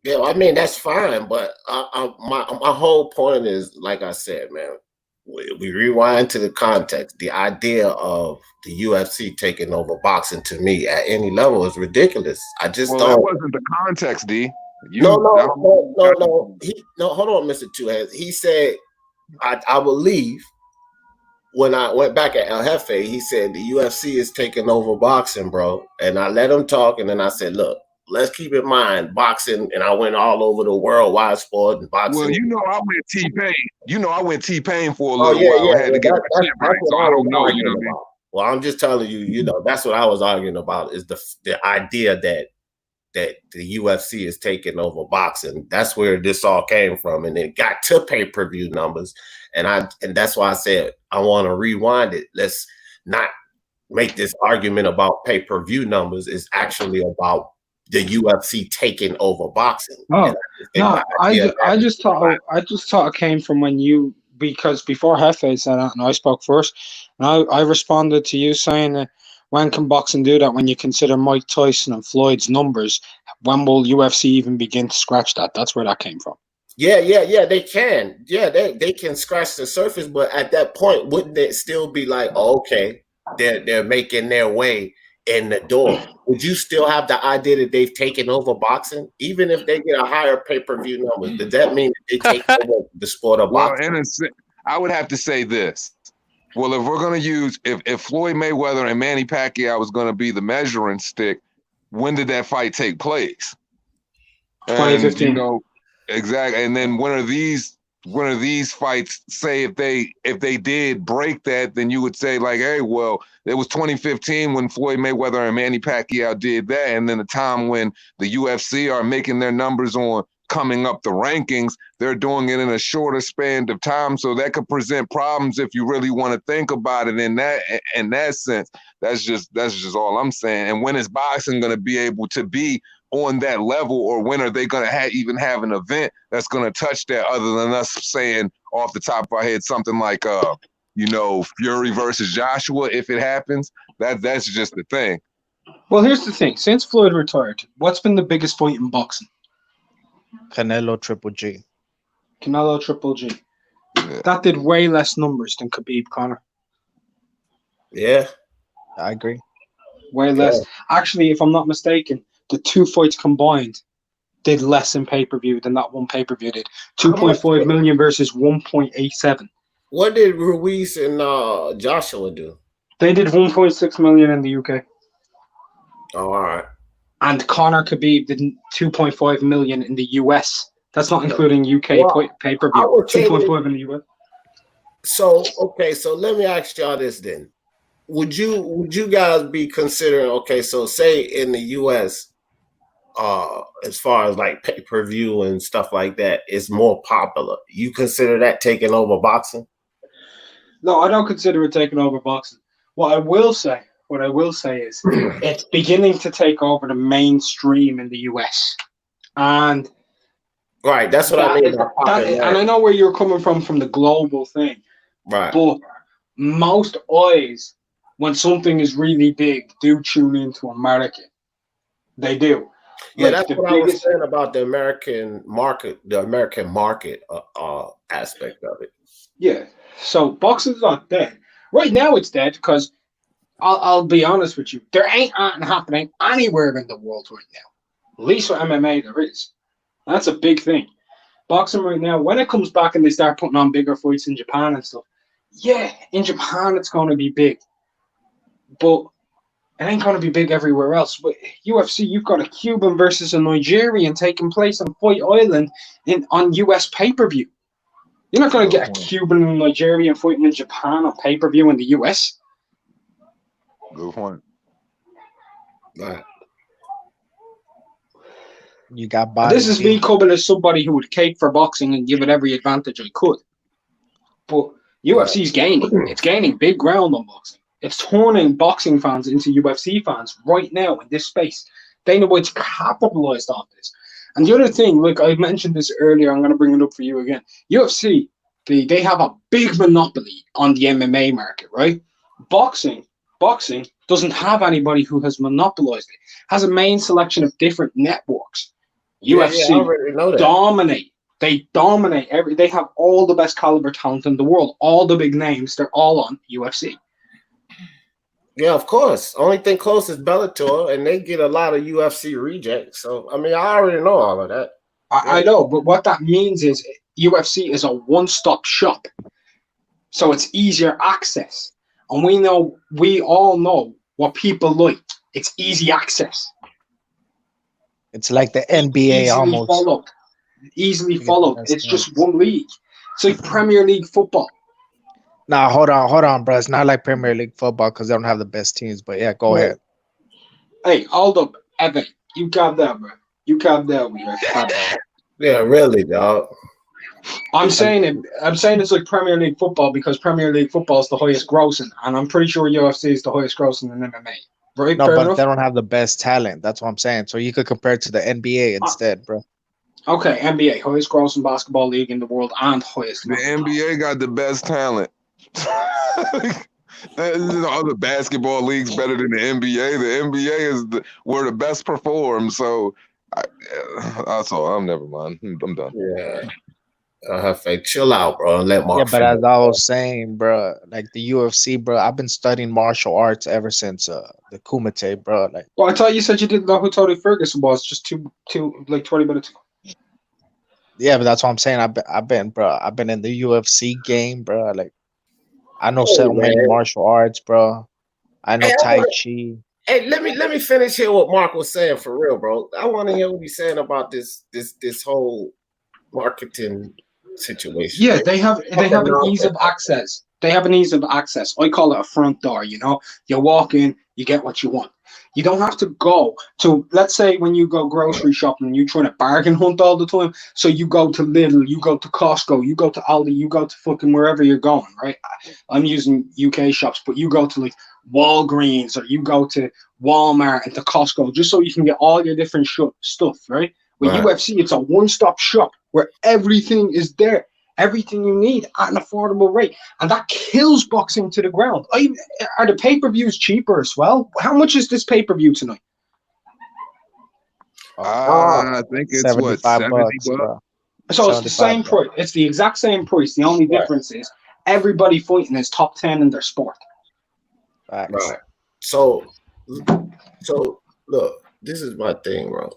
Yeah, I mean, that's fine, but my whole point is, like I said, man, we rewind to the context. The idea of the UFC taking over boxing, to me, at any level is ridiculous. I just don't. That wasn't the context, D. No. Hold on, Mr. Two Hands. He said, I will leave. When I went back at El Jefe, he said the UFC is taking over boxing, bro. And I let him talk, and then I said, look, let's keep in mind boxing, and I went all over the worldwide sport and boxing. Well, I went T-Pain. I went T-Pain for a little while. I had to get my shit right, so I don't know. You know what I mean? Well, I'm just telling you, that's what I was arguing about, is the idea that the UFC is taking over boxing. That's where this all came from, and it got to pay-per-view numbers, and that's why I said I want to rewind it. Let's not make this argument about pay-per-view numbers. It's actually about the UFC taking over boxing. Oh no, I just thought it came from when you, because before Hefe said that and I spoke first, and I responded to you saying that when can boxing do that? When you consider Mike Tyson and Floyd's numbers, when will UFC even begin to scratch that? That's where that came from. Yeah, they can. Yeah, they can scratch the surface, but at that point, wouldn't it still be like, okay, they're making their way in the door? Would you still have the idea that they've taken over boxing, even if they get a higher pay-per-view number? Does that mean that they take over the sport of boxing? Well, I would have to say this. Well, if we're going to use, if Floyd Mayweather and Manny Pacquiao was going to be the measuring stick, when did that fight take place? 2015. Exactly. And then when are these fights, say if they did break that, then you would say like, hey, well, it was 2015 when Floyd Mayweather and Manny Pacquiao did that, and then the time when the UFC are making their numbers on coming up the rankings, they're doing it in a shorter span of time, so that could present problems if you really want to think about it in that sense. That's just all I'm saying. And when is boxing going to be able to be on that level, or when are they going to even have an event that's going to touch that, other than us saying off the top of our head something like Fury versus Joshua, if it happens? That's just the thing. Well, here's the thing. Since Floyd retired, what's been the biggest fight in boxing? Canelo Triple G. Canelo Triple G. Yeah. That did way less numbers than Khabib Conor. Yeah, I agree. Way less. Actually, if I'm not mistaken, the two fights combined did less in pay-per-view than that one pay-per-view did. 2.5 million versus 1.87. What did Ruiz and Joshua do? They did 1.6 million in the UK. Oh, all right. And Conor Khabib did 2.5 million in the US. That's not including UK pay-per-view. 2.5 in the US. So let me ask y'all this then. Would you guys be considering, okay, so say in the US, as far as like pay-per-view and stuff like that, it's more popular. You consider that taking over boxing? No, I don't consider it taking over boxing. What I will say is it's beginning to take over the mainstream in the US. And right, that's what I mean. And I know where you're coming from the global thing. Right. But most eyes, when something is really big, do tune into America. They do. Yeah, Like that's the what I was biggest. saying about the American market aspect of it. Yeah. So boxing's not dead. Right now it's dead because I'll be honest with you. There ain't anything happening anywhere in the world right now. At least with MMA there is. That's a big thing. Boxing right now, when it comes back and they start putting on bigger fights in Japan and stuff, yeah, in Japan it's going to be big. But it ain't going to be big everywhere else. But UFC, you've got a Cuban versus a Nigerian taking place on Fight Island on US pay-per-view. You're not going to get a Cuban and Nigerian fighting in Japan on pay-per-view in the US. Good point. Right. You got And body. this is me coming as somebody who would cape for boxing and give it every advantage I could. But UFC's gaining. It's gaining big ground on boxing. It's turning boxing fans into UFC fans right now in this space. Dana White's capitalized on this. And the other thing, like I mentioned this earlier, I'm going to bring it up for you again. UFC, they have a big monopoly on the MMA market, right? Boxing doesn't have anybody who has monopolized it. Has a main selection of different networks. UFC I already know that. dominate. They dominate they have all the best caliber talent in the world. All the big names, they're all on UFC. Yeah, of course. Only thing close is Bellator, and they get a lot of UFC rejects. So, I mean, I already know all of that. I know, but what that means is UFC is a one-stop shop. So it's easier access. And we all know what people like. It's easy access. It's like the NBA almost. Easily followed. It's just one league. It's like Premier League football. Nah, hold on, bro. It's not like Premier League football because they don't have the best teams. But yeah, go ahead. Hey, hold up, Evan. You calm down, bro. You calm down with your calm down. Yeah, really, dog. I'm saying it's like Premier League football because Premier League football is the highest grossing, and I'm pretty sure UFC is the highest grossing in MMA. Right? No, Fair but enough? they don't have the best talent. That's what I'm saying. So you could compare it to the NBA instead, bro. Okay, NBA, highest grossing basketball league in the world and highest. The NBA got the best talent. All the basketball leagues better than the NBA. The NBA is where the best perform. So that's all. I'm never mind. I'm done. Yeah. I have faith. Chill out, bro. And let Mark. Yeah, but as I was saying, bro, like the UFC, bro, I've been studying martial arts ever since the Kumite, bro. Like, well, I thought you said you didn't know who Tony Ferguson was just two like 20 minutes ago. yeah, but that's what I'm saying. I've been in the UFC game, bro. Like, I know so many martial arts, bro. I know Tai Chi. Hey, let me finish here what Mark was saying for real, bro. I want to hear what he's saying about this whole marketing situation. Yeah, they have an ease of access. They have an ease of access. I call it a front door, you know? You walk in, you get what you want. You don't have to go to, let's say when you go grocery shopping, you're trying to bargain hunt all the time. So you go to Lidl, you go to Costco, you go to Aldi, you go to fucking wherever you're going, right? I'm using UK shops, but you go to like Walgreens or you go to Walmart and to Costco just so you can get all your different stuff, right? With UFC, it's a one-stop shop where everything is there. Everything you need at an affordable rate. And that kills boxing to the ground. Are the pay-per-views cheaper as well? How much is this pay-per-view tonight? I think it's what, 70 bucks? So it's the same price. It's the exact same price. The only difference is everybody fighting is top 10 in their sport. Right. So look, this is my thing, bro.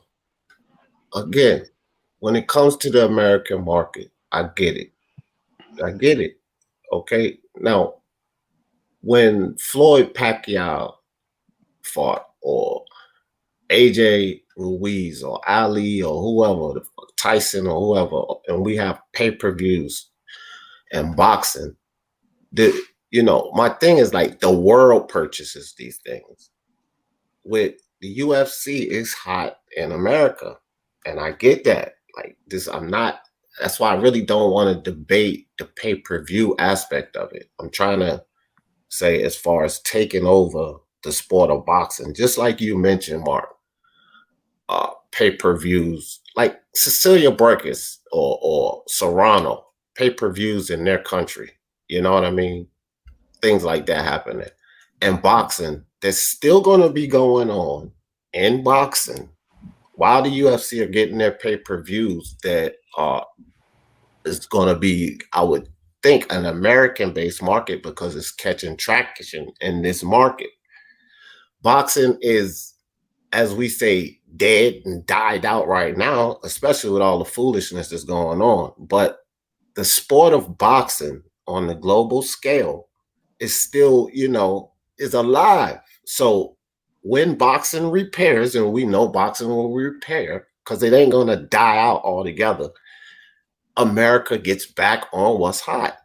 Again, when it comes to the American market, I get it. Okay. Now, when Floyd Pacquiao fought, or AJ Ruiz, or Ali, or whoever, Tyson, or whoever, and we have pay-per-views and boxing, my thing is like the world purchases these things. With the UFC, is hot in America, and I get that. Like this, that's why I really don't want to debate the pay-per-view aspect of it. I'm trying to say as far as taking over the sport of boxing, just like you mentioned, Mark, pay-per-views like Cecilia Burgess or Serrano, pay-per-views in their country. You know what I mean? Things like that happening. And boxing, there's still going to be going on in boxing while the UFC are getting their pay-per-views that is going to be, I would think, an American-based market because it's catching traction in this market. Boxing is, as we say, dead and died out right now, especially with all the foolishness that's going on. But the sport of boxing on the global scale is still, is alive. So when boxing repairs, and we know boxing will repair because it ain't going to die out altogether, America gets back on what's hot.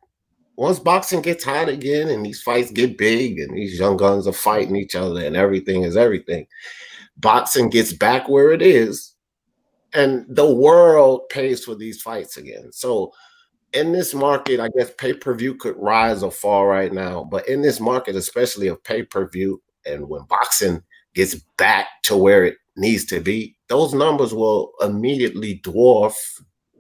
Once boxing gets hot again and these fights get big and these young guns are fighting each other and everything is everything, boxing gets back where it is and the world pays for these fights again. So in this market, I guess pay-per-view could rise or fall right now, but in this market, especially of pay-per-view, and when boxing gets back to where it needs to be, those numbers will immediately dwarf,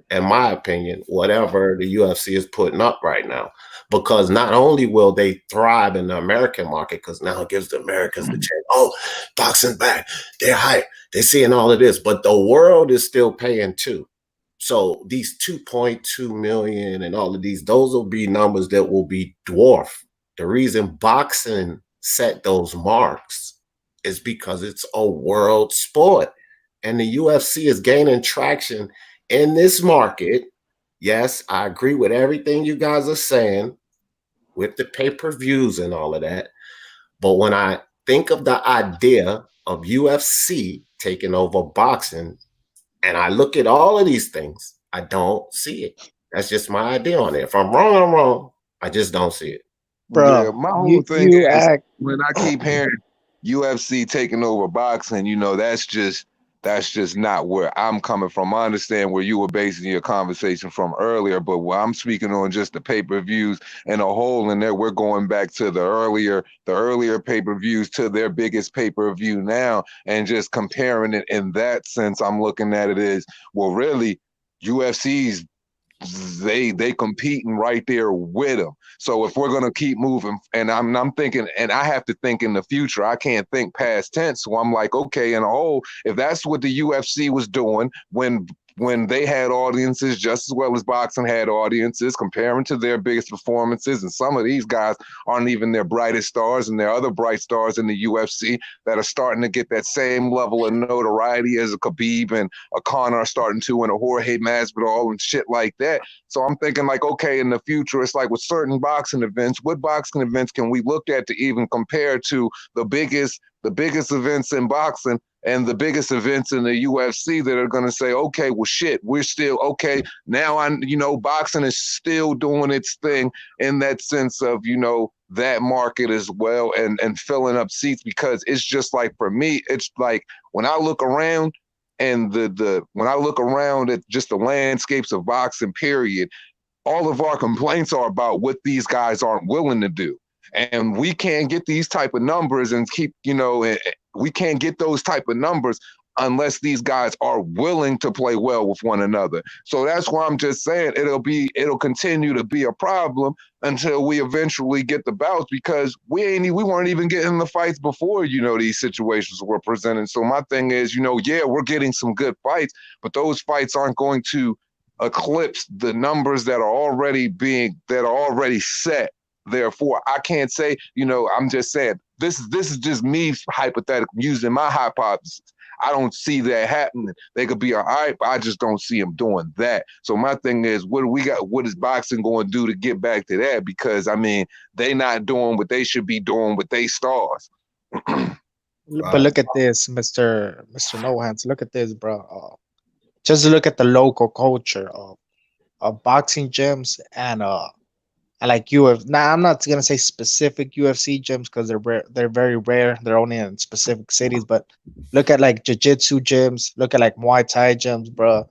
in my opinion, whatever the UFC is putting up right now. Because not only will they thrive in the American market, because now it gives the Americans the chance, oh, boxing back, they're hype, they're seeing all of this, but the world is still paying too. So these 2.2 million and all of these, those will be numbers that will be dwarfed. The reason boxing set those marks is because it's a world sport. And the UFC is gaining traction in this market. Yes, I agree with everything you guys are saying with the pay-per-views and all of that. But when I think of the idea of UFC taking over boxing, and I look at all of these things, I don't see it. That's just my idea on it. If I'm wrong, I'm wrong. I just don't see it. Bro, Yeah, my whole thing you is act. when I keep hearing UFC taking over boxing, that's just not where I'm coming from. I understand where you were basing your conversation from earlier, but what I'm speaking on just the pay-per-views and a whole in there, we're going back to the earlier pay-per-views to their biggest pay-per-view now, and just comparing it in that sense. I'm looking at it as, well, really, UFC's they competing right there with them. So if we're gonna keep moving, and I'm thinking, and I have to think in the future, I can't think past tense. So I'm like, okay, in a whole, if that's what the UFC was doing when they had audiences just as well as boxing had audiences, comparing to their biggest performances, and some of these guys aren't even their brightest stars, and there are other bright stars in the UFC that are starting to get that same level of notoriety as a Khabib and a Conor starting to, and a Jorge Masvidal and shit like that. So I'm thinking like, okay, in the future, it's like with certain boxing events, what boxing events can we look at to even compare to the biggest events in boxing and the biggest events in the UFC that are going to say, okay, well, shit, we're still okay. Now, boxing is still doing its thing in that sense of, that market as well, and filling up seats, because it's just like, for me, it's like when I look around and when I look around at just the landscapes of boxing, period, all of our complaints are about what these guys aren't willing to do. And we can't get these type of numbers and keep, we can't get those type of numbers unless these guys are willing to play well with one another. So that's why I'm just saying it'll continue to be a problem until we eventually get the bouts, because we weren't even getting the fights before, these situations were presented. So my thing is, yeah, we're getting some good fights, but those fights aren't going to eclipse the numbers that are already set. Therefore, I can't say, I'm just saying, this is just me hypothetical, using my hypothesis. I don't see that happening. They could be all right, but I just don't see them doing that. So my thing is, what do we got? What is boxing going to do to get back to that? Because, they not doing what they should be doing with they stars. But look at this, Mr. No Hands. Look at this, bro. Just look at the local culture of boxing gyms and like UFC. Now, I'm not gonna say specific UFC gyms because they're rare. They're very rare. They're only in specific cities. But look at like jiu-jitsu gyms. Look at like Muay Thai gyms, bro.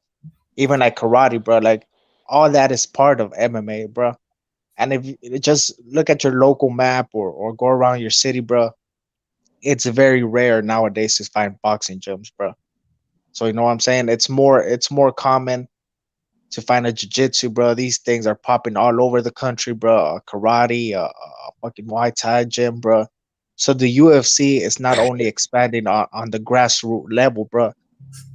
Even like karate, bro. Like all that is part of MMA, bro. And if you just look at your local map or go around your city, bro, it's very rare nowadays to find boxing gyms, bro. So you know what I'm saying? It's more common to find a jiu-jitsu, bro. These things are popping all over the country, bro. Karate, fucking Muay Thai gym, bro. So the UFC is not only expanding on the grassroots level, bro.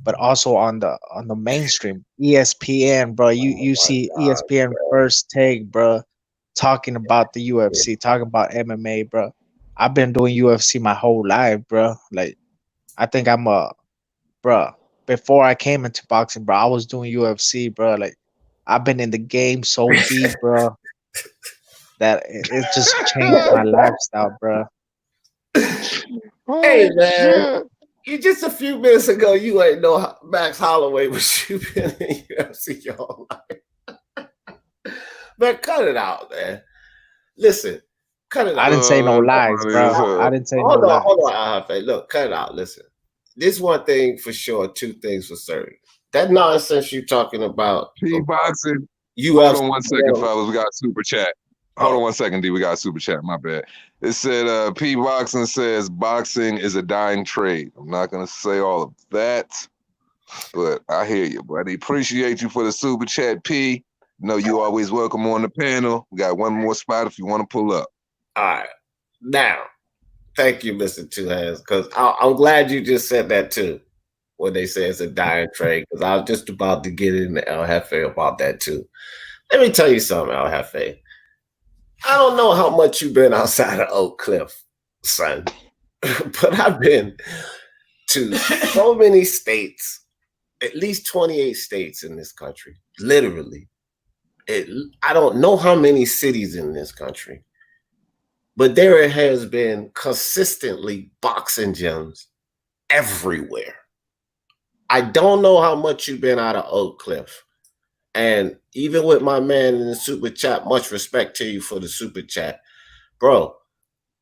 but also on the mainstream ESPN, bro. You see ESPN First Take, bro, talking about the UFC, talking about MMA, bro. I've been doing UFC my whole life, bro. Like I think I'm a bro. Before I came into boxing, bro, I was doing UFC, bro. Like I've been in the game so deep, bro, that it just changed my lifestyle, bro. Hey man, you just a few minutes ago you ain't know Max Holloway was shooting in UFC your whole life. Man, cut it out, man. Listen, cut it out. I didn't say no lies, bro. I didn't say no lies. Hold on, Alhafe. Look, cut it out. Listen, this one thing for sure, two things for certain. That nonsense you talking about P-boxing. UFC. Hold on one second, fellas. We got a super chat. Hold on one second, D. We got a super chat. My bad. It said, P-boxing says boxing is a dying trade. I'm not going to say all of that, but I hear you, buddy. Appreciate you for the super chat, P. Know you always welcome on the panel. We got one more spot if you want to pull up. All right. Now, thank you, Mr. Two Hands, because I'm glad you just said that too, when they say it's a dying trade, because I was just about to get into El Jefe about that too. Let me tell you something, El Jefe. I don't know how much you've been outside of Oak Cliff, son, but I've been to so many states, at least 28 states in this country, literally. I don't know how many cities in this country, but there has been consistently boxing gyms everywhere. I don't know how much you've been out of Oak Cliff. And even with my man in the super chat, much respect to you for the super chat. Bro,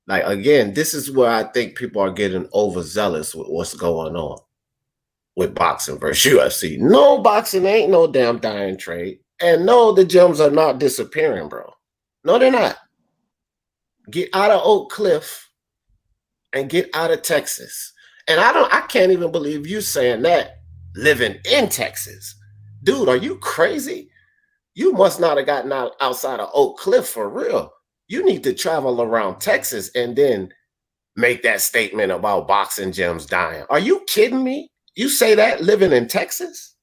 like, again, this is where I think people are getting overzealous with what's going on with boxing versus UFC. No, boxing ain't no damn dying trade. And no, the gyms are not disappearing, bro. No, they're not. Get out of Oak Cliff and get out of Texas. And I can't even believe you saying that living in Texas. Dude, are you crazy? You must not have gotten outside of Oak Cliff for real. You need to travel around Texas and then make that statement about boxing gyms dying. Are you kidding me? You say that living in Texas?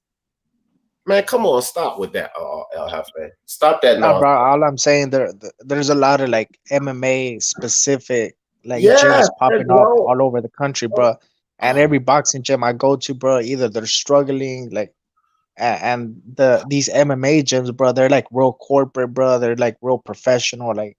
Man, come on, stop with that, El Jefe. Stop that Nah, now. bro. All I'm saying there's a lot of like MMA specific gyms popping up all over the country, bro. And every boxing gym I go to, bro, either they're struggling, like, and these MMA gyms, bro, they're like real corporate, bro. They're like real professional. Like,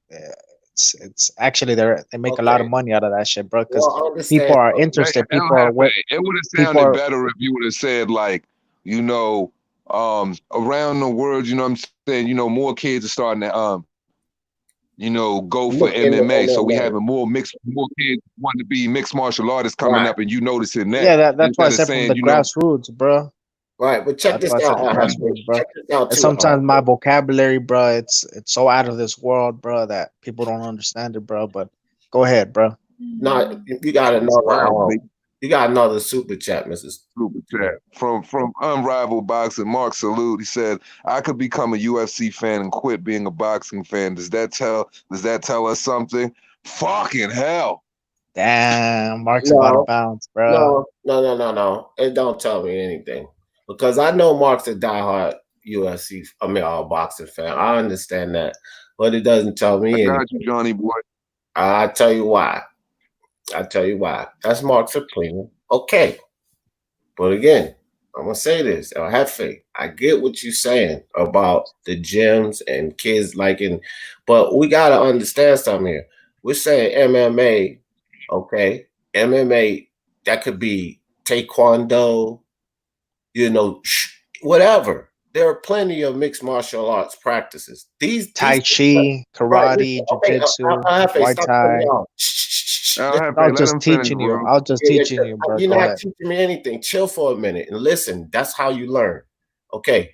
it's actually they make a lot of money out of that shit, bro. Because people are interested. People are it would have sounded better if you would have said, like, you know, around the world, you know what I'm saying, you know, more kids are starting to you know, go for MMA. So we having more kids wanting to be mixed martial artists coming up, and you noticing that. Yeah, that's why I said from the grassroots, bro. Right, but check this out. Bro. Sometimes my vocabulary, bro, it's so out of this world, bro, that people don't understand it, bro. But go ahead, bro. No, you got another super chat, Mrs. Super chat from Unrivaled Boxing. Mark Salute. He said, "I could become a UFC fan and quit being a boxing fan. Does that tell us something? Fucking hell!" Damn, Mark's about to bounce, bro. No. It don't tell me anything, because I know Mark's a diehard boxing fan. I understand that, but it doesn't tell me anything. I got you, Johnny boy. I'll tell you why. That's Mark's opinion. Okay. But again, I'm going to say this. El Jefe, I get what you're saying about the gyms and kids liking, but we got to understand something here. We're saying MMA, okay? MMA, that could be Taekwondo, you know, whatever. There are plenty of mixed martial arts practices. These Tai Chi, karate, jiu-jitsu, Muay Thai. I'll just teaching you, bro. You're not teaching me anything. Chill for a minute and listen. That's how you learn. Okay.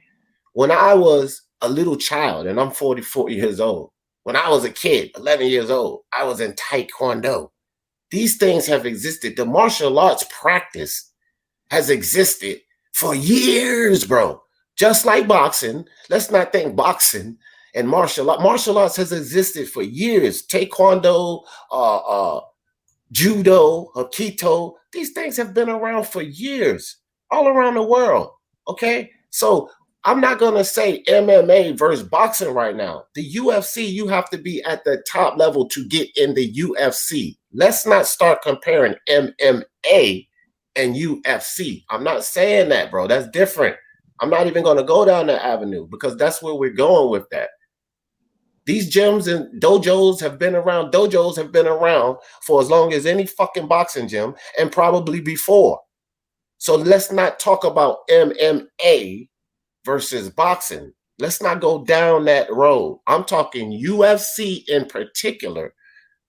When I was a little child, and I'm 44 years old, when I was a kid, 11 years old, I was in Taekwondo. These things have existed. The martial arts practice has existed for years, bro. Just like boxing. Let's not think boxing and martial arts. Martial arts has existed for years. Taekwondo, judo, aikido, these things have been around for years. all around the world. Okay, so I'm not gonna say MMA versus boxing right now. The UFC, you have to be at the top level to get in the UFC. Let's not start comparing MMA and UFC. I'm not saying that, bro. That's different. I'm not even gonna go down that avenue because that's where we're going with that. These gyms and dojos have been around. Dojos have been around for as long as any fucking boxing gym and probably before. So let's not talk about MMA versus boxing. Let's not go down that road. I'm talking UFC in particular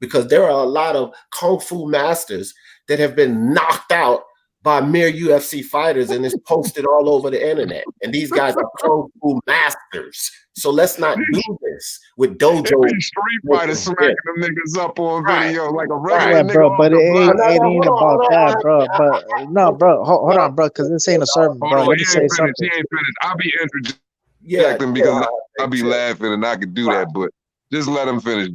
because there are a lot of kung fu masters that have been knocked out by mere UFC fighters and it's posted all over the internet. And these guys are kung fu masters. So let's not do this with dojo. Street Fighter smacking them niggas up on video like a regular Yeah, nigga. bro, but it ain't hold about on, that, bro. But no, bro, hold on, bro, because this ain't a sermon, Hold bro. on, Let me he say ain't finished. something. He ain't finished. I'll be interjecting Yeah, because I'll be laughing and I can do that, but just let him finish.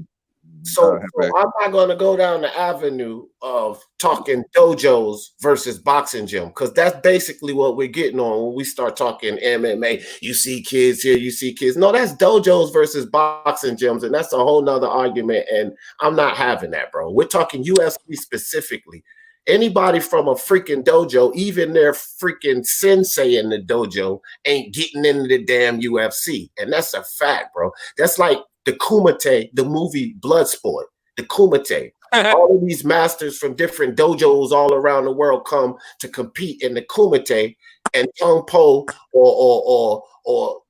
So I'm not going to go down the avenue of talking dojos versus boxing gym because that's basically what we're getting on when we start talking MMA. You see kids here, you see kids. No, that's dojos versus boxing gyms, and that's a whole nother argument, and I'm not having that, bro. We're talking UFC specifically. Anybody from a freaking dojo, even their freaking sensei in the dojo, ain't getting into the damn UFC, and that's a fact, bro. That's like the Kumite, the movie Bloodsport, the Kumite. All of these masters from different dojos all around the world come to compete in the Kumite, and Tong Po or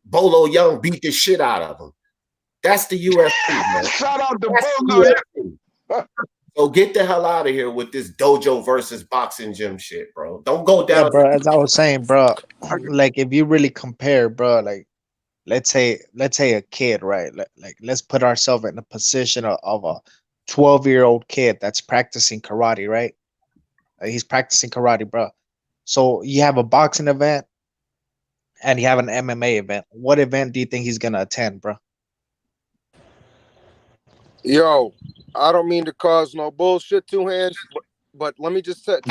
Bolo Young beat the shit out of them. That's the UFC, man. Shout out to Bolo Young. So get the hell out of here with this dojo versus boxing gym shit, bro. Don't go down. Yeah, bro, as I was saying, bro, like if you really compare, bro, like let's say a kid, right? Like let's put ourselves in the position of a 12-year-old kid that's practicing karate, right? He's practicing karate, bro. So you have a boxing event and you have an MMA event. What event do you think he's gonna attend, bro? Yo, I don't mean to cause no bullshit, Two Hands, but let me just tell you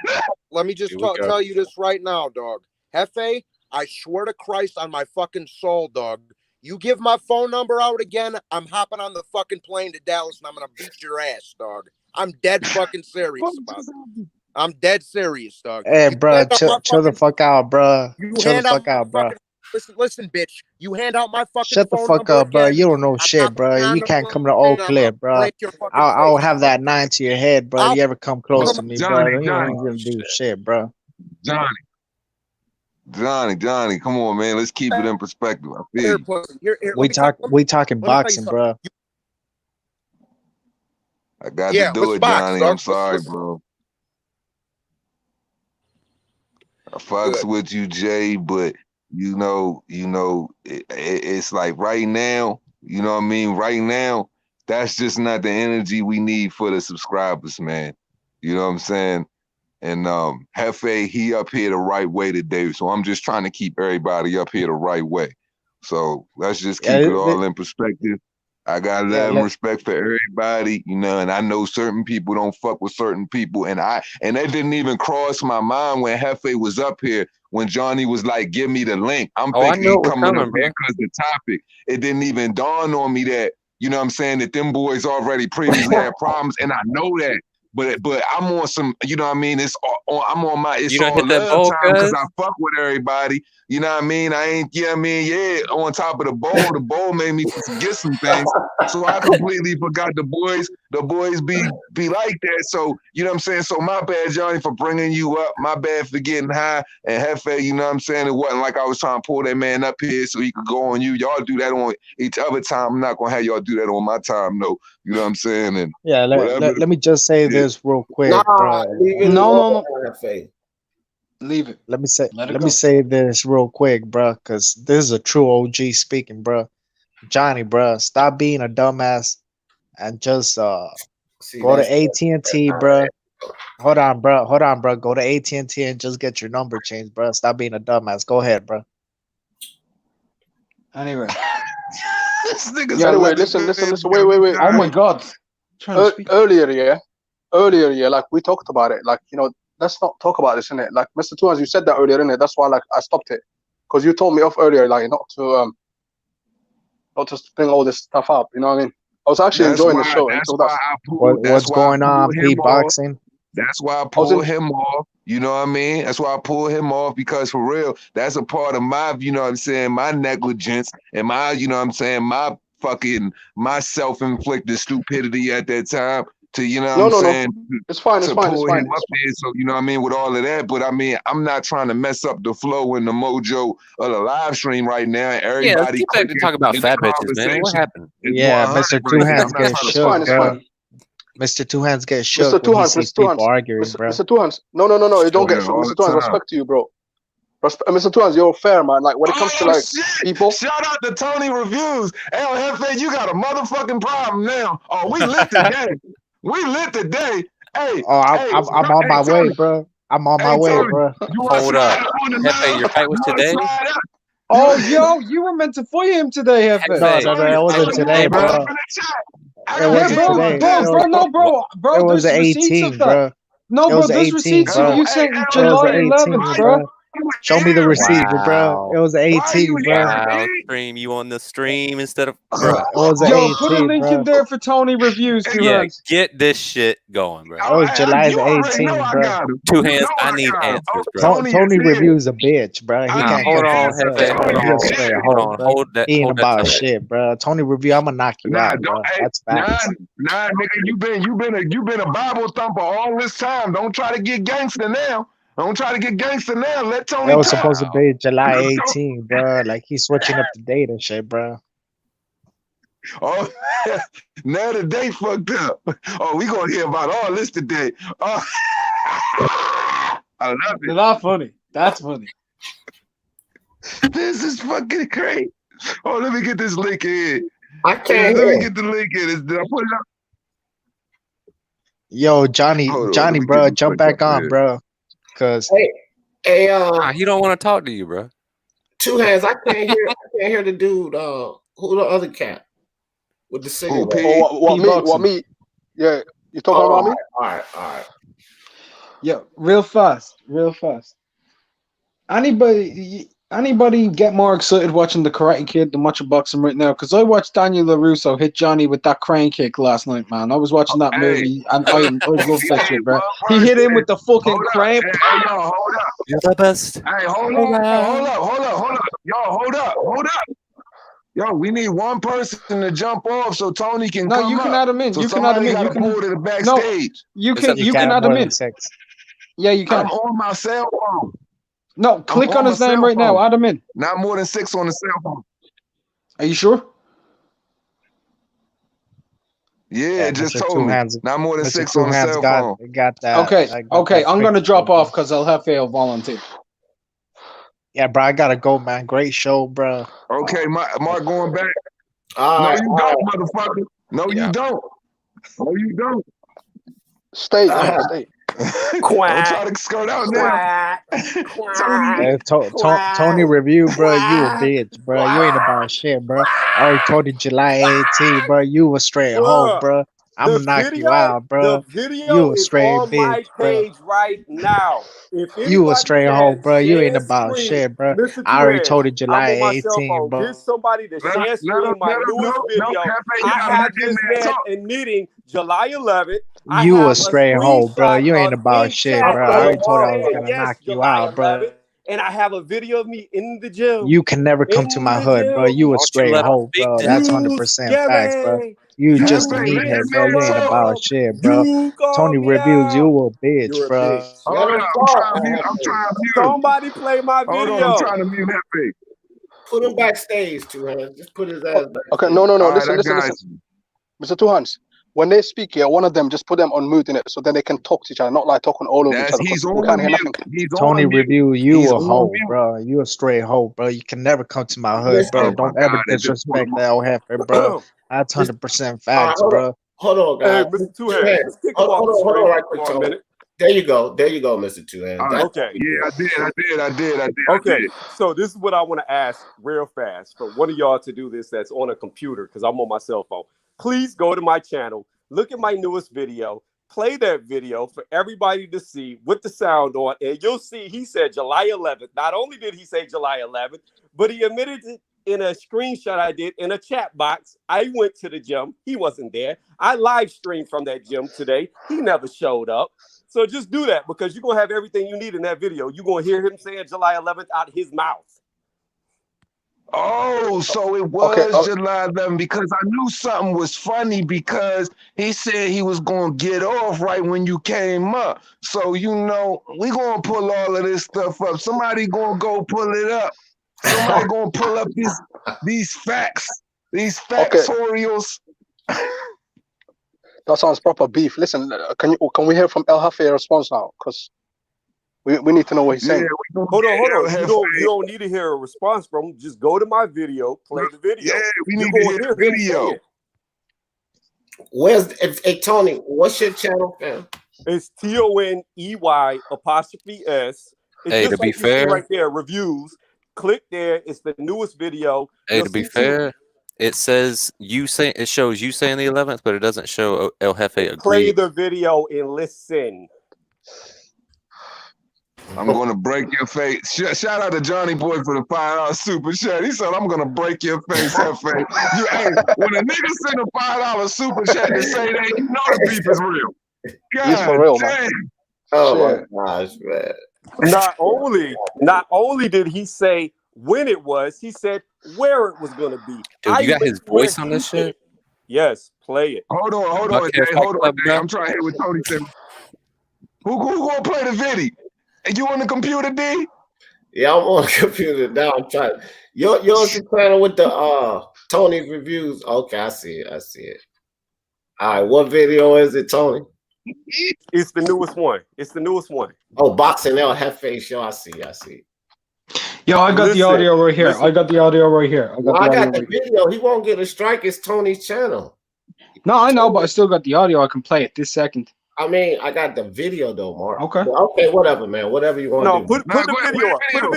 this. Let me just tell you this right now, dog. Hefe, I swear to Christ on my fucking soul, dog. You give my phone number out again, I'm hopping on the fucking plane to Dallas and I'm gonna beat your ass, dog. I'm dead fucking serious about it. I'm dead serious, dog. Hey, bro, chill the fuck out, bro. Chill the fuck out, bro. Listen, bitch. You hand out my fucking Shut the phone fuck number up, bro. again, You don't know shit, bro. You can't come to Oak Cliff, bro. I'll have that 9 to your head, bro. You ever come close to me, bro? You ain't gonna do shit, bro. Johnny, come on, man. Let's keep it in perspective. I feel you. We talking boxing, bro. I got to do it, Johnny. I'm sorry, bro. I fucks with you, Jay, but you know, it's like right now, you know what I mean? Right now, that's just not the energy we need for the subscribers, man. You know what I'm saying? And Hefe, he up here the right way today. So I'm just trying to keep everybody up here the right way. So let's just keep it all in perspective. I got love and respect for everybody, you know, and I know certain people don't fuck with certain people. And that didn't even cross my mind when Hefe was up here, when Johnny was like, give me the link. I'm thinking he coming up because the topic. It didn't even dawn on me that, you know what I'm saying, that them boys already previously had problems. And I know that. But I'm on some, you know what I mean? I'm on my all love time because I fuck with everybody. You know what I mean? I ain't, you know what I mean? Yeah, on top of the bowl made me forget some things. So I completely forgot the boys be like that. So, you know what I'm saying? So my bad, Johnny, for bringing you up. My bad for getting high. And Hefe, you know what I'm saying? It wasn't like I was trying to pull that man up here so he could go on you. Y'all do that on each other time. I'm not going to have y'all do that on my time, no. You know what I'm saying? And yeah, let me just say this real quick, bro. No. Leave it. Let me say this real quick, bro, because this is a true OG speaking, bro. Johnny, bro, stop being a dumbass and just go to AT&T, bro. Hold on, bro. Go to AT&T and just get your number changed, bro. Stop being a dumbass. Go ahead, bro. Anyway. Anyway, listen. Wait. Oh my God. Earlier, like we talked about it, like, you know, let's not talk about this, innit? Like Mr. Two Hands, you said that earlier, innit? That's why like I stopped it because you told me off earlier, like not to bring all this stuff up. You know what I mean? I was actually enjoying the show. That's So why that's I pulled. That's What's why I going on, pulled him Pete off. Boxing? That's why I I was pulled in. him off. You know what I mean? That's why I pulled him off because for real, that's a part of my, you know what I'm saying, my negligence and my, you know what I'm saying, my self-inflicted stupidity at that time to, you know what No, I'm no, no. saying, It's fine. It's to fine. It's pull fine. him up there. So, you know what I mean, with all of that. But I mean, I'm not trying to mess up the flow and the mojo of the live stream right now. Yeah, let's Everybody get back to talking about in the fat bitches, man. What conversation happened? is Yeah, 100 Mr. Two right now. Hands I'm not gets trying to It's shook, fine. It's bro. fine. Mr. Two Hands gets Mr. shook Two when he Hands, sees Mr. Two people Hands, arguing, bro. Mr. Two Hands. No, you don't show get that shook. all Mr. the Two Hands, time. respect to you, bro. Mr. Two Hands, you're fair, man. Like when it comes to Oh like shit! people, Shout out to Tony Reviews. El Jefe, you got a motherfucking problem now. Oh, we lit today. We lit today. Hey, Oh, hey, I'm on my way, Tony. bro. I'm on my Hey, way, Tony. bro. You want to Hold slide up. up on the Hefe, line? your fight was You want to today? slide up? Oh, yo, you were meant to fight him today, Hefe. No, Hefe, it wasn't You today, want to bro. up in the chat? I It gotta wasn't hear today. about this. Bro, It was there's the receipts of 18th, that. bro. No, It bro, was the there's 18th, receipts bro. you sent It was July the 11th, 18th, bro. bro. Show me the receipt, bro. Wow. It was the Why are you 18th, bro. here, Wow, man? stream you on the stream instead of bro. It was the Yo, put a 18th, link bro. in there for Tony Reviews, Two Yeah, Hands. get this shit going, bro. It was July You the already know 18th, I bro. got him. Two You Hands, know I I need got him. answers, bro. Tony Tony is here. Review's a bitch, bro. He I can't Hold catch on, himself, Hefe, bro. hold He a on. straight Hold hoe, on. bro. Hold that He ain't hold that about thought. shit, bro. Tony Review, I'ma knock you Nah, out, bro. don't. Hey, That's facts. nigga. You been a Bible thumper all this time. Don't try to get gangster now. Don't try to get gangster now. Let It Tony was talk. supposed to be July 18th, bro. Like he's switching up the date and shit, bro. Oh, now the day fucked up. Oh, we gonna hear about all this today. Oh, I love it. Not funny. That's funny. This is fucking great. Oh, let me get this link in. I can't Let me hear. get the link in. Did I put it up? Yo, Johnny, Hold on, Johnny, let me bro, get this jump link back up on, here. bro. Cause Hey, Nah, he don't want to talk to you, bro. Two Hands. I can't hear the dude. Who the other cat with the Who, cigarette? P? or what me? Yeah, you talking about me? All right. Yo, real fast. Anybody get more excited watching The Karate Kid than watching boxing right now? Because I watched Daniel LaRusso hit Johnny with that crane kick last night, man. I was watching that Hey, movie and I love that shit, bro. one He hit him person. with the fucking Hold up. crane. Hey, yo, hold up. You're the best. Hey, hold up. Yo, hold up. Yo, we need one person to jump off so Tony can No, come you can up. add him in. So You can add him somebody in. got You to can pull to the no. backstage. You It's up can to you add can't him more in. than 6. Yeah, you can. I'm on my cell phone. No, click I'm on on his my name cell right now. phone. Add him in. Not more than 6 on the cell phone. Are you sure? Yeah, Yeah, it just Mr. told Two me. Hands, Not more than Mr. 6 Two on the Hands cell got phone. that. Okay. got Okay. that I'm gonna quick drop thinking. off because I'll have failed volunteer. Yeah, bro, I gotta go, man. Great show, bro. Okay, Mark going back. All No, right. you don't, motherfucker. No, Yeah. you don't. No, you don't. Stay, stay. Don't try to skirt out now. Tony. Tony Review, bro, you a bitch, bro. You ain't about shit, bro. I already told you July 18th, bro. You a straight hoe, bro. I'm gonna knock you out, bro. You a straight bitch, bro. right now. If You a straight hoe, bro. You ain't share about screen, shit, bro. Mr. I already Tuez, told you I'm July on my cell 18th, phone. bro. Get somebody to share screen my newest video. Cafe, I have get in this there and man talk. in meeting July 11th. I You a have a straight hoe, bro. screenshot You ain't of about in shit, chat bro. I of already him told you I was saying gonna yes, knock you July out, bro. 11th. And I have a video of me in the gym. You can never come to my hood, bro. You a Won't you straight let him hoe, speak bro. to That's him? 100% facts, bro. Gary, You you just a Cafe, let meathead, that bro. man You ain't talk. about shit, bro. you call Tony me Reviews, you out. a bitch, You're a bro. bitch. Hold on, I'm trying to mute. I'm trying to mute him. Somebody play my Hold on, I'm video. trying to mute Hefe. Put him backstage, Two Hands. Just put his ass backstage. Okay, no. All right, Listen. I got you. Mr. Two Hands. When they speak here, one of them just put them on mute in it, so then they can talk to each other, not like talking all over each other. He's We on can't hear mute. nothing. He's Tony on mute. Review, you He's a on hoe, mute. bro. You a straight hoe, bro. You can never come to my hood, bro. Oh my Don't ever God, they just put disrespect him that old heifer, bro. That's 100% facts, bro. Hold on, Hey, guys. Mr. Two Hands, let's kick him off the Hold on, screen right quick, for a Tony. minute. There you go, Mr. Two Hands. That's Okay. Yeah, I did. Okay, so this is what I want to ask real fast for one of y'all to do this that's on a computer because I'm on my cell phone. Please go to my channel, look at my newest video, play that video for everybody to see with the sound on, and you'll see he said July 11th. Not only did he say July 11th, but he admitted it in a screenshot I did in a chat box. I went to the gym. He wasn't there. I live streamed from that gym today. He never showed up. So just do that because you're going to have everything you need in that video. You're going to hear him saying July 11th out of his mouth. Oh, so it was July 11th because I knew something was funny because he said he was going to get off right when you came up. So, you know, we going to pull all of this stuff up. Somebody going to go pull it up. Somebody going to pull up these facts, these factorials. That sounds proper beef. Listen, can we hear from El Jefe a response now? Because we need to know what he's saying. Hold on. You don't need to hear a response from him. Just go to my video, play the video. Yeah, we need to hear the video. Where's hey Tony? What's your channel, fam? It's TONEY''S. It's Hey, just to be like you see fair, right there, reviews. Click there. It's the newest video. hey, You'll to be see fair, it says it shows you saying the 11th, but it doesn't show El Jefe play agreed. the video and listen. I'm going to break your face. Shout out to Johnny Boy for the $5 super chat. He said, I'm going to break your face, Hefe. Hey, when a nigga send a $5 super chat to say that, you know the beef is real. God He's for real, damn. man. Oh my gosh, man. Not only did he say when it was, he said where it was going to be. Dude, you got his voice on this shit? Yes, play it. Hold on, Jay. Hold on, Jay. I'm trying to hear what Tony said. Who going to play the video? You on the computer, D? Yeah, I'm on the computer now. I'm trying. Yours is playing with the Tony's reviews. Okay, I see it. All right, what video is it, Tony? It's the newest one. Oh, Boxing El Jefe show. I see. Yo, I got the audio right here. I got the audio right here. I got the video. He won't get a strike. It's Tony's channel. No, I know, but I still got the audio. I can play it this second. I mean, I got the video though, Mark. Okay. Okay, whatever, man. Whatever you want to do. Put the video up. Put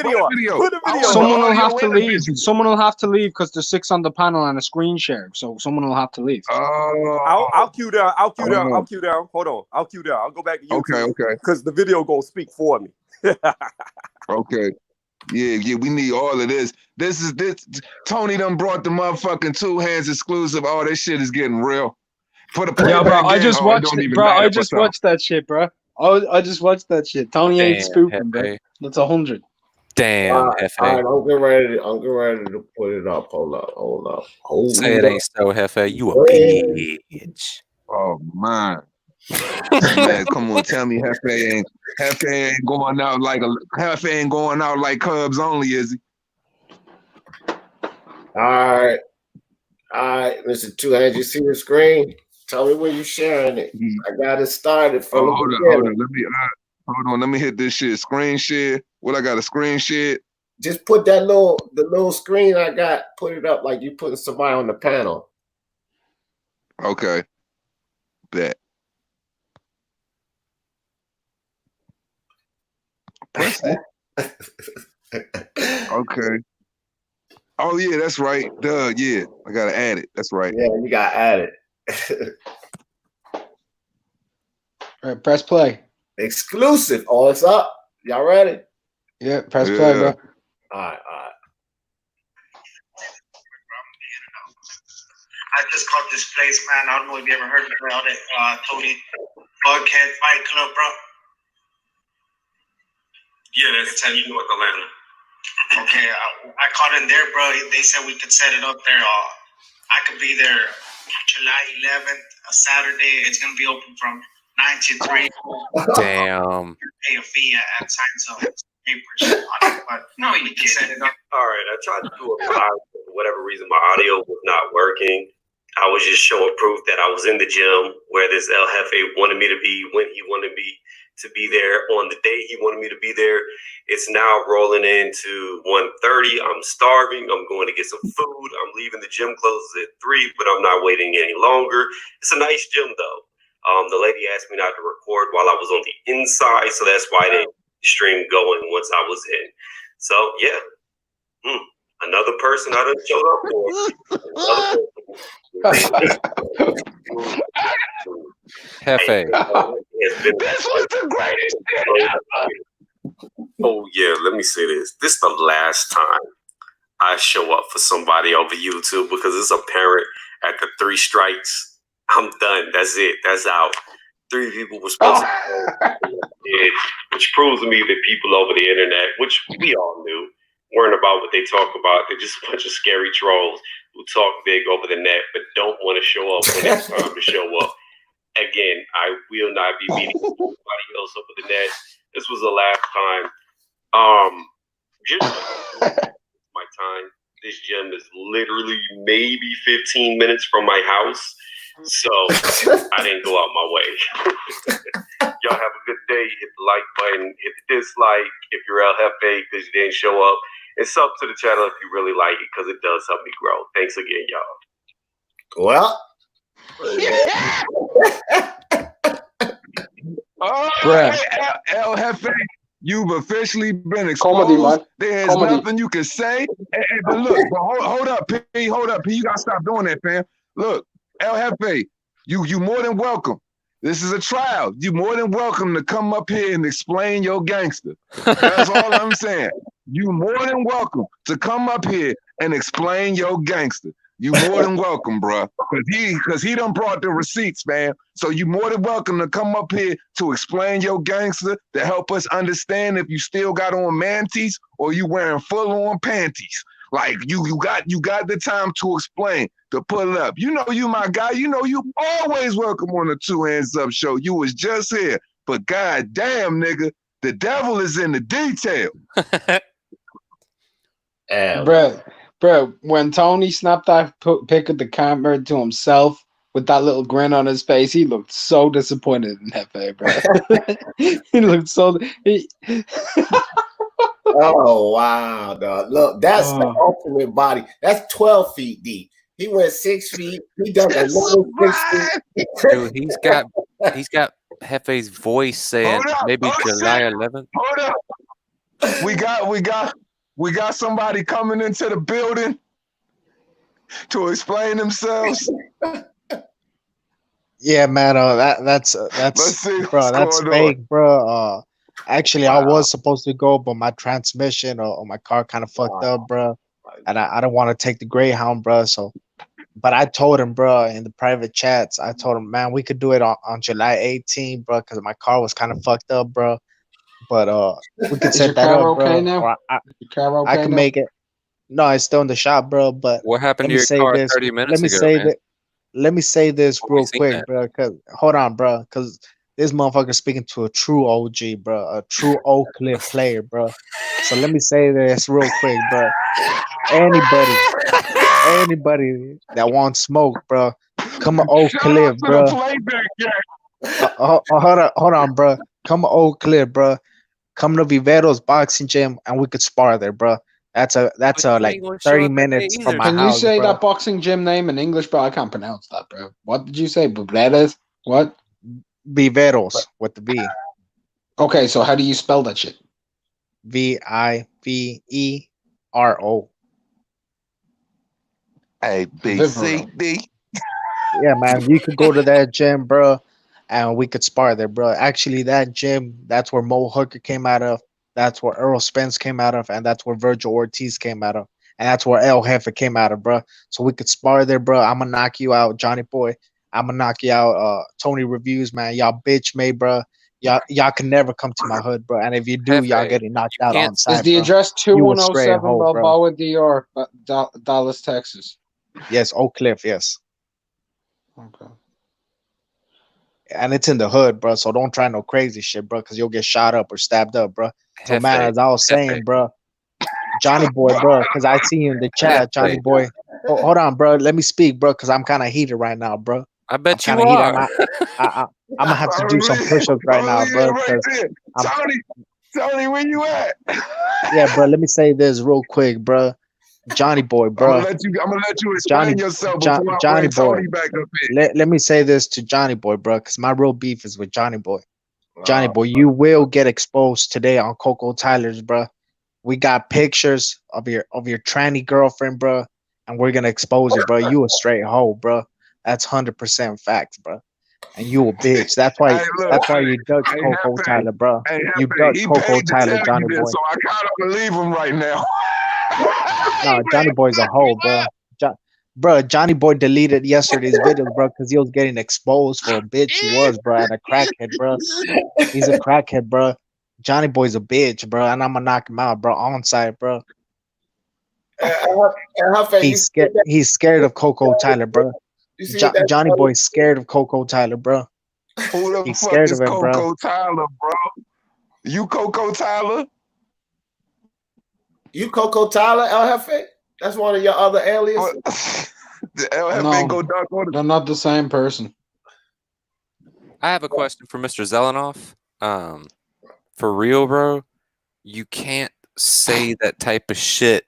the video. Someone will have to leave. Someone will have to leave because there's 6 on the panel and a screen share. So someone will have to leave. I'll cue down. Hold on. I'll cue down. I'll go back to YouTube. Okay. Because the video gonna speak for me. Okay. Yeah, we need all of this. This Tony done brought the motherfucking 2 Hands exclusive. Oh, this shit is getting real. For the yeah, bro, I just watched it, bro. I just watched that shit, bro. I just watched that shit. Tony ain't spoofing, bro. That's 100. Damn, Hefe. All right, I'm getting ready to put it up. Hold up. Say it ain't so, Hefe. You a bitch. Oh man. Man, come on, tell me Hefe ain't going out like Cubs only, is he? All right, Mr. 2 Hands, you see the screen? Tell me where you're sharing it. I got it started from hold on. Let me hit this shit. Screen share. What I got? A screen share? Just put the little screen I got. Put it up like you putting somebody on the panel. Okay. Bet. Press it. Okay. Oh yeah, that's right. Duh, yeah. I gotta add it. That's right. Yeah, you gotta add it. All right, press play. Exclusive. Oh, it's up. Y'all ready? Yeah, press play, bro. All right. I just caught this place, man. I don't know if you ever heard about it. Tony Buckhead Fight Club, bro. Yeah, that's how you know what Atlanta. Okay, I caught in there, bro. They said we could set it up there. I could be there July 11th, a Saturday. It's gonna be open from 9 to 3. Damn. Pay a fee and sign some papers on it, but no, you can set it up. All right, I tried to do a live. For whatever reason, my audio was not working. I was just showing proof that I was in the gym where this El Jefe wanted me to be when he wanted me to be there on the day he wanted me to be there. It's now rolling into 1:30. I'm starving. I'm going to get some food. I'm leaving the gym closes at 3, but I'm not waiting any longer. It's a nice gym though. The lady asked me not to record while I was on the inside, so that's why I didn't stream going once I was in. So yeah, Another person I done showed up for. Hefe. This was the greatest shit ever. Oh yeah, let me say this. This is the last time I show up for somebody over YouTube because it's apparent at the 3 strikes, I'm done. That's it. That's out. 3 people were supposed to which proves to me that people over the internet, which we all knew, weren't about what they talk about. They're just a bunch of scary trolls who talk big over the net but don't want to show up when it's time to show up. Again, I will not be meeting anybody else over the net. This was the last time. Just my time. This gym is literally maybe 15 minutes from my house, so I didn't go out my way. Y'all have a good day. Hit the like button, hit the dislike if you're LFA because you didn't show up, and sub to the channel if you really like it because it does help me grow. Thanks again, y'all. Well. All Bruh. right, El Jefe, you've officially been Comedy, man. exposed. There's Comedy. nothing you can say. Hey, but look, but hold up, P. Hold up, P. You gotta stop doing that, fam. Look, El Jefe, you more than welcome. This is a trial. You more than welcome to come up here and explain your gangster. That's all I'm saying. You more than welcome to come up here and explain your gangster. You more than welcome, bro. Cause he done brought the receipts, man. So you more than welcome to come up here to explain your gangster, to help us understand if you still got on manties or you wearing full-on panties. Like you got the time to explain, to pull up. You know you my guy. You know you always welcome on the 2 Hands Up show. You was just here, but god damn, nigga, the devil is in the detail. Bro, when Tony snapped that pic of the camera to himself with that little grin on his face, he looked so disappointed in Hefe, bro. He looked so. Oh wow, dog! Look, that's the ultimate body. That's 12 feet deep. He went 6 feet. He done another 6 feet. Dude, he's got Hefe's voice saying maybe July 11th. Hold up. We got somebody coming into the building to explain themselves. Yeah, man. That's bro. That's fake, bro. Actually, I was supposed to go, but my transmission or my car kind of fucked up, bro. And I don't want to take the Greyhound, bro. So, but I told him, bro, in the private chats, I told him, man, we could do it on July 18th, bro, because my car was kind of fucked up, bro. But we could set that up, bro. Now? I can make it. No, it's still in the shop, bro. But what happened to your car 30 minutes ago? Let me say this real quick, bro. Cause hold on, bro. Cause this motherfucker speaking to a true OG, bro, a true Oak Cliff player, bro. So let me say this real quick, bro. Anybody that wants smoke, bro, come to Oak Cliff, bro. Hold on, bro. Come to Oak Cliff, bro. Come to Vivero's boxing gym, and we could spar there, bro. That's like 30 minutes from my house. Can you say bro. that boxing gym name in English, bro? I can't pronounce that, bro. What did you say? Bubletas? What? Viveros with the V. Okay, so how do you spell that shit? Vivero. ABCD. Yeah, man. You could go to that gym, bro, and we could spar there, bro. Actually, that gym, that's where Mo Hooker came out of. That's where Earl Spence came out of, and that's where Virgil Ortiz came out of, and that's where El Jefe came out of, bro. So we could spar there, bro. I'm gonna knock you out, Johnny Boy. I'm gonna knock you out, Tony Reviews, man. Y'all bitch me, bro. Y'all can never come to my hood, bro. And if you do, y'all getting knocked out on site. Is the address 2107 Balboa DR, Dallas, Texas? Yes, Oak Cliff, yes. Okay. And it's in the hood, bro. So don't try no crazy shit, bro, because you'll get shot up or stabbed up, bro. So, man, as I was saying, bro, Johnny Boy, bro, because I see you in the chat, Johnny Boy. Oh, hold on, bro. Let me speak, bro, because I'm kind of heated right now, bro. I bet you are. I'm gonna have to do some push-ups right now, bro. Tony, where you at? Yeah, bro. Let me say this real quick, bro. Johnny Boy, bro. I'm gonna let you explain yourself before Johnny I bring Boy. Tony back up here. Let me say this to Johnny Boy, bro, because my real beef is with Johnny Boy. Johnny Boy, you will get exposed today on Coco Tyler's, bro. We got pictures of your tranny girlfriend, bro, and we're gonna expose you, bro. You a straight hoe, bro. That's 100% facts, bro. And you a bitch. That's why. Hey, look, That's why you ducked hey, Coco Hefe, Tyler, bro. hey, You Hefe, ducked he Coco paid to Tyler, tell Johnny you Boy. this, so I kind of believe him right now. No, Johnny Boy's a hoe, bro. Bro, Johnny Boy deleted yesterday's videos, bro, because he was getting exposed for a bitch he was, bro, and a crackhead, bro. He's a crackhead, bro. Johnny Boy's a bitch, bro, and I'm gonna knock him out, bro, on site, bro. He's scared of Coco Tyler, bro. Johnny Boy's scared of Coco Tyler, bro. Who the He's fuck scared is of him, bro. Coco Tyler, bro? You Coco Tyler? You Coco Tyler, El Jefe? That's one of your other aliases. The El Jefe No, go dark on they're not the same person. I have a question for Mr. Zelenoff. For real, bro, you can't say that type of shit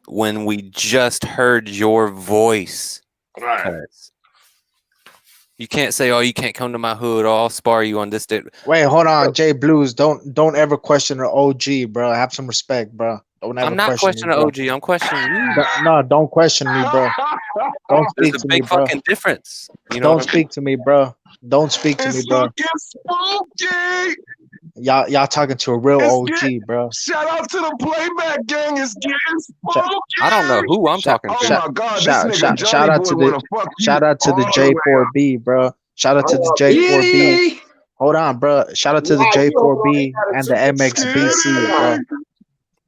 when we just heard your voice. Right. You can't say, "Oh, you can't come to my hood. Or I'll spar you on this day." Wait, hold on, Jay Blues. Don't ever question an OG, bro. Have some respect, bro. Don't ever I'm not question questioning me, bro. OG. I'm questioning you. No, don't question me, bro. Don't speak There's a to me, big bro. fucking difference. You know Don't what I mean? speak to me, bro. Don't speak to me, It's bro. looking spooky. Y'all talking to a real It's OG, bro. Shout out to the playback gang. It's getting spooky. I don't know who I'm talking Oh to. my God, this Shout nigga Johnny out Boy to wanna the fuck you shout out to the all the way up. J4B, bro. Shout out to the J4B. Hold on, bro. Shout out to the J4B and the MXBC, bro.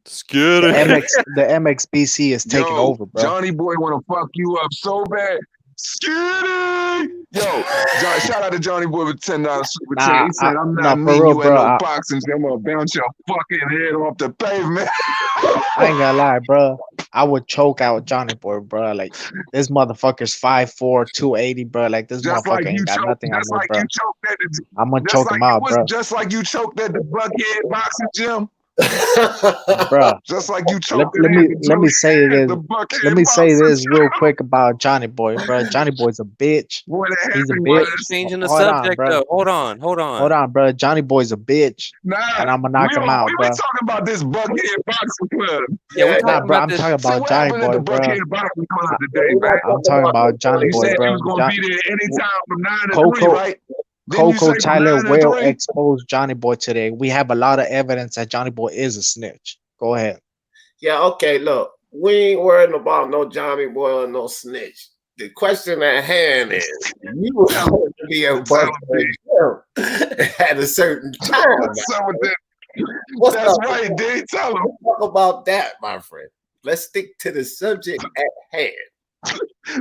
The MXBC is taking Yo, over, bro. Johnny Boy wanna fuck you up so bad. Skitty! Yo, shout out to Johnny Boy with $10 super chat. He said, I'm not for meeting real, you at bro. no boxing gym. I'm gonna bounce your fucking head off the pavement. I ain't gonna lie, bro. I would choke out Johnny Boy, bro. Like this motherfucker's 5'4", 280, bro. Like this Just motherfucker like you ain't got choked, nothing on just me, like bro. you choked at the, I'm gonna just choke like him out, it was, bro. just like you choked at the Buckhead boxing gym. Bro, Just like you let choked me say this. the Buckhead Let me say boxing this gym. real quick about Johnny Boy, bro. Johnny Boy's a bitch. Boy, that He's a happened Why are bitch. you changing the Hold on, subject, bro. though? Hold on. Hold on, bro. Johnny Boy's a bitch, Nah, and I'm gonna knock him out, we bro. talking about this Buckhead boxing club. Yeah, we're Nah, talking bro. about I'm this. talking See about what Johnny happened at Boy, the bro. Buckhead boxing club today, man. I'm talking about Johnny You Boy, said bro. you was gonna be there anytime from 9 to 3, Coco right? Didn't you Coco say from Tyler 9 to will 3? expose Johnny Boy today. We have a lot of evidence that Johnny Boy is a snitch. Go ahead. Yeah, okay, look. We ain't worrying about no Johnny Boy or no snitch. The question at hand is, you were supposed to be a Buckhead at a certain time. What's up with that? What's That's up? right, D. Tell him. Talk about that, my friend. Let's stick to the subject at hand.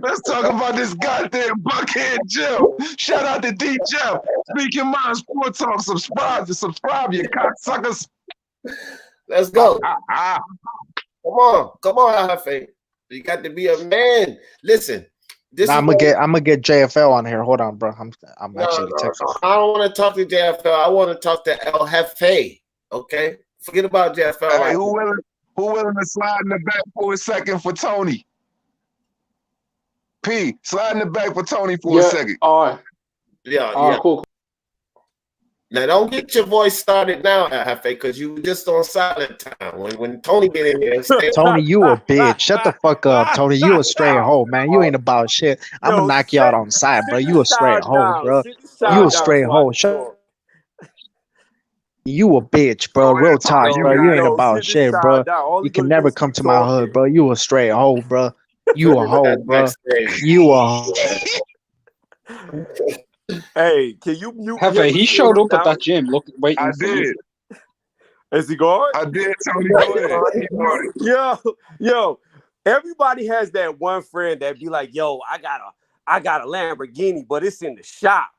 Let's talk about this goddamn Buckhead gym. Shout out to D. Jeff. Speak your mind, Sports Talk. Subscribe, you cocksuckers. Let's go. Come on, Jefe. You got to be a man. Listen, this Nah, is I'm gonna get JFL on here. Hold on, bro. I'm actually texting. I don't want to talk to JFL. I want to talk to El Jefe. Okay, forget about JFL. Hey, who willing to slide in the back for a second for Tony? P, slide in the back for Tony for a second. All right. Yeah. Cool. Now, don't get your voice started now, Jefe, because you were just on silent time. When Tony get in there, Tony, you a bitch. Shut the fuck up, Tony. You a straight hoe, man. You ain't about shit. I'm gonna knock you out on side, bro. You a straight hoe, bro. You a straight hoe. You a bitch, bro. Real talk, bro. You ain't about shit, bro. You can never come to my hood, bro. You a straight hoe, bro. You a hoe, bro. You a hoe. Hey, can you mute? Hefe, he showed up at that gym. Look, waiting. I did. Is he going? I did, Tony. Go ahead. Yo, everybody has that one friend that be like, yo, I got a Lamborghini, but it's in the shop.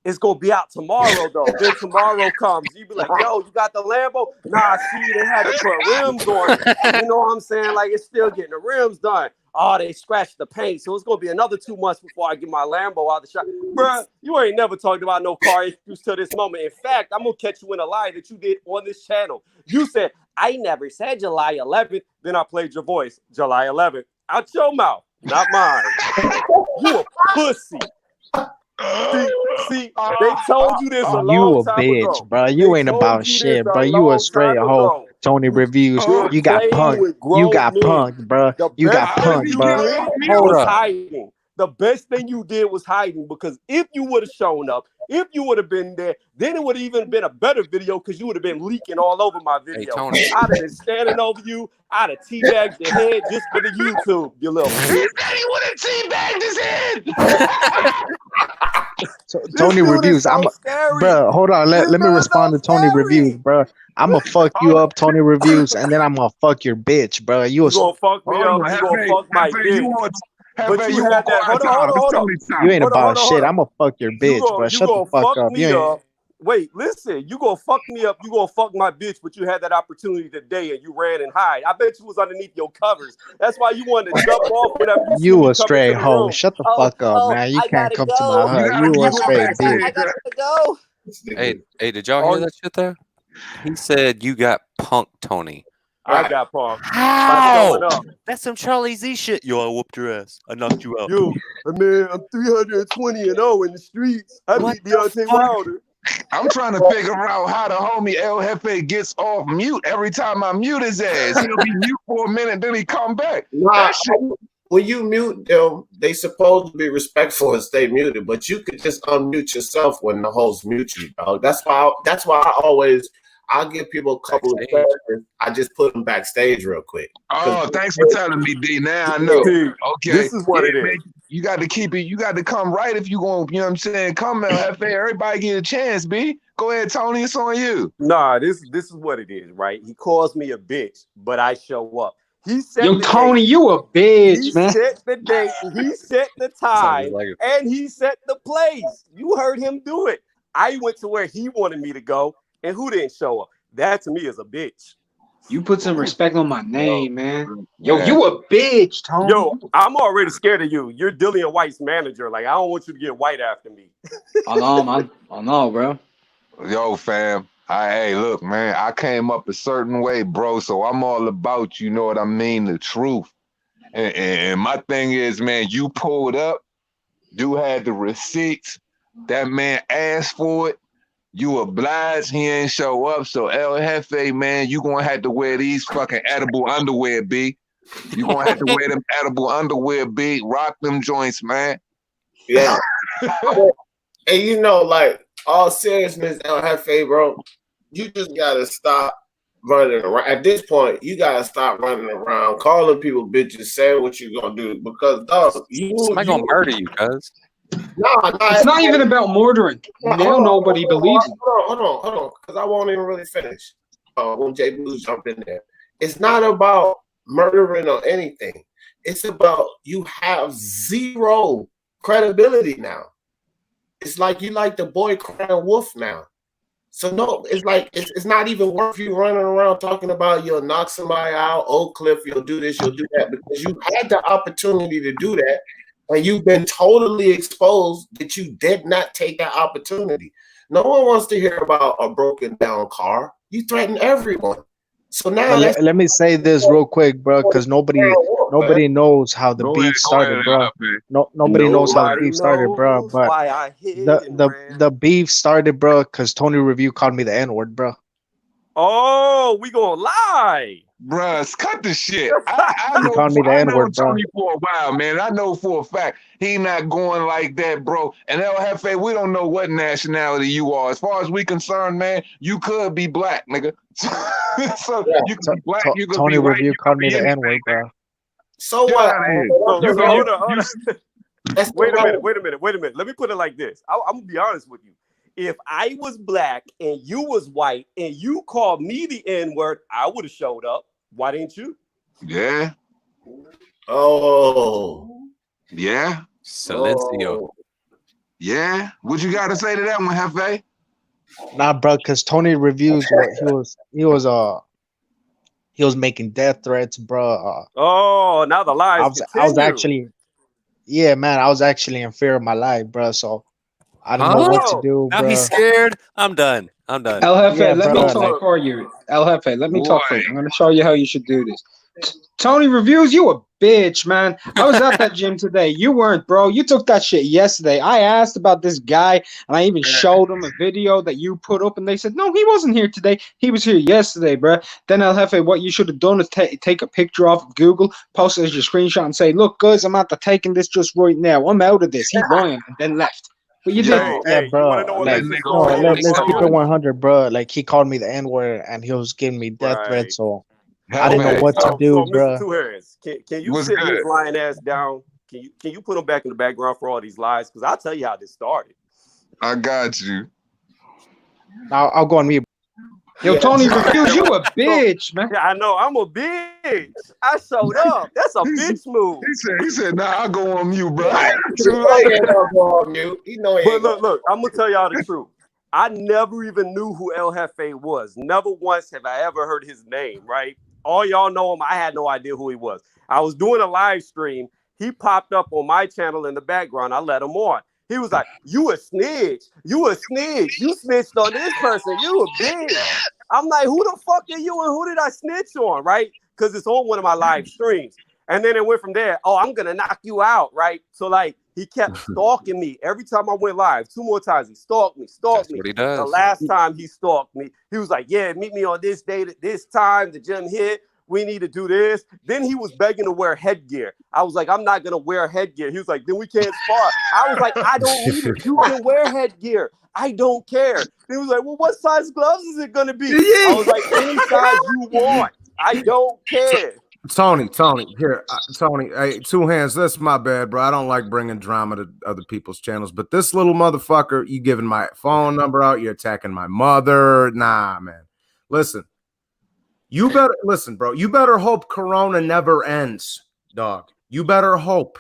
It's gonna be out tomorrow though. Then tomorrow comes, you be like, yo, you got the Lambo? Nah, see, they had to put rims on it. You know what I'm saying? Like it's still getting the rims done. Oh, they scratched the paint. So it's gonna be another 2 months before I get my Lambo out the shop. Bruh, you ain't never talked about no car issues to this moment. In fact, I'm gonna catch you in a lie that you did on this channel. You said, I never said July 11th. Then I played your voice, July 11th. Out your mouth, not mine. You a pussy. See, they told you this a long time ago. You a bitch, bro. You ain't about shit, bro. You a straight hoe. Tony Reviews. You're You got playing punked. with grown You got men. punked, bro. The You got best thing punked, you bro. did Hold was up. hiding. The best thing you did was hiding, because if you would have shown up, if you would have been there, then it would have even been a better video, because you would have been leaking all over my video. Tony. I'd have been standing over you. I'd have teabagged your head just for the YouTube, you little bitch. He would have teabagged his head. Tony Reviews. I'm bro. Hold on. Let me respond to Tony Reviews, bro. I'm gonna fuck you up, Tony Reviews, and then I'm gonna fuck your bitch, bro. You gonna fuck me up. You gonna fuck my bitch. But you had that. Hold on. You ain't about shit. I'm gonna fuck your bitch, bro. Shut the fuck up. You ain't. Wait, listen. You gonna fuck me up. You gonna fuck my bitch, but you had that opportunity today and you ran and hide. I bet you was underneath your covers. That's why you wanted to jump off whenever You a stray hoe. Shut the fuck up, man. You can't come to my hood. You a stray bitch. I gotta go. Hey, did y'all hear that shit there? He said you got punked, Tony. I got punked. How? That's some Charlie Z shit. Yo, I whooped your ass. I knocked you out. Yo, man, I'm 320-0 in the streets. I beat Deontay Wilder. I'm trying to figure out how the homie El Jefe gets off mute every time I mute his ass. He'll be mute for a minute, then he come back. Nah, when you mute them, they supposed to be respectful and stay muted, but you could just unmute yourself when the host mute you, dog. That's why I'll give people a couple of seconds. I just put them backstage real quick. Oh, thanks for telling me, D. Now I know. Okay. This is what it is. Man, you got to keep it. You got to come right if you going, you know what I'm saying? Come, El Jefe. Everybody get a chance, B. Go ahead, Tony. It's on you. Nah, this is what it is, right? He calls me a bitch, but I show up. He set Yo, the Tony, date. you a bitch, He man. set the date, he set the time, and he set the place. You heard him do it. I went to where he wanted me to go, and who didn't show up? That to me is a bitch. You put some respect on my name, man. Yo, you a bitch, Tony. Yo, I'm already scared of you. You're Dillian White's manager. Like, I don't want you to get White after me. I know, man. I know, bro. Yo, fam. Hey, look, man. I came up a certain way, bro. So I'm all about, you know what I mean, the truth. And my thing is, man, you pulled up. You had the receipts. That man asked for it. You obliged, he ain't show up. So El Jefe, man, you gonna have to wear these fucking edible underwear, B. You gonna have to wear them edible underwear, B. Rock them joints, man. Yeah. And you know, like, all seriousness, El Jefe, bro, you just gotta stop running around. At this point, you gotta stop running around, calling people bitches, saying what you're gonna do, because dog, Somebody gonna murder you, cuz. It's not even about murdering. Now nobody believes it. Hold on, because I won't even really finish. When Jay Blues jumped in there, it's not about murdering or anything. It's about you have zero credibility now. It's like you like the boy crying wolf now. So no, it's like it's not even worth you running around talking about you'll knock somebody out, Oak Cliff, you'll do this, you'll do that, because you had the opportunity to do that. And you've been totally exposed that you did not take that opportunity. No one wants to hear about a broken down car. You threaten everyone. So now let me say this real quick, bro, because nobody knows how the beef started, bro. Nobody knows how the beef started, bro. But the beef started, bro, because Tony Review called me the N-word, bro. Oh, we gonna lie. Bruh, cut the shit. I know, called me the N-word, bro. Tony for a while, man. I know for a fact he not going like that, bro. And El Jefe, we don't know what nationality you are. As far as we concerned, man, you could be black, nigga. So you could be black, you could Tony be white, Review you called could me be the anything. N-word, bro. So Get what? out of here. Hold on. Wait a minute. Let me put it like this. I'm gonna be honest with you. If I was black and you was white and you called me the N-word, I would have showed up. Why didn't you? Yeah. Oh. Yeah. Silencio. Yeah. What you got to say to that one, Jefe? Nah, bro, because Tony Reviews, he was making death threats, bro. Oh, now the lies. I was actually, yeah, man, I was actually in fear of my life, bro. So I don't know what to do, now bro. he's scared. I'm done. El Jefe, Yeah, let bro, me talk for you. El Jefe, let me talk for you. I'm going to show you how you should do this. Tony Reviews, you a bitch, man. I was at that gym today. You weren't, bro. You took that shit yesterday. I asked about this guy, and I even showed them a video that you put up, and they said, no, he wasn't here today. He was here yesterday, bro. Then El Jefe, what you should have done is take a picture off of Google, post it as your screenshot, and say, look, guys, I'm after taking this just right now. I'm out of this. He's lying, and then left. But you didn't. Yeah, bro. Like, let's keep it 100, bro. Like, he called me the N-word, and he was giving me death threats, so I didn't know what to do, bro. Mr. Two Hands, can you sit his lying ass down? Can you put him back in the background for all these lies? Because I'll tell you how this started. I got you. I'll go on mute. Yo, Tony Reviews, you a bitch, man. Yeah, I know. I'm a bitch. I showed up. That's a bitch move. He said, nah, I'll go on mute, bro. But look, I'm gonna tell y'all the truth. I never even knew who El Jefe was. Never once have I ever heard his name, right? All y'all know him. I had no idea who he was. I was doing a live stream. He popped up on my channel in the background. I let him on. He was like, you a snitch. You a snitch. You snitched on this person. You a bitch. I'm like, who the fuck are you and who did I snitch on, right? Because it's on one of my live streams. And then it went from there. Oh, I'm going to knock you out, right? So, like, he kept stalking me every time I went live. 2 more times. He stalked me. That's what he does. The last time he stalked me, he was like, yeah, meet me on this date at this time. The gym hit. We need to do this. Then he was begging to wear headgear. I was like, I'm not going to wear headgear. He was like, then we can't spar. I was like, I don't need it. You can wear headgear. I don't care. He was like, well, what size gloves is it going to be? I was like, any size you want. I don't care. Tony, here, Tony, hey, Two Hands, that's my bad, bro. I don't like bringing drama to other people's channels, but this little motherfucker, you giving my phone number out, you're attacking my mother. Nah, man. Listen, you better listen, bro. You better hope Corona never ends, dog. You better hope,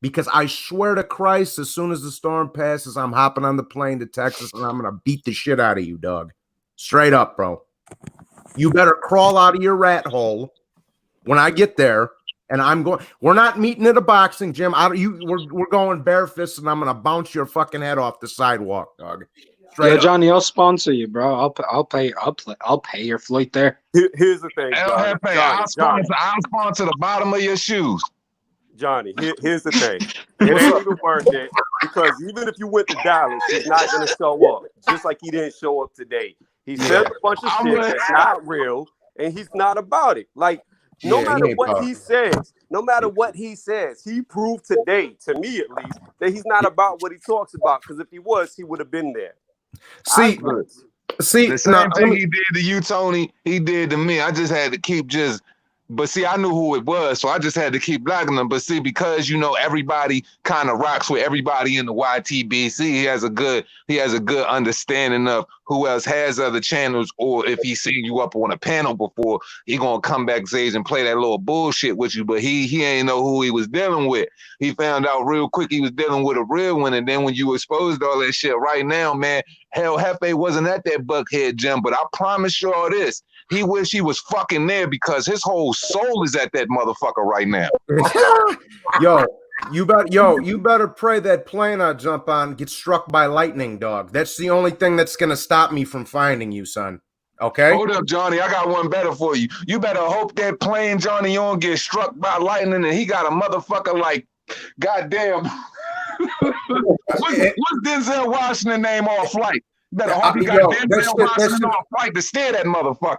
because I swear to Christ, as soon as the storm passes, I'm hopping on the plane to Texas and I'm gonna beat the shit out of you, dog. Straight up, bro. You better crawl out of your rat hole when I get there, and I'm going. We're not meeting at a boxing gym. We're going barefist, and I'm gonna bounce your fucking head off the sidewalk, dog. Yeah, Johnny, I'll sponsor you, bro. I'll pay your flight there. Here's the thing, I'll sponsor the bottom of your shoes. Johnny, here's the thing. It ain't even worth it, because even if you went to Dallas, he's not gonna show up. Just like he didn't show up today. He said a bunch of shit that's not real, and he's not about it. Like, no matter what he says, he proved today, to me at least, that he's not about what he talks about. Because if he was, he would have been there. See, the same thing he did to you, Tony, he did to me. I just had to keep but see, I knew who it was, so I just had to keep blocking them. But see, because everybody kind of rocks with everybody in the YTBC, he has a good understanding of who else has other channels, or if he's seen you up on a panel before, he gonna come backstage and play that little bullshit with you. But he ain't know who he was dealing with. He found out real quick he was dealing with a real one, and then when you exposed all that shit right now, man, hell, Jefe wasn't at that Buckhead gym, but I promise you all this. He wish he was fucking there, because his whole soul is at that motherfucker right now. You better pray that plane I jump on gets struck by lightning, dog. That's the only thing that's gonna stop me from finding you, son. Okay? Hold up, Johnny. I got one better for you. You better hope that plane Johnny on gets struck by lightning and he got a motherfucker like, goddamn. What's Denzel Washington name on flight? Better hope he got Denzel Washington on flight to steer that motherfucker.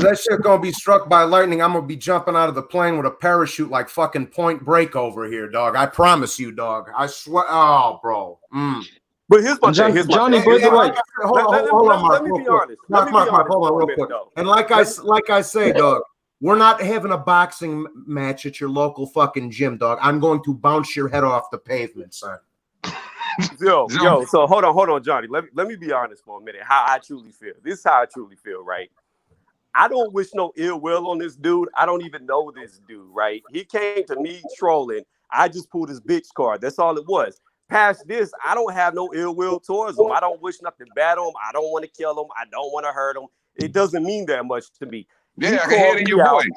That shit gonna be struck by lightning. I'm gonna be jumping out of the plane with a parachute like fucking Point Break over here, dog. I promise you, dog. I swear. Oh, bro. But here's my thing. Johnny, hold on, Mark. Let me be honest. Mark, hold on real quick. And like I say, dog, we're not having a boxing match at your local fucking gym, dog. I'm going to bounce your head off the pavement, son. Yo, so hold on, Johnny. Let me be honest for a minute. How I truly feel. This is how I truly feel, right? I don't wish no ill will on this dude. I don't even know this dude, right? He came to me trolling. I just pulled his bitch card. That's all it was. Past this, I don't have no ill will towards him. I don't wish nothing bad on him. I don't want to kill him. I don't want to hurt him. It doesn't mean that much to me. Yeah, I can hear it in your voice.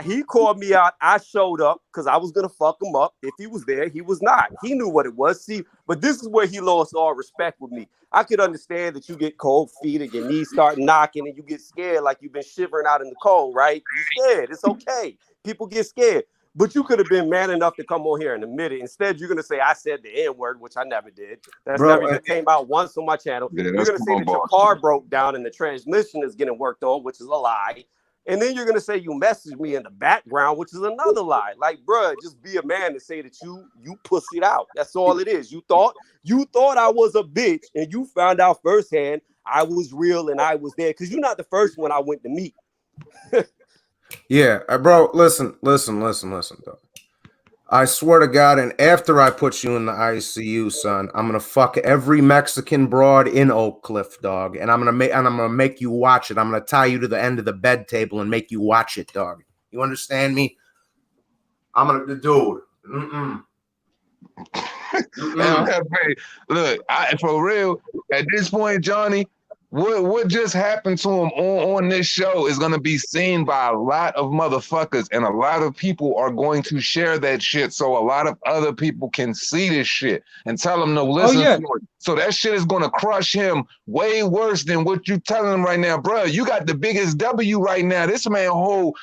He called me out. I showed up because I was gonna fuck him up. If he was there, he was not. He knew what it was. See, but this is where he lost all respect with me. I could understand that you get cold feet and your knees start knocking and you get scared like you've been shivering out in the cold, right? You're scared. It's okay. People get scared. But you could have been man enough to come on here and admit it. Instead, you're gonna say I said the N-word, which I never did. That's Bro, never even came out once on my channel. Yeah, You're that's gonna say that your car broke down and the transmission is getting worked on, which is a lie. And then you're gonna say you messaged me in the background, which is another lie. Like, bruh, just be a man to say that you pussied out. That's all it is. You thought I was a bitch, and you found out firsthand I was real and I was there. Cause you're not the first one I went to meet. Yeah, bro, listen, though. I swear to God, and after I put you in the ICU, son, I'm gonna fuck every Mexican broad in Oak Cliff, dog, and I'm gonna make you watch it. I'm gonna tie you to the end of the bed table and make you watch it, dog. You understand me? I'm gonna, dude. Look, for real, at this point, Johnny, what just happened to him on this show is going to be seen by a lot of motherfuckers, and a lot of people are going to share that shit so a lot of other people can see this shit and tell them to listen to it. So that shit is going to crush him way worse than what you telling him right now. Bro, you got the biggest W right now. This man whole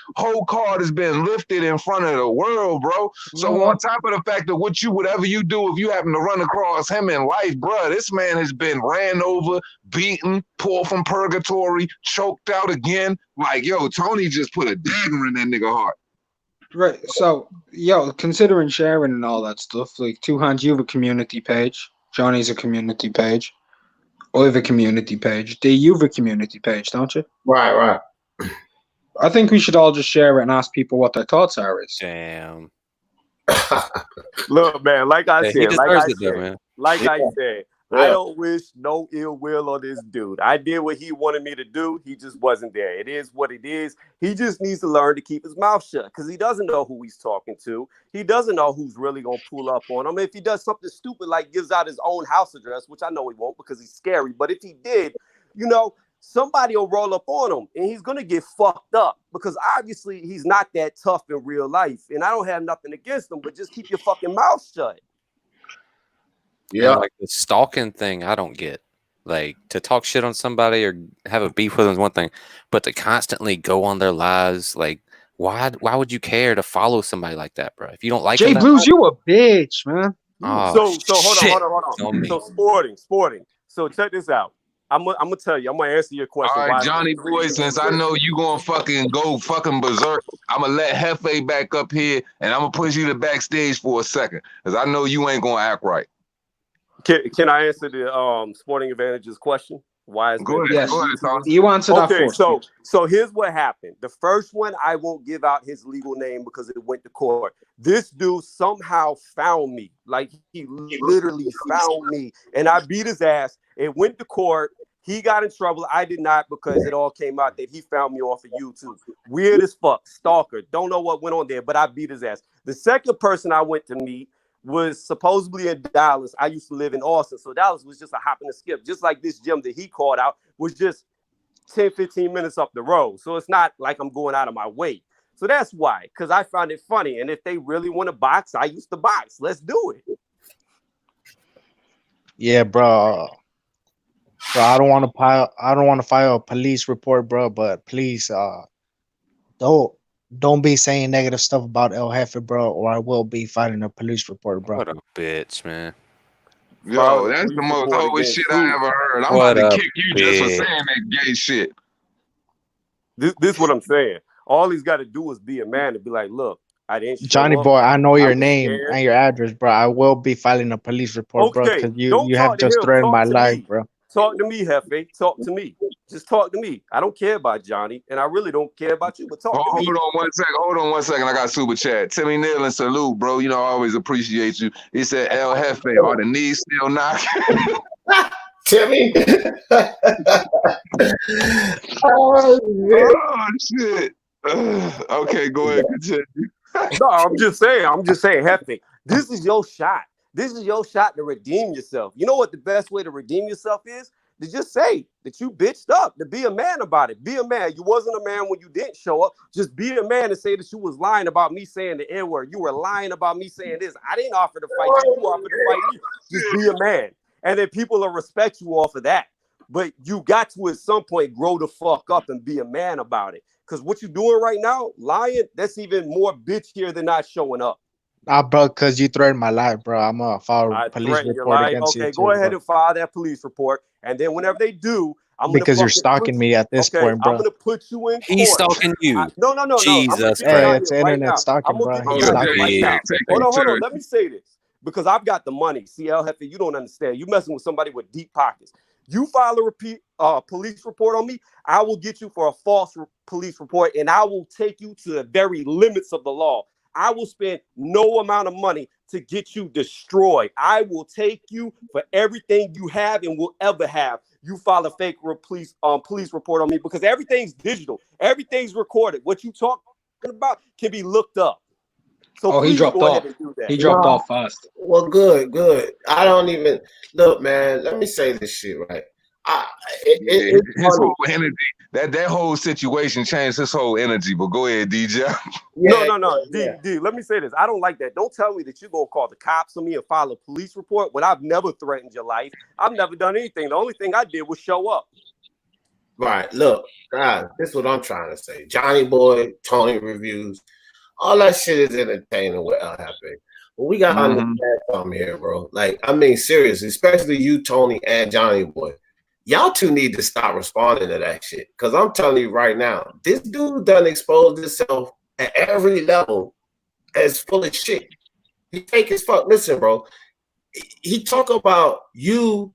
card has been lifted in front of the world, bro. So on top of the fact that whatever you do, if you happen to run across him in life, bro, this man has been ran over, beaten, pulled from purgatory, choked out again. Like, yo, Tony just put a dagger in that nigga heart. Right. So, yo, considering sharing and all that stuff, like Two Hands, you have a community page. Johnny's a community page. I have a community page. D, you have a community page, don't you? Right. I think we should all just share it and ask people what their thoughts are. Damn. Look, man, like I said, Yeah. I don't wish no ill will on this dude. I did what he wanted me to do. He just wasn't there. It is what it is. He just needs to learn to keep his mouth shut because he doesn't know who he's talking to. He doesn't know who's really going to pull up on him. If he does something stupid like gives out his own house address, which I know he won't because he's scary, but if he did, you know, somebody will roll up on him and he's going to get fucked up because obviously he's not that tough in real life. And I don't have nothing against him, but just keep your fucking mouth shut. Yeah, and like the stalking thing, I don't get. Like, to talk shit on somebody or have a beef with them is one thing, but to constantly go on their lives, like, why would you care to follow somebody like that, bro? If you don't like Jay them, Blues, you a bitch, man. Oh, So hold On on. me. So sporting. So check this out. I'm gonna tell you. I'm gonna answer your question. All right, Johnny boy, since I know you gonna fucking go fucking berserk, I'm gonna let Hefe back up here and I'm gonna push you to backstage for a second because I know you ain't gonna act right. Can I answer the Sporting Advantage's question? Why is Go ahead. Yes. Go ahead, Tom. You answer that okay, first. so here's what happened. The first one, I won't give out his legal name because it went to court. This dude somehow found me. Like, he literally found me. And I beat his ass. It went to court. He got in trouble. I did not because it all came out that he found me off of YouTube. Weird as fuck. Stalker. Don't know what went on there, but I beat his ass. The second person I went to meet was supposedly in Dallas. I used to live in Austin. So Dallas was just a hop and a skip. Just like this gym that he called out was just 10, 15 minutes up the road. So it's not like I'm going out of my way. So that's why, because I found it funny. And if they really want to box, I used to box. Let's do it. Yeah, bro. Bro, I don't want to file a police report, bro, but please don't be saying negative stuff about El Jefe, bro, or I will be filing a police report, bro. What a bitch, man. Yo, that's the most holy shit I ever heard. I'm about to kick you just for saying that gay shit. This is what I'm saying. All he's got to do is be a man and be like, look, I didn't show Johnny up. boy, I know your was name scared. and your address, bro. I will be filing a police report, bro, Okay, because don't you talk have to just him. threatened Talk my to life, me. bro. Talk to me, Hefe. Talk to me. Just talk to me. I don't care about Johnny, and I really don't care about you, but talk to me. Hold on one second. I got super chat. Timmy Nealon, salute, bro. You know, I always appreciate you. He said, El Jefe, are the knees still knocking? Timmy. Oh, shit. Okay, go ahead, continue. No, I'm just saying, Hefe, this is your shot. This is your shot to redeem yourself. You know what the best way to redeem yourself is? to just say that you bitched up, to be a man about it. Be a man. You wasn't a man when you didn't show up. Just be a man and say that you was lying about me saying the N-word. You were lying about me saying this. I didn't offer to fight you. You offered to fight me. Just be a man. And then people will respect you off of that. But you got to, at some point, grow the fuck up and be a man about it. Because what you're doing right now, lying, that's even more bitchier than not showing up. Nah, bro, because you threatened my life, bro. I'm going to file a police report against you. Okay, go ahead and file that police report. And then whenever they do, I'm going to because you're stalking me at this point, bro. I'm going to put you in court. He's stalking you. No. Jesus Christ. Hey, it's internet stalking, bro. Hold on. Let me say this. Because I've got the money. See, El Jefe, you don't understand. You messing with somebody with deep pockets. You file a police report on me, I will get you for a false police report, and I will take you to the very limits of the law. I will spend no amount of money to get you destroyed. I will take you for everything you have and will ever have. You file a fake police report on me because everything's digital. Everything's recorded. What you talking about can be looked up. So he dropped off. He dropped off fast. Well, good. I don't even look, man. Let me say this shit right. His whole energy, that whole situation changed his whole energy. But go ahead, DJ. No. D, let me say this. I don't like that. Don't tell me that you're gonna call the cops on me and file a police report when I've never threatened your life. I've never done anything. The only thing I did was show up. Right. Look, guys, this is what I'm trying to say. Johnny Boy, Tony reviews. All that shit is entertaining with El Jefe. But we got to understand something here, bro. Like, I mean, seriously, especially you, Tony, and Johnny Boy. Y'all two need to stop responding to that shit. Because I'm telling you right now, this dude done exposed himself at every level as full of shit. He fake as fuck. Listen, bro. He talk about you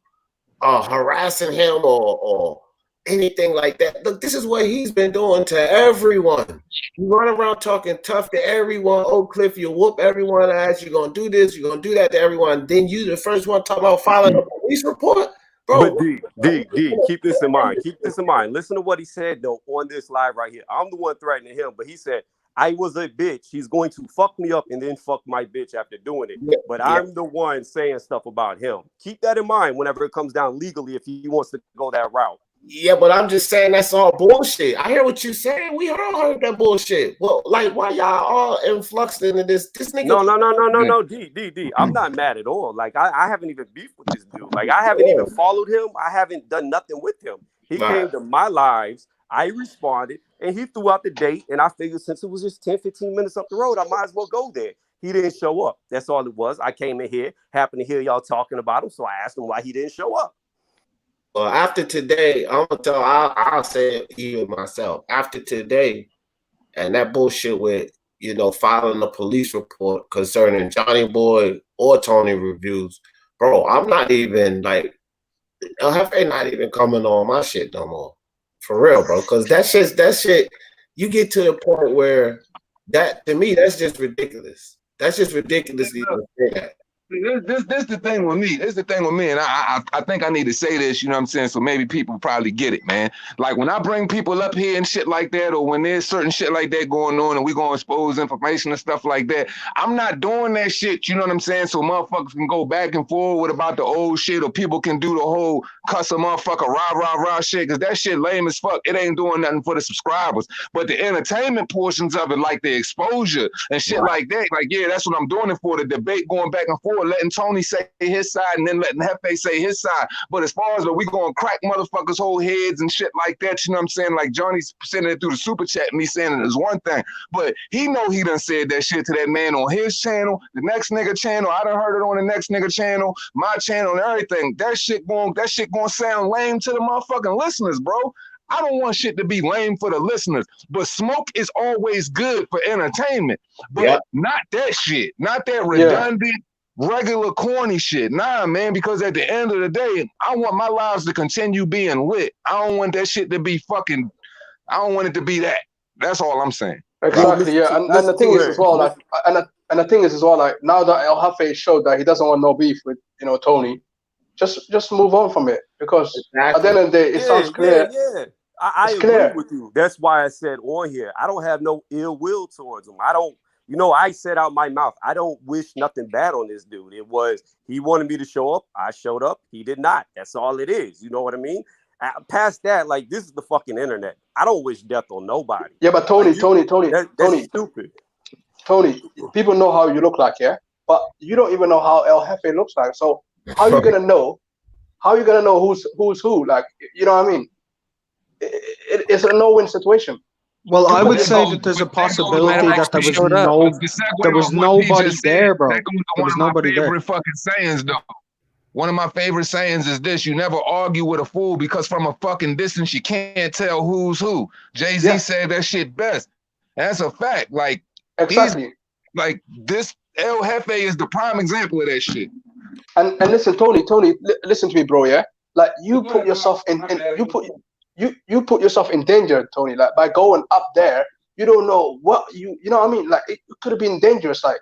harassing him or anything like that. Look, this is what he's been doing to everyone. You run around talking tough to everyone. Oak Cliff, you whoop everyone ass. You're going to do this. You're going to do that to everyone. Then you the first one talking about filing a police report? Bro. But D, keep this in mind. Keep this in mind. Listen to what he said, though, on this live right here. I'm the one threatening him, but he said, I was a bitch. He's going to fuck me up and then fuck my bitch after doing it. But I'm the one saying stuff about him. Keep that in mind whenever it comes down legally if he wants to go that route. Yeah, but I'm just saying that's all bullshit. I hear what you're saying. We all heard that bullshit. Well, like, why y'all all influxed into this? This nigga. No. D. I'm not mad at all. Like, I haven't even beefed with this dude. Like, I haven't even followed him. I haven't done nothing with him. He came to my lives. I responded, and he threw out the date. And I figured since it was just 10, 15 minutes up the road, I might as well go there. He didn't show up. That's all it was. I came in here, happened to hear y'all talking about him, so I asked him why he didn't show up. Well, after today, I'll say it even myself. After today, and that bullshit with, filing a police report concerning Johnny Boy or Tony reviews, bro, I'm not even like, El Jefe not even coming on my shit no more. For real, bro. Because that shit, you get to the point where that, to me, that's just ridiculous. That's just ridiculous to even say that. This the thing with me. This is the thing with me, and I think I need to say this, you know what I'm saying, so maybe people probably get it, man. Like, when I bring people up here and shit like that, or when there's certain shit like that going on and we gonna expose information and stuff like that, I'm not doing that shit, you know what I'm saying, so motherfuckers can go back and forward about the old shit, or people can do the whole cuss a motherfucker rah shit, because that shit lame as fuck. It ain't doing nothing for the subscribers. But the entertainment portions of it, like the exposure and shit like that, like, yeah, that's what I'm doing it for, the debate going back and forth, letting Tony say his side and then letting Jefe say his side. But as far as we going to crack motherfuckers' whole heads and shit like that, you know what I'm saying? Like, Johnny's sending it through the super chat and me saying it is one thing. But he know he done said that shit to that man on his channel, the next nigga channel. I done heard it on the next nigga channel, my channel and everything. That shit going to sound lame to the motherfucking listeners, bro. I don't want shit to be lame for the listeners, but smoke is always good for entertainment. But not that shit, not that redundant, regular corny shit. Nah, man, because at the end of the day, I want my lives to continue being lit. I don't want that shit to be fucking, I don't want it to be that. That's all I'm saying. Exactly, yeah. And the thing is as well, like, and the thing is as well, like, now that El Jefe showed that he doesn't want no beef with, Tony, just move on from it, because at the end of the day, it sounds clear. Yeah. I agree with you. That's why I said on here, I don't have no ill will towards him. I don't, You know, I said out my mouth, I don't wish nothing bad on this dude. It was, he wanted me to show up. I showed up. He did not. That's all it is. You know what I mean? Past that, like, this is the fucking internet. I don't wish death on nobody. Yeah, but Tony, that's Tony, stupid. Tony, people know how you look like, yeah? But you don't even know how El Jefe looks like. So how you gonna know? How you gonna know who's who? Like, you know what I mean? It's a no-win situation. Well, I would say that there's a possibility that there was nobody there, bro. There was nobody there. Favorite fucking sayings, though. One of my favorite sayings is this: you never argue with a fool because from a fucking distance you can't tell who's who. Jay-Z said that shit best. That's a fact. Like, exactly. Like, this El Jefe is the prime example of that shit. And listen, Tony, listen to me, bro. Yeah, like you put yourself in you put yourself in danger, Tony. Like by going up there, you don't know what you know what I mean. Like it could have been dangerous. Like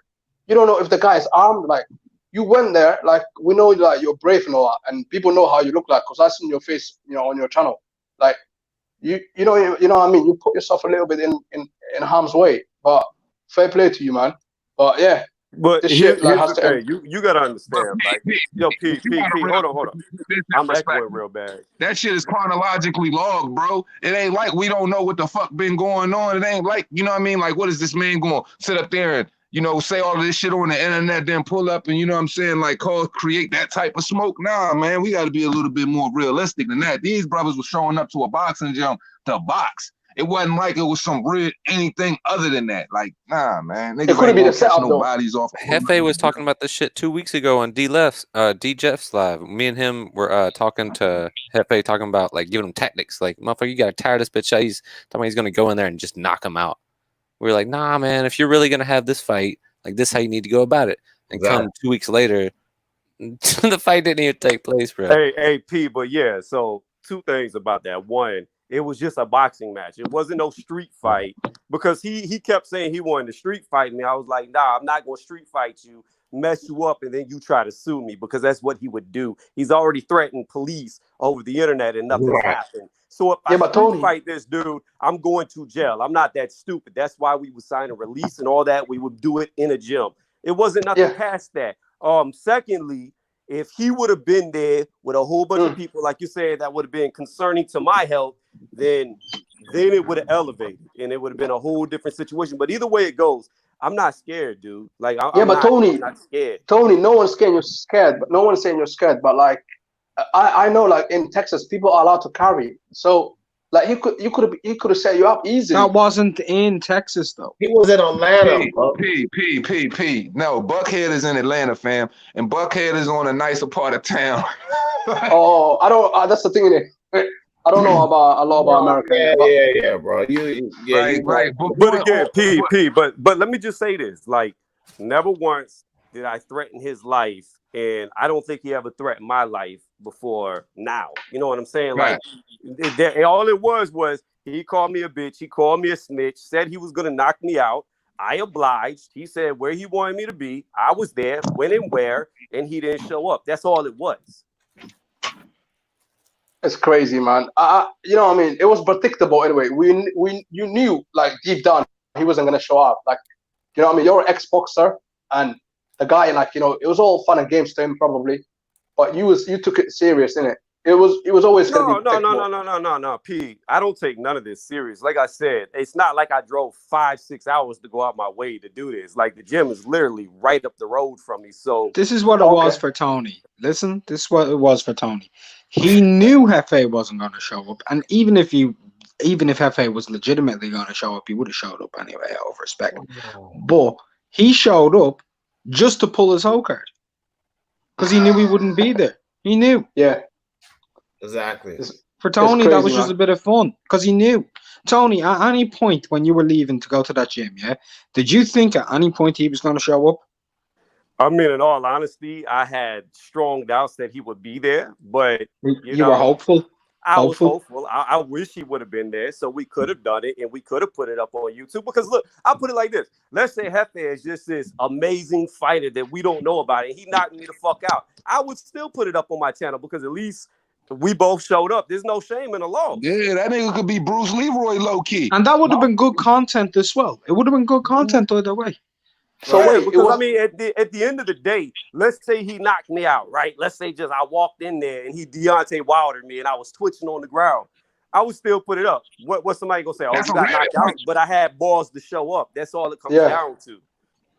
you don't know if the guy is armed. Like you went there. Like we know like you're brave and all that, and people know how you look like because I seen your face, you know, on your channel. Like you know what I mean. You put yourself a little bit in harm's way. But fair play to you, man. But yeah. But this shit like has here's the to end. thing. You gotta understand, like, yo, P, hold on. I'm echoing real bad. That shit is chronologically logged, bro. It ain't like we don't know what the fuck been going on. It ain't like, you know what I mean? Like, what is this man going to sit up there and, you know, say all of this shit on the internet, then pull up and, you know what I'm saying, like, create that type of smoke? Nah, man, we got to be a little bit more realistic than that. These brothers were showing up to a boxing gym to box. It wasn't like it was some real anything other than that. Like, nah, man. Niggas it couldn't be the setup, no bodies off. Jefe was talking about this shit 2 weeks ago on D Jeff's live. Me and him were talking to Jefe, talking about like giving him tactics. Like, motherfucker, you gotta tire this bitch out. He's talking about he's gonna go in there and just knock him out. We were like, nah, man. If you're really gonna have this fight, like this, is how you need to go about it. And come 2 weeks later, the fight didn't even take place, bro. Hey, P, but yeah. So 2 things about that. One, it was just a boxing match. It wasn't no street fight because he kept saying he wanted to street fight me. I was like, nah, I'm not going to street fight you, mess you up, and then you try to sue me because that's what he would do. He's already threatened police over the internet and nothing's happened. So if I street fight this dude, I'm going to jail. I'm not that stupid. That's why we would sign a release and all that. We would do it in a gym. It wasn't nothing past that. Secondly, if he would have been there with a whole bunch of people, like you said, that would have been concerning to my health, then it would have elevated and it would have been a whole different situation. But either way it goes, I'm not scared, dude. Like, I'm not scared. Tony, no one's saying you're scared, but no one's saying you're scared. But like, I know, like in Texas, people are allowed to carry. So like he could have set you up easily. That wasn't in Texas though. He was in Atlanta. P. No, Buckhead is in Atlanta, fam, and Buckhead is on a nicer part of town. Oh, I don't. That's the thing in it. I don't know about a lot about America. Yeah, bro. Right. But again, P. But let me just say this: like, never once did I threaten his life, and I don't think he ever threatened my life before now. You know what I'm saying? Right. Like, all it was he called me a bitch. He called me a snitch. Said he was gonna knock me out. I obliged. He said where he wanted me to be. I was there, when and where, and he didn't show up. That's all it was. It's crazy, man. You know what I mean? It was predictable anyway. You knew, like, deep down he wasn't gonna show up. Like, you know what I mean? You're an ex-boxer, and the guy, like, you know, it was all fun and games to him probably, but you took it serious, innit? It was always gonna be no, P. I don't take none of this serious. Like I said, it's not like I drove 5-6 hours to go out my way to do this. Like, the gym is literally right up the road from me. So this is what it was for Tony. Listen, this is what it was for Tony. He knew Jefe wasn't going to show up, and even if Jefe was legitimately going to show up, he would have showed up anyway, out of respect. But he showed up just to pull his whole card because he knew he wouldn't be there. He knew. Yeah. Exactly. For Tony, crazy, that was man. just a bit of fun because he knew. Tony, at any point when you were leaving to go to that gym, did you think at any point he was going to show up? I mean, in all honesty, I had strong doubts that he would be there, but you were hopeful. I was hopeful. I wish he would have been there, so we could have done it and we could have put it up on YouTube. Because look, I'll put it like this: let's say Jefe is just this amazing fighter that we don't know about, and he knocked me the fuck out. I would still put it up on my channel because at least we both showed up. There's no shame in the law. Yeah, that nigga could be Bruce Leroy low key. And that would have been good content as well. It would have been good content either way. So Right. wait, It because was- I mean, at the end of the day, let's say he knocked me out, right? Let's say just I walked in there and he Deontay Wildered me and I was twitching on the ground. I would still put it up. What's somebody gonna say? Oh, That's you a got rabbit knocked out, punch. but I had balls to show up. That's all it comes Yeah. down to.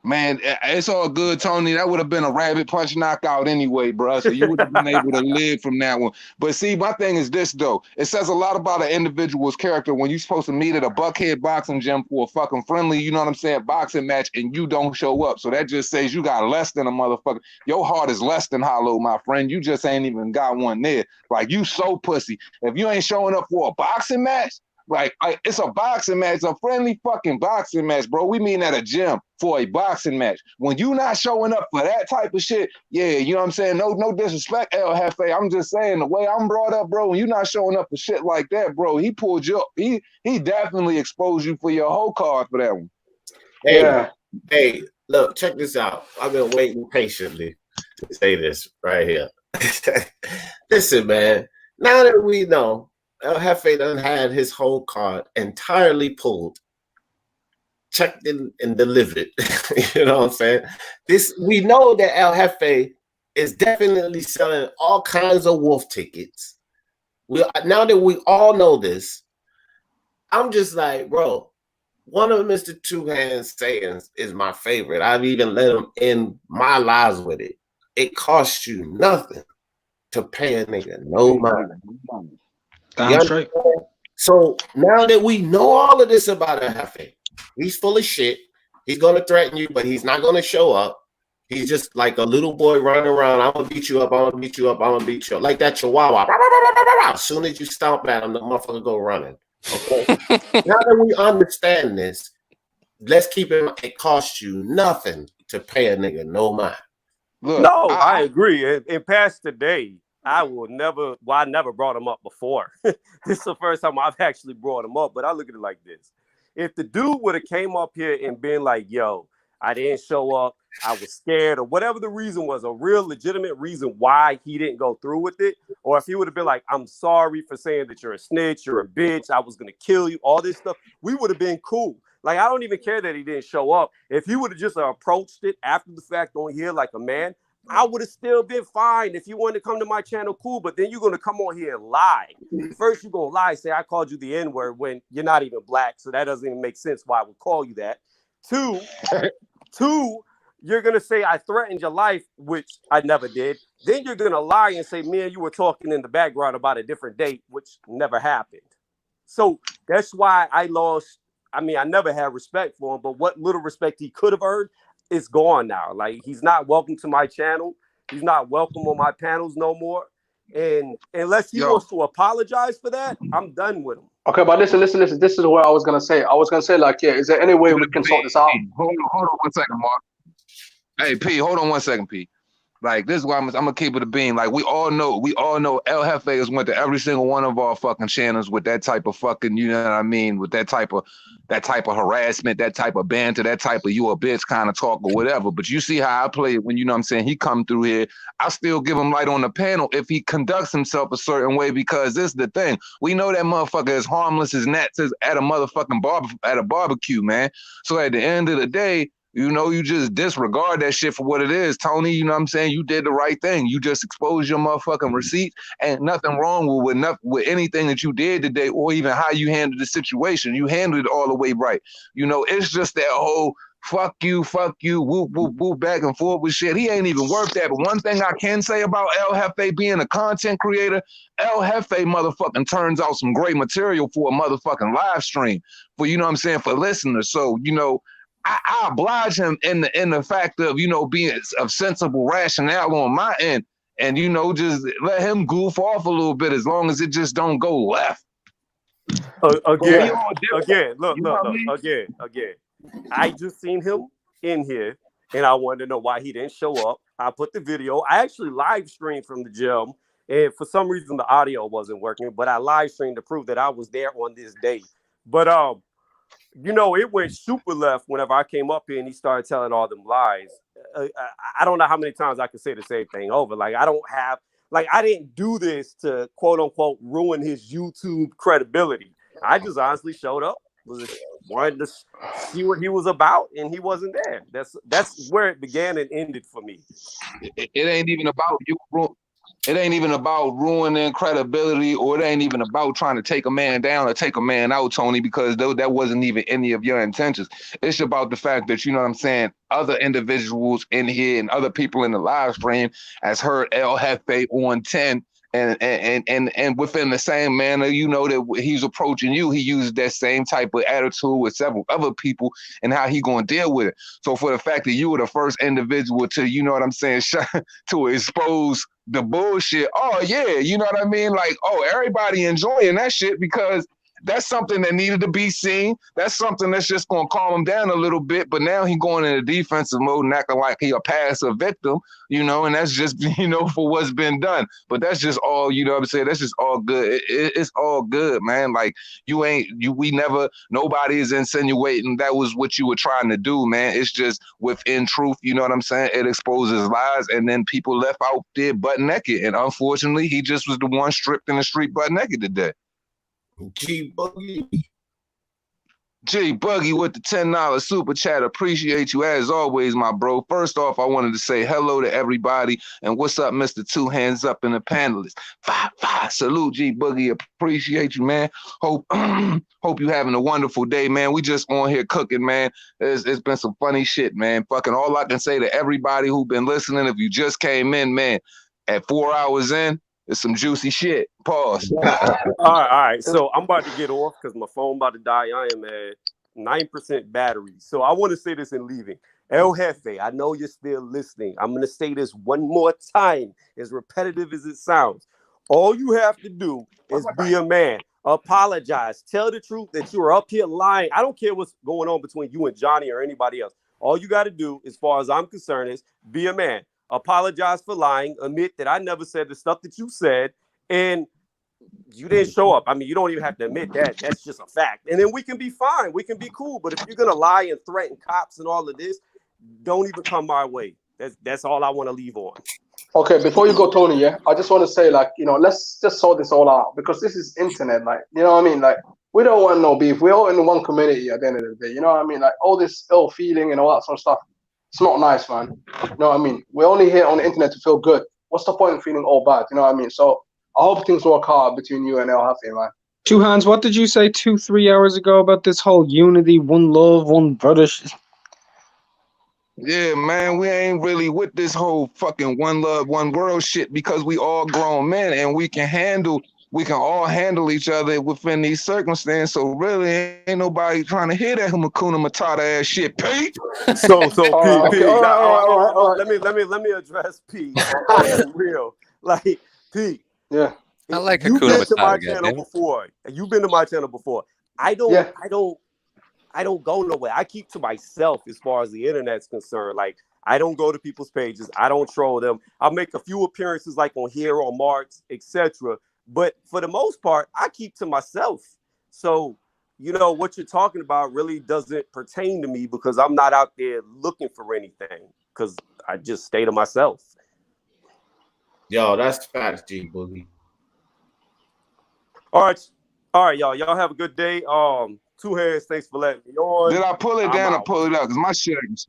Man, it's all good, Tony. That would have been a rabbit punch knockout anyway, bro. So you would have been able to live from that one. But see, my thing is this, though. It says a lot about an individual's character when you're supposed to meet at a Buckhead boxing gym for a fucking friendly, you know what I'm saying, boxing match, and you don't show up. So that just says you got less than a motherfucker. Your heart is less than hollow, my friend. You just ain't even got one there. Like, you so pussy. If you ain't showing up for a boxing match, like, it's a boxing match, a friendly fucking boxing match, bro. We mean at a gym for a boxing match. When you not showing up for that type of shit, yeah, you know what I'm saying? No disrespect, El Jefe. I'm just saying the way I'm brought up, bro, when you not showing up for shit like that, bro, he pulled you up. He definitely exposed you for your whole card for that one. Hey, look, check this out. I've been waiting patiently to say this right here. Listen, man, now that we know El Jefe done had his whole card entirely pulled, checked in and delivered. You know what I'm saying? We know that El Jefe is definitely selling all kinds of wolf tickets. Now that we all know this, I'm just like, bro, one of Mr. Two Hands sayings is my favorite. I've even let him in my lives with it. It costs you nothing to pay a nigga no mind. Damn straight. So now that we know all of this about El Jefe, he's full of shit. He's gonna threaten you, but he's not gonna show up. He's just like a little boy running around. I'm gonna beat you up. I'm gonna beat you up. I'm gonna beat you up. Like that Chihuahua. As soon as you stomp at him, the motherfucker go running. Okay. Now that we understand this, let's keep it costs you nothing to pay a nigga no mind. Look, No, I agree. In past today, I never brought him up before. This is the first time I've actually brought him up, but I look at it like this. If the dude would have came up here and been like, yo, I didn't show up, I was scared, or whatever the reason was, a real legitimate reason why he didn't go through with it, or if he would have been like, I'm sorry for saying that you're a snitch, you're a bitch, I was going to kill you, all this stuff, we would have been cool. Like, I don't even care that he didn't show up. If he would have just approached it after the fact on here like a man, I would have still been fine. If you wanted to come to my channel, cool. But then you're going to come on here and lie. First, you're going to lie, say I called you the N-word when you're not even black. So that doesn't even make sense why I would call you that. Two, you're going to say I threatened your life, which I never did. Then you're going to lie and say, me and you were talking in the background about a different date, which never happened. So that's why I never had respect for him. But what little respect he could have earned, it's gone now. Like, he's not welcome to my channel. He's not welcome on my panels no more. And unless he wants to apologize for that, I'm done with him. Okay, but listen. This is what I was gonna say. I was gonna say, like, yeah, is there any way we can sort this out? Hold on 1 second, Mark. Hey, P, hold on 1 second, P. Like, this is why I'm gonna keep it a beam. Like, we all know El Jefe has went to every single one of our fucking channels with that type of fucking, you know what I mean, with that type of harassment, that type of banter, that type of you a bitch kind of talk or whatever. But you see how I play it when, you know what I'm saying, he come through here. I still give him light on the panel if he conducts himself a certain way, because this is the thing. We know that motherfucker is harmless as gnats at a motherfucking barbecue, man. So at the end of the day, you know, you just disregard that shit for what it is, Tony. You know what I'm saying? You did the right thing. You just exposed your motherfucking receipt. Ain't nothing wrong with anything that you did today, or even how you handled the situation. You handled it all the way right. You know, it's just that whole fuck you, whoop, whoop, whoop, back and forth with shit. He ain't even worth that. But one thing I can say about El Jefe being a content creator, El Jefe motherfucking turns out some great material for a motherfucking live stream, for, you know what I'm saying, for listeners. So, you know, I oblige him in the fact of, you know, being of sensible rationale on my end, and, you know, just let him goof off a little bit as long as it just don't go left. Again, I just seen him in here, and I wanted to know why he didn't show up. I put the video. I actually live streamed from the gym, and for some reason the audio wasn't working, but I live streamed to prove that I was there on this day. But you know, it went super left whenever I came up here and he started telling all them lies. I don't know how many times I can say the same thing over. Like, I didn't do this to quote unquote ruin his YouTube credibility. I just honestly showed up. wanted to see what he was about, and he wasn't there. That's where it began and ended for me. It ain't even about you. It ain't even about ruining credibility, or it ain't even about trying to take a man down or take a man out, Tony, because that wasn't even any of your intentions. It's about the fact that, you know what I'm saying, other individuals in here and other people in the live stream has heard El Jefe on 10, and within the same manner, you know, that he's approaching you, he uses that same type of attitude with several other people and how he gonna deal with it. So for the fact that you were the first individual to, you know what I'm saying, to expose the bullshit, oh yeah, you know what I mean? Like, oh, everybody enjoying that shit because that's something that needed to be seen. That's something that's just gonna calm him down a little bit. But now he going into defensive mode and acting like he a passive victim, you know, and that's just, you know, for what's been done. But that's just all, you know what I'm saying? That's just all good. It's all good, man. Like nobody is insinuating that was what you were trying to do, man. It's just within truth, you know what I'm saying? It exposes lies, and then people left out there butt naked. And unfortunately, he just was the one stripped in the street butt naked today. G Boogie with the $10 super chat. Appreciate you as always, my bro. First off, I wanted to say hello to everybody and what's up, Mr. Two Hands Up in the panelists. Five. Salute, G Boogie. Appreciate you, man. Hope you having a wonderful day, man. We just on here cooking, man. It's been some funny shit, man. Fucking all I can say to everybody who been listening, if you just came in, man, at 4 hours in, it's some juicy shit. Pause. All right. So I'm about to get off because my phone about to die. I am at 9% battery. So I want to say this in leaving. El Jefe, I know you're still listening. I'm going to say this one more time, as repetitive as it sounds. All you have to do is be a man. Apologize. Tell the truth that you are up here lying. I don't care what's going on between you and Johnny or anybody else. All you got to do, as far as I'm concerned, is be a man. Apologize for lying. Admit that I never said the stuff that you said, and you didn't show up. I mean, you don't even have to admit that. That's just a fact. And then we can be fine. We can be cool. But if you're gonna lie and threaten cops and all of this, don't even come my way. That's all I want to leave on. Okay, before you go, Tony, yeah, I just want to say, like, you know, let's just sort this all out, because this is internet, like, you know what I mean? Like, we don't want no beef. We're all in one community at the end of the day. You know what I mean? Like, all this ill feeling and all that sort of stuff. It's not nice, man. You know what I mean? We're only here on the internet to feel good. What's the point of feeling all bad? You know what I mean? So I hope things work out between you and El Jefe, man. Two Hands, what did you say 2-3 hours ago about this whole unity, one love, one brother? Yeah, man, we ain't really with this whole fucking one love, one world shit, because we all grown men and we can all handle each other within these circumstances. So really ain't nobody trying to hear that Hakuna Matata ass shit, Pete. So Pete, all right. Let me address Pete. For real. Like, Pete. Yeah. I like You've Hakuna been to my Matata, channel goddamn. before. You've been to my channel before. I don't go nowhere. I keep to myself as far as the internet's concerned. Like, I don't go to people's pages. I don't troll them. I'll make a few appearances like on here, on Marks, etc. But for the most part, I keep to myself. So, you know, what you're talking about really doesn't pertain to me, because I'm not out there looking for anything, because I just stay to myself. Yo, that's facts, G Boogie. All right, y'all. Y'all have a good day. Two Hands, thanks for letting me on. Did I pull it down or pull it up? Because my shit ain't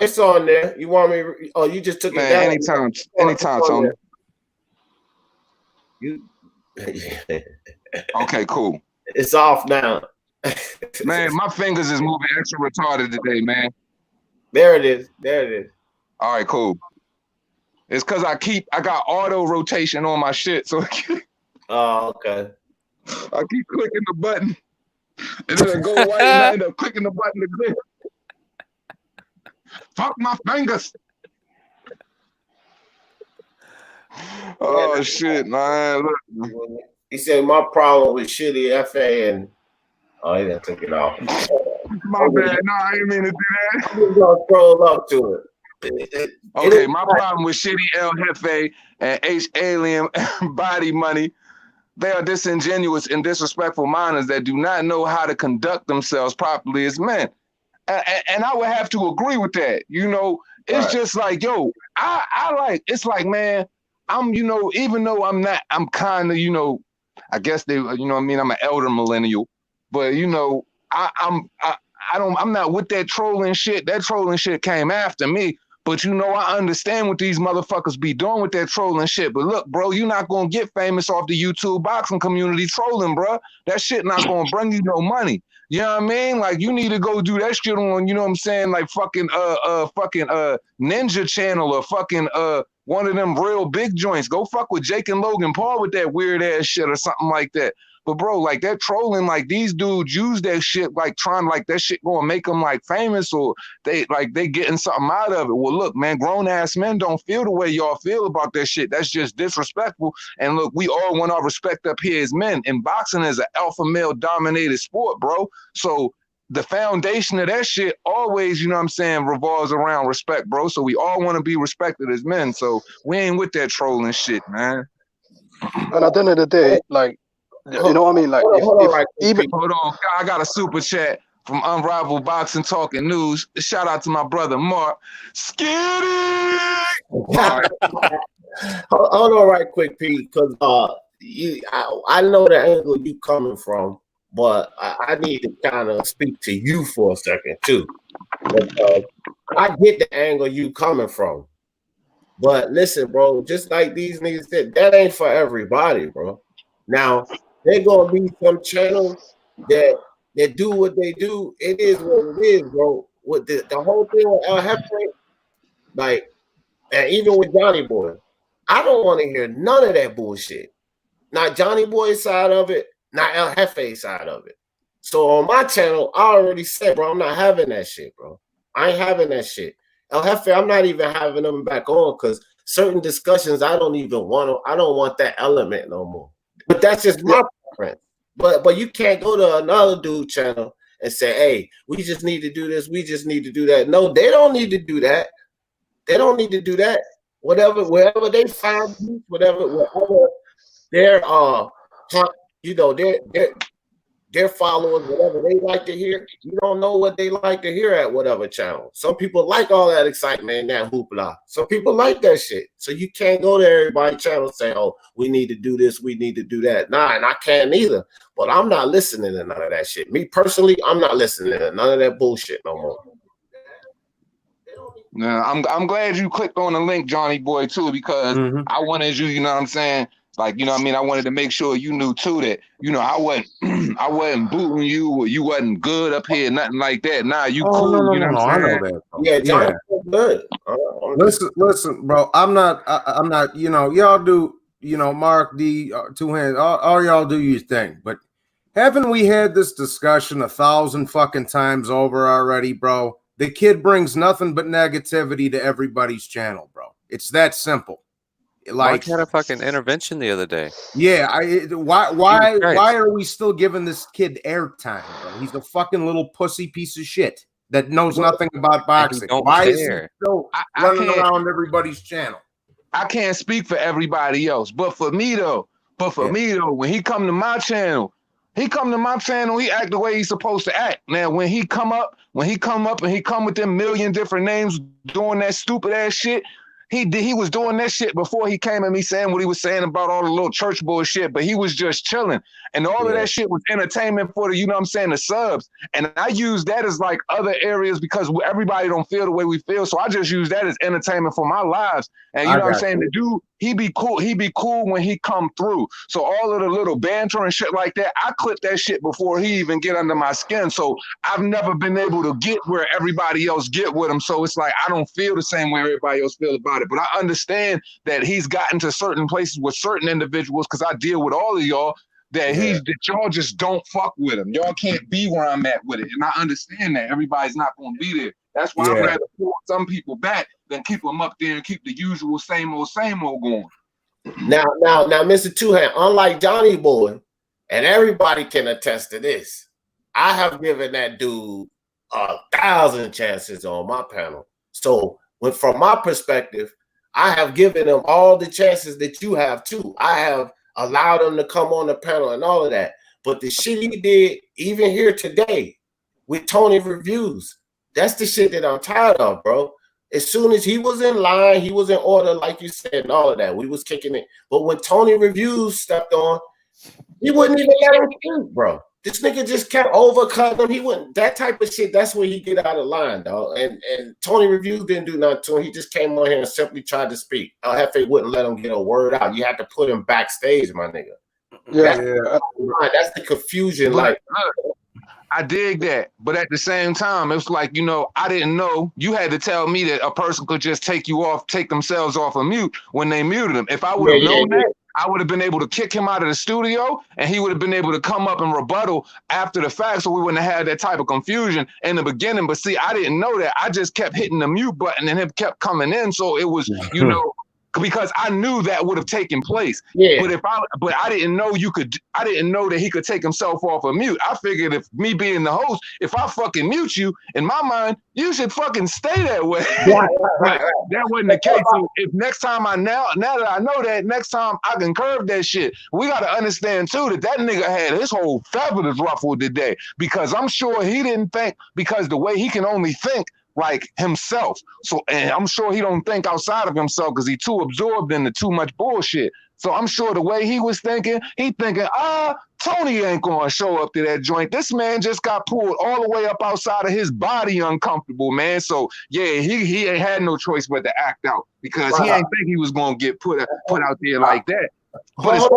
It's on there. You want me? Oh, you just took it down. Anytime, Tony. You. Okay, cool. It's off now. Man, my fingers is moving extra retarded today, man. There it is. All right, cool. It's because I got auto rotation on my shit, so oh, okay. I keep clicking the button, and then I go white, and I end up clicking the button to click. Fuck my fingers. Oh shit, man! Look. He said my problem with shitty FA, and he didn't take it off. My bad. No, I didn't mean to do that. I'm gonna scroll up to it. Okay, my problem with shitty El Jefe and H Alien Body Money, they are disingenuous and disrespectful minors that do not know how to conduct themselves properly as men. And I would have to agree with that. You know, it's just like, yo, I like, it's like, man, I'm, you know, even though I'm kind of, you know, I guess they, you know what I mean, I'm an elder millennial, but, you know, I'm not with that trolling shit. That trolling shit came after me. But you know, I understand what these motherfuckers be doing with that trolling shit. But look, bro, you're not gonna get famous off the YouTube boxing community trolling, bro. That shit not gonna bring you no money. You know what I mean? Like, you need to go do that shit on, you know what I'm saying, like fucking Ninja Channel or fucking one of them real big joints. Go fuck with Jake and Logan Paul with that weird ass shit or something like that. But bro, like that trolling, like these dudes use that shit, like trying like that shit gonna make them like famous, or they getting something out of it. Well, look, man, grown ass men don't feel the way y'all feel about that shit. That's just disrespectful. And look, we all want our respect up here as men. And boxing is an alpha male dominated sport, bro. So the foundation of that shit always, you know what I'm saying, revolves around respect, bro. So we all want to be respected as men. So we ain't with that trolling shit, man. And at the end of the day, like, you know what I mean? Like, hold on, I got a super chat from Unrivaled Boxing Talking News. Shout out to my brother Mark. Skitty! Hold on right quick, Pete, because I know the angle you coming from, but I need to kind of speak to you for a second too. But, I get the angle you coming from, but listen, bro, just like these niggas said, that ain't for everybody, bro. Now, there gonna be some channels that do what they do. It is what it is, bro. With the whole thing with El Jefe, like, and even with Johnny Boy, I don't want to hear none of that bullshit. Not Johnny Boy's side of it, not El Jefe's side of it. So on my channel, I already said, bro, I'm not having that shit, bro. I ain't having that shit. El Jefe, I'm not even having them back on because certain discussions I don't want that element no more. But that's just my preference. But you can't go to another dude channel and say, hey, we just need to do this, we just need to do that. No, they don't need to do that. They don't need to do that. Wherever they find whatever their their followers, whatever they like to hear, you don't know what they like to hear at whatever channel. Some people like all that excitement and that hoopla. Some people like that shit. So you can't go to everybody's channel and say, oh, we need to do this, we need to do that. Nah, and I can't either. But I'm not listening to none of that shit. Me personally, I'm not listening to none of that bullshit no more. Yeah, I'm glad you clicked on the link, Johnny Boy, too, because I wanted you know what I'm saying? Like, you know what I mean? I wanted to make sure you knew too that, you know, I wasn't booting you, or you wasn't good up here, nothing like that. Nah, you cool, no, you know what I'm saying? I know that, bro. Good. Listen, bro. I'm not, you know, y'all do, you know, Mark D, Two Hands, all y'all do your thing. But haven't we had this discussion 1,000 fucking times over already, bro? The kid brings nothing but negativity to everybody's channel, bro. It's that simple. Like, Mark had a fucking intervention the other day. Yeah, why are we still giving this kid airtime, bro? He's a fucking little pussy piece of shit that knows nothing about boxing. Why is he still running around everybody's channel? I can't speak for everybody else, but for me though, when he come to my channel, he act the way he's supposed to act. Now, when he come up and he come with them million different names doing that stupid ass shit, he was doing that shit before he came at me saying what he was saying about all the little church bullshit, but he was just chilling. And all of that shit was entertainment for the, you know what I'm saying, the subs. And I use that as like other areas because everybody don't feel the way we feel. So I just use that as entertainment for my lives. And you know what I'm saying? The dude, he be cool when he come through. So all of the little banter and shit like that, I clip that shit before he even get under my skin. So I've never been able to get where everybody else get with him. So it's like, I don't feel the same way everybody else feel about it. But I understand that he's gotten to certain places with certain individuals, because I deal with all of y'all, that y'all just don't fuck with him. Y'all can't be where I'm at with it. And I understand that everybody's not going to be there. That's why I'd rather pull some people back than keep them up there and keep the usual same old going. Now, Mr. Two Hand, unlike Johnny Boy, and everybody can attest to this, I have given that dude 1,000 chances on my panel. So from my perspective, I have given him all the chances that you have too. I have allowed him to come on the panel and all of that. But the shit he did, even here today, with Tony Reviews, that's the shit that I'm tired of, bro. As soon as he was in line, he was in order, like you said, and all of that. We was kicking it. But when Tony Reviews stepped on, he wouldn't even let him speak, bro. This nigga just kept overcutting him. He wouldn't that type of shit. That's where he get out of line, dog. And Tony Reviews didn't do nothing to him. He just came on here and simply tried to speak. El Jefe wouldn't let him get a word out. You had to put him backstage, my nigga. That's the confusion. Like, I dig that, but at the same time, it's like, you know, I didn't know. You had to tell me that a person could just take themselves off of mute when they muted them. If I would have known that, I would have been able to kick him out of the studio, and he would have been able to come up and rebuttal after the fact, so we wouldn't have had that type of confusion in the beginning. But see, I didn't know that. I just kept hitting the mute button, and it kept coming in. So it was, you know, because I knew that would have taken place. Yeah. But I didn't know I didn't know that he could take himself off of mute. I figured if me being the host, if I fucking mute you, in my mind, you should fucking stay that way. Right. That wasn't the case. So if next time now that I know that, next time I can curve that shit. We got to understand too that nigga had his whole feathers ruffled today, because I'm sure he didn't think, because the way he can only think like himself. So, and I'm sure he don't think outside of himself because he too absorbed into too much bullshit. So I'm sure the way he was thinking, Tony ain't gonna show up to that joint. This man just got pulled all the way up outside of his body uncomfortable, man. So yeah, he ain't had no choice but to act out, because he ain't think he was gonna get put out there like that. But hold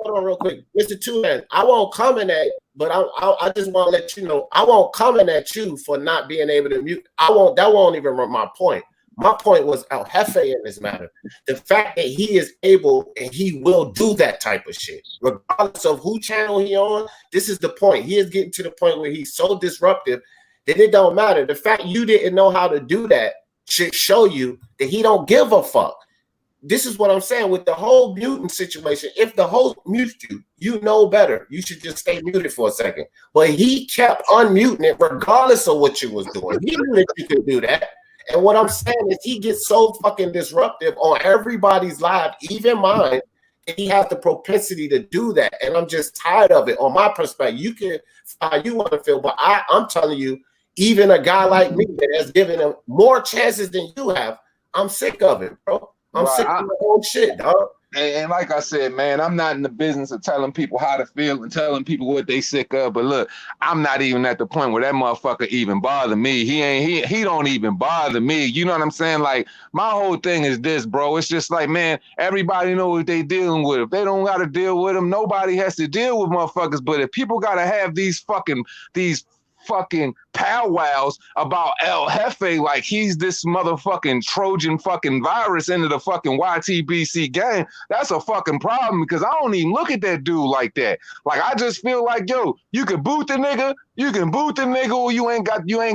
on real quick. Mr. Two Hands, I won't comment at, but I just want to let you know, I won't comment at you for not being able to mute. That won't even run my point. My point was El Jefe in this matter. The fact that he is able and he will do that type of shit, regardless of who channel he on. This is the point. He is getting to the point where he's so disruptive that it don't matter. The fact you didn't know how to do that should show you that he don't give a fuck. This is what I'm saying with the whole muting situation. If the host mutes you, you know better. You should just stay muted for a second. But he kept unmuting it regardless of what you was doing. He knew that you could do that. And what I'm saying is he gets so fucking disruptive on everybody's live, even mine, and he has the propensity to do that. And I'm just tired of it. On my perspective, you can how you want to feel, but I'm telling you, even a guy like me that has given him more chances than you have, I'm sick of it, bro. I'm sick of the whole shit, dog. And like I said, man, I'm not in the business of telling people how to feel and telling people what they sick of. But look, I'm not even at the point where that motherfucker even bother me. He don't even bother me. You know what I'm saying? Like, my whole thing is this, bro. It's just like, man, everybody know what they dealing with. If they don't got to deal with them, nobody has to deal with motherfuckers. But if people got to have these fucking powwows about El Jefe like he's this motherfucking Trojan fucking virus into the fucking YTBC game, that's a fucking problem, because I don't even look at that dude like that. Like, I just feel like, yo, you can boot the nigga, or you ain't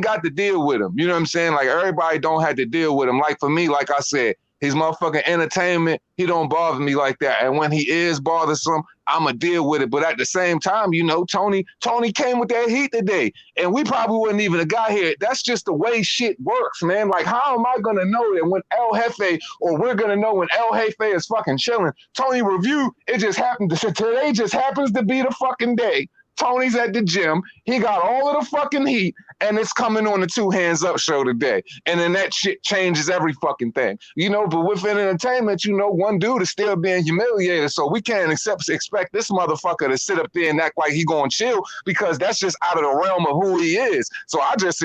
got to deal with him. You know what I'm saying? Like, everybody don't have to deal with him. Like, for me, like I said, his motherfucking entertainment, he don't bother me like that. And when he is bothersome, I'ma deal with it. But at the same time, you know, Tony came with that heat today, and we probably wouldn't even have got here. That's just the way shit works, man. Like, how am I gonna know that when El Jefe, or we're gonna know when El Jefe is fucking chilling? Tony Review, it just happened to today just happens to be the fucking day. Tony's at the gym. He got all of the fucking heat, and it's coming on the Two Hands Up show today. And then that shit changes every fucking thing. You know, but within entertainment, you know, one dude is still being humiliated. So we can't expect this motherfucker to sit up there and act like he gonna chill, because that's just out of the realm of who he is. So I just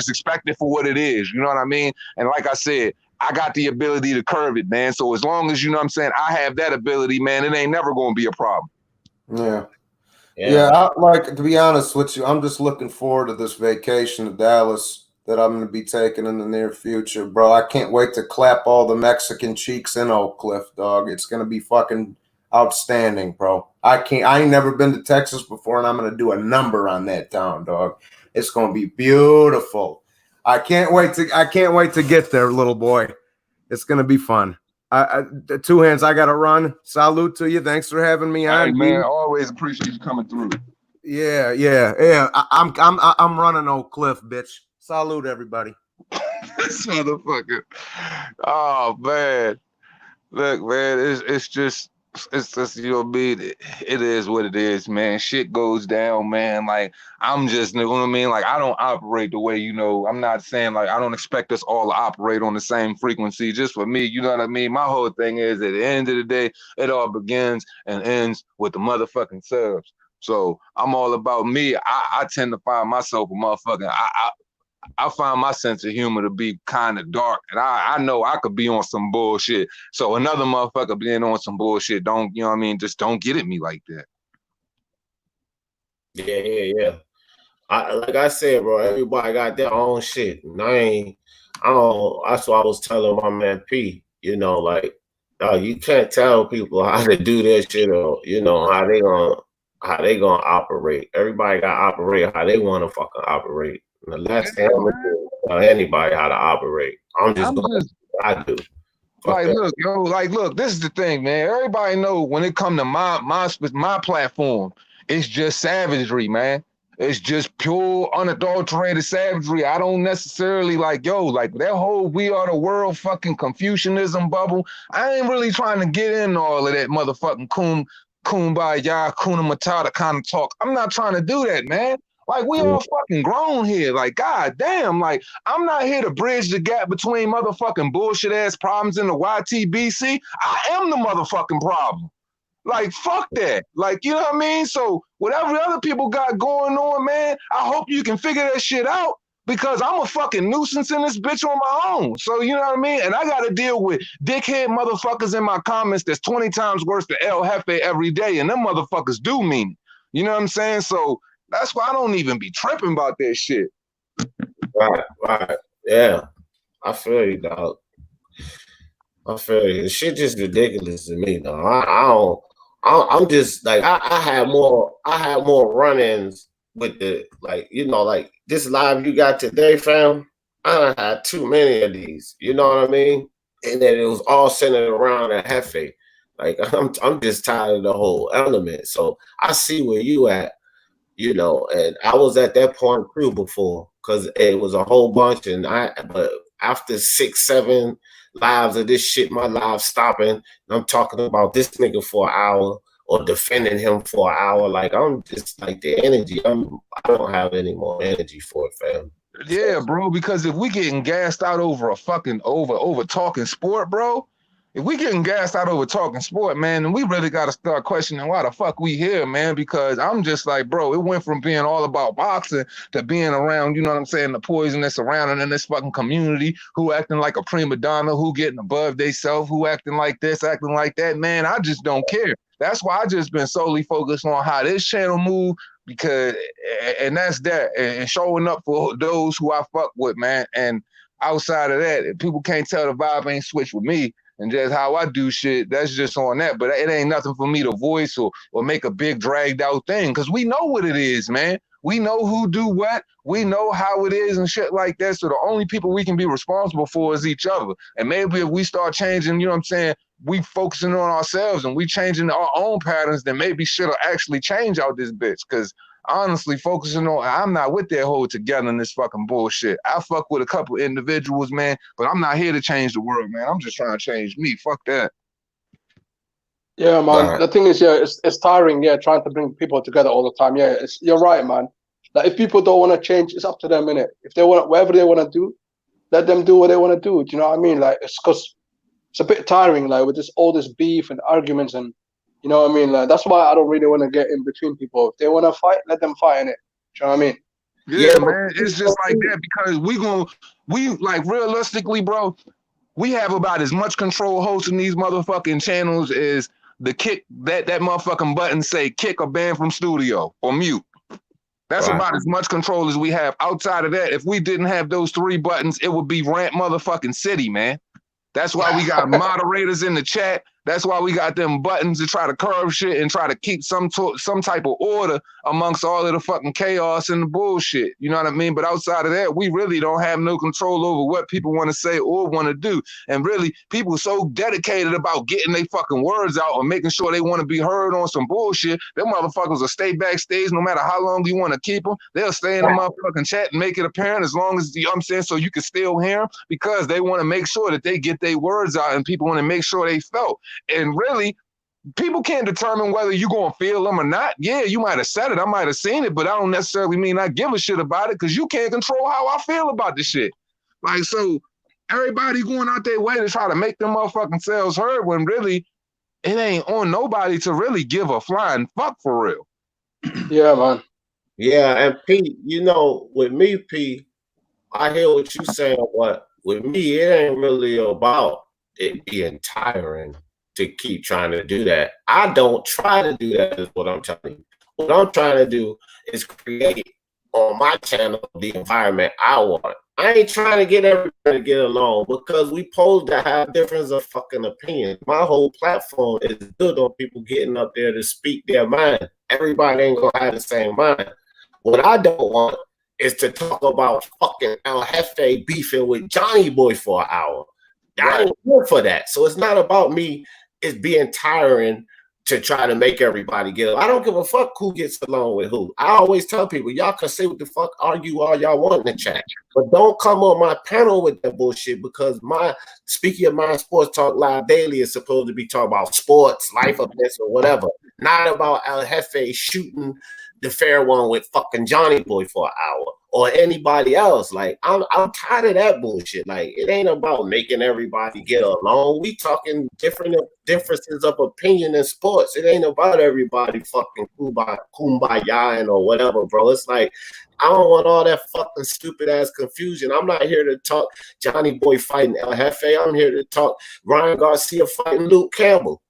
expect it for what it is. You know what I mean? And like I said, I got the ability to curve it, man. So as long as, you know what I'm saying, I have that ability, man, it ain't never gonna be a problem. Yeah, I, like, to be honest with you, I'm just looking forward to this vacation to Dallas that I'm going to be taking in the near future, bro. I can't wait to clap all the Mexican cheeks in Oak Cliff, dog. It's going to be fucking outstanding, bro. I ain't never been to Texas before, and I'm going to do a number on that town, dog. It's going to be beautiful. I can't wait to get there, little boy. It's going to be fun. Two Hands, I gotta run. Salute to you. Thanks for having me on. Hey, man, always appreciate you coming through. Yeah. I'm running Oak Cliff, bitch. Salute, everybody. This motherfucker. Oh man, look, man, it's just you know, it is what it is, man. Shit goes down, man. Like, I'm just, you know what I mean? Like, I don't operate the way, you know, I'm not saying like I don't expect us all to operate on the same frequency. Just for me, you know what I mean? My whole thing is, at the end of the day, it all begins and ends with the motherfucking subs. So I'm all about me. I tend to find myself a motherfucking. I find my sense of humor to be kind of dark, and I know I could be on some bullshit. So another motherfucker being on some bullshit, don't, you know what I mean? Just don't get at me like that. Yeah. Like I said, bro, everybody got their own shit. And I don't, that's what I was telling my man P, you know, like, you can't tell people how to do their shit or, you know, how they gonna operate. Everybody got to operate how they want to fucking operate. And the last thing I'm gonna do is tell anybody how to operate. I'm just gonna do what I do. Like, look, this is the thing, man. Everybody know when it come to my platform, it's just savagery, man. It's just pure, unadulterated savagery. I don't necessarily like that whole we are the world fucking Confucianism bubble. I ain't really trying to get in all of that motherfucking kumbaya, kuna matata kind of talk. I'm not trying to do that, man. Like, we all fucking grown here. Like, goddamn, like, I'm not here to bridge the gap between motherfucking bullshit ass problems in the YTBC. I am the motherfucking problem. Like, fuck that. Like, you know what I mean? So whatever other people got going on, man, I hope you can figure that shit out, because I'm a fucking nuisance in this bitch on my own. So, you know what I mean? And I got to deal with dickhead motherfuckers in my comments that's 20 times worse than El Jefe every day, and them motherfuckers do mean it. You know what I'm saying? So that's why I don't even be tripping about that shit. Right. Yeah. I feel you, dog. I feel you. The shit just ridiculous to me, dog. I'm just like, I had more run-ins with the, like, you know, like this live you got today, fam. I done had too many of these. You know what I mean? And then it was all centered around a Jefe. Like, I'm just tired of the whole element. So I see where you at, you know, and I was at that point too before, because it was a whole bunch, but after 6-7 lives of this shit, my live stopping, and I'm talking about this nigga for an hour or defending him for an hour. Like, I'm just like, the energy, I don't have any more energy for it, fam. Yeah, bro, because if we getting gassed out over a fucking over talking sport, bro, if we getting gassed out over talking sport, man, then we really got to start questioning why the fuck we here, man, because I'm just like, bro, it went from being all about boxing to being around, you know what I'm saying, the poison that's surrounding in this fucking community, who acting like a prima donna, who getting above theyself, who acting like this, acting like that, man, I just don't care. That's why I just been solely focused on how this channel move, because, and that's that, and showing up for those who I fuck with, man, and outside of that, if people can't tell the vibe ain't switched with me, and just how I do shit, that's just on that. But it ain't nothing for me to voice or make a big dragged out thing, because we know what it is, man. We know who do what. We know how it is and shit like that. So the only people we can be responsible for is each other. And maybe if we start changing, you know what I'm saying, we focusing on ourselves and we changing our own patterns, then maybe shit will actually change out this bitch. Because honestly, focusing on, I'm not with that whole togetherness fucking bullshit. I fuck with a couple individuals, man, but I'm not here to change the world, man. I'm just trying to change me. Fuck that. Yeah, man. The thing is, yeah, it's tiring, yeah, trying to bring people together all the time. Yeah, you're right, man. Like, if people don't want to change, it's up to them, innit? If they want, whatever they want to do, let them do what they want to do. Do you know what I mean? Like, it's because it's a bit tiring, like, with all this beef and arguments, and you know what I mean? Like, that's why I don't really want to get in between people. If they want to fight, let them fight, innit? Do you know what I mean? Yeah, man. It's just like that, because we like, realistically, bro, we have about as much control hosting these motherfucking channels as the kick that motherfucking button say kick or ban from studio or mute. That's about as much control as we have. Outside of that, if we didn't have those 3 buttons, it would be rant motherfucking city, man. That's why we got moderators in the chat. That's why we got them buttons to try to curb shit and try to keep some type of order amongst all of the fucking chaos and the bullshit. You know what I mean? But outside of that, we really don't have no control over what people want to say or want to do. And really, people so dedicated about getting their fucking words out or making sure they want to be heard on some bullshit, them motherfuckers will stay backstage no matter how long you want to keep them. They'll stay in the motherfucking chat and make it apparent as long as, you know what I'm saying, so you can still hear them, because they want to make sure that they get their words out and people want to make sure they felt. And really, people can't determine whether you're going to feel them or not. Yeah, you might have said it, I might have seen it, but I don't necessarily mean I give a shit about it, because you can't control how I feel about this shit. Like, so everybody going out their way to try to make them motherfucking selves heard, when really it ain't on nobody to really give a flying fuck for real. Yeah, man. Yeah, and Pete, you know, with me, Pete, I hear what you saying, but with me, it ain't really about it being tiring to keep trying to do that. I don't try to do that, is what I'm telling you. What I'm trying to do is create on my channel the environment I want. I ain't trying to get everybody to get along because we supposed to have difference of fucking opinion. My whole platform is built on people getting up there to speak their mind. Everybody ain't gonna have the same mind. What I don't want is to talk about fucking El Jefe beefing with Johnny Boy for an hour. I ain't here for that. So it's not about me. It's being tiring to try to make everybody get along. I don't give a fuck who gets along with who. I always tell people, y'all can say what the fuck, argue all y'all want in the chat, but don't come on my panel with that bullshit because my Speaking of Mind Sports Talk Live Daily is supposed to be talking about sports, life events, or whatever, not about El Jefe shooting the fair one with fucking Johnny Boy for an hour or anybody else. Like, I'm tired of that bullshit. Like, it ain't about making everybody get along. We talking differences of opinion in sports. It ain't about everybody fucking kumbaya or whatever, bro. It's like, I don't want all that fucking stupid ass confusion. I'm not here to talk Johnny Boy fighting El Jefe. I'm here to talk Ryan Garcia fighting Luke Campbell.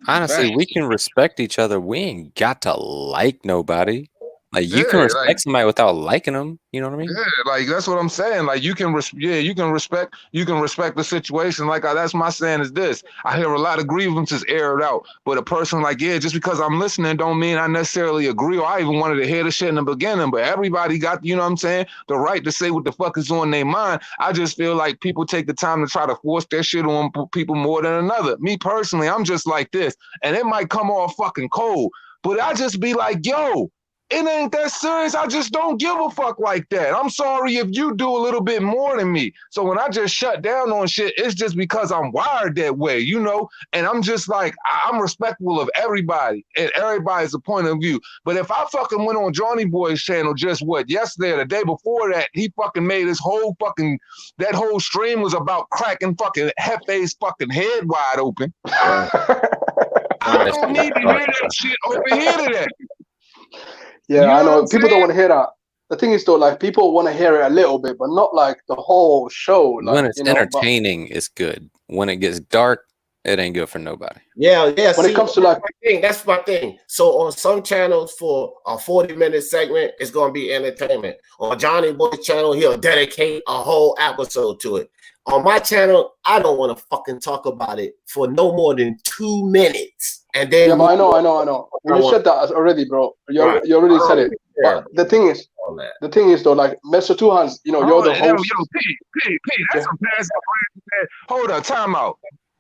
Honestly, we can respect each other. We ain't got to like nobody. Like, you can respect somebody without liking them. You know what I mean? Yeah, like that's what I'm saying. Like you can respect the situation. Like that's my saying is this. I hear a lot of grievances aired out, but a person like, just because I'm listening don't mean I necessarily agree or I even wanted to hear the shit in the beginning. But everybody got, you know what I'm saying, the right to say what the fuck is on their mind. I just feel like people take the time to try to force their shit on people more than another. Me personally, I'm just like this, and it might come off fucking cold, but I just be like, yo, it ain't that serious. I just don't give a fuck like that. I'm sorry if you do a little bit more than me. So when I just shut down on shit, it's just because I'm wired that way, you know? And I'm just like, I'm respectful of everybody and everybody's point of view. But if I fucking went on Johnny Boy's channel yesterday or the day before that, he fucking made his whole fucking, that whole stream was about cracking fucking Hefe's fucking head wide open. I don't need to hear that shit over here today. Yeah, I know. People don't want to hear that. The thing is, though, like, people want to hear it a little bit, but not like the whole show. Like, when it's entertaining, it's good. When it gets dark, it ain't good for nobody. Yeah. When it comes to like, that's my thing. So on some channels for a 40-minute segment, it's gonna be entertainment. On Johnny Boy's channel, he'll dedicate a whole episode to it. On my channel, I don't want to fucking talk about it for no more than 2 minutes. And then yeah, but I know. You said that already, bro. You already said it. But the thing is though, like Mr. Two Hands, you know, you're the host. Yo, P, that's some passive aggressive. Hold up, time out.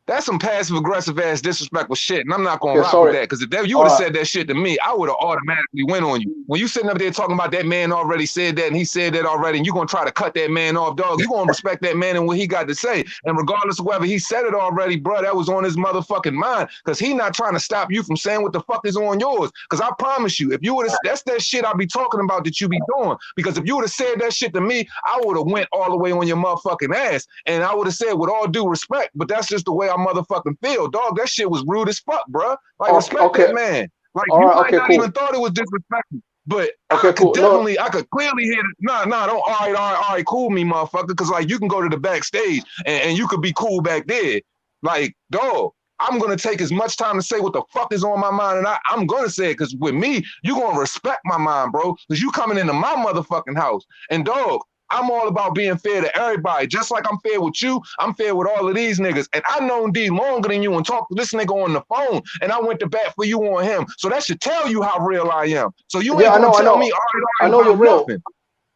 That's some passive aggressive ass disrespectful shit, and I'm not gonna rock with that. Because if you would have said that shit to me, I would have automatically went on you. When you sitting up there talking about that man already said that and he said that already, and you gonna try to cut that man off, dog, you gonna respect that man and what he got to say. And regardless of whether he said it already, bro, that was on his motherfucking mind. Because he not trying to stop you from saying what the fuck is on yours. Because I promise you, if you would have, that's that shit I be talking about that you be doing. Because if you would have said that shit to me, I would have went all the way on your motherfucking ass, and I would have said with all due respect, but that's just the way I motherfucking feel. Dog, that shit was rude as fuck, bro. Like, respect that man. Like, you might not even thought it was disrespectful, but I could definitely, I could clearly hear it. Nah, don't, all right, cool me, motherfucker, because, like, you can go to the backstage, and you could be cool back there. Like, dog, I'm going to take as much time to say what the fuck is on my mind, and I'm going to say it, because with me, you going to respect my mind, bro, because you coming into my motherfucking house. And, dog, I'm all about being fair to everybody. Just like I'm fair with you, I'm fair with all of these niggas. And I known D longer than you and talked to this nigga on the phone, and I went to bat for you on him. So that should tell you how real I am. So you ain't gonna tell me, I know you're real. Nothing.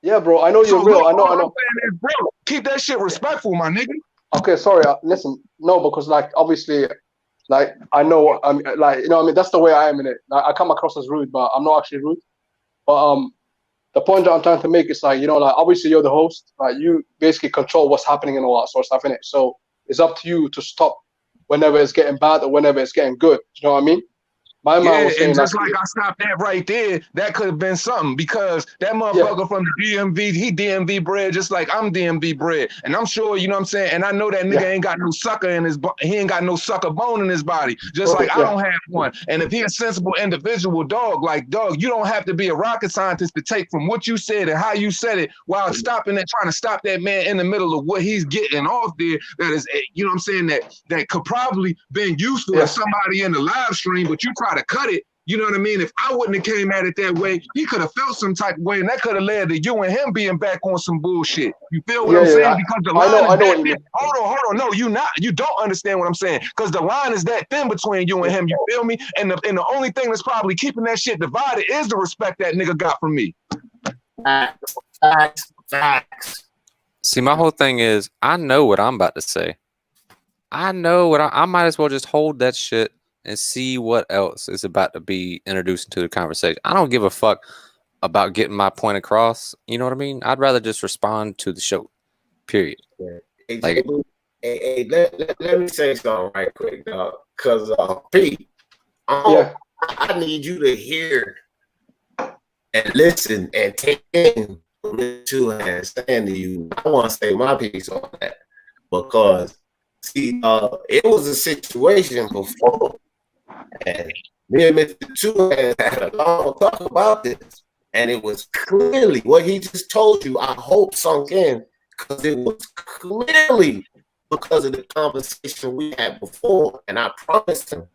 Yeah, bro, I know you're real. I know. Bro, keep that shit respectful, my nigga. Okay, sorry. Listen, no, because like obviously, like I know, I'm like, you know, I mean, that's the way I am in it. Like, I come across as rude, but I'm not actually rude. But the point that I'm trying to make is like, you know, like obviously you're the host, like you basically control what's happening and all that sort of stuff in it. So it's up to you to stop whenever it's getting bad or whenever it's getting good. You know what I mean? My mom was saying and just that. like I stopped that right there, that could have been something because that motherfucker from the DMV, he DMV bred just like I'm DMV bred. And I'm sure, you know what I'm saying? And I know that nigga ain't got no sucker in his he ain't got no sucker bone in his body, just like I don't have one. And if he a sensible individual, dog, you don't have to be a rocket scientist to take from what you said and how you said it while stopping and trying to stop that man in the middle of what he's getting off there. That is, you know what I'm saying, that could probably been useful to somebody in the live stream, but you try to cut it. You know what I mean? If I wouldn't have came at it that way, he could have felt some type of way, and that could have led to you and him being back on some bullshit. You feel what I'm saying? Because the line is that thin. Hold on. No, you don't understand what I'm saying. Because the line is that thin between you and him. You feel me? And the only thing that's probably keeping that shit divided is the respect that nigga got from me. Facts. See, my whole thing is, I know what I'm about to say. I know what I might as well just hold that shit and see what else is about to be introduced into the conversation. I don't give a fuck about getting my point across. You know what I mean? I'd rather just respond to the show. Period. Hey, like, let me say something right quick, dog. Because Pete, I need you to hear and listen and take in what the two hands saying to you. I want to say my piece on that because see, it was a situation before. And me and Mr. Two Hands had a long talk about this, and it was clearly what he just told you. I hope sunk in because it was clearly because of the conversation we had before. And I promised him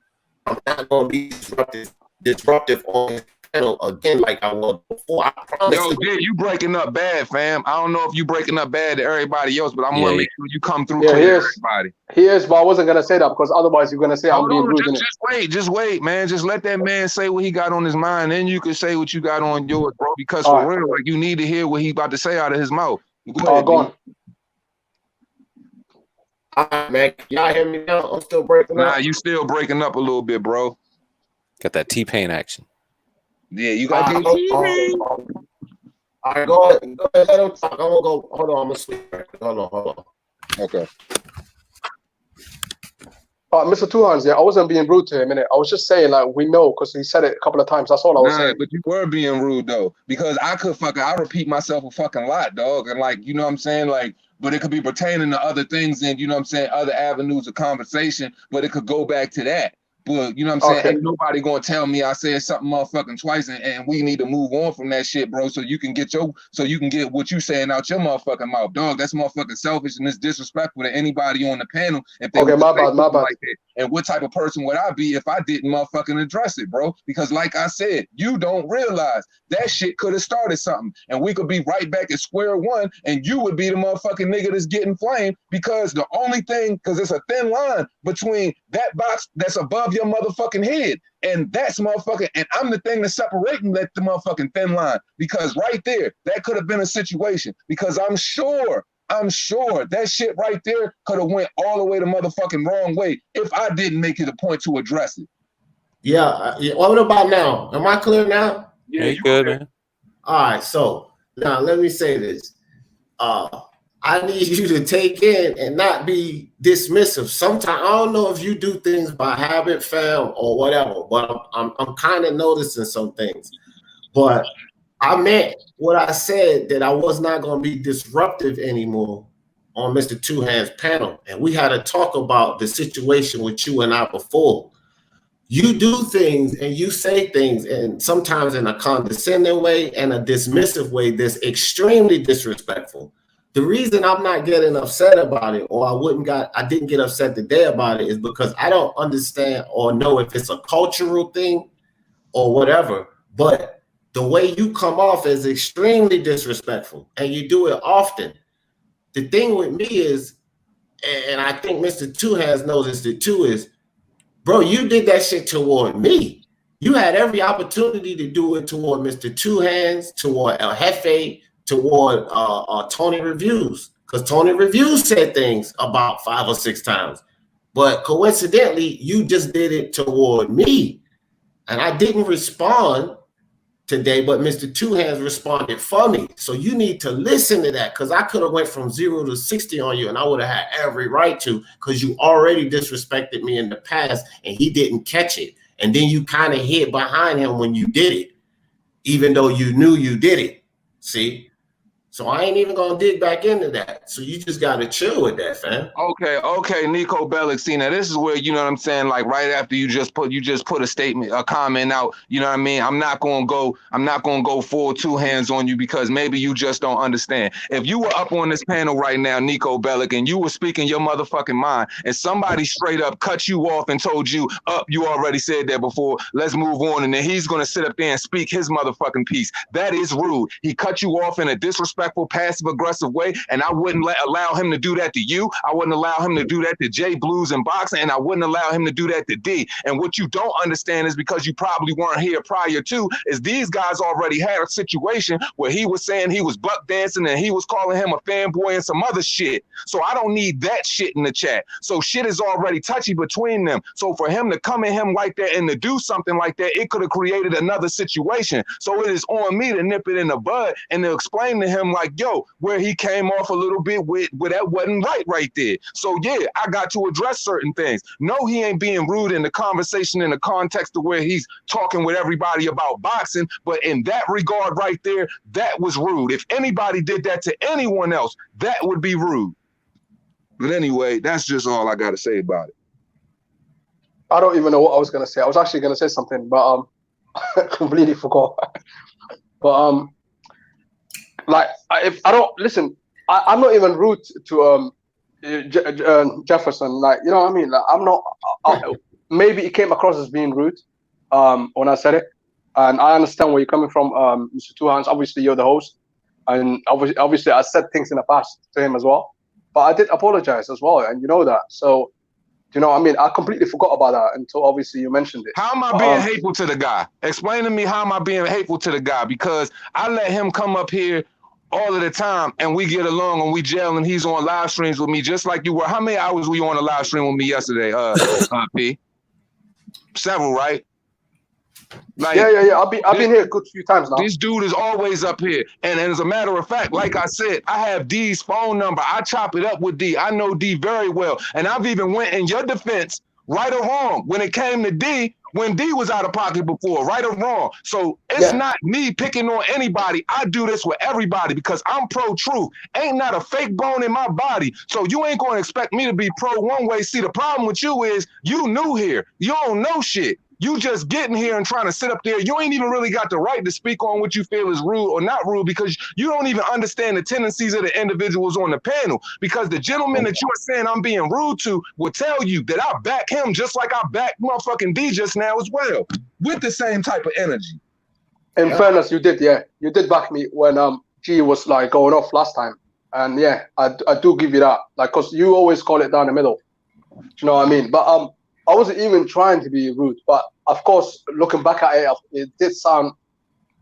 I'm not going to be disruptive on his panel again like I was before. I promise. Yo, dude, you breaking up bad, fam. I don't know if you breaking up bad to everybody else, but I'm gonna make sure you come through clear to everybody. He is, but I wasn't gonna say that because otherwise you're gonna say I'm being rude. Just wait, man. Just let that man say what he got on his mind, then you can say what you got on yours, bro. Because for real, like you need to hear what he about to say out of his mouth. Go on. All right, man. Y'all hear me now? I'm still breaking up. Nah, you still breaking up a little bit, bro. Got that T-Pain action. Yeah, you got that T-Pain. All right, go ahead. Let him talk. I'm gonna go. Hold on, I'm gonna sleep. Hold on. Okay. Mr. Two Hands, I wasn't being rude to him, innit? I was just saying, like, we know, because he said it a couple of times. That's all I was saying. But you were being rude, though, because I repeat myself a fucking lot, dog. And, like, you know what I'm saying? Like, but it could be pertaining to other things and, you know what I'm saying, other avenues of conversation, but it could go back to that. But, you know what I'm saying? Ain't nobody going to tell me I said something motherfucking twice and we need to move on from that shit, bro, so you can get what you saying out your motherfucking mouth. Dog, that's motherfucking selfish and it's disrespectful to anybody on the panel. If they my bad. Like that. And what type of person would I be if I didn't motherfucking address it, bro? Because like I said, you don't realize that shit could have started something and we could be right back at square one and you would be the motherfucking nigga that's getting flamed because the only thing, because it's a thin line between that box that's above your motherfucking head and that's motherfucking, and I'm the thing that's separating that the motherfucking thin line because right there, that could have been a situation because I'm sure that shit right there could have went all the way the motherfucking wrong way if I didn't make it a point to address it. Yeah. What about now? Am I clear now? Yeah, you good, man. All right. So now let me say this. I need you to take in and not be dismissive. Sometimes I don't know if you do things by habit, fam, or whatever, but I'm kind of noticing some things. But I meant what I said, that I was not going to be disruptive anymore on Mr. Two Hands panel. And we had to talk about the situation with you and I before. You do things and you say things, and sometimes in a condescending way and a dismissive way that's extremely disrespectful. The reason I'm not getting upset about it, or I didn't get upset today about it, is because I don't understand or know if it's a cultural thing or whatever, but the way you come off is extremely disrespectful, and you do it often. The thing with me is, and I think Mr. Two Hands noticed it too, is, bro, you did that shit toward me. You had every opportunity to do it toward Mr. Two Hands, toward El Jefe, toward Tony Reviews, because Tony Reviews said things about 5 or 6 times. But coincidentally, you just did it toward me. And I didn't respond today, but Mr. Two Hands responded for me. So you need to listen to that, because I could have went from 0 to 60 on you, and I would have had every right to, because you already disrespected me in the past, and he didn't catch it. and then you kind of hid behind him when you did it, even though you knew you did it. See? So I ain't even gonna dig back into that. So you just gotta chill with that, fam. Okay, Nico Bellic. See, now this is where, you know what I'm saying, like right after you just put a statement, a comment out, you know what I mean? I'm not gonna go full two hands on you because maybe you just don't understand. If you were up on this panel right now, Nico Bellic, and you were speaking your motherfucking mind, and somebody straight up cut you off and told you, you already said that before, let's move on, and then he's gonna sit up there and speak his motherfucking piece. That is rude. He cut you off in a disrespectful, passive-aggressive way, and I wouldn't allow him to do that to you. I wouldn't allow him to do that to Jay Blues and boxing, and I wouldn't allow him to do that to D. And what you don't understand is, because you probably weren't here prior to, is these guys already had a situation where he was saying he was buck dancing and he was calling him a fanboy and some other shit. So I don't need that shit in the chat. So shit is already touchy between them. So for him to come at him like that and to do something like that, it could have created another situation. So it is on me to nip it in the bud and to explain to him, like, yo, where he came off a little bit with that wasn't right there. So yeah, I got to address certain things. No, he ain't being rude in the conversation in the context of where he's talking with everybody about boxing, but in that regard right there, that was rude. If anybody did that to anyone else, that would be rude. But anyway, that's just all I got to say about it. I don't even know what I was gonna say. I was actually gonna say something, but completely forgot. But like, if I don't listen, I'm not even rude to Jefferson. Like, you know what I mean? Like, I'm not. Maybe it came across as being rude when I said it, and I understand where you're coming from, Mr. Two Hands. Obviously, you're the host, and obviously, I said things in the past to him as well. But I did apologize as well, and you know that. So, you know what I mean? I completely forgot about that until obviously you mentioned it. How am I being hateful to the guy? Explain to me, how am I being hateful to the guy? Because I let him come up here all of the time and we get along and we gel and he's on live streams with me just like you were. How many hours were you on a live stream with me yesterday, P? Several, right? Like, yeah. I've been here a good few times now. This dude is always up here. And as a matter of fact, like I said, I have D's phone number. I chop it up with D. I know D very well. And I've even went in your defense, right or wrong, when it came to D, when D was out of pocket before, right or wrong. So it's not me picking on anybody. I do this with everybody because I'm pro-truth. Ain't not a fake bone in my body. So you ain't going to expect me to be pro one way. See, the problem with you is you new here. You don't know shit. You just getting here and trying to sit up there. You ain't even really got the right to speak on what you feel is rude or not rude because you don't even understand the tendencies of the individuals on the panel. Because the gentleman that you're saying I'm being rude to will tell you that I back him just like I back motherfucking D just now as well, with the same type of energy. In fairness, you did, you did back me when G was like going off last time, and yeah, I do give you that, like, cause you always call it down the middle. Do you know what I mean? But I wasn't even trying to be rude, but of course, looking back at it, it did sound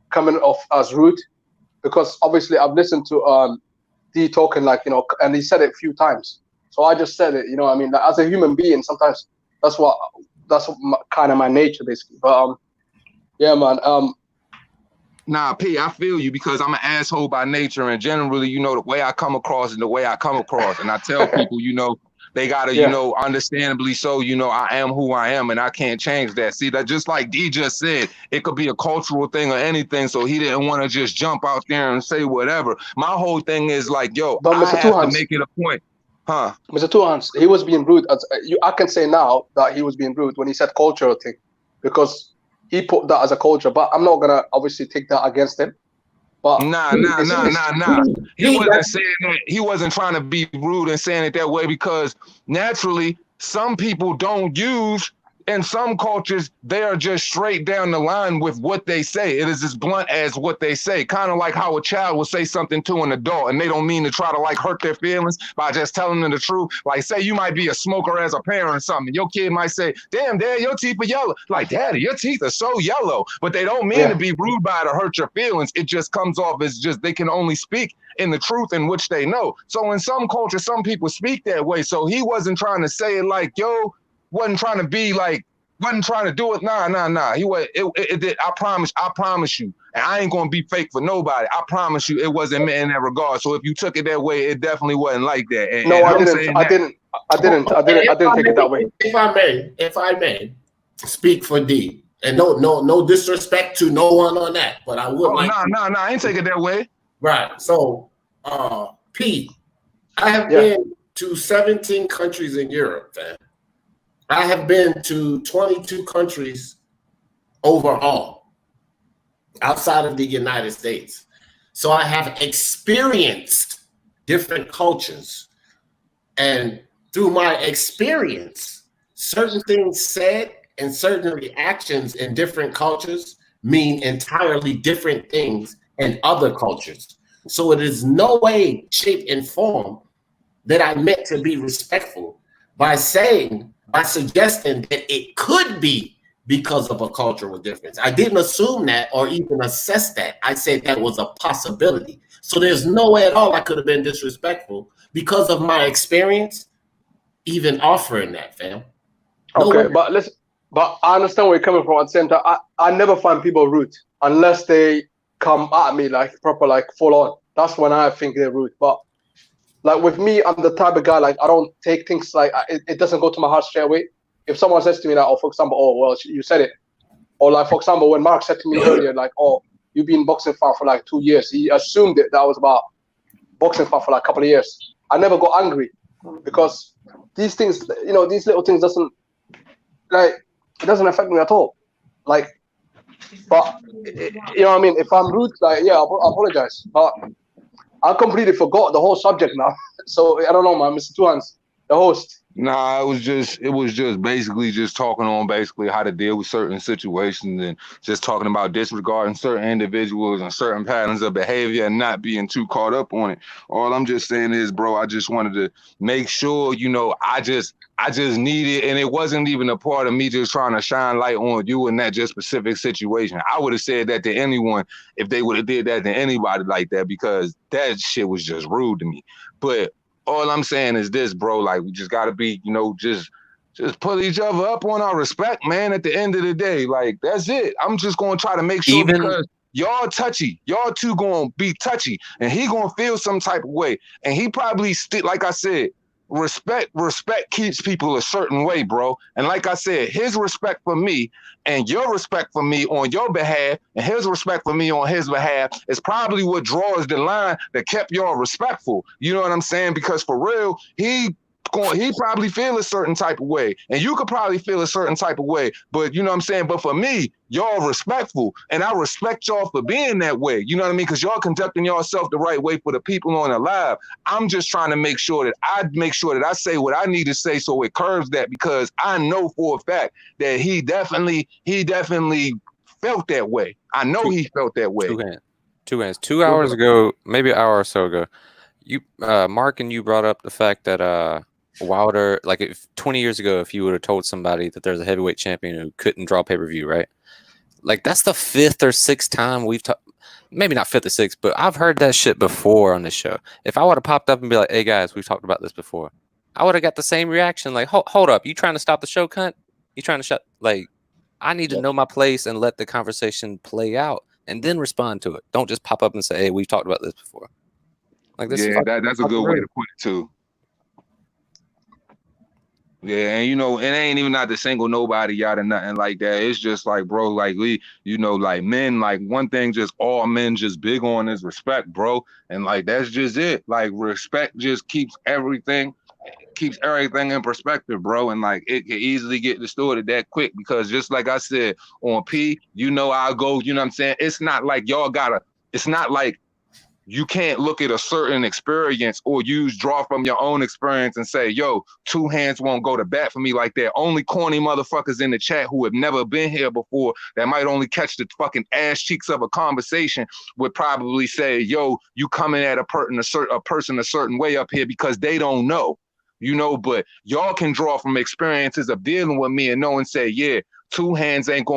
coming off as rude because obviously I've listened to D talking, like, you know, and he said it a few times. So I just said it, you know what I mean? Like, as a human being, sometimes that's kind of my nature, basically. But yeah, man. Nah, P, I feel you because I'm an asshole by nature, and generally, you know, the way I come across and the way I come across, and I tell people, you know, they gotta, you know, understandably so, you know, I am who I am and I can't change that. See, that just like D just said, it could be a cultural thing or anything. So he didn't want to just jump out there and say whatever. My whole thing is like, yo, but I have to make it a point. Huh? Mr. Two Hands, he was being rude. I can say now that he was being rude when he said cultural thing because he put that as a culture, but I'm not gonna obviously take that against him. But nah. He wasn't saying that. He wasn't trying to be rude and saying it that way because naturally, some people don't use. In some cultures, they are just straight down the line with what they say. It is as blunt as what they say. Kind of like how a child will say something to an adult and they don't mean to try to like hurt their feelings by just telling them the truth. Like, say you might be a smoker as a parent or something. Your kid might say, damn, Dad, your teeth are yellow. Like, Daddy, your teeth are so yellow. But they don't mean to be rude by it or hurt your feelings. It just comes off as just they can only speak in the truth in which they know. So in some cultures, some people speak that way. So he wasn't trying to say it like, yo, wasn't trying to be like, wasn't trying to do it. Nah. He was. It did. I promise you. And I ain't gonna be fake for nobody. I promise you, it wasn't meant in that regard. So if you took it that way, it definitely wasn't like that. And, no, I didn't take it that way. If I may, speak for D. And no disrespect to no one on that, but I would like. No, I ain't take it that way. Right. So, P, I have been to 17 countries in Europe, fam. I have been to 22 countries overall outside of the United States. So I have experienced different cultures. And through my experience, certain things said and certain reactions in different cultures mean entirely different things in other cultures. So it is no way, shape, and form that I meant to be respectful by suggesting that it could be because of a cultural difference. I didn't assume that or even assess that. I said that was a possibility. So there's no way at all I could have been disrespectful because of my experience, even offering that, fam. Okay, but I understand where you're coming from. At the same time, I never find people rude unless they come at me like proper, like full on. That's when I think they're rude. But like with me, I'm the type of guy, like I don't take things like, it doesn't go to my heart straight away. If someone says to me like, oh, for example, oh, well, you said it. Or like, for example, when Mark said to me earlier, like, oh, you've been boxing fan for like 2 years. He assumed that was about boxing fan for like a couple of years. I never got angry because these things, you know, these little things it doesn't affect me at all. Like, but you know what I mean? If I'm rude, like, yeah, I apologize. But I completely forgot the whole subject now. So I don't know, man. Mr. Two Hands, the host. Nah, it was just basically just talking on basically how to deal with certain situations and just talking about disregarding certain individuals and certain patterns of behavior and not being too caught up on it. All I'm just saying is, bro, I just wanted to make sure, you know, I just needed, and it wasn't even a part of me just trying to shine light on you in that just specific situation. I would have said that to anyone if they would have did that to anybody like that, because that shit was just rude to me. But all I'm saying is this, bro, like, we just gotta be, you know, just put each other up on our respect, man, at the end of the day. Like, that's it. I'm just gonna try to make sure, because y'all touchy. Y'all two gonna be touchy, and he gonna feel some type of way. And he probably like I said, respect keeps people a certain way, bro. And like I said, his respect for me and your respect for me on your behalf and his respect for me on his behalf is probably what draws the line that kept y'all respectful. You know what I'm saying? Because for real, he probably feel a certain type of way, and you could probably feel a certain type of way, but you know what I'm saying? But for me, y'all respectful, and I respect y'all for being that way. You know what I mean? Because y'all conducting yourself the right way for the people on the live. I'm just trying to make sure that I say what I need to say so it curves that, because I know for a fact that he definitely felt that way. I know he felt that way. Two hands. 2 hours ago, maybe an hour or so ago, you Mark and you brought up the fact that Wilder, like, if 20 years ago, if you would have told somebody that there's a heavyweight champion who couldn't draw pay-per-view, right? Like, that's the 5th or 6th time we've talked. Maybe not 5th or 6th, but I've heard that shit before on this show. If I would have popped up and be like, hey guys, we've talked about this before, I would have got the same reaction. Like, hold up, you trying to stop the show, cunt? You trying to shut? Like, I need to know my place and let the conversation play out and then respond to it. Don't just pop up and say, hey, we've talked about this before. Like, this that's a good way to put it too. Yeah, and you know, it ain't even not to single nobody out or nothing like that. It's just like, bro, like, we, you know, like, men, like, one thing just all men just big on is respect, bro. And like, that's just it. Like, respect just keeps everything in perspective, bro. And like, it can easily get distorted that quick, because just like I said on P, you know, I'll go, you know what I'm saying? It's not like it's not like you can't look at a certain experience or draw from your own experience and say, yo, Two Hands won't go to bat for me like that. Only corny motherfuckers in the chat who have never been here before, that might only catch the fucking ass cheeks of a conversation, would probably say, yo, you coming at a person a certain way up here because they don't know, you know. But y'all can draw from experiences of dealing with me and know and say, yeah, Two Hands ain't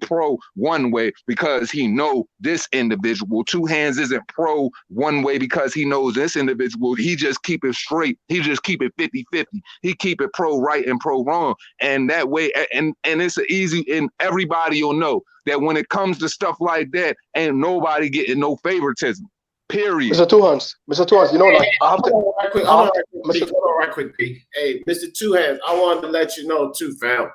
pro one way because he know this individual. Two Hands isn't pro one way because he knows this individual. He just keep it straight. He just keep it 50-50. He keep it pro right and pro wrong. And that way, and it's easy, and everybody will know that when it comes to stuff like that, ain't nobody getting no favoritism. Period. Mr. Two Hands, you know, like, I have to. Hold on right quick, P. Hey, Mr. Two Hands, I wanted to let you know too, fam.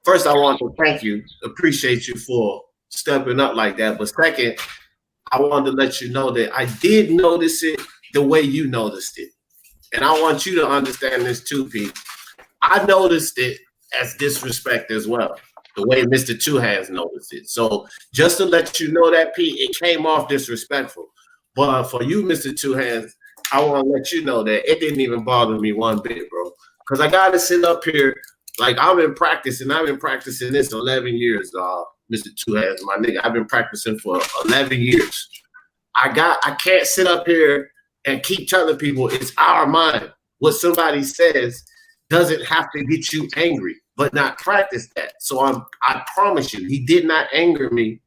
first I want to thank you, appreciate you for stepping up like that. But second, I wanted to let you know that I did notice it the way you noticed it. And I want you to understand this too, Pete. I noticed it as disrespect as well, the way Mr. Two Hands noticed it. So just to let you know that, Pete, it came off disrespectful. But for you, Mr. Two Hands, I want to let you know that it didn't even bother me one bit, bro. Because I got to sit up here, like I've been practicing this 11 years, Mr. Two Hands, my nigga. I've been practicing for 11 years. I can't sit up here and keep telling people it's our mind. What somebody says doesn't have to get you angry, but not practice that. So I promise you, he did not anger me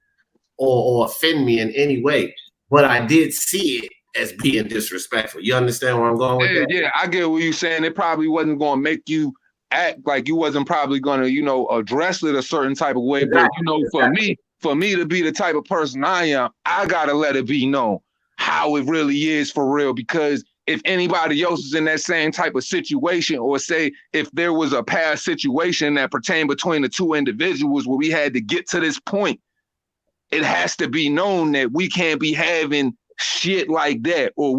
or offend me in any way, but I did see it as being disrespectful. You understand where I'm going with that? Yeah, I get what you're saying. It probably wasn't going to make you act like you wasn't probably going to, address it a certain type of way. Exactly. But, for me to be the type of person I am, I got to let it be known how it really is for real. Because if anybody else is in that same type of situation, or say if there was a past situation that pertained between the two individuals where we had to get to this point, it has to be known that we can't be having shit like that, or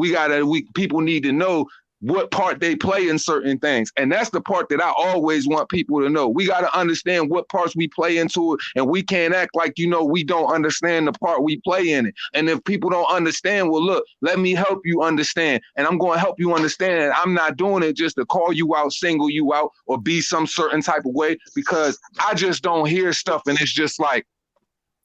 people need to know what part they play in certain things. And that's the part that I always want people to know. We got to understand what parts we play into it, and we can't act like, we don't understand the part we play in it. And if people don't understand, well, look, let me help you understand. And I'm going to help you understand. I'm not doing it just to call you out, single you out, or be some certain type of way, because I just don't hear stuff and it's just like,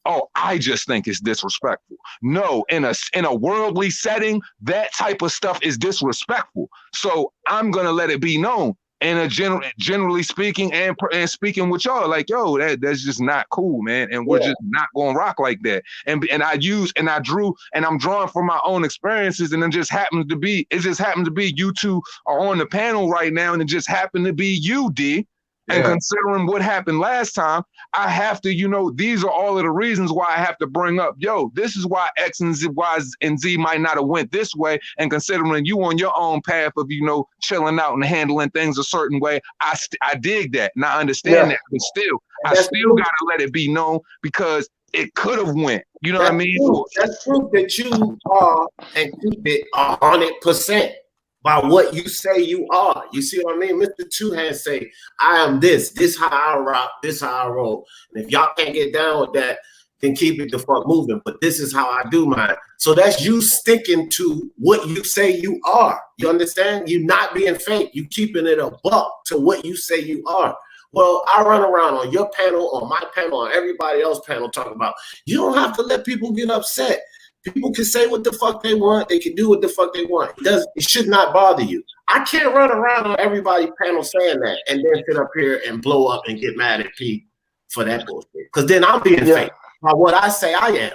oh, I just think it's disrespectful. No, in a worldly setting, that type of stuff is disrespectful. So I'm gonna let it be known. And generally speaking, and speaking with y'all, like, yo, that's just not cool, man. And we're just not gonna rock like that. And I'm drawing from my own experiences, and it just happens to be you two are on the panel right now, and it just happened to be you, D. And considering what happened last time, I have to, these are all of the reasons why I have to bring up, this is why X and Z, Y and Z might not have went this way. And considering you on your own path of, chilling out and handling things a certain way, I dig that and I understand that. But still, I still got to let it be known, because it could have went. You know what I mean? That's proof that you are and keep it 100%. By what you say you are. You see what I mean? Mr. Two Hands say, I am this how I rock, this how I roll. And if y'all can't get down with that, then keep it the fuck moving. But this is how I do mine. So that's you sticking to what you say you are. You understand? You not being fake. You keeping it a buck to what you say you are. Well, I run around on your panel, on my panel, on everybody else's panel talking about, you don't have to let people get upset. People can say what the fuck they want. They can do what the fuck they want. It should not bother you. I can't run around on everybody's panel saying that and then sit up here and blow up and get mad at Pete for that bullshit. Because then I'm being fake by what I say I am.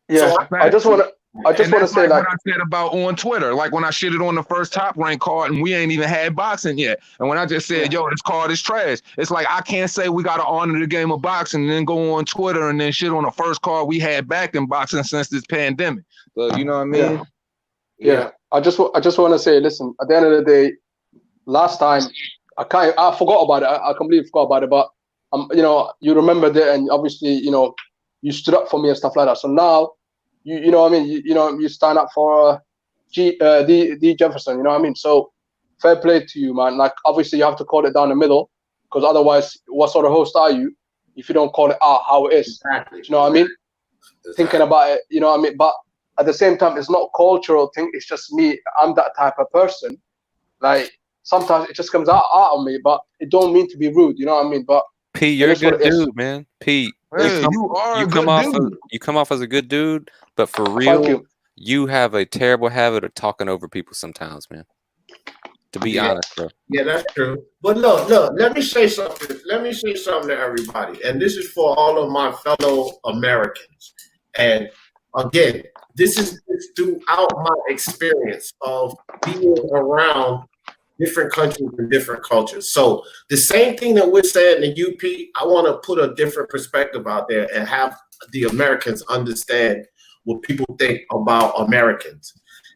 Yeah, so I just want to say, like what I said about on Twitter, like when I shitted on the first Top Rank card and we ain't even had boxing yet. And when I just said, this card is trash, it's like I can't say we got to honor the game of boxing and then go on Twitter and then shit on the first card we had back in boxing since this pandemic. So, you know what I mean? Yeah. I just want to say, listen, at the end of the day, last time I forgot about it. I completely forgot about it. But you remember that, and obviously, you stood up for me and stuff like that. So now, you know what I mean? You stand up for D Jefferson, you know what I mean? So fair play to you, man. Like, obviously you have to call it down the middle, because otherwise, what sort of host are you if you don't call it out how it is? Exactly. You know what I mean? Thinking about it, you know what I mean? But at the same time, it's not a cultural thing. It's just me. I'm that type of person. Like, sometimes it just comes out of me, but it don't mean to be rude, you know what I mean? But Pete, you're a good dude, man. Pete, you come off as a good dude, but for real, you have a terrible habit of talking over people sometimes, man. To be honest, bro. Yeah, that's true. But look, let me say something. Let me say something to everybody. And this is for all of my fellow Americans. And again, this is throughout my experience of being around different countries and different cultures. So the same thing that we're saying in UP, I want to put a different perspective out there and have the Americans understand what people think about Americans.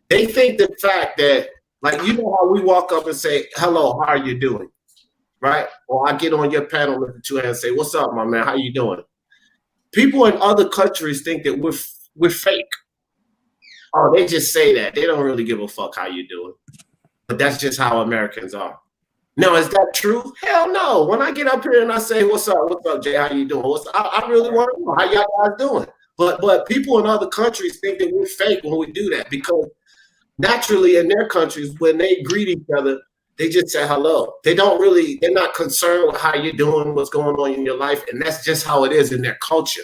They think the fact that, like, you know how we walk up and say, hello, how are you doing? right? Or I get on your panel with the two hands and say, "What's up, my man? How you doing?" People in other countries think that we're fake. Oh, they just say that. They don't really give a fuck how you doing. But that's just how Americans are. Now, is that true? Hell no. When I get up here and I say, "What's up, Jay? How you doing?" I really want to know how y'all guys doing. But people in other countries think that we're fake when we do that, because naturally in their countries, when they greet each other, they just say hello. They're not concerned with how you're doing, what's going on in your life, and that's just how it is in their culture.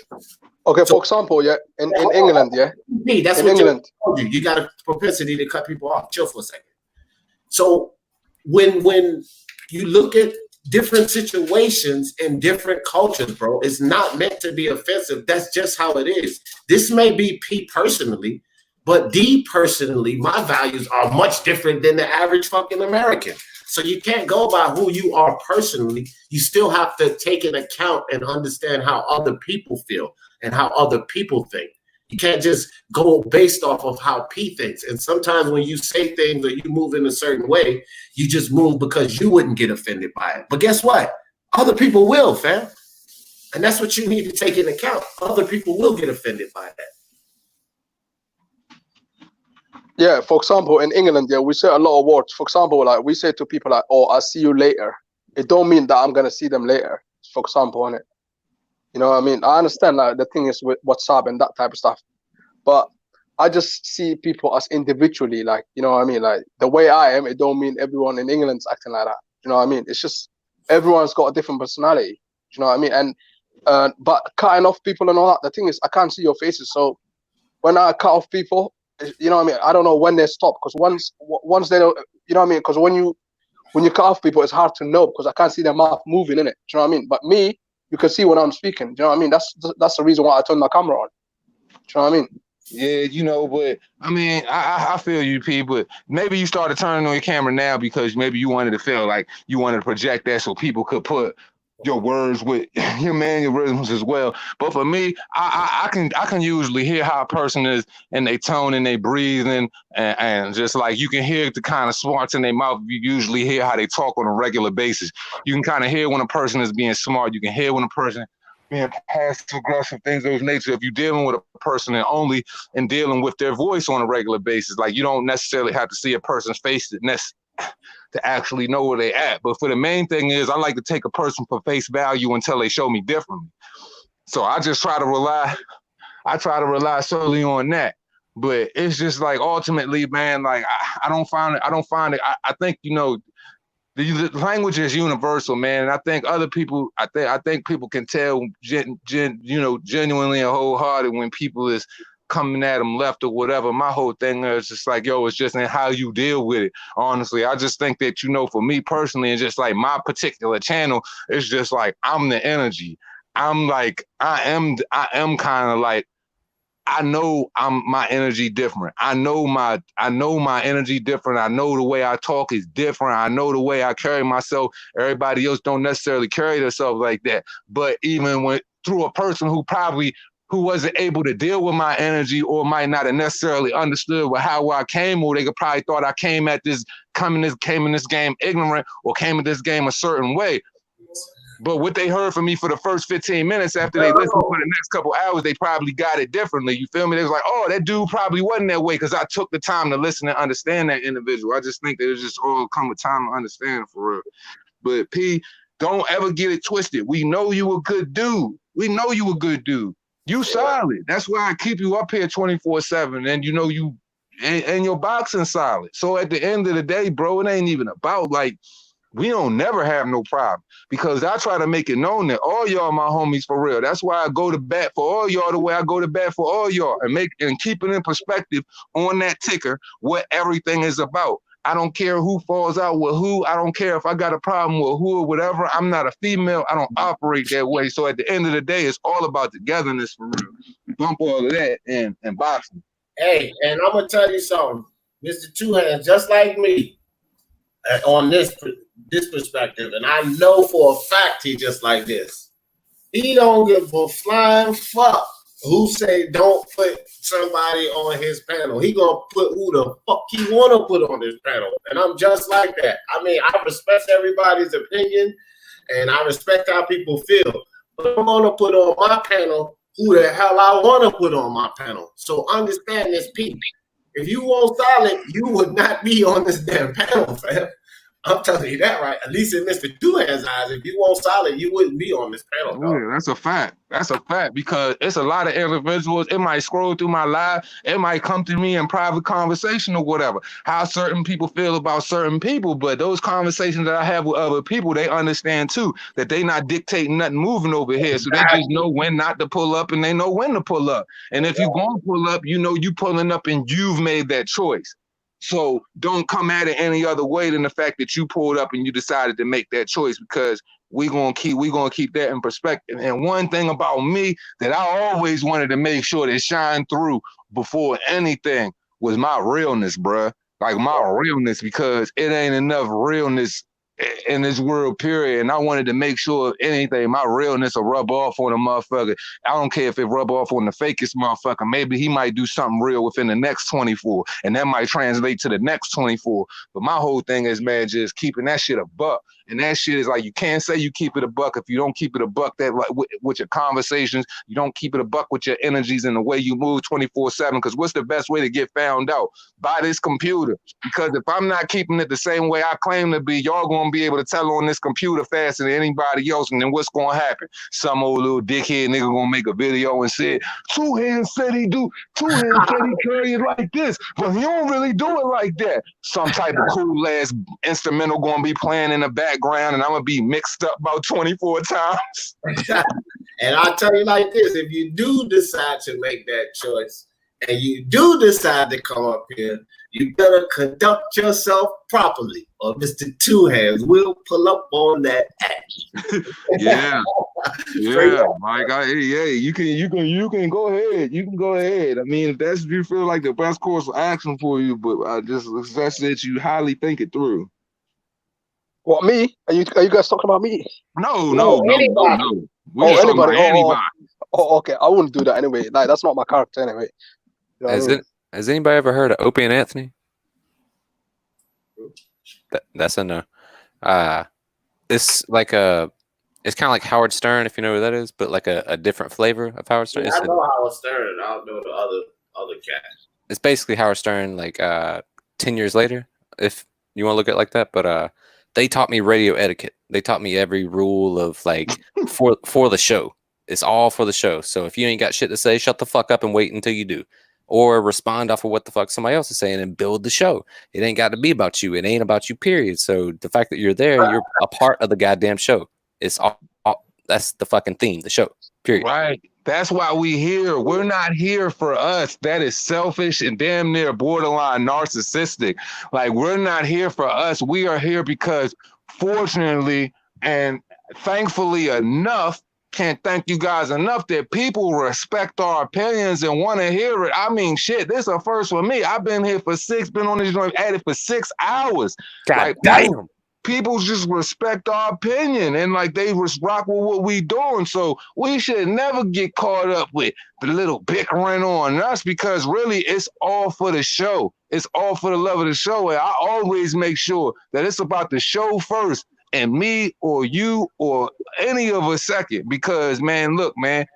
Okay, for example, yeah, in England, yeah. That's in what England. told you. You got a propensity to cut people off. Chill for a second. So when you look at different situations in different cultures, bro, it's not meant to be offensive. That's just how it is. This may be P personally, but D personally, my values are much different than the average fucking American. So you can't go by who you are personally. You still have to take into account and understand how other people feel and how other people think. You can't just go based off of how P thinks. And sometimes when you say things or you move in a certain way, you just move because you wouldn't get offended by it. But guess what? Other people will, fam. And that's what you need to take into account. Other people will get offended by that. Yeah, for example, in England, yeah, we say a lot of words. For example, like we say to people like, "Oh, I'll see you later." It don't mean that I'm gonna see them later. For example, on it, you know what I mean? I understand like the thing is with WhatsApp and that type of stuff, but I just see people as individually, like, you know what I mean? Like the way I am, it don't mean everyone in England's acting like that. You know what I mean? It's just everyone's got a different personality. You know what I mean? And but cutting off people and all that, the thing is I can't see your faces. So when I cut off people, you know what I mean? I don't know when they stop, because once they don't, you know what I mean? Because when you cut off people, it's hard to know because I can't see their mouth moving in it. Do you know what I mean? But me, you can see when I'm speaking. Do you know what I mean? That's the reason why I turned my camera on. Do you know what I mean? Yeah, you know, but I mean, I feel you, P, but maybe you started turning on your camera now because maybe you wanted to feel like you wanted to project that so people could put your words with your mannerisms as well. But for me, I can usually hear how a person is and they tone and they breathing and just like you can hear the kind of smarts in their mouth. You usually hear how they talk on a regular basis. You can kind of hear when a person is being smart. You can hear when a person being passive aggressive, things of those nature. If you're dealing with a person and only in dealing with their voice on a regular basis, like you don't necessarily have to see a person's face to actually know where they at. But for the main thing is I like to take a person for face value until they show me differently. So I just try to rely solely on that. But it's just like ultimately, man, like I don't find it. I think, you know, the language is universal, man. And I think other people, I think people can tell genuinely and wholehearted when people is coming at them left or whatever. My whole thing is just like, yo, it's just in how you deal with it. Honestly, I just think that, you know, for me personally, and just like my particular channel, it's just like I'm the energy. I'm like I am kind of like, I know my energy different. I know my energy different. I know the way I talk is different. I know the way I carry myself. Everybody else don't necessarily carry themselves like that. But even through a person who wasn't able to deal with my energy or might not have necessarily understood how I came, or they could probably thought I came in this game ignorant or came in this game a certain way. But what they heard from me for the first 15 minutes after they listened for the next couple hours, they probably got it differently. You feel me? They was like, oh, that dude probably wasn't that way because I took the time to listen and understand that individual. I just think that it's just all come with time to understand for real. But P, don't ever get it twisted. We know you a good dude. You solid. That's why I keep you up here 24/7. And you know and your boxing solid. So at the end of the day, bro, it ain't even about like, we don't never have no problem because I try to make it known that all y'all my homies for real. That's why I go to bat for all y'all the way I go to bat for all y'all and keep it in perspective on that ticker what everything is about. I don't care who falls out with who. I don't care if I got a problem with who or whatever. I'm not a female. I don't operate that way. So at the end of the day, it's all about togetherness for real. Bump all of that and boxing. Hey, and I'm going to tell you something. Mr. Two Hands, just like me, on this perspective, and I know for a fact he just like this. He don't give a flying fuck who say don't put somebody on his panel. He gonna put who the fuck he wanna put on his panel. And I'm just like that. I mean, I respect everybody's opinion and I respect how people feel. But I'm gonna put on my panel who the hell I wanna put on my panel. So understand this, Pete. If you want solid, you would not be on this damn panel, fam. I'm telling you that, right? At least in Mr. Two Hands' eyes, if you want solid, you wouldn't be on this panel. Dog. Yeah, that's a fact. That's a fact because it's a lot of individuals. It might scroll through my live. It might come to me in private conversation or whatever. How certain people feel about certain people, but those conversations that I have with other people, they understand too that they not dictating nothing moving over here. So they just know when not to pull up and they know when to pull up. And if you're going to pull up, you know you pulling up and you've made that choice. So don't come at it any other way than the fact that you pulled up and you decided to make that choice because we're gonna keep that in perspective. And one thing about me that I always wanted to make sure that shine through before anything was my realness, bruh. Like my realness, because it ain't enough realness in this world, period. And I wanted to make sure if anything, my realness will rub off on a motherfucker. I don't care if it rub off on the fakest motherfucker. Maybe he might do something real within the next 24, and that might translate to the next 24. But my whole thing is, man, just keeping that shit a buck. And that shit is like, you can't say you keep it a buck if you don't keep it a buck that like with your conversations. You don't keep it a buck with your energies and the way you move 24/7. Because what's the best way to get found out? By this computer. Because if I'm not keeping it the same way I claim to be, y'all gonna be able to tell on this computer faster than anybody else. And then what's gonna happen? Some old little dickhead nigga gonna make a video and say, Two Hands said he do, Two Hands said he carry it like this, but he don't really do it like that. Some type of cool ass instrumental gonna be playing in the background and I'm gonna be mixed up about 24 times. And I'll tell you like this, if you do decide to make that choice and you do decide to come up here, you better conduct yourself properly or Mr. Two Hands will pull up on that act. Yeah. Like you can go ahead. You can go ahead. I mean, if you feel like the best course of action for you, but I just suggest that you highly think it through. What, me? Are you guys talking about me? No. Anybody. We're just talking about anybody. Okay. I wouldn't do that anyway. Like, that's not my character anyway. You know Has anybody ever heard of Opie and Anthony? That's a no. It's like it's kind of like Howard Stern, if you know who that is, but like a different flavor of Howard Stern. Yeah, I know Howard Stern. I don't know the other cats. It's basically Howard Stern, like 10 years later, if you want to look at it like that. But they taught me radio etiquette. They taught me every rule of like for the show. It's all for the show. So if you ain't got shit to say, shut the fuck up and wait until you do. Or respond off of what the fuck somebody else is saying and build the show. It ain't got to be about you. It ain't about you, period. So the fact that you're there, you're a part of the goddamn show. It's all that's the fucking theme, the show, period. Right. That's why we here. We're not here for us. That is selfish and damn near borderline narcissistic. Like, we're not here for us. We are here because fortunately and thankfully enough, can't thank you guys enough that people respect our opinions and want to hear it. I mean, shit, this is a first for me. I've been here for been on this joint at it for 6 hours. God damn. People just respect our opinion and like they rock with what we doing. So we should never get caught up with the little bickering on us because really it's all for the show. It's all for the love of the show. And I always make sure that it's about the show first and me or you or any of us second. Because man, look, man,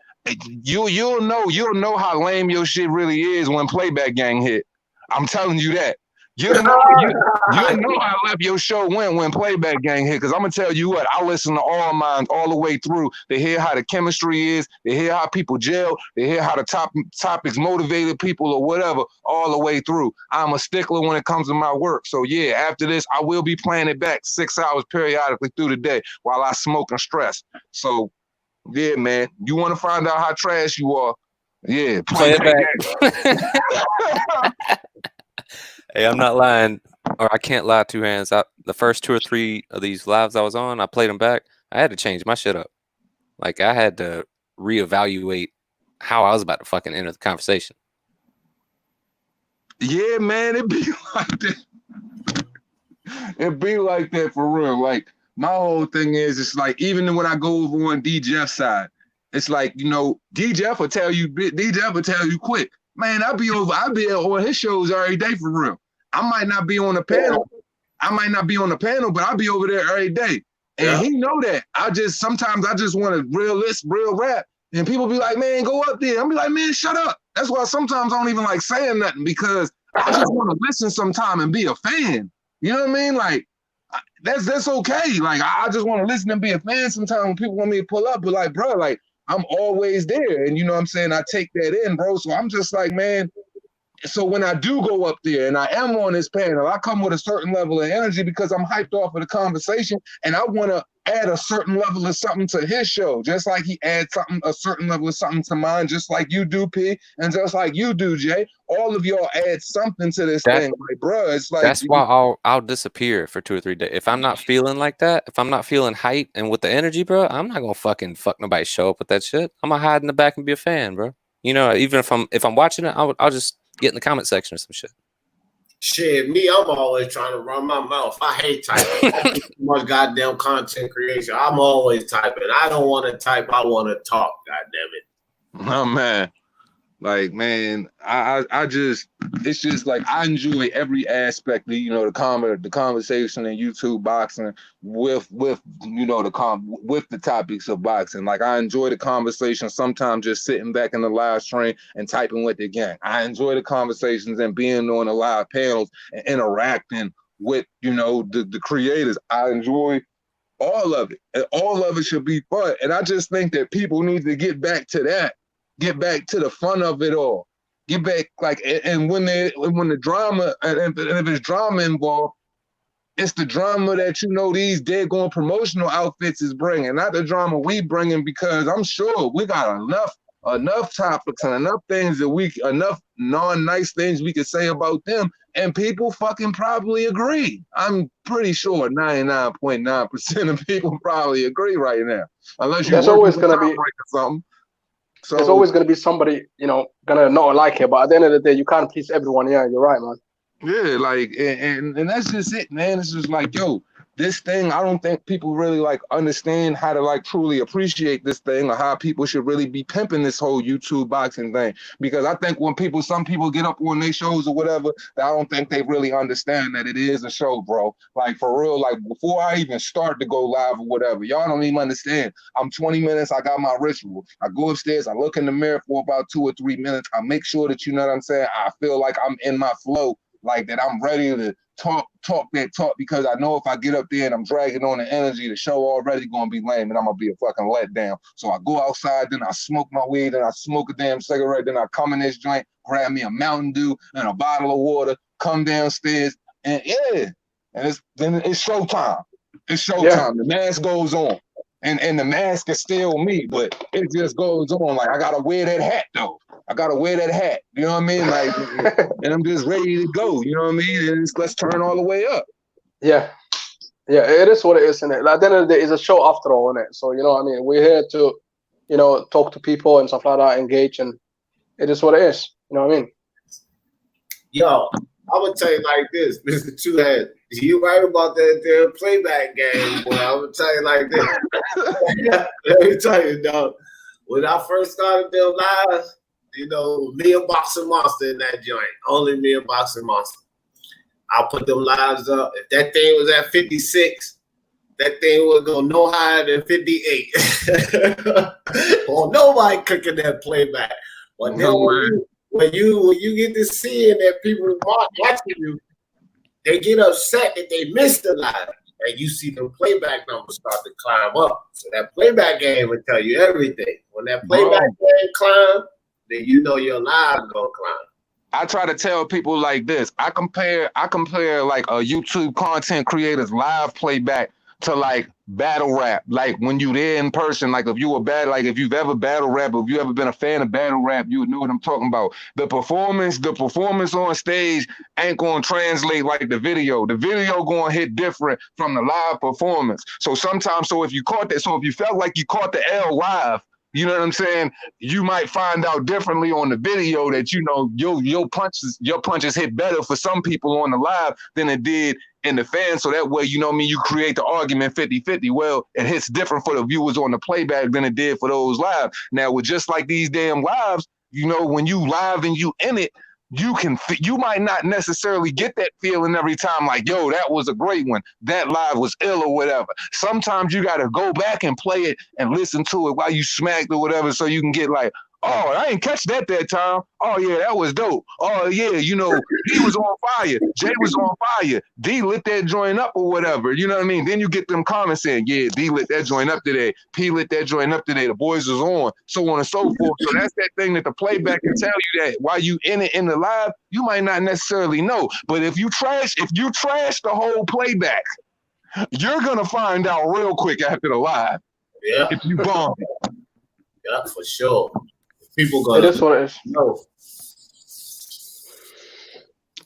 you'll know how lame your shit really is when Playback Gang hit. I'm telling you that. You know how left your show went when Playback Gang hit. Because I'm going to tell you what, I listen to all mine all the way through. They hear how the chemistry is. They hear how people gel. They hear how the topics motivated people or whatever all the way through. I'm a stickler when it comes to my work. So, yeah, after this, I will be playing it back 6 hours periodically through the day while I smoke and stress. So, yeah, man, you want to find out how trash you are? Yeah, play it back. Hey, I'm not lying, or I can't lie. Two Hands. The first 2 or 3 of these lives I was on, I played them back. I had to change my shit up. Like, I had to reevaluate how I was about to fucking enter the conversation. Yeah, man, it be like that. It be like that for real. Like, my whole thing is, it's like, even when I go over on D. Jeff's side, It's like, you know, DJ will tell you quick. Man, I be on his shows every day for real. I might not be on the panel. But I'll be over there every day. And he know that. Sometimes I just want to real rap. And people be like, man, go up there. I'll be like, man, shut up. That's why sometimes I don't even like saying nothing, because I just want to listen sometime and be a fan. You know what I mean? Like, that's okay. Like, I just want to listen and be a fan sometimes when people want me to pull up. But like, bro, like, I'm always there. And you know what I'm saying? I take that in, bro. So I'm just like, man, so when I do go up there and I am on this panel, I come with a certain level of energy because I'm hyped off of the conversation, and I want to add a certain level of something to his show, just like he adds a certain level of something to mine, just like you do, P, and just like you do, Jay. All of y'all add something to this thing, like, bro. It's like that's why I'll disappear for 2 or 3 days if I'm not feeling like that. If I'm not feeling hype and with the energy, bro, I'm not gonna fuck nobody show up with that shit. I'm gonna hide in the back and be a fan, bro. You know, even if I'm watching it, I'll just get in the comment section or some shit. Shit, me, I'm always trying to run my mouth. I hate typing. I do too much goddamn content creation. I'm always typing. I don't want to type. I want to talk. Goddamn it. Oh man, like, man, I just, it's just like I enjoy every aspect of, you know, the conversation and YouTube boxing with you know with the topics of boxing. Like, I enjoy the conversation sometimes just sitting back in the live stream and typing with the gang. I enjoy the conversations and being on the live panels and interacting with, you know, the creators. I enjoy all of it, and all of it should be fun. And I just think that people need to get back to that. Get back to the fun of it all. Get back, like, and when the drama, and if there's drama involved, it's the drama that, you know, these dead-going promotional outfits is bringing, not the drama we bringing, because I'm sure we got enough topics and enough things enough non-nice things we could say about them, and people fucking probably agree. I'm pretty sure 99.9% of people probably agree right now, unless you're always gonna be something. So there's always going to be somebody, you know, gonna not like it, but at the end of the day, you can't please everyone. Yeah, you're right, man. Yeah, like, and that's just it, man. It's just like, yo, this thing, I don't think people really like understand how to like truly appreciate this thing, or how people should really be pimping this whole YouTube boxing thing. Because I think when some people get up on their shows or whatever, I don't think they really understand that it is a show, bro. Like, for real, like, before I even start to go live or whatever, y'all don't even understand. I'm 20 minutes, I got my ritual. I go upstairs, I look in the mirror for about 2 or 3 minutes. I make sure that, you know what I'm saying, I feel like I'm in my flow, like that I'm ready to talk that talk, because I know if I get up there and I'm dragging on the energy, the show already gonna be lame and I'm gonna be a fucking letdown. So I go outside, then I smoke my weed, then I smoke a damn cigarette, then I come in this joint, grab me a Mountain Dew and a bottle of water, come downstairs, and then it's showtime. It's showtime. Yeah. The mask goes on. And the mask is still me, but it just goes on. Like, I gotta wear that hat though. I gotta wear that hat. You know what I mean? Like, and I'm just ready to go. You know what I mean? And let's turn all the way up. Yeah, it is what it is, isn't it? Like, at the end of the day, it's a show after all, isn't it? So, you know what I mean? We're here to, you know, talk to people and stuff like that, engage, and it is what it is. You know what I mean? Yo, I would tell you like this, Mr. Two Head. You right about that playback game, boy. I would tell you like this. Let me tell you, dog. When I first started them lives, you know, me and Boxing Monster in that joint. Only me and Boxing Monster. I'll put them lives up. If that thing was at 56, that thing would go no higher than 58. Well, nobody cooking that playback. But then when you get to seeing that people watching you, they get upset that they missed the live, and you see the playback numbers start to climb up. So that playback game will tell you everything. When that playback game climb, then you know your live gonna climb. I try to tell people like this. I compare like a YouTube content creator's live playback to like battle rap. Like, when you there in person, like if you've ever battle rap, if you ever been a fan of battle rap, you would know what I'm talking about. The performance on stage ain't gonna translate like the video. The video gonna hit different from the live performance. So if you felt like you caught the L live, You know what I'm saying? You might find out differently on the video that, you know, your punches hit better for some people on the live than it did in the fans. So that way, you know what I mean, you create the argument 50-50. Well, it hits different for the viewers on the playback than it did for those live. Now, with just like these damn lives, you know, when you live and you in it, you might not necessarily get that feeling every time, like, yo, that was a great one, that live was ill or whatever. Sometimes you got to go back and play it and listen to it while you smacked or whatever, so you can get like, oh, I didn't catch that time. Oh yeah, that was dope. Oh yeah, you know, he was on fire. Jay was on fire. D lit that joint up or whatever. You know what I mean? Then you get them comments saying, yeah, D lit that joint up today. P lit that joint up today. The boys was on, so on and so forth. So that's that thing that the playback can tell you that while you in it in the live, you might not necessarily know. But if you trash the whole playback, you're gonna find out real quick after the live. Yeah. If you bomb it. Yeah, for sure. People gonna. It is what it is. No.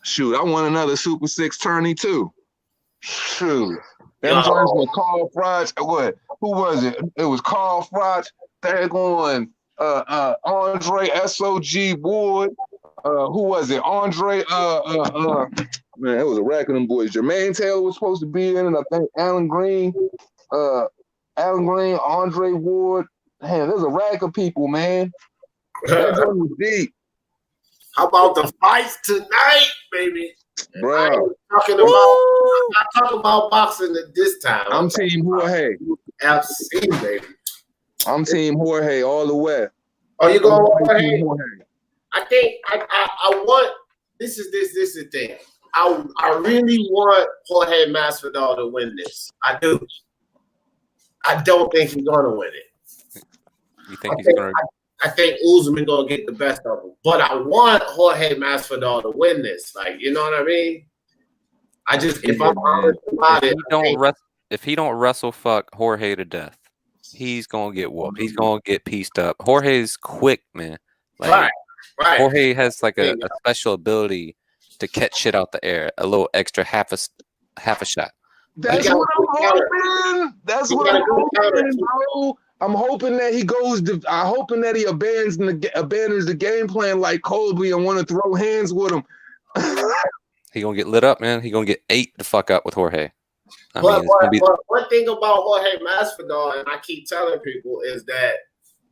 Shoot, I want another Super 6 tourney too. Shoot. Them Yo. joints were Carl Froch. What? Who was it? It was Carl Froch. They're going Andre SOG Wood. Who was it? Andre man, it was a rack of them boys. Jermaine Taylor was supposed to be in, and I think Alan Green, Andre Ward. Man, there's a rack of people, man. That joint was deep. How about the fights tonight, baby? Bro. I'm not talking about boxing at this time. I'm Team Jorge. FC, baby. I'm Team Jorge all the way. Are you going Jorge? I think I want. This is the thing. I really want Jorge Masvidal to win this. I do. I don't think he's going to win it. You think he's going to? I think Usman gonna get the best of him, but I want Jorge Masvidal to win this. Like, you know what I mean? I just, if I'm honest about it, if he don't wrestle fuck Jorge to death, he's gonna get whooped. He's gonna get pieced up. Jorge's quick, man. Like, right. Jorge has like a special ability to catch shit out the air, a little extra half a shot. That's what I'm hoping. That's what I'm hoping, bro. I'm hoping that he goes. I'm hoping that he abandons the game plan like Colby and want to throw hands with him. He gonna get lit up, man. He gonna get ate the fuck up with Jorge. But one thing about Jorge Masvidal, and I keep telling people, is that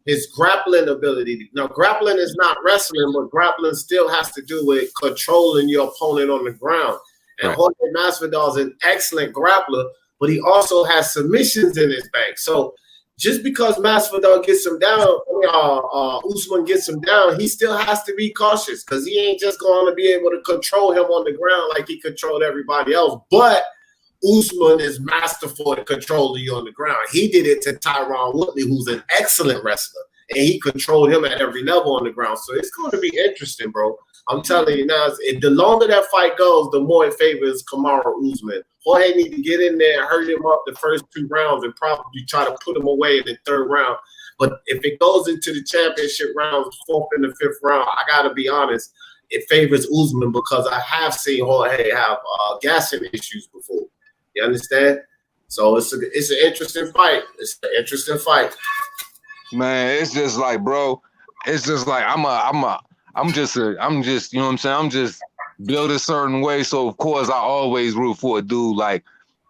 his grappling ability. Now, grappling is not wrestling, but grappling still has to do with controlling your opponent on the ground. And Jorge Masvidal is an excellent grappler, but he also has submissions in his bank. So just because Masvidal gets him down, Usman gets him down, he still has to be cautious because he ain't just going to be able to control him on the ground like he controlled everybody else. But Usman is masterful at controlling you on the ground. He did it to Tyron Woodley, who's an excellent wrestler, and he controlled him at every level on the ground. So it's going to be interesting, bro. I'm telling you now, the longer that fight goes, the more it favors Kamaru Usman. Jorge need to get in there and hurt him up the first 2 rounds and probably try to put him away in the 3rd round. But if it goes into the championship rounds, 4th and the 5th round, I got to be honest, it favors Usman because I have seen Jorge have gassing issues before. You understand? So it's an interesting fight. It's an interesting fight. Man, it's just like, bro, it's just like I'm just, you know what I'm saying? I'm just built a certain way. So of course I always root for a dude like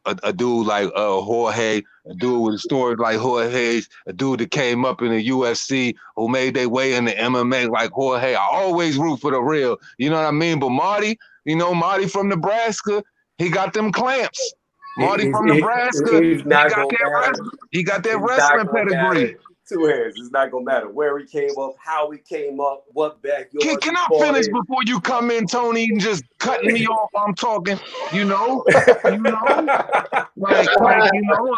Jorge, a dude with a story like Jorge, a dude that came up in the UFC, who made their way in the MMA like Jorge. I always root for the real. You know what I mean? But Marty from Nebraska, he got them clamps. Marty from Nebraska, he got that wrestling pedigree. 2 hands. It's not gonna matter where he came up, how he came up, what backyard. Can I finish before you come in, Tony, and just cutting me off while I'm talking? You know, like you know,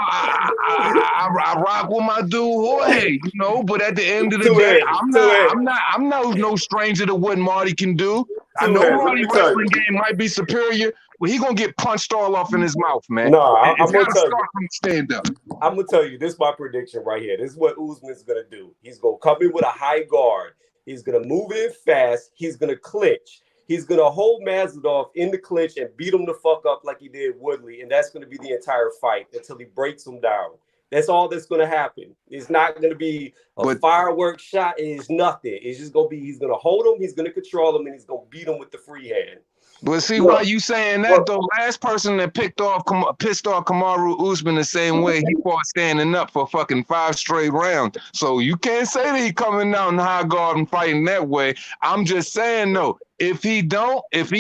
I rock with my dude Jorge, you know. But at the end of the day, I'm no stranger to what Marty can do. I know Marty's wrestling game might be superior. Well, he gonna get punched all off in his mouth, man. No, I'm gonna tell you. From stand up. I'm gonna tell you. This is my prediction right here. This is what Usman's gonna do. He's gonna come in with a high guard. He's gonna move in fast. He's gonna clinch. He's gonna hold Masvidal in the clinch and beat him the fuck up like he did Woodley, and that's gonna be the entire fight until he breaks him down. That's all that's going to happen. It's not going to be a fireworks shot. It's nothing. It's just going to be, he's going to hold him, he's going to control him, and he's going to beat him with the free hand. But see, why you saying that though? Last person that pissed off Kamaru Usman the same way, he fought standing up for fucking 5 straight rounds. So you can't say that he coming down high guard and fighting that way. I'm just saying though, if he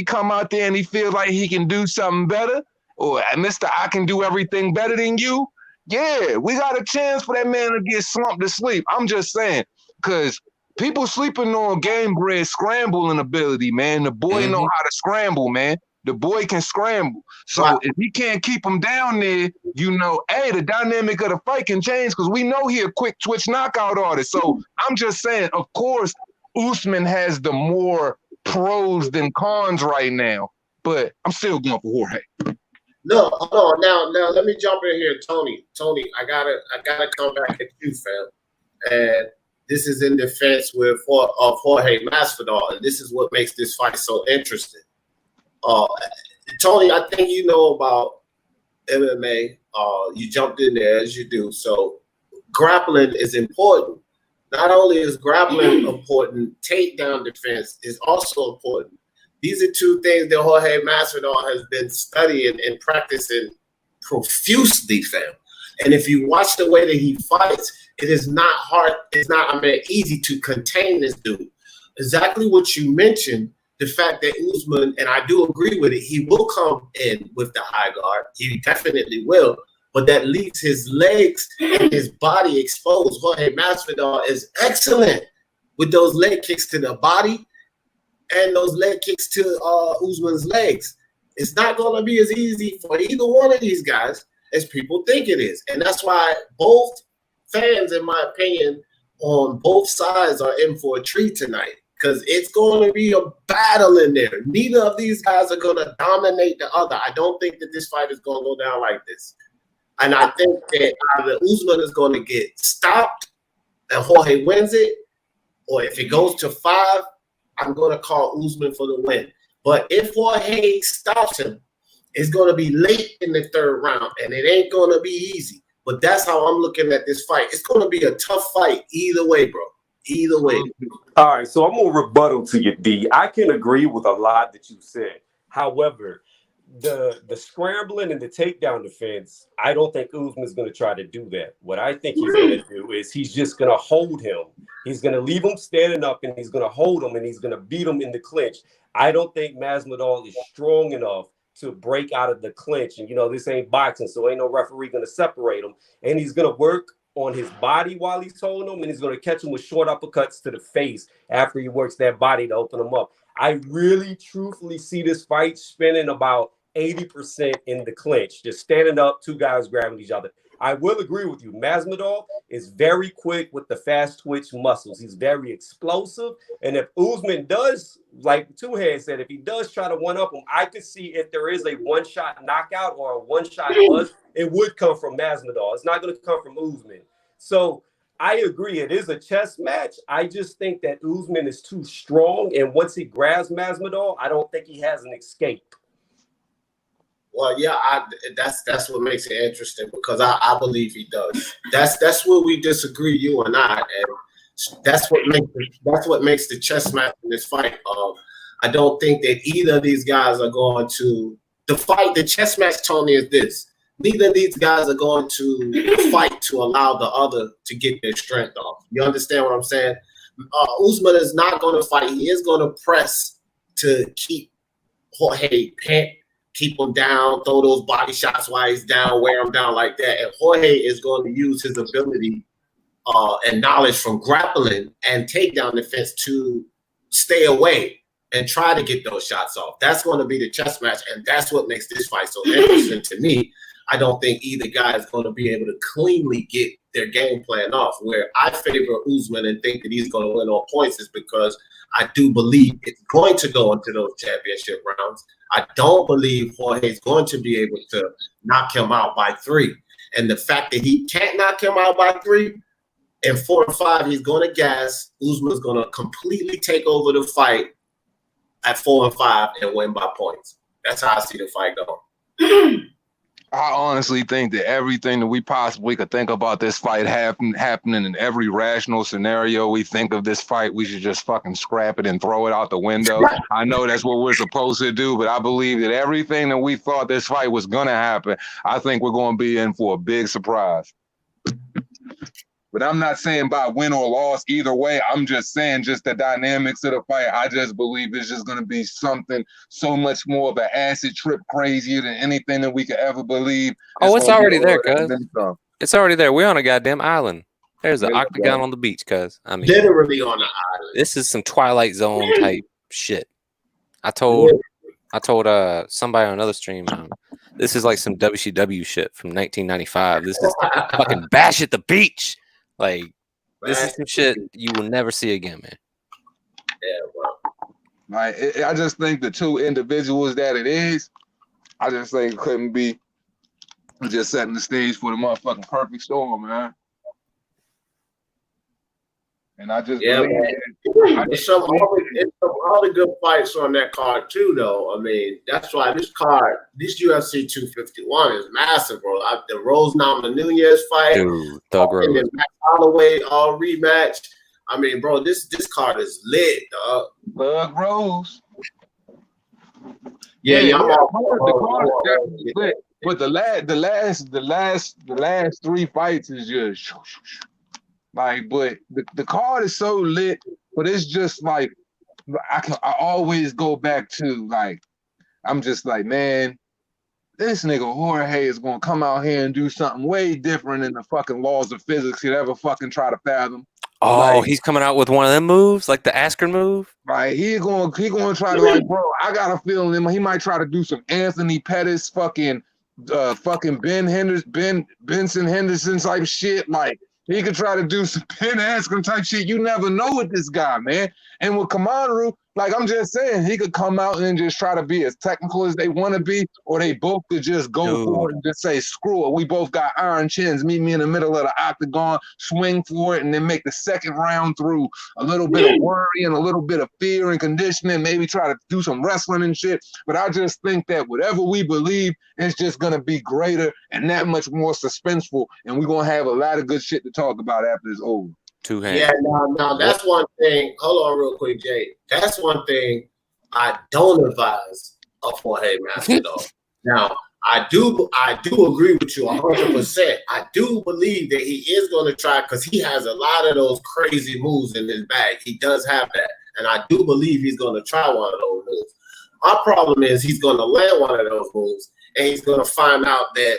come out there and he feels like he can do something better, or Mr. I can do everything better than you, yeah, we got a chance for that man to get slumped to sleep. I'm just saying, because people sleeping on Game Bread scrambling ability, man. The boy know how to scramble, man. The boy can scramble. So if he can't keep him down there, you know, hey, the dynamic of the fight can change because we know he a quick twitch knockout artist. So I'm just saying, of course, Usman has the more pros than cons right now, but I'm still going for Jorge. No. Now let me jump in here, Tony. Tony, I gotta come back at you, fam. And this is in defense of Jorge Masvidal, and this is what makes this fight so interesting. Tony, I think you know about MMA. You jumped in there as you do. So grappling is important. Not only is grappling important, takedown defense is also important. These are two things that Jorge Masvidal has been studying and practicing profusely, fam. And if you watch the way that he fights, it is not hard. It's not, easy to contain this dude. Exactly what you mentioned, the fact that Usman, and I do agree with it, he will come in with the high guard. He definitely will. But that leaves his legs and his body exposed. Jorge Masvidal is excellent with those leg kicks to the body and those leg kicks to Usman's legs. It's not going to be as easy for either one of these guys as people think it is. And that's why both fans, in my opinion, on both sides are in for a treat tonight, because it's going to be a battle in there. Neither of these guys are going to dominate the other. I don't think that this fight is going to go down like this. And I think that either Usman is going to get stopped and Jorge wins it, or if it goes to 5, I'm going to call Usman for the win. But if Jorge stops him, it's going to be late in the 3rd round, and it ain't going to be easy. But that's how I'm looking at this fight. It's going to be a tough fight either way, bro. Either way. All right, so I'm going to rebuttal to you, D. I can agree with a lot that you said. However, the scrambling and the takedown defense, I don't think Usman's going to try to do that. What I think he's going to do is he's just going to hold him. He's going to leave him standing up, and he's going to hold him, and he's going to beat him in the clinch. I don't think Masvidal is strong enough to break out of the clinch. And, you know, this ain't boxing, so ain't no referee going to separate him. And he's going to work on his body while he's holding him, and he's going to catch him with short uppercuts to the face after he works that body to open him up. I really, truthfully see this fight spinning about 80% in the clinch, just standing up, 2 guys grabbing each other. I will agree with you. Masvidal is very quick with the fast twitch muscles. He's very explosive. And if Usman does, like Two Hands said, if he does try to one-up him, I could see if there is a one-shot knockout or a one-shot buzz, it would come from Masvidal. It's not going to come from Usman. So I agree. It is a chess match. I just think that Usman is too strong. And once he grabs Masvidal, I don't think he has an escape. Well, yeah, that's what makes it interesting, because I believe he does. That's where we disagree, you and I, and that's what makes the chess match in this fight. I don't think that either of these guys are going to the chess match, Tony, is this. Neither of these guys are going to fight to allow the other to get their strength off. You understand what I'm saying? Usman is not going to fight. He is going to press to keep Jorge pant, keep him down, throw those body shots while he's down, wear him down like that. And Jorge is going to use his ability and knowledge from grappling and takedown defense to stay away and try to get those shots off. That's going to be the chess match, and that's what makes this fight so interesting to me. I don't think either guy is going to be able to cleanly get their game plan off. Where I favor Usman and think that he's going to win on points is because I do believe it's going to go into those championship rounds. I don't believe Jorge is going to be able to knock him out by 3. And the fact that he can't knock him out by 3, in 4 and 5, he's going to gas. Usman's going to completely take over the fight at 4 and 5 and win by points. That's how I see the fight going. I honestly think that everything that we possibly could think about this fight happening in every rational scenario we think of this fight, we should just fucking scrap it and throw it out the window. I know that's what we're supposed to do, but I believe that everything that we thought this fight was going to happen, I think we're going to be in for a big surprise. But I'm not saying by win or loss either way. I'm just saying just the dynamics of the fight. I just believe it's just going to be something so much more of an acid trip crazier than anything that we could ever believe. Oh, it's gonna be already all there, that cuz. and then some. It's already there. We're on a goddamn island. There's an Yeah, octagon bro. on the beach, cuz. I mean, Literally on the island. this is some Twilight Zone type shit. I told somebody on another stream, this is like some WCW shit from 1995. This is fucking Bash at the Beach. Like, this is some shit you will never see again, man. Yeah, bro. Like, I just think the two individuals that it is, I just think couldn't be just setting the stage for the motherfucking perfect storm, man. And I just Yeah, believe man. It's some other good fights on that card too, though. I mean, that's why this UFC 251 is massive, bro. The Rose Namajunas fight, Dude, Thug and then Rose. Max Holloway all rematch. I mean, bro, this card is lit, dog. Thug Rose. Yeah, the I'm card is definitely lit. But the last three fights is just like, but the card is so lit, but it's just like I always go back to like, I'm just like, man, this nigga Jorge is gonna come out here and do something way different than the fucking laws of physics he'd ever fucking try to fathom. Oh, Like, he's coming out with one of them moves, like the Askren move. right, he gonna try to, like, bro, I got a feeling he might try to do some Anthony Pettis fucking Benson Henderson type shit. Like, he could try to do some Ben Askren type shit. You never know with this guy, man. And with Kamaru, like, I'm just saying, he could come out and just try to be as technical as they want to be, or they both could just go for it and just say, screw it. We both got iron chins. Meet me in the middle of the octagon, swing for it, and then make the second round through a little bit of worry and a little bit of fear and conditioning, maybe try to do some wrestling and shit. But I just think that whatever we believe is just going to be greater and that much more suspenseful, and we're going to have a lot of good shit to talk about after it's over. Two hands. Yeah, no, that's one thing. Hold on real quick, Jay. That's one thing I don't advise of Jorge Masvidal. Now, I do agree with you 100%. I do believe that he is going to try, because he has a lot of those crazy moves in his bag. He does have that. And I do believe he's going to try one of those moves. Our problem is he's going to land one of those moves, and he's going to find out that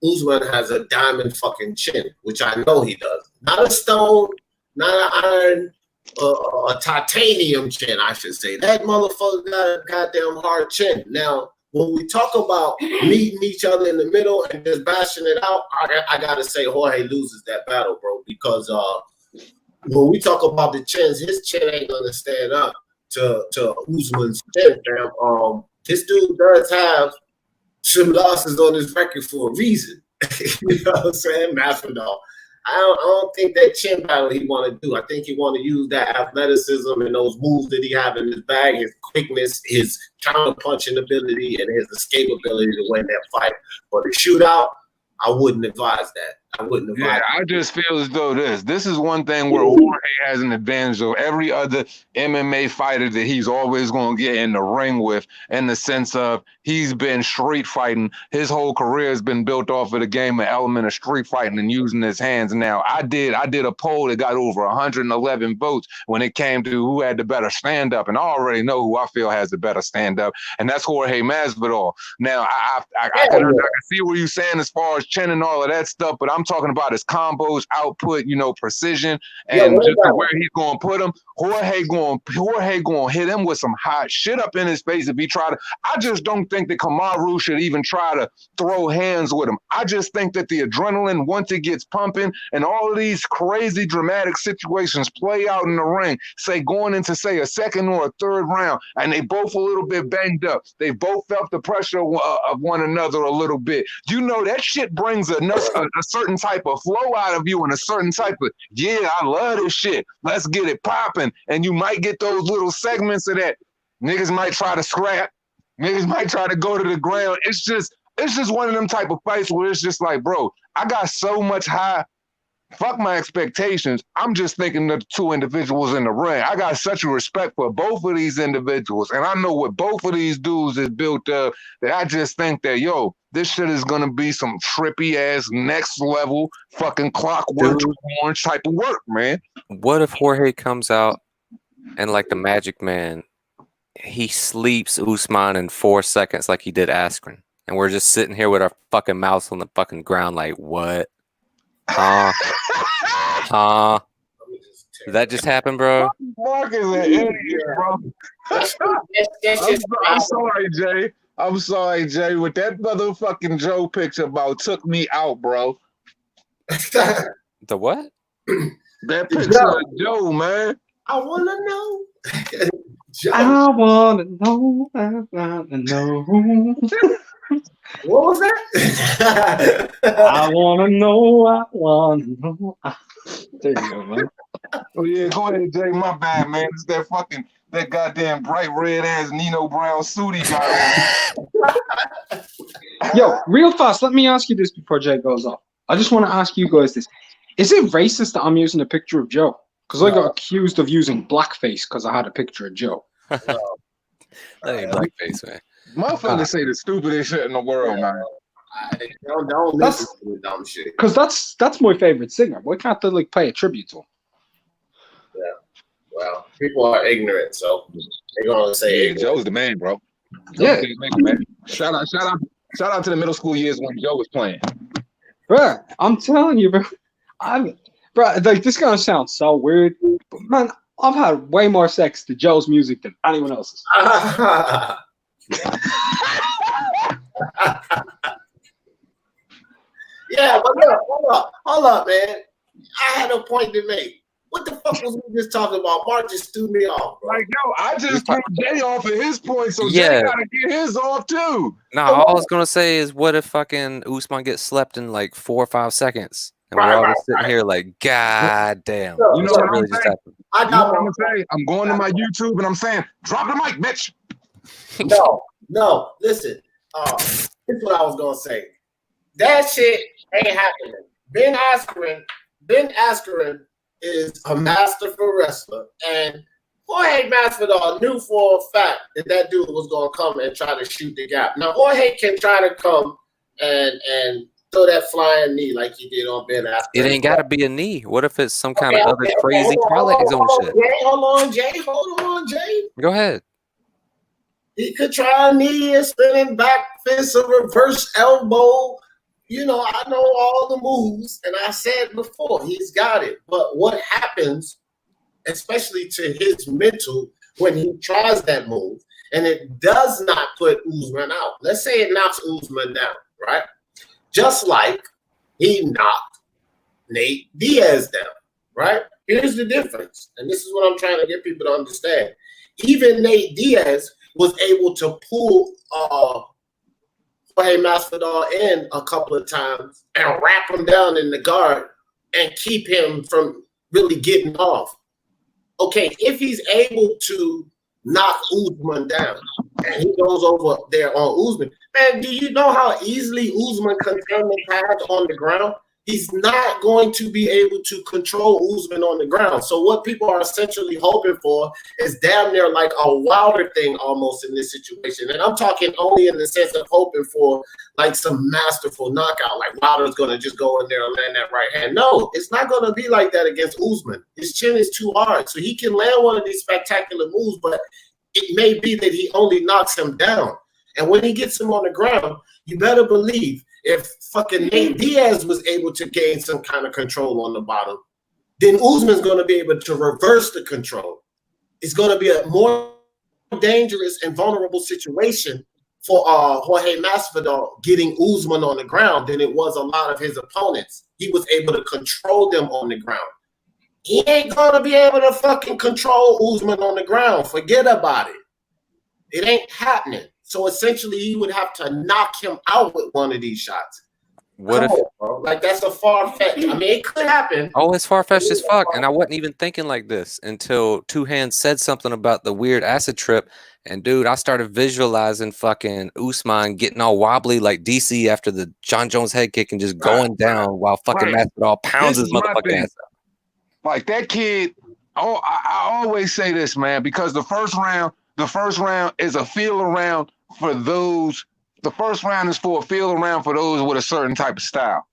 Usman has a diamond fucking chin, which I know he does. Not a stone, not an iron, a titanium chin, I should say. That motherfucker got a goddamn hard chin. Now, when we talk about meeting each other in the middle and just bashing it out, I got to say Jorge loses that battle, bro, because when we talk about the chins, his chin ain't going to stand up to Usman's chin. This dude does have some losses on his record for a reason. You know what I'm saying? Masvidal. I don't think that chin battle he want to do. I think he want to use that athleticism and those moves that he have in his bag, his quickness, his counter punching ability, and his escape ability to win that fight. But the shootout, I wouldn't advise that. I wouldn't advise. Yeah, I just feel as though this is one thing where Jorge has an advantage over every other MMA fighter that he's always going to get in the ring with, in the sense of he's been street fighting. His whole career has been built off of the game, an element of street fighting and using his hands. Now, I did a poll that got over 111 votes when it came to who had the better stand-up, and I already know who I feel has the better stand-up, and that's Jorge Masvidal. Now, I can see what you're saying as far as chin and all of that stuff, but I'm talking about his combos, output, precision, and just where he's going to put him. Jorge going to hit him with some hot shit up in his face if he try to. I just don't think that Kamaru should even try to throw hands with him. I just think that the adrenaline, once it gets pumping and all of these crazy dramatic situations play out in the ring, say going into, say, a second or a third round, and they both a little bit banged up. They both felt the pressure of one another a little bit. You know, that shit brings a certain type of flow out of you and a certain type of, yeah, I love this shit. Let's get it popping. And you might get those little segments of that. Niggas might try to scrap. Niggas might try to go to the ground. It's just, it's just one of them type of fights where it's just like, bro, I got so much high. Fuck my expectations. I'm just thinking of the two individuals in the ring. I got such a respect for both of these individuals, and I know what both of these dudes is built up. That I just think that this shit is gonna be some trippy ass next level fucking Clockwork Orange type of work, man. What if Jorge comes out and like the Magic Man, he sleeps Usman in 4 seconds like he did Askren, and we're just sitting here with our fucking mouths on the fucking ground like, what? Huh? Did that just happen, bro? Mark is an idiot, bro. I'm sorry, Jay. I'm sorry, Jay. With that motherfucking Joe picture about took me out, bro. The what? That picture of Joe, man. I want to know. I want to know. I want to know. What was that? I want to know. I want to know. There you go, man. Oh yeah, go ahead, Jay. My bad, man. It's that goddamn bright red ass Nino Brown suit he got on. Yo, real fast, let me ask you this before Jay goes off. I just want to ask you guys this. Is it racist that I'm using a picture of Joe? Because I got accused of using blackface because I had a picture of Joe. That ain't blackface, man. Motherfuckers say the stupidest shit in the world, man. Don't listen to the dumb shit. Because that's my favorite singer. Why can't they like pay a tribute to him? Yeah. Well, people are ignorant, so they're gonna say yeah, Joe's the man, bro. Yeah. Shout out to the middle school years when Joe was playing. Bro, I'm telling you, bro. Like this gonna sound so weird, but man, I've had way more sex to Joe's music than anyone else's. Yeah, but look, hold up, man. I had a point to make. What the fuck was we just talking about? Mark just threw me off, bro. Like, I just threw Jay off at his point, so Yeah. Jay gotta get his off too. No, all I was gonna say is, what if fucking Usman gets slept in like 4 or 5 seconds, and we're all just sitting here like, God damn, You know what I'm really just saying? happened. You know what I'm gonna say? I'm going to my YouTube and I'm saying, drop the mic, bitch. No, listen. This is what I was gonna say. That shit ain't happening. Ben Askren is a masterful wrestler, and Jorge Masvidal knew for a fact that dude was gonna come and try to shoot the gap. Now Jorge can try to come and throw that flying knee like he did on Ben Askren. It ain't gotta be a knee. What if it's some kind of other crazy parlay zone shit? Hold on, Jay. Go ahead. He could try a knee, a spinning back fist, a reverse elbow. You know, I know all the moves, and I said before, he's got it. But what happens, especially to his mental, when he tries that move, and it does not put Usman out. Let's say it knocks Usman down, right? Just like he knocked Nate Diaz down, right? Here's the difference, and this is what I'm trying to get people to understand. Even Nate Diaz was able to pull Jorge Masvidal in a couple of times and wrap him down in the guard and keep him from really getting off. Okay, if he's able to knock Usman down and he goes over there on Usman, man, do you know how easily Usman can turn the pads on the ground? He's not going to be able to control Usman on the ground. So what people are essentially hoping for is damn near like a Wilder thing almost in this situation. And I'm talking only in the sense of hoping for like some masterful knockout, like Wilder's going to just go in there and land that right hand. No, it's not going to be like that against Usman. His chin is too hard. So he can land one of these spectacular moves, but it may be that he only knocks him down. And when he gets him on the ground, you better believe if fucking Nate Diaz was able to gain some kind of control on the bottom, then Usman's going to be able to reverse the control. It's going to be a more dangerous and vulnerable situation for Jorge Masvidal getting Usman on the ground than it was a lot of his opponents. He was able to control them on the ground. He ain't going to be able to fucking control Usman on the ground. Forget about it. It ain't happening. So essentially, he would have to knock him out with one of these shots. What Come if? on, bro. Like that's a far fetched. I mean, it could happen. Oh, it's far fetched as fuck, and I wasn't even thinking like this until Two Hands said something about the weird acid trip, and dude, I started visualizing fucking Usman getting all wobbly like DC after the John Jones head kick and just going down while fucking Masvidal pounds This his is my motherfucking thing. ass out. Like that kid, I always say this, man, because the first round is a feel around for those. The first round is for a feel around for those with a certain type of style.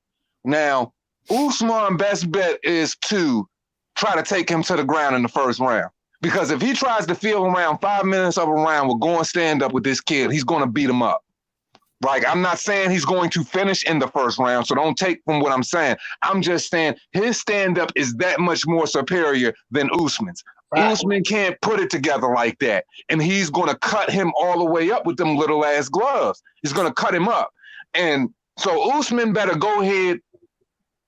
Now, Usman best bet is to try to take him to the ground in the first round. Because if he tries to feel around 5 minutes of a round with going stand up with this kid, he's going to beat him up. Like, I'm not saying he's going to finish in the first round, so don't take from what I'm saying. I'm just saying his stand-up is that much more superior than Usman's. Right. Usman can't put it together like that, and he's going to cut him all the way up with them little-ass gloves. He's going to cut him up. And so Usman better go ahead,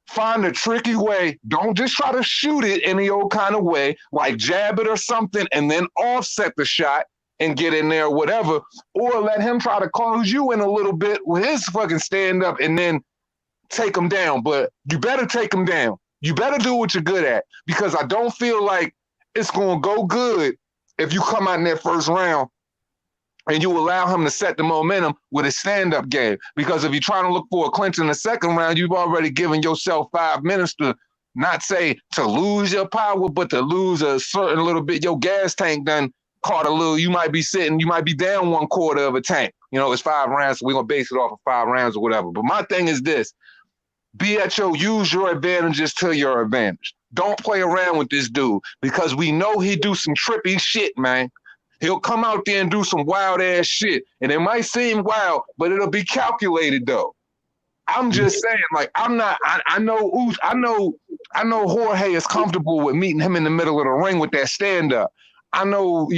find a tricky way. Don't just try to shoot it any old kind of way, like jab it or something, and then offset the shot and get in there or whatever, or let him try to close you in a little bit with his fucking stand-up and then take him down. But you better take him down. You better do what you're good at, because I don't feel like it's going to go good if you come out in that first round and you allow him to set the momentum with his stand-up game. Because if you're trying to look for a clinch in the second round, you've already given yourself 5 minutes to not say to lose your power, but to lose a certain little bit. Your gas tank done caught a little. You might be down 1/4 of a tank. You know, it's 5 rounds, so we're going to base it off of 5 rounds or whatever. But my thing is this. BHO, use your advantages to your advantage. Don't play around with this dude, because we know he do some trippy shit, man. He'll come out there and do some wild ass shit, and it might seem wild, but it'll be calculated though. I'm just saying, like, I know Jorge is comfortable with meeting him in the middle of the ring with that stand up. I know,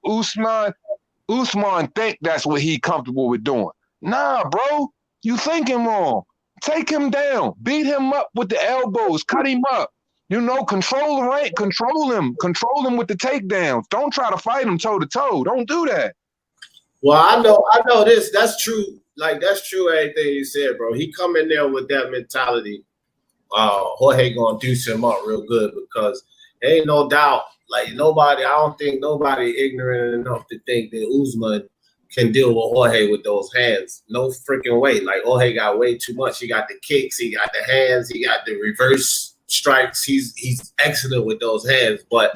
Usman think that's what he comfortable with doing. Nah, bro, you thinking wrong. Take him down, beat him up with the elbows, cut him up. Control the rank, control him with the takedowns. Don't try to fight him toe to toe. Don't do that. Well, I know this. That's true. Like, that's true. Everything you said, bro. He come in there with that mentality. Jorge gonna deuce him up real good, because there ain't no doubt. Like, I don't think nobody ignorant enough to think that Usman can deal with Jorge with those hands. No freaking way. Like, Jorge got way too much. He got the kicks, he got the hands, he got the reverse strikes. He's excellent with those hands. But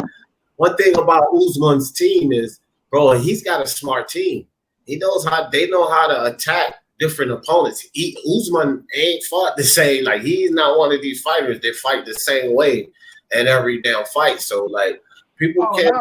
one thing about Usman's team is, bro, he's got a smart team. They know how to attack different opponents. Usman ain't fought the same. Like, he's not one of these fighters that fight the same way in every damn fight. So, like, people can't.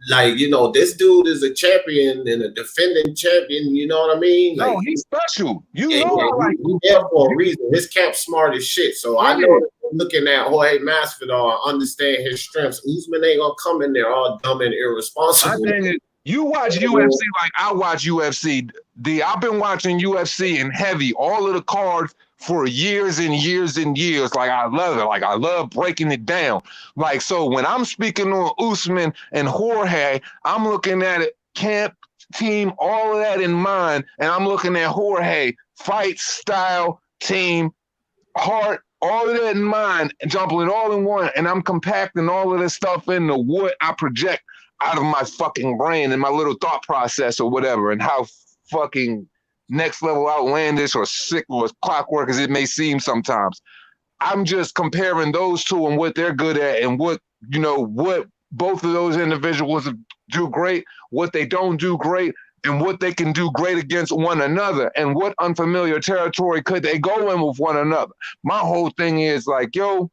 Like, this dude is a champion and a defending champion. You know what I mean? Like, no, he's special. He's there for a reason. His camp's smart as shit. So I know, looking at Jorge Masvidal, I understand his strengths. Usman ain't gonna come in there all dumb and irresponsible. You watch UFC like I watch UFC. I've been watching UFC in heavy, all of the cards for years and years and years. Like, I love it. Like, I love breaking it down. Like, so when I'm speaking on Usman and Jorge, I'm looking at it, camp, team, all of that in mind. And I'm looking at Jorge, fight, style, team, heart, all of that in mind, and jumping it all in one. And I'm compacting all of this stuff into what I project out of my fucking brain and my little thought process or whatever, and how fucking next level outlandish or sick or clockwork as it may seem sometimes. I'm just comparing those two and what they're good at, and what both of those individuals do great, what they don't do great, and what they can do great against one another, and what unfamiliar territory could they go in with one another. My whole thing is like, yo,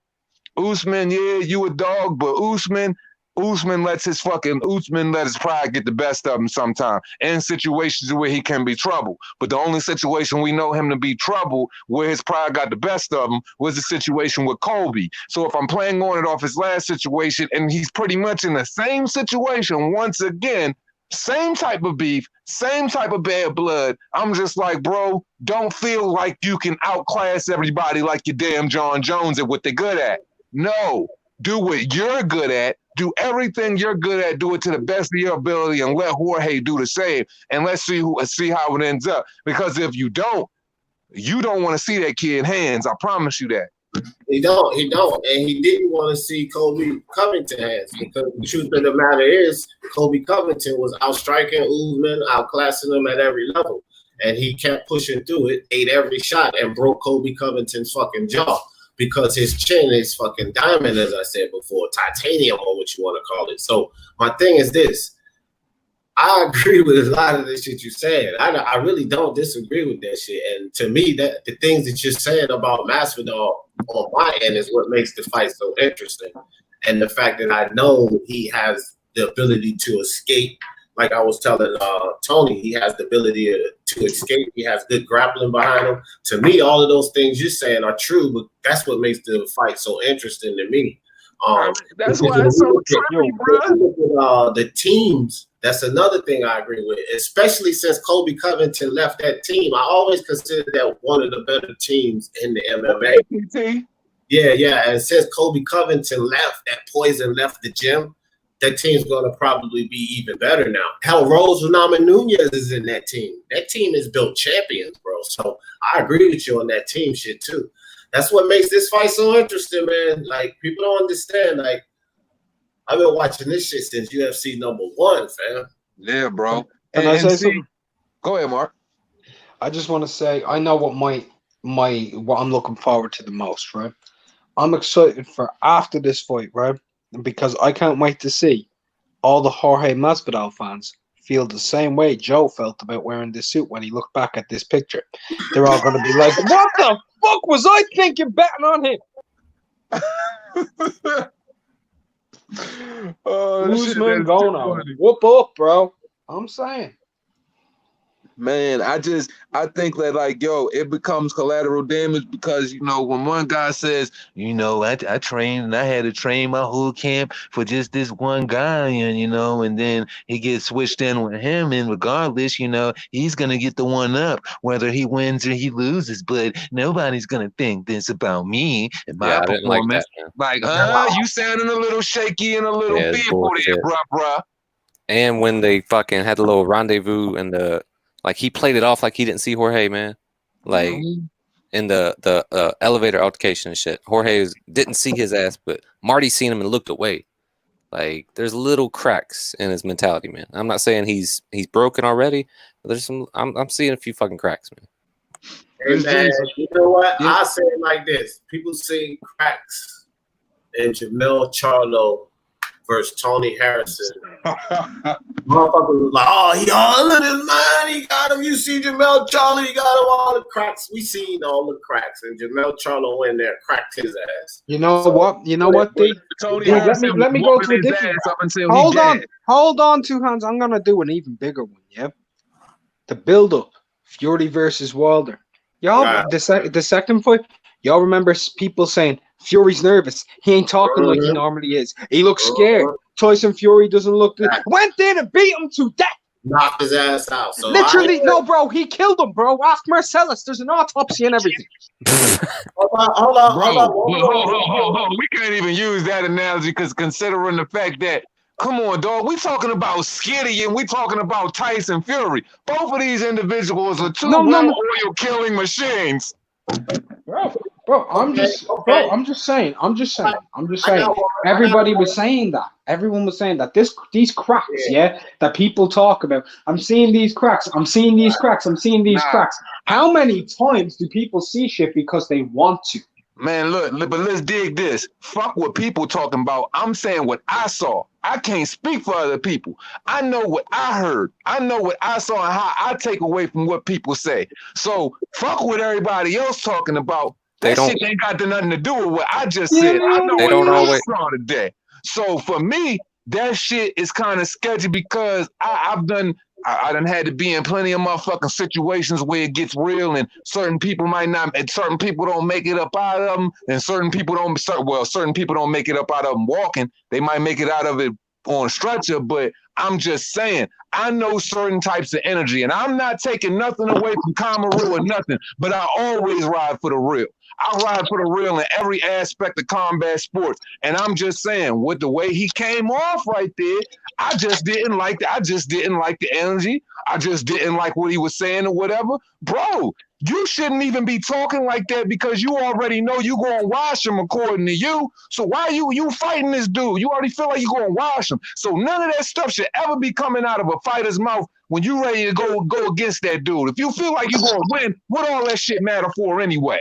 Usman, yeah, you a dog, but Usman let his pride get the best of him sometimes, in situations where he can be trouble. But the only situation we know him to be trouble where his pride got the best of him was the situation with Colby. So if I'm playing on it off his last situation, and he's pretty much in the same situation once again, same type of beef, same type of bad blood, I'm just like, bro, don't feel like you can outclass everybody like you damn John Jones at what they're good at. No, do what you're good at. Do everything you're good at. Do it to the best of your ability, and let Jorge do the same. And let's see how it ends up. Because if you don't, You don't want to see that kid hands. I promise you that. He don't, and he didn't want to see Kobe Covington hands because the truth of the matter is Kobe Covington was outstriking Usman, outclassing him at every level, and he kept pushing through it, ate every shot, and broke Kobe Covington's fucking jaw because his chin is fucking diamond, as I said before, titanium or what you want to call it. So my thing is this. I agree with a lot of the shit you're saying. I really don't disagree with that shit. And to me, that the things that you're saying about Masvidal on my end is what makes the fight so interesting. And the fact that I know he has the ability to escape, like I was telling Tony, he has the ability to escape. He has good grappling behind him. To me, all of those things you're saying are true, but that's what makes the fight so interesting to me. That's why it's so tricky, bro. The teams. That's another thing I agree with, especially since Kobe Covington left that team. I always consider that one of the better teams in the MMA. Yeah. And since Kobe Covington left, that poison left the gym, that team's going to probably be even better now. Hell, Rose Namajunas is in that team. That team has built champions, bro. So I agree with you on that team shit, too. That's what makes this fight so interesting, man. Like, people don't understand, like, I've been watching this shit since UFC #1, fam. Yeah, bro. Can I say something? Go ahead, Mark. I just want to say I know what what I'm looking forward to the most, right? I'm excited for after this fight, right? Because I can't wait to see all the Jorge Masvidal fans feel the same way Joe felt about wearing this suit when he looked back at this picture. They're all going to be like, "What the fuck was I thinking betting on him?" Usman going on. Whoop up, bro. I'm saying. Man, I think that, like, yo, it becomes collateral damage because, you know, when one guy says, you know, I trained and I had to train my whole camp for just this one guy, and, you know, and then he gets switched in with him, and regardless, you know, he's going to get the one up, whether he wins or he loses, but nobody's going to think this about me and my performance. Like, you sounding a little shaky and a little fearful there, bruh. And when they fucking had the little rendezvous and like, he played it off like he didn't see Jorge, man. Like, in the elevator altercation and shit. Jorge didn't see his ass, but Marty seen him and looked away. Like, there's little cracks in his mentality, man. I'm not saying he's broken already, but there's some. I'm seeing a few fucking cracks, man. Hey, man, you know what? I say it like this: people see cracks in Jermell Charlo versus Tony Harrison. Motherfucker was like, "Oh, he all in his mind. He got him. You see Jermell Charlo, he got him all the cracks. We seen all the cracks, and Jermell Charlo went there, cracked his ass." You know what? You know what, D? Let me go to a different. Hold on, two hands. I'm gonna do an even bigger one. Yeah, the build up: Fury versus Wilder. Y'all, the second fight. Y'all remember people saying Fury's nervous. He ain't talking like he normally is. He looks scared. Tyson Fury doesn't look good. Went there and beat him to death. Knocked his ass out. So literally, no, bro. He killed him, bro. Ask Marcellus. There's an autopsy and everything. Hold on. We can't even use that analogy because considering the fact that, come on, dog, we talking about Skitty and we talking about Tyson Fury. Both of these individuals are two well-oiled killing machines. Bro, I'm just saying. Everybody was saying that. Everyone was saying that these cracks, that people talk about. I'm seeing these cracks. I'm seeing these cracks. How many times do people see shit because they want to? Man, look, but let's dig this. Fuck what people talking about. I'm saying what I saw. I can't speak for other people. I know what I heard. I know what I saw and how I take away from what people say. So fuck what everybody else talking about. That shit ain't got nothing to do with what I just said. I know what I saw today. So for me, that shit is kind of sketchy because I done had to be in plenty of motherfucking situations where it gets real and certain people might not, and certain people don't make it up out of them, and certain people don't make it up out of them walking. They might make it out of it on stretcher, but I'm just saying, I know certain types of energy, and I'm not taking nothing away from Kamaru or nothing, but I always ride for the real. I ride for the real in every aspect of combat sports. And I'm just saying, with the way he came off right there, I just didn't like that. I just didn't like the energy. I just didn't like what he was saying or whatever. Bro, you shouldn't even be talking like that because you already know you're going to wash him according to you. So why you fighting this dude? You already feel like you're going to wash him. So none of that stuff should ever be coming out of a fighter's mouth when you ready to go against that dude. If you feel like you're going to win, what all that shit matter for anyway?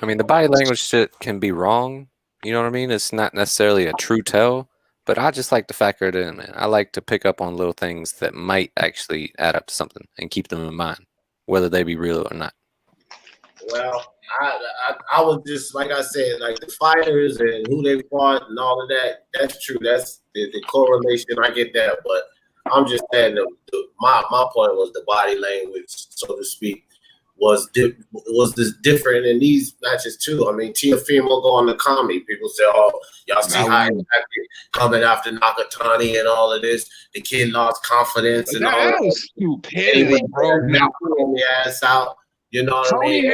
I mean, the body language shit can be wrong. You know what I mean? It's not necessarily a true tell, but I just like to factor it in, man. I like to pick up on little things that might actually add up to something and keep them in mind, whether they be real or not. Well, I was just, like I said, like the fighters and who they fought and all of that, that's true. That's the correlation. I get that. But I'm just saying my point was the body language, so to speak, was this different in these matches too. I mean, Teofimo go on the Kami. People say, "Oh, y'all see how he's coming after Nakatani and all of this." The kid lost confidence and all that. Stupidity, bro. Knocking the ass out. You know what I mean?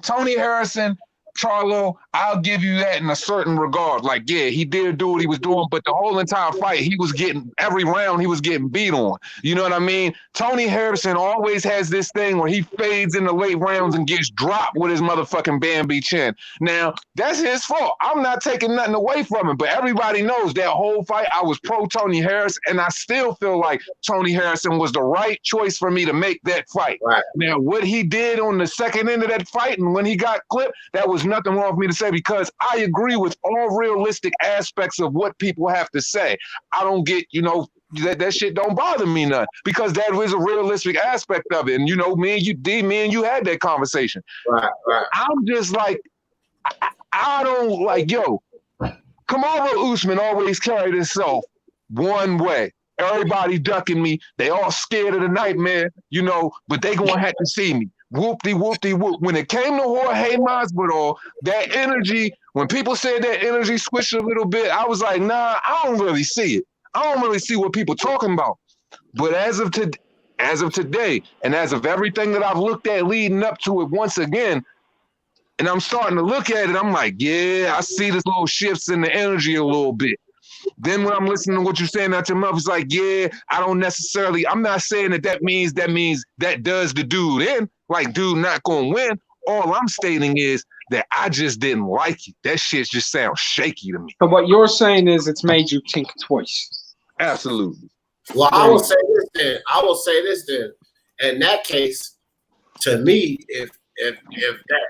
Tony Harrison, Charlo, I'll give you that in a certain regard. Like, yeah, he did do what he was doing, but the whole entire fight, he was getting, every round, he was getting beat on. You know what I mean? Tony Harrison always has this thing where he fades in the late rounds and gets dropped with his motherfucking Bambi chin. Now, that's his fault. I'm not taking nothing away from him, but everybody knows that whole fight, I was pro Tony Harrison, and I still feel like Tony Harrison was the right choice for me to make that fight. Right. Now, what he did on the second end of that fight and when he got clipped, that was nothing wrong for me to say because I agree with all realistic aspects of what people have to say. I don't get, that shit don't bother me none because that was a realistic aspect of it. And, me and you had that conversation. Right. I'm just like, I don't like, Kamaru Usman always carried himself one way. Everybody ducking me. They all scared of the nightmare, but they gonna have to see me. Whoop-de-whoop-de-whoop. When it came to Jorge Masvidal, that energy, when people said that energy switched a little bit, I was like, nah, I don't really see it. I don't really see what people talking about. But as of today, and as of everything that I've looked at leading up to it once again, and I'm starting to look at it, I'm like, yeah, I see this little shifts in the energy a little bit. Then when I'm listening to what you're saying out your mouth, it's like, yeah, I'm not saying that means that does the dude in, like dude not gonna win. All I'm stating is that I just didn't like it. That shit just sounds shaky to me. But what you're saying is it's made you think twice. Absolutely. Well, I will say this then. In that case, to me, if that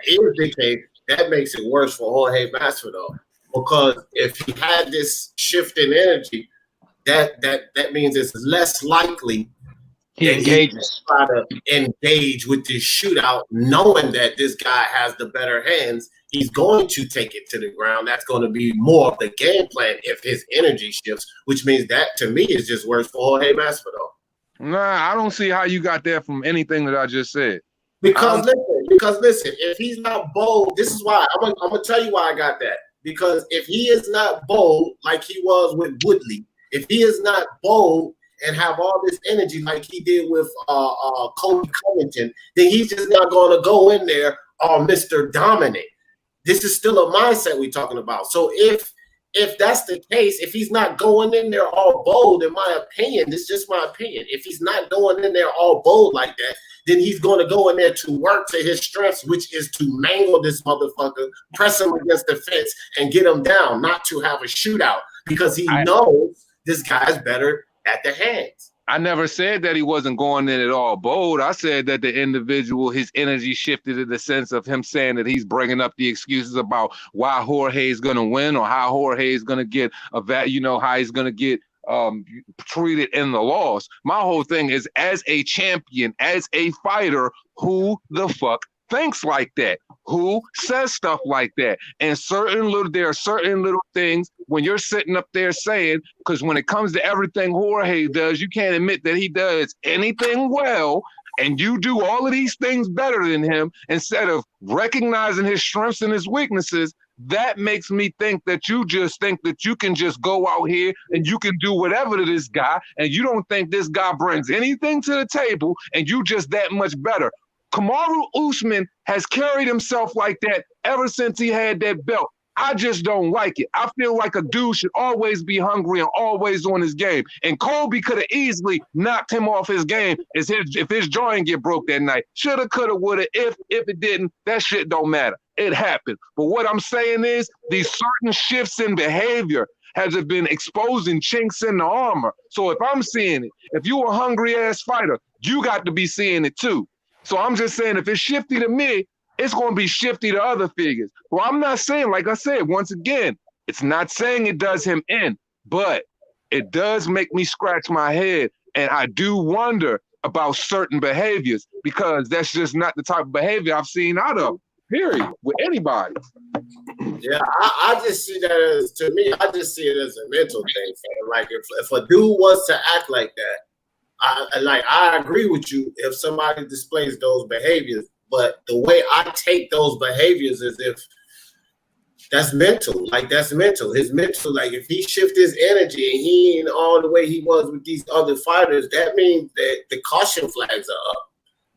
is the case, that makes it worse for Jorge Masvidal. Because if he had this shift in energy, that means it's less likely he engages. Try to engage with this shootout, knowing that this guy has the better hands. He's going to take it to the ground. That's going to be more of the game plan if his energy shifts, which means that to me is just worse for Jorge Masvidal. Nah, I don't see how you got that from anything that I just said. Because listen, if he's not bold, this is why I'm gonna tell you why I got that. Because if he is not bold like he was with Woodley, if he is not bold and have all this energy like he did with Cody Covington, then he's just not going to go in there all Mr. Dominant. This is still a mindset we're talking about. So if that's the case, if he's not going in there all bold, in my opinion, this is just my opinion. If he's not going in there all bold like that, then he's going to go in there to work to his strengths, which is to mangle this motherfucker, press him against the fence, and get him down, not to have a shootout, because he knows this guy's better at the hands. I never said that he wasn't going in at all bold. I said that the individual, his energy shifted in the sense of him saying that he's bringing up the excuses about why Jorge is going to win or how Jorge is going to get how he's going to get treated in the loss. My whole thing is, as a champion, as a fighter, who the fuck thinks like that? Who says stuff like that? And there are certain little things when you're sitting up there saying, because when it comes to everything Jorge does, you can't admit that he does anything well, and you do all of these things better than him instead of recognizing his strengths and his weaknesses. that makes me think that you just think that you can just go out here and you can do whatever to this guy, and you don't think this guy brings anything to the table, and you just that much better. Kamaru Usman has carried himself like that ever since he had that belt. I just don't like it. I feel like a dude should always be hungry and always on his game. And Colby could have easily knocked him off his game if his jaw didn't get broke that night. Shoulda, coulda, woulda. If it didn't, that shit don't matter. It happened. But what I'm saying is these certain shifts in behavior has been exposing chinks in the armor. So if I'm seeing it, if you a hungry ass fighter, you got to be seeing it too. So I'm just saying if it's shifty to me, it's going to be shifty to other figures. Well, I'm not saying, like I said, once again, it's not saying it does him in, but it does make me scratch my head. And I do wonder about certain behaviors because that's just not the type of behavior I've seen out of, period, with anybody. Yeah, I just see that as, to me, I just see it as a mental thing. Fam. Like if a dude was to act like that, I agree with you if somebody displays those behaviors. But the way I take those behaviors is if that's mental, like that's mental. His mental, like if he shift his energy and he ain't all the way he was with these other fighters, that means that the caution flags are up.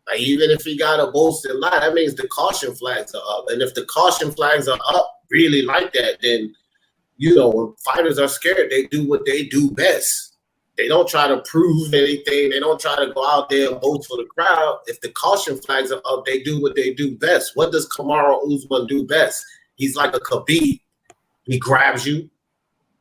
Like even if he got a boasted lie, that means the caution flags are up. And if the caution flags are up really like that, then you know when fighters are scared, they do what they do best. They don't try to prove anything. They don't try to go out there and vote for the crowd. If the caution flags are up, they do what they do best. What does Kamaru Usman do best? He's like a Khabib. He grabs you,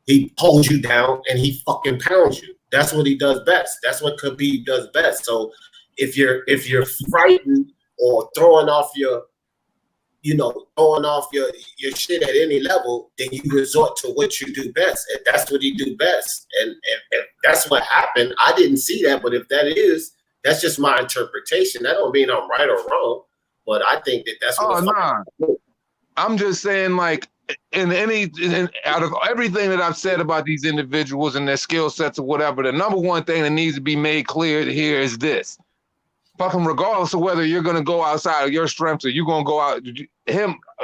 he pulls you down, and he fucking pounds you. That's what he does best. That's what Khabib does best. So if you're frightened or throwing off your shit at any level, then you resort to what you do best. And that's what he do best. And that's what happened. I didn't see that, but if that is, that's just my interpretation. That don't mean I'm right or wrong, but I think that's what I'm just saying, like, out of everything that I've said about these individuals and their skill sets or whatever, the number one thing that needs to be made clear here is this. Fucking regardless of whether you're going to go outside of your strengths or you're going to go out,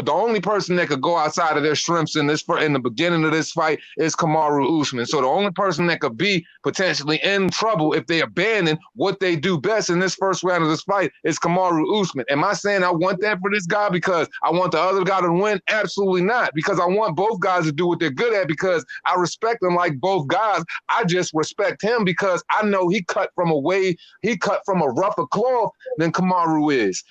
the only person that could go outside of their strengths in the beginning of this fight is Kamaru Usman. So the only person that could be potentially in trouble if they abandon what they do best in this first round of this fight is Kamaru Usman. Am I saying I want that for this guy because I want the other guy to win? Absolutely not. Because I want both guys to do what they're good at because I respect them like both guys. I just respect him because I know he cut from a rougher cloth than Kamaru is.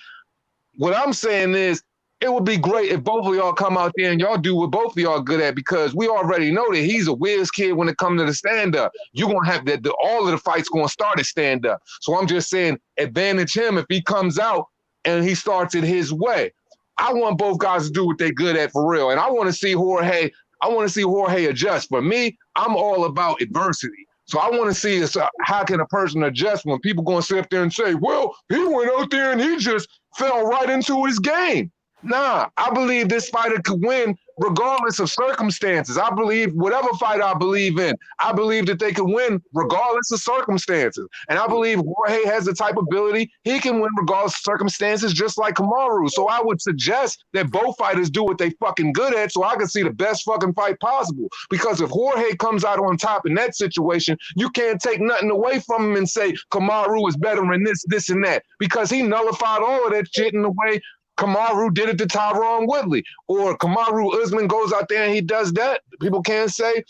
What I'm saying is, it would be great if both of y'all come out there and y'all do what both of y'all good at because we already know that he's a whiz kid when it comes to the stand-up. You're going to have that. All of the fights going to start at stand-up. So I'm just saying advantage him if he comes out and he starts it his way. I want both guys to do what they're good at for real. And I want to see Jorge. I want to see Jorge adjust. For me, I'm all about adversity. So I want to see how can a person adjust when people going to sit up there and say, well, he went out there and he just fell right into his game. Nah, I believe this fighter could win regardless of circumstances. I believe whatever fight I believe in, I believe that they can win regardless of circumstances. And I believe Jorge has the type of ability he can win regardless of circumstances, just like Kamaru. So I would suggest that both fighters do what they fucking good at so I can see the best fucking fight possible. Because if Jorge comes out on top in that situation, you can't take nothing away from him and say Kamaru is better in this, and that. Because he nullified all of that shit in the way Kamaru did it to Tyron Woodley, or Kamaru Usman goes out there and he does that. People can't say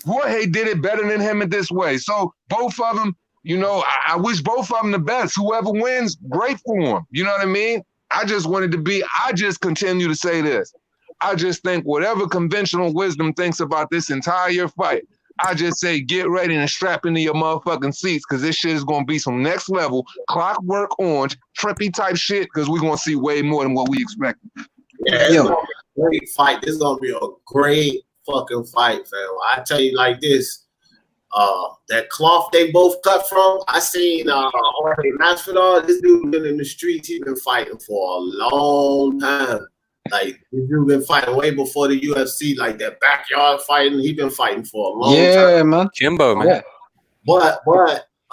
Jorge did it better than him in this way. So both of them, I wish both of them the best. Whoever wins, great for them. You know what I mean? I just continue to say this. I just think whatever conventional wisdom thinks about this entire fight, I just say get ready and strap into your motherfucking seats because this shit is going to be some next level, Clockwork Orange, trippy type shit because we're going to see way more than what we expected. Yeah, it's going to be a great fight. This is going to be a great fucking fight, fam. I tell you like this, that cloth they both cut from, I seen Jorge Masvidal. This dude been in the streets. He's been fighting for a long time. Like, this dude been fighting way before the UFC, like that backyard fighting. He been fighting for a long time. Yeah, man. Jimbo, man. But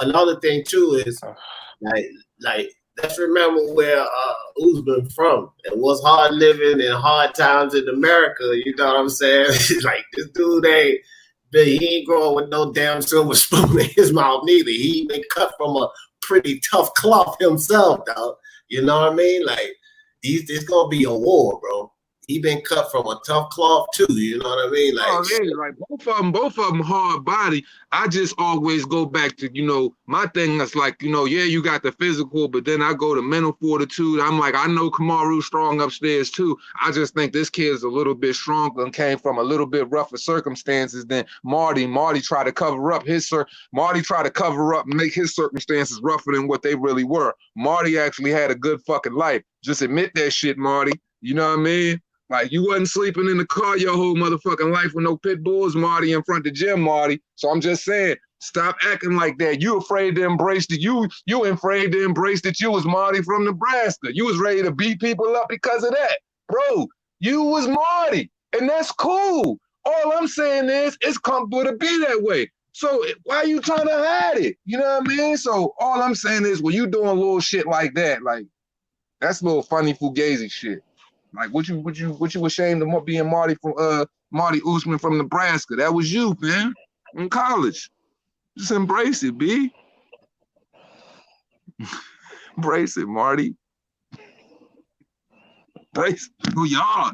another thing too is like let's remember where Usman from and what's hard living and hard times in America. You know what I'm saying? Like this dude he ain't growing with no damn silver spoon in his mouth neither. He been cut from a pretty tough cloth himself, dog. You know what I mean? Like it's gonna be a war, bro. He been cut from a tough cloth too. You know what I mean? Like, like both of them hard body. I just always go back to, my thing is like, yeah, you got the physical, but then I go to mental fortitude. I'm like, I know Kamaru's strong upstairs too. I just think this kid's a little bit stronger and came from a little bit rougher circumstances than Marty. Marty tried to cover up and make his circumstances rougher than what they really were. Marty actually had a good fucking life. Just admit that shit, Marty. You know what I mean? Like, you wasn't sleeping in the car your whole motherfucking life with no pit bulls, Marty, in front of the gym, Marty. So I'm just saying, stop acting like that. You afraid to embrace that you afraid to embrace that you was Marty from Nebraska. You was ready to beat people up because of that. Bro, you was Marty, and that's cool. All I'm saying is it's comfortable to be that way. So why are you trying to hide it? You know what I mean? So all I'm saying is when you doing little shit like that, like, that's little funny fugazi shit. Like, what you ashamed of being Marty Usman from Nebraska? That was you, man, in college. Just embrace it, B. Embrace it, Marty. Embrace who you are.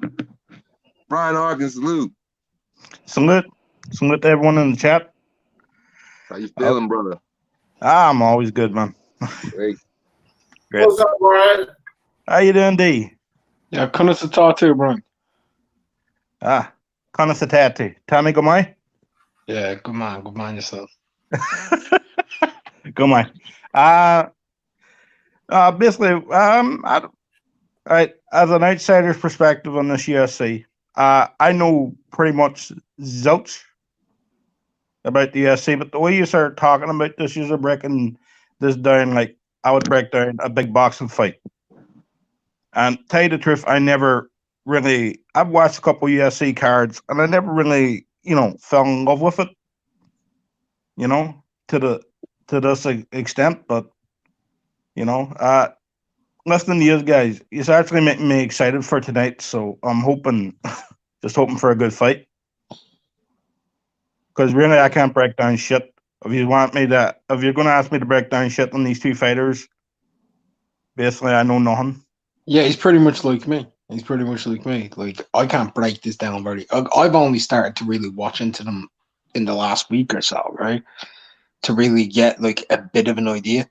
Brian Arkin, salute. Salute to everyone in the chat. How you feeling, brother? I'm always good, man. Great. What's up, Brian? How you doing, D? Yeah, kunna sa tatu, Brian. Kunna sa tatu. Tommy, go my? Yeah, good man yourself. Go my. Basically, as an outsider's perspective on this UFC, I know pretty much zilch about the UFC, but the way you start talking about this, you're breaking this down like I would break down a big boxing fight. And tell you the truth, I've watched a couple UFC cards and I never really, fell in love with it, to this extent. But, listening to you guys, it's actually making me excited for tonight. So I'm just hoping for a good fight. Because really, I can't break down shit. If you're going to ask me to break down shit on these two fighters, basically, I know nothing. Yeah, he's pretty much like me. Like, I can't break this down very. I've only started to really watch into them in the last week or so, right? To really get like a bit of an idea.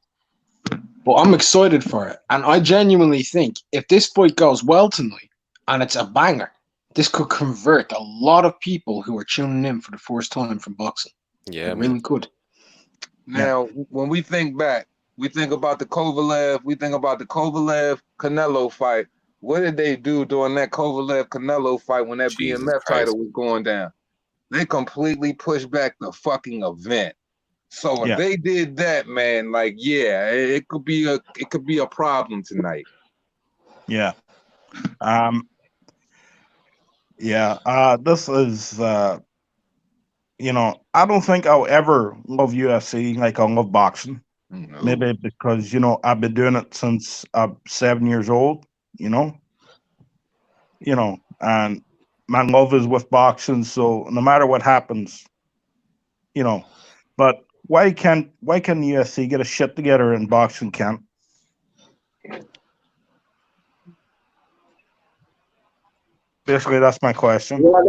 But I'm excited for it. And I genuinely think if this fight goes well tonight and it's a banger, this could convert a lot of people who are tuning in for the first time from boxing. Yeah, it really could. Now, when we think back, we think about the Kovalev Canelo fight. What did they do during that Kovalev Canelo fight when that BMF title was going down? They completely pushed back the fucking event. So if they did that, man, like, yeah, it could be a problem tonight. Yeah. This is I don't think I'll ever love UFC like I love boxing. No. Maybe because, I've been doing it since I'm 7 years old, and my love is with boxing. So no matter what happens, but why can the UFC get a shit together and boxing can't? Basically, that's my question. Well,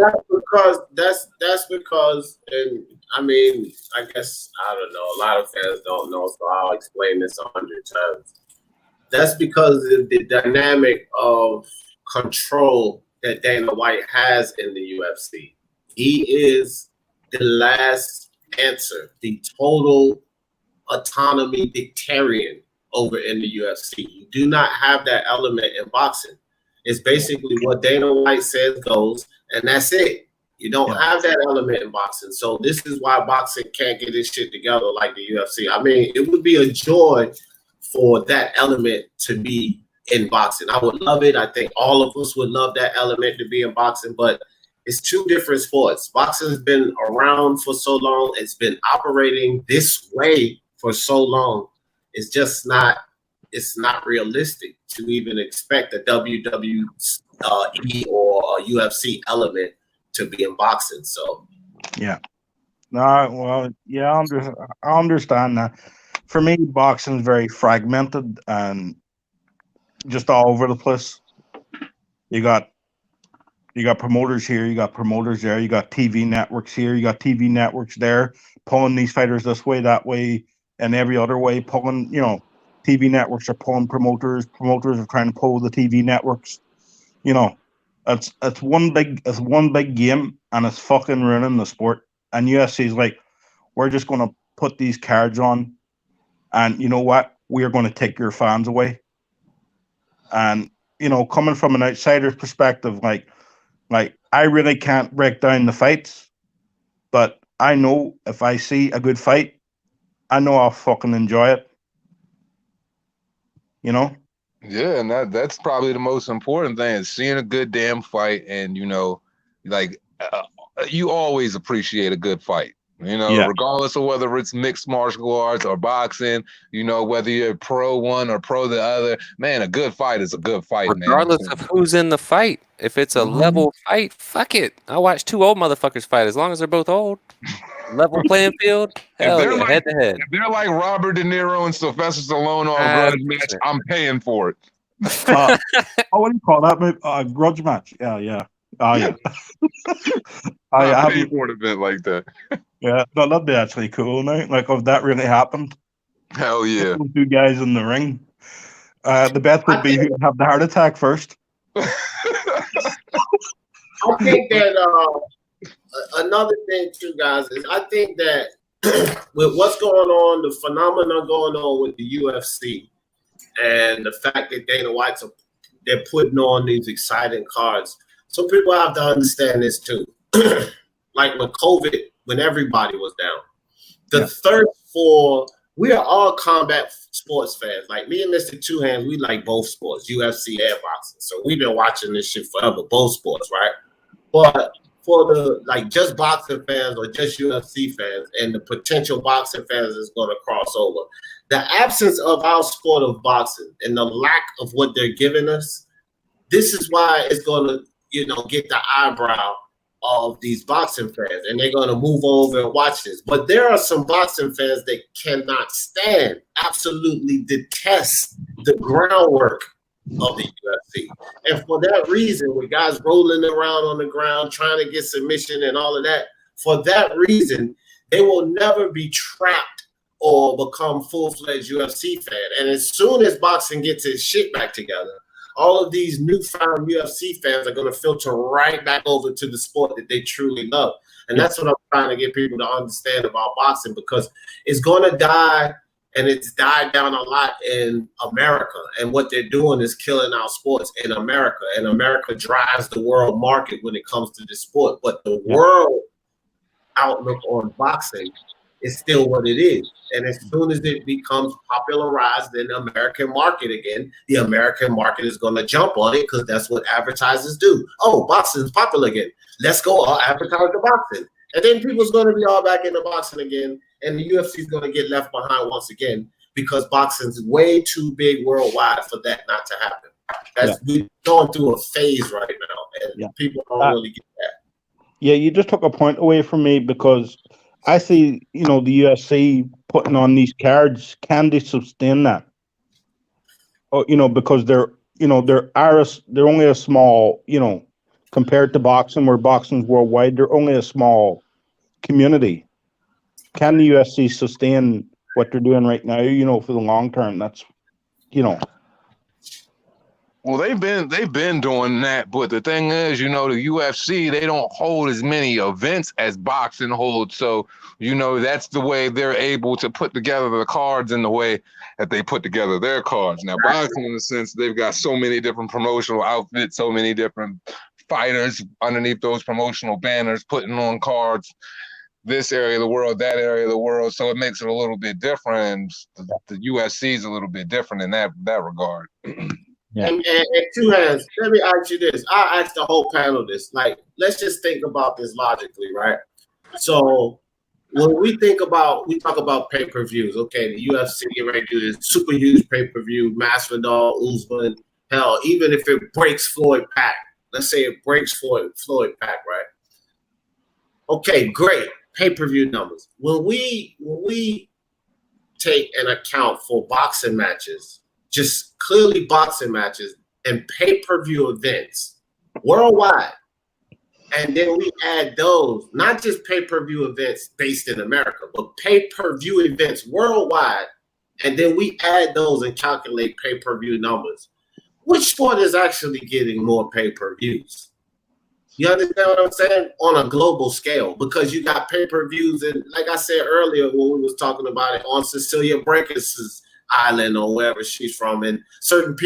that's because, and I mean, I guess I don't know. A lot of fans don't know, so I'll explain this 100 times. That's because of the dynamic of control that Dana White has in the UFC. He is the last answer, the total autonomy dictatorial over in the UFC. You do not have that element in boxing. It's basically what Dana White says goes, and that's it. You don't have that element in boxing. So this is why boxing can't get this shit together like the UFC. I mean, it would be a joy for that element to be in boxing. I would love it. I think all of us would love that element to be in boxing, but it's two different sports. Boxing has been around for so long. It's been operating this way for so long. It's just not it's not realistic to even expect a WWE or a UFC element to be in boxing. So Yeah. No, well, yeah, I understand that. For me, boxing is very fragmented and just all over the place. You got promoters here, you got promoters there, you got TV networks here, you got TV networks there, pulling these fighters this way, that way, and every other way, pulling, TV networks are pulling promoters are trying to pull the TV networks. It's one big game, and it's fucking ruining the sport. And UFC is like, we're just gonna put these cards on, and you know what? We are gonna take your fans away. And coming from an outsider's perspective, like I really can't break down the fights, but I know if I see a good fight, I know I'll fucking enjoy it. Yeah, and that's probably the most important thing is seeing a good damn fight, and you always appreciate a good fight. Yeah. Regardless of whether it's mixed martial arts or boxing, whether you're pro one or pro the other, man, a good fight is a good fight, Regardless man. of who's in the fight. If it's a level fight, fuck it. I watch two old motherfuckers fight as long as they're both old. Level playing field. Hell yeah, head to head. If they're like Robert De Niro and Sylvester Stallone on a grudge match, I'm paying for it. What do you call that? Grudge match. Yeah. Oh yeah. I pay for an event like that. Yeah, no, that'd be actually cool, now. Like if that really happened. Hell yeah. Two guys in the ring. The bet would be who would have the heart attack first. I think that another thing too, guys, is I think that with what's going on, the phenomenon going on with the UFC, and the fact that Dana White's they're putting on these exciting cards. So people have to understand this too. Like when COVID, when everybody was down, the thirst for, we are all combat sports fans. Like me and Mr. Two Hands, we like both sports, UFC and boxing. So we've been watching this shit forever, both sports, right? But for the just boxing fans or just UFC fans and the potential boxing fans is going to cross over, the absence of our sport of boxing and the lack of what they're giving us, this is why it's going to, get the eyebrow of these boxing fans, and they're going to move over and watch this. But there are some boxing fans that cannot stand, absolutely detest the groundwork of the UFC. And for that reason, with guys rolling around on the ground, trying to get submission and all of that, for that reason, they will never be trapped or become full-fledged UFC fan. And as soon as boxing gets its shit back together, all of these newfound UFC fans are going to filter right back over to the sport that they truly love. And that's what I'm trying to get people to understand about boxing, because it's going to die, and it's died down a lot in America. And what they're doing is killing our sports in America. And America drives the world market when it comes to the sport. But the world outlook on boxing is still what it is. And as soon as it becomes popularized in the American market again, the American market is going to jump on it, because that's what advertisers do. Oh, boxing is popular again. Let's go all advertise the boxing. And then people's going to be all back into boxing again. And the UFC is going to get left behind once again, because boxing is way too big worldwide for that not to happen. We're going through a phase right now, and people don't really get that. Yeah, you just took a point away from me, because I see, the UFC putting on these cards. Can they sustain that? Oh, because they're only a small, compared to boxing, where boxing's worldwide, they're only a small community. Can the UFC sustain what they're doing right now, for the long term? That's, Well, they've been doing that, but the thing is, the UFC, they don't hold as many events as boxing holds. So, that's the way they're able to put together the cards in the way that they put together their cards. Now, boxing, in a sense, they've got so many different promotional outfits, so many different fighters underneath those promotional banners, putting on cards, this area of the world, that area of the world. So it makes it a little bit different. And the UFC is a little bit different in that regard. Yeah. And Two Hands, let me ask you this. I asked the whole panel this. Let's just think about this logically, right? So when we talk about pay-per-views, okay, the UFC get ready to do this super huge pay-per-view, Masvidal, Usman, hell, even if it breaks Floyd Pack, let's say it breaks Floyd Pack, right? Okay, great, pay-per-view numbers. When we take an account for boxing matches, just clearly boxing matches and pay-per-view events worldwide, and then we add those, not just pay-per-view events based in America, but pay-per-view events worldwide, and then we add those and calculate pay-per-view numbers. Which sport is actually getting more pay-per-views? You understand what I'm saying? On a global scale, because you got pay-per-views, and like I said earlier when we was talking about it, on Cecilia Brækhus's island or wherever she's from, and certain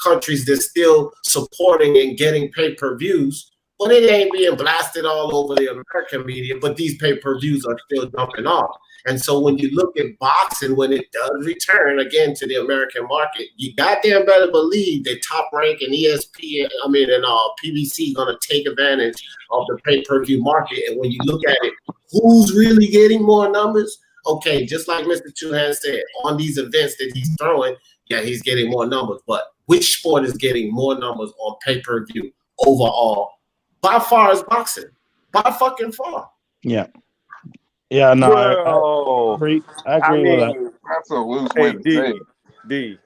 countries that's still supporting and getting pay-per-views, but it ain't being blasted all over the American media, but these pay-per-views are still dumping off. And so when you look at boxing, when it does return again to the American market, you goddamn better believe that Top Rank and ESPN, and PBC going to take advantage of the pay-per-view market. And when you look at it, who's really getting more numbers? Okay, just like Mr. Chuhan said, on these events that he's throwing, yeah, he's getting more numbers. But which sport is getting more numbers on pay-per-view overall? By far is boxing. By fucking far. Yeah. Yeah, no, Well, I agree. I agree with that. That's a loose Hey, way to say it. D.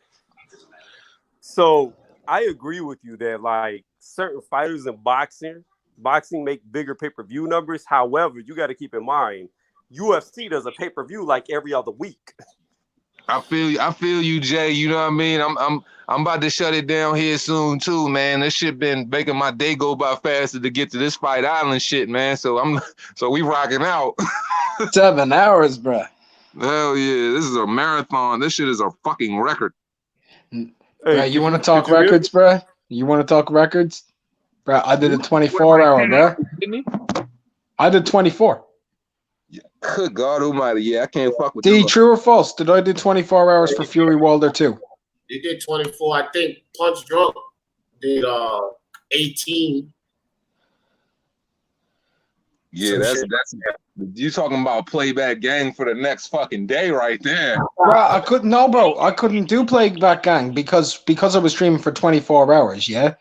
So I agree with you that like certain fighters in boxing make bigger pay-per-view numbers. However, you got to keep in mind, UFC does a pay-per-view like every other week. I feel you, Jay. You know what I mean? I'm about to shut it down here soon too, man. This shit been making my day go by faster to get to this Fight Island shit, man. So we rocking out. 7 hours, bro. Hell yeah, this is a marathon. This shit is a fucking record. Hey, you want to talk records, bro? You want to talk records, bro? I did a 24-hour, bro. Didn't he? I did 24. Good God Almighty! Yeah, I can't fuck with D, you. true or false? Did I do 24 hours for Fury Wilder too? You did 24. I think Punch Drunk did 18. Yeah, that's you talking about playback gang for the next fucking day right there. Bro, I couldn't do playback gang because I was streaming for 24 hours. Yeah,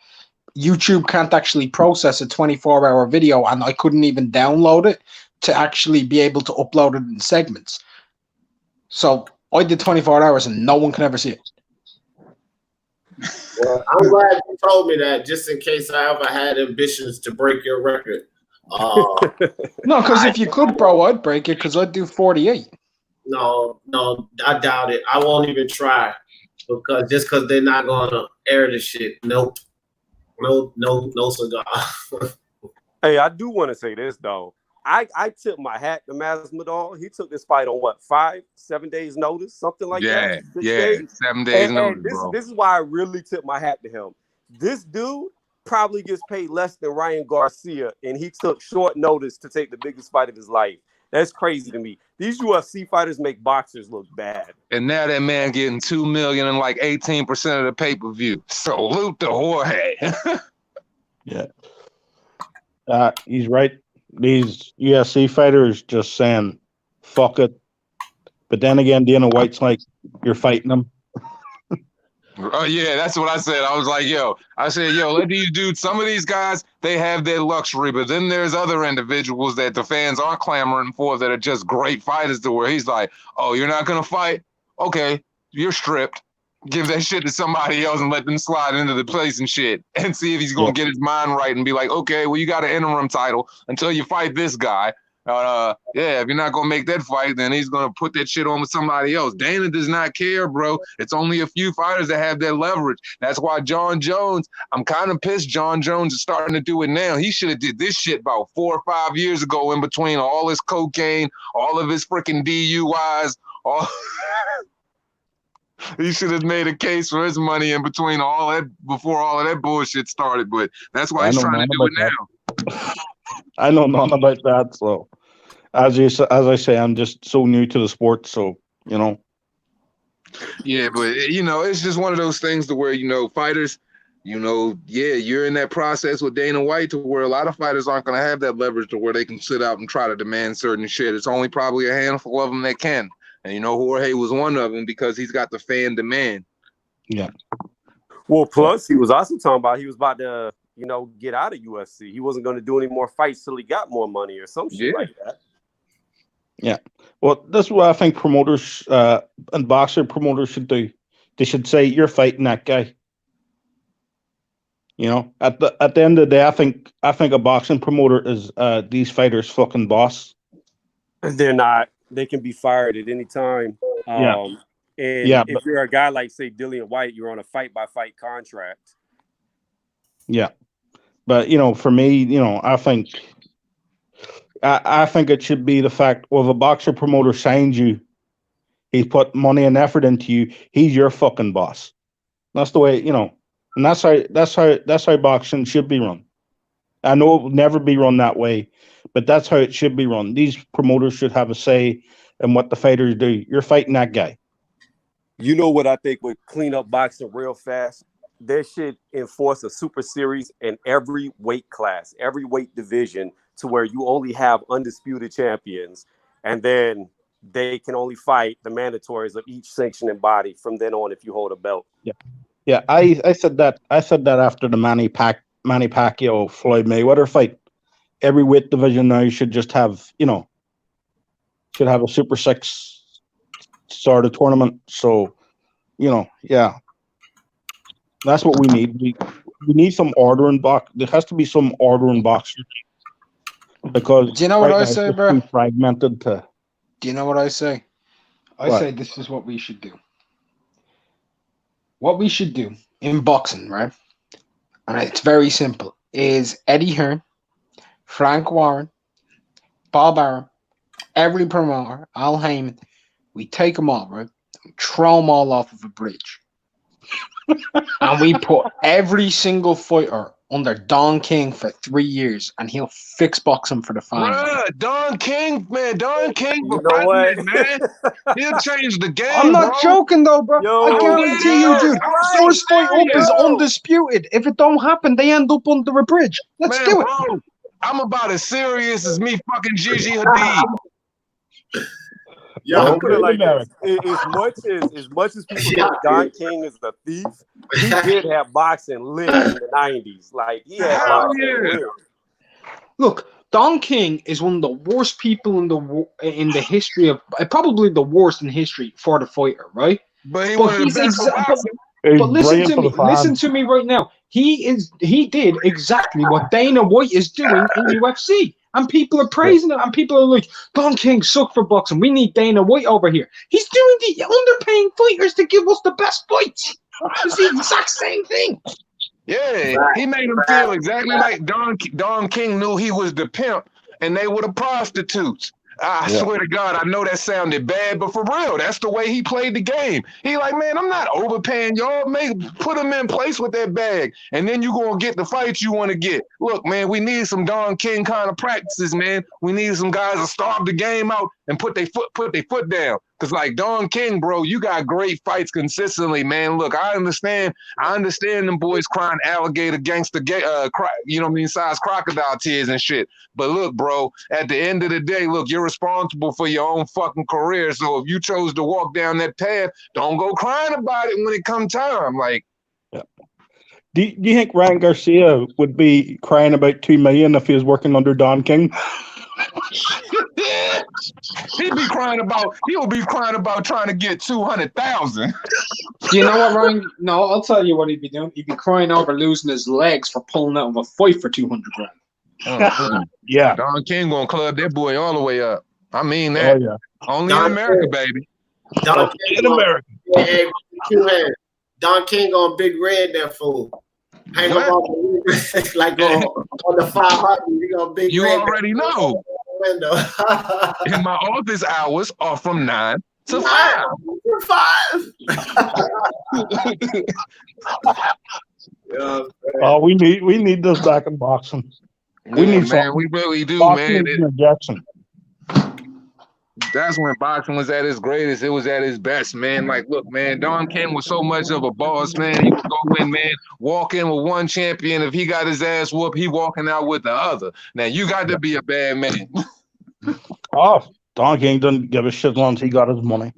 YouTube can't actually process a 24-hour video, and I couldn't even download it to actually be able to upload it in segments. So I did 24 hours and no one can ever see it. Well, I'm glad you told me that, just in case I ever had ambitions to break your record. No, because if you could, bro, I'd break it because I'd do 48. No, I doubt it. I won't even try because they're not gonna air the shit. Nope. No cigar. Hey, I do want to say this though. I tip my hat to Masvidal. He took this fight on what, 5-7 days notice, something like that. Yeah, 7 days notice, bro. This is why I really tip my hat to him. This dude probably gets paid less than Ryan Garcia, and he took short notice to take the biggest fight of his life. That's crazy to me. These UFC fighters make boxers look bad. And now that man getting $2 million and like 18% of the pay-per-view. Salute to Jorge. Yeah. He's right. These UFC fighters just saying, fuck it. But then again, Dana White's like, you're fighting them. Oh, yeah, that's what I said. I was like, let these dudes, some of these guys, they have their luxury, but then there's other individuals that the fans aren't clamoring for that are just great fighters to where he's like, oh, you're not going to fight? Okay, you're stripped. Give that shit to somebody else and let them slide into the place and shit and see if he's going to get his mind right and be like, okay, well, you got an interim title until you fight this guy. If you're not going to make that fight, then he's going to put that shit on with somebody else. Dana does not care, bro. It's only a few fighters that have that leverage. That's why John Jones, I'm kind of pissed John Jones is starting to do it now. He should have did this shit about 4 or 5 years ago in between all his cocaine, all of his freaking DUIs, all... He should have made a case for his money in between all that before all of that bullshit started, but that's why he's trying to do it now. I know nothing about that. So, as I say, I'm just so new to the sport. So, you know. Yeah, but it's just one of those things to where fighters, You know, yeah, you're in that process with Dana White to where a lot of fighters aren't going to have that leverage to where they can sit out and try to demand certain shit. It's only probably a handful of them that can. And you know, Jorge was one of them because he's got the fan demand. Yeah. Well, plus he was also talking about he was about to, you know, get out of UFC. He wasn't going to do any more fights till he got more money or some shit like that. Yeah. Well, that's what I think promoters and boxer promoters should do. They should say, "You're fighting that guy." You know, at the end of the day, I think a boxing promoter is these fighters' fucking boss. They're not. They can be fired at any time. Yeah. And Yeah, if you're a guy like, say, Dillian White, you're on a fight-by-fight contract. Yeah, but you know, for me, you know, I think it should be the fact: well, if a boxer promoter signs you, he's put money and effort into you. He's your fucking boss. That's the way, you know, and that's how boxing should be run. I know it will never be run that way, but that's how it should be run. These promoters should have a say in what the fighters do. You're fighting that guy. You know what I think would clean up boxing real fast? They should enforce a super series in every weight class, every weight division, to where you only have undisputed champions, and then they can only fight the mandatories of each sanctioning body from then on if you hold a belt. Yeah. I said that after the Manny Pacquiao Floyd Mayweather fight. Every weight division now should just have, you know, should have a Super 6 sort of tournament. So, you know, yeah, that's what we need. We need some order in box. There has to be some order in boxing because Do you know what right I now say, it's bro? too fragmented to. Do you know what I say? I What? say this is what we should do. What we should do in boxing, right? And it's very simple, is Eddie Hearn, Frank Warren, Bob Arum, every promoter, Al Heyman, we take them all, right? We throw them all off of a bridge. And we put every single fighter under Don King for 3 years, and he'll fix boxing for the fans. Bruh, Don King, man, Don King for You know what? president, man. He'll change the game. I'm not bro. joking though, bro. Yo, I guarantee you, dude. First fight up is undisputed. If it don't happen, they end up under a bridge. Let's Man, do it. bro, I'm about as serious as me fucking Gigi Hadid. I'll put it like this. As much as people think Don King is a thief, he did have boxing lit in the 90s. Like, he had boxing lit. Look, Don King is one of the worst people in the history of, probably the worst in history for the fighter, right? But he But was he's the best for boxing. But listen to me right now. He did exactly what Dana White is doing in UFC. And people are praising it, and people are like, Don King sucked for boxing. We need Dana White over here. He's doing the underpaying fighters to give us the best fights. It's the exact same thing. Yeah, he made him feel exactly like Don King knew he was the pimp and they were the prostitutes. I swear to God, I know that sounded bad, but for real, that's the way he played the game. He like, man, I'm not overpaying y'all. Put him in place with that bag, and then you gonna get the fights you want to get. Look, man, we need some Don King kind of practices, man. We need some guys to starve the game out and put their foot down. Cause like Don King, bro, you got great fights consistently, man. Look, I understand them boys crying alligator gangster, you know what I mean, size crocodile tears and shit. But look, bro, at the end of the day, look, you're responsible for your own fucking career. So if you chose to walk down that path, don't go crying about it when it come time. Like, Do you think Ryan Garcia would be crying about $2 million if he was working under Don King? He'll be crying about trying to get 200,000. Do you know what, Ryan? No, I'll tell you what he'd be doing. He'd be crying over losing his legs for pulling out of a fight for 200 grand. Yeah. Don King gonna club that boy all the way up. I mean that. Oh, yeah. Only in America, baby. Don King in America. Hey, Don King on Big Red, that fool. Hang him off like on the 500. You gonna Big You Red. already know. Window. And my office hours are from 9 to 5. Oh, we need this back in boxing. We need man. something. We really do, Boxing man. needs an injection. That's when boxing was at its greatest. It was at its best, man. Like, look, man, Don King was so much of a boss, man. He would go in, man, walk in with one champion. If he got his ass whooped, he walking out with the other. Now, you got to be a bad man. Oh, Don King doesn't give a shit once he got his money.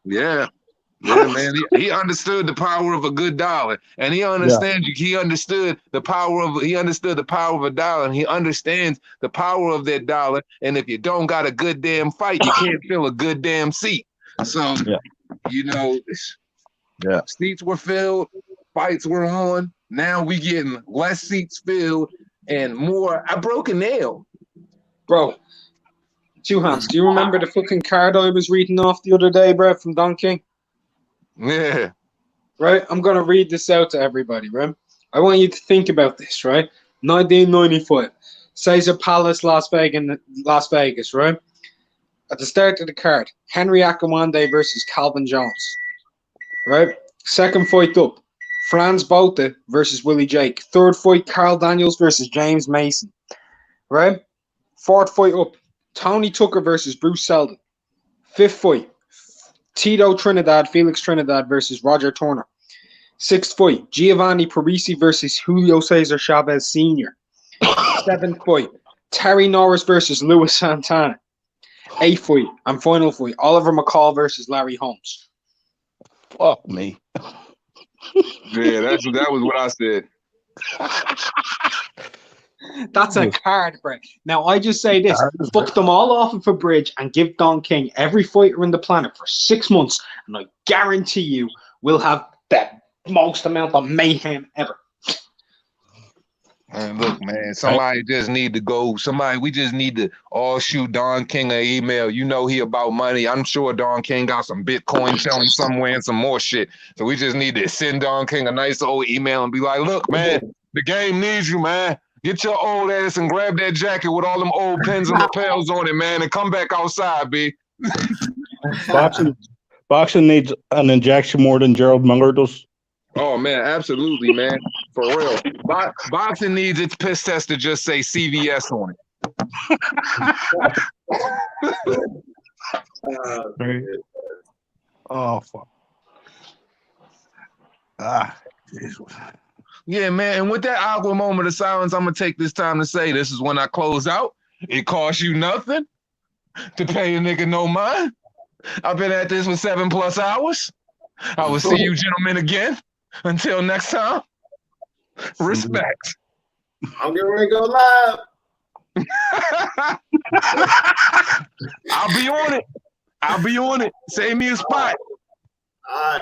Yeah. Yeah, man. He understood the power of a good dollar. And he understands he understood the power of a dollar, and he understands the power of that dollar. And if you don't got a good damn fight, you can't fill a good damn seat. So you know, seats were filled, fights were on. Now we getting less seats filled and more. I broke a nail. Bro, two hands. Do you remember the fucking card I was reading off the other day, bro, from Don King? Yeah. Right? I'm going to read this out to everybody, right? I want you to think about this, right? 1995. Caesar Palace, Las Vegas, right? At the start of the card, Henry Akawande versus Calvin Jones. Right? Second fight up, Franz Botha versus Willie Jake. Third fight, Carl Daniels versus James Mason. Right? Fourth fight up, Tony Tucker versus Bruce Seldon. Fifth fight, Felix Trinidad versus Roger Turner. Sixth fight, Giovanni Parisi versus Julio Cesar Chavez Sr. Seventh fight, Terry Norris versus Luis Santana. Eighth fight and final fight, Oliver McCall versus Larry Holmes. Fuck me. Yeah, that was what I said. That's a card, bro. Now, I just say this. Fuck them all off of a bridge and give Don King every fighter in the planet for 6 months, and I guarantee you we'll have the most amount of mayhem ever. And look, man, somebody just need to go. We just need to all shoot Don King an email. You know he about money. I'm sure Don King got some Bitcoin selling somewhere and some more shit. So we just need to send Don King a nice old email and be like, look, man, the game needs you, man. Get your old ass and grab that jacket with all them old pins and lapels on it, man, and come back outside, B. Boxing needs an injection more than Gerald Miller does. Oh, man, absolutely, man. For real. Boxing needs its piss test to just say CVS on it. Oh, fuck. Yeah, man. And with that awkward moment of silence, I'm going to take this time to say this is when I close out. It costs you nothing to pay a nigga no mind. I've been at this for 7+ hours. I will see you gentlemen again. Until next time, respect. I'm getting ready to go live. I'll be on it. Save me a spot. All right.